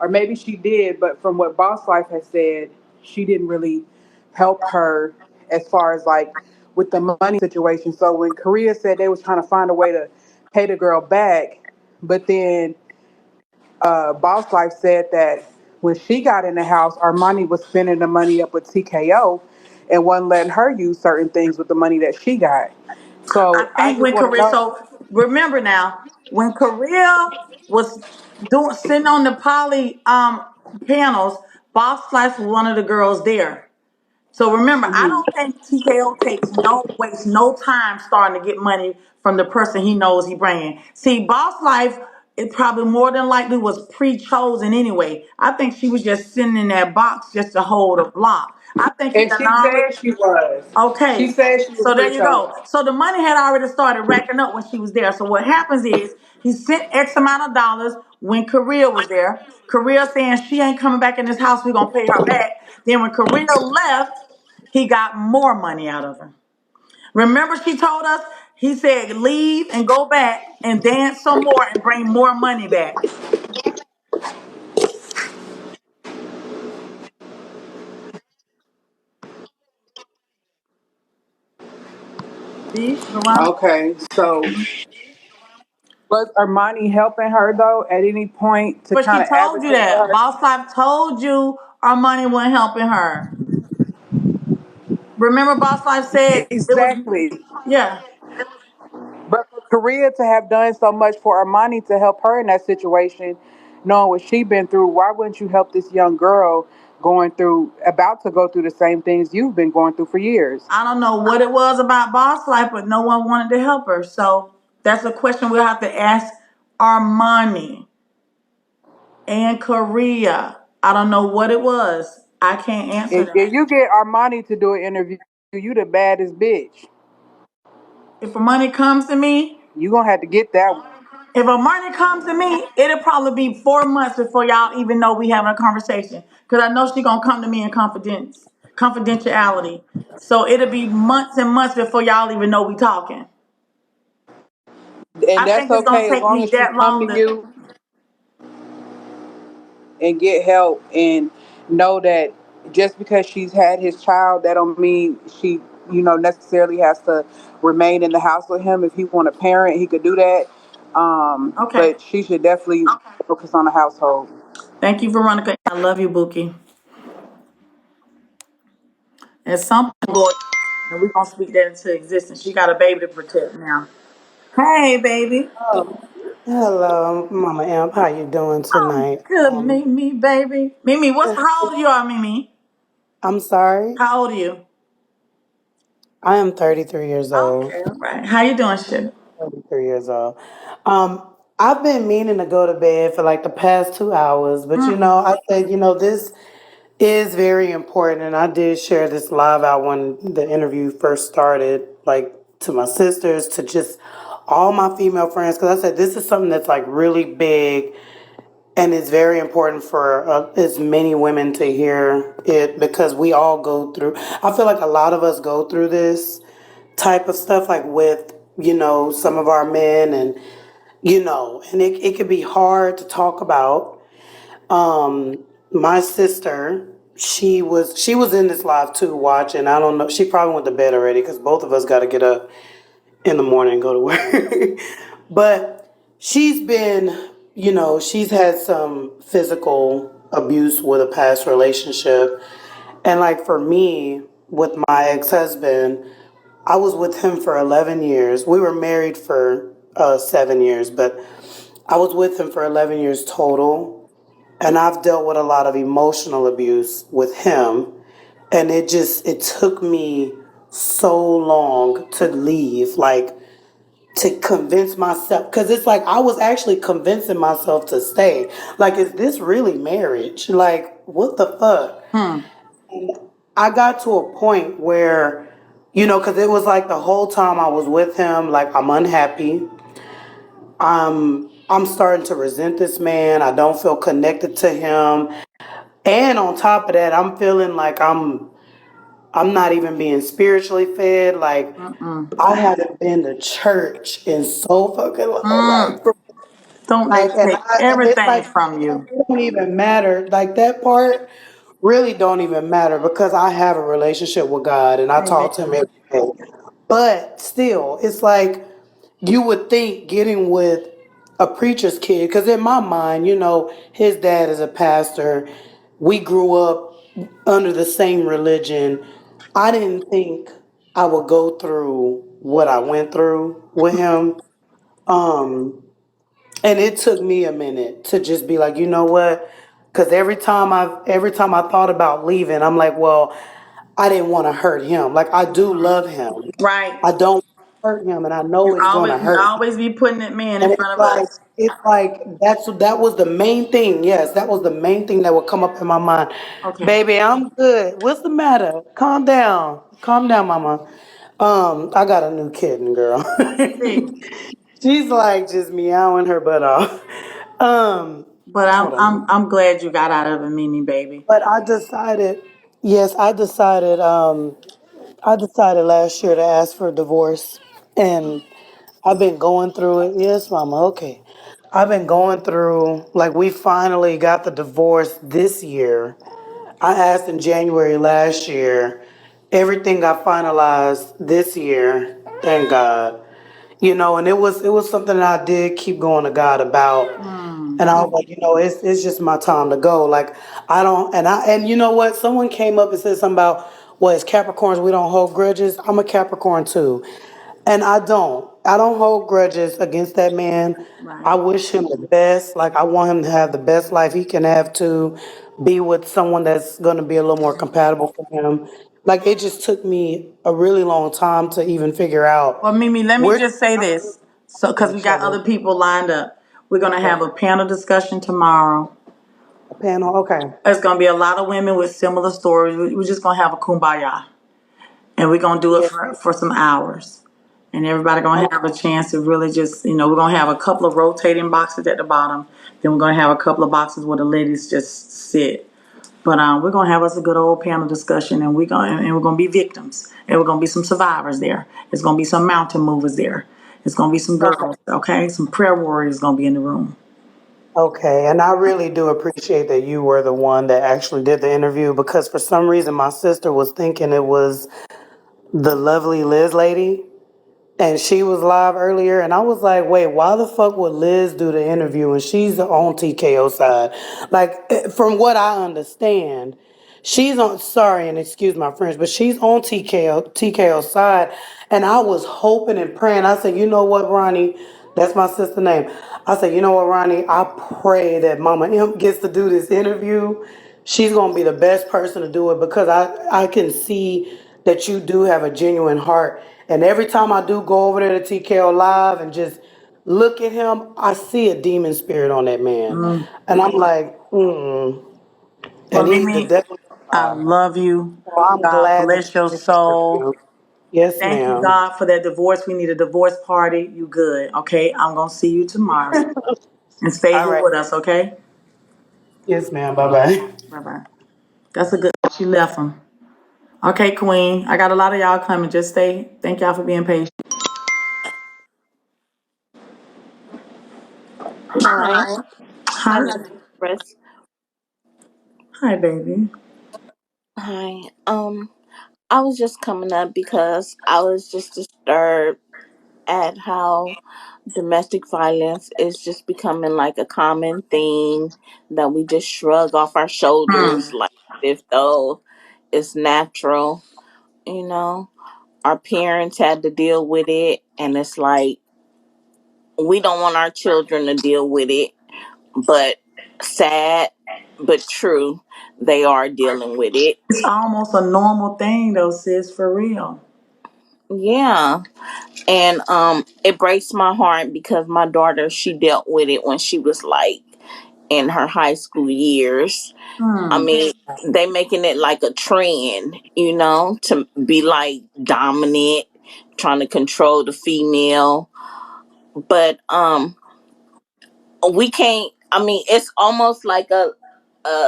or maybe she did, but from what Boss Life has said, she didn't really help her as far as like with the money situation. So when Korea said they was trying to find a way to pay the girl back, but then Boss Life said that when she got in the house, Armani was spending the money up with TKO and wasn't letting her use certain things with the money that she got. I So I think just when want to Korea, know. so remember now, when Korea was doing sitting on the poly panels, Boss Flash was one of the girls there. So remember, I Mhm. don't think TKO wastes no time starting to get money from the person he knows he bringing. See, Boss Life, it probably more than likely was pre-chosen anyway. I think she was just sitting in that box just to hold a block. I think he And done she already. said she was. She Okay, said she was so there you pre-chosen. go. So the money had already started racking up when she was there. So what happens is he sent X amount of dollars when Korea was there. Korea saying she ain't coming back in this house. We're gonna pay her back. Then when Korea left, he got more money out of her. Remember, she told us he said leave and go back and dance some more and bring more money back. See, Veronica. Okay, so was Armani helping her though at any point to But kind she of told you advocate for that. her? Boss Life told you our money wasn't helping her. Remember, Boss Life said it was. Exactly. Yeah, But for Korea to have done so much for Armani to help her in that situation, knowing what she been through, why wouldn't you help this young girl going through, about to go through the same things you've been going through for years? I don't know what it was about Boss Life, but no one wanted to help her. So that's a question we'll have to ask Armani and Korea. I don't know what it was. I can't answer If that. you get Armani to do an interview, you the baddest bitch. If money comes to me, You gonna have to get that one. if a money comes to me, it'll probably be 4 months before y'all even know we having a conversation. Cause I know she gonna come to me in confidentiality. So it'll be months and months before y'all even know we talking. And I that's think it's gonna okay as take long me as she that come long to to. you and get help and know that just because she's had his child, that don't mean she, necessarily has to remain in the house with him. If he want a parent, he could do that. Okay. But she should definitely focus on the household. Thank you, Veronica. I love you, Bookie. At some point, Lord, and we're gonna speak that into existence. She got a baby to protect now. Hey, baby. Oh, hello, Mama Amp. How you doing Oh, tonight? good, Mimi, baby. Mimi, how old you are, Mimi? I'm sorry. How old are you? I am 33 years old. Okay, all right. How you doing, Sugar? 33 years old. I've been meaning to go to bed for like the past 2 hours, but I said, this is very important, and I did share this live out when the interview first started, like to my sisters, to just all my female friends, because I said this is something that's like really big. And it's very important for as many women to hear it because we all go through. I feel like a lot of us go through this type of stuff, like with, some of our men and it could be hard to talk about. My sister, she was in this live too watching. I don't know. She probably went to bed already because both of us got to get up in the morning and go to work. But she's been, she's had some physical abuse with a past relationship. And like for me, with my ex husband, I was with him for 11 years. We were married for 7 years, but I was with him for 11 years total. And I've dealt with a lot of emotional abuse with him. And it took me so long to leave. Like, to convince myself, because it's like I was actually convincing myself to stay. Like, is this really marriage? Like, what the fuck? I got to a point where, because it was like the whole time I was with him, like I'm unhappy. I'm starting to resent this man. I don't feel connected to him. And on top of that, I'm feeling like I'm not even being spiritually fed. Like I haven't been to church in so fucking long. Like Don't they Like, take and it's everything like from you? it don't even matter. Like that part really don't even matter because I have a relationship with God and I Amen. talk to Him every day. But still, it's like you would think getting with a preacher's kid, because in my mind, his dad is a pastor. We grew up under the same religion. I didn't think I would go through what I went through with him. Um, and it took me a minute to just be like, you know what? Because every time I thought about leaving, I'm like, well, I didn't want to hurt him. Like I do love him. Right. I don't hurt him, and I know it's gonna You hurt. always be putting that man in And front of us. it's like that was the main thing. Yes, that was the main thing that would come up in my mind. Okay. Baby, I'm good. What's the matter? Calm down, mama. I got a new kitten, girl. See, She's like just meowing her butt off. Um, but hold on. I'm glad you got out of it, Mimi, baby. But I decided, yes, I decided last year to ask for divorce, and I've been going through it. Yes, mama. Okay. I've been going through, like, we finally got the divorce this year. I asked in January last year. Everything got finalized this year. Thank God. And it was something that I did keep going to God about. And I was like, it's just my time to go. Like I don't and you know what? Someone came up and said something about, well, as Capricorns, we don't hold grudges. I'm a Capricorn too. And I don't. I don't hold grudges against that man. I Right. wish him the best. Like I want him to have the best life he can have, to be with someone that's gonna be a little more compatible for him. Like it just took me a really long time to even figure out Well, Mimi, let me where just say this. So, because we each got other. other people lined up, we're going to have Okay. a panel discussion tomorrow. A panel. Okay. There's going to be a lot of women with similar stories. We're just going to have a kumbaya. And we're going to do it Yeah. for some hours. And everybody going to Okay. have a chance to really just, we're going to have a couple of rotating boxes at the bottom. Then we're going to have a couple of boxes where the ladies just sit. But we're gonna have us a good old panel discussion, and we're gonna be victims, and we're gonna be some survivors there. It's gonna be some mountain movers there. It's gonna be some Okay. girls, okay? Some prayer warriors gonna be in the room. Okay, and I really do appreciate that you were the one that actually did the interview, because for some reason my sister was thinking it was the lovely Liz lady. And she was live earlier, and I was like, wait, why the fuck would Liz do the interview and she's on TKO side? Like, from what I understand, she's on, sorry, and excuse my French, but she's on TKO side. And I was hoping and praying. I said, you know what, Ronnie? That's my sister's name. I said, you know what, Ronnie? I pray that Mama Imp gets to do this interview. She's gonna be the best person to do it, because I can see that you do have a genuine heart. And every time I do go over there to TKO Live and just look at him, I see a demon spirit on that man. Mm. And I'm like, mm. Well, And the Mimi, devil is I alive. love you. So I'm God glad that bless your you did the soul. interview. Yes, Thank you, ma'am. God, for that divorce. We need a divorce party. You good, okay? I'm gonna see you tomorrow, and stay All here right. with us, okay? Yes, ma'am. Bye bye. Bye bye. That's a good. She left him. Okay, Queen. I got a lot of y'all coming. Just stay. Thank y'all for being patient. Hi, Hi. hi, Miss Empress. Hi, baby. Hi. I was just coming up because I was just disturbed at how domestic violence is just becoming like a common thing that we just shrug off our Hmm. shoulders like if though it's natural, you know. Our parents had to deal with it, and it's like we don't want our children to deal with it, but sad but true, they are dealing with it. It's almost a normal thing, though, sis, for real. Yeah. And it breaks my heart because my daughter, she dealt with it when she was like in her high school years. I Hmm. mean, they making it like a trend, to be like dominant, trying to control the female. But we can't, I mean, it's almost like a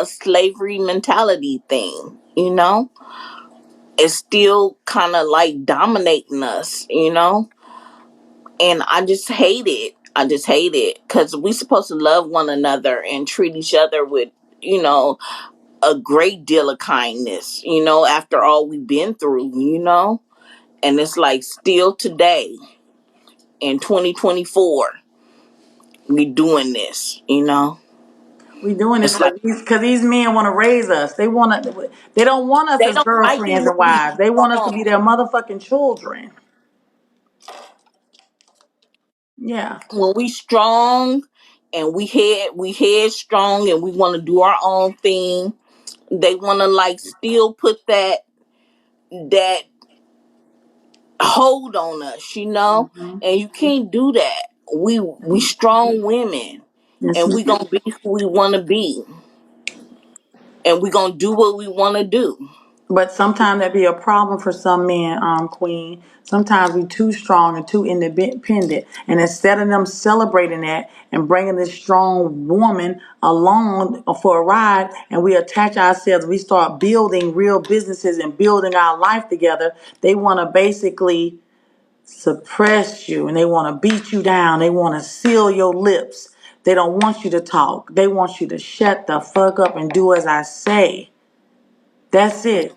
slavery mentality thing. It's still kind of like dominating us. And I just hate it. I just hate it because we supposed to love one another and treat each other with, you know, a great deal of kindness, after all we've been through. And it's like still today in 2024, we doing this. We doing this It's like because these men want to raise us. They don't want us they as don't like it girlfriends when and we wives. They want us to strong. be their motherfucking children. Yeah. When we strong and we head strong and we want to do our own thing, they want to like still put that hold on us. Hmm. And you can't do that. We strong women, Yes, and we we do. gonna be who we want to be, and we gonna do what we want to do. But sometimes that be a problem for some men, Queen. Sometimes we too strong and too independent. And instead of them celebrating that and bringing this strong woman along for a ride, and we attach ourselves, we start building real businesses and building our life together, they want to basically suppress you and they want to beat you down. They want to seal your lips. They don't want you to talk. They want you to shut the fuck up and do as I say. That's it.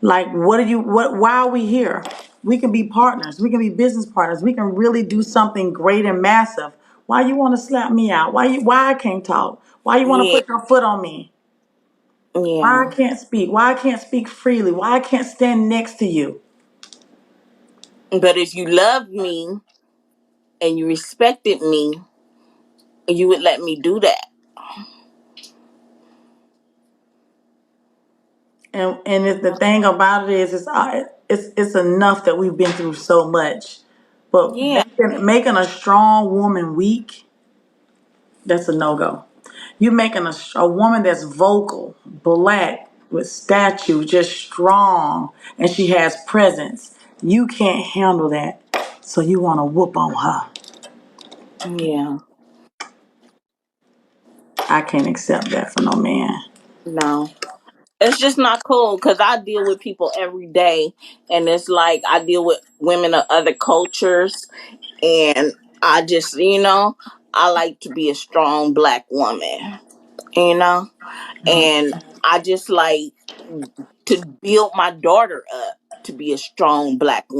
Like, why are we here? We can be partners. We can be business partners. We can really do something great and massive. Why you want to slap me out? Why I can't talk? Why you want to Yeah, put your foot on me? Why yeah. I can't speak? Why I can't speak freely? Why I can't stand next to you? But if you loved me and you respected me, you would let me do that. The thing about it is, it's enough that we've been through so much, but Yeah, making a strong woman weak, that's a no go. You're making a woman that's vocal, black, with statue, just strong, and she has presence. You can't handle that, so you want to whoop on her. yeah. I can't accept that for no man. No. It's just not cool because I deal with people every day, and it's like I deal with women of other cultures, and I just, I like to be a strong black woman, you know, and I just like to build my daughter up to be a strong black woman.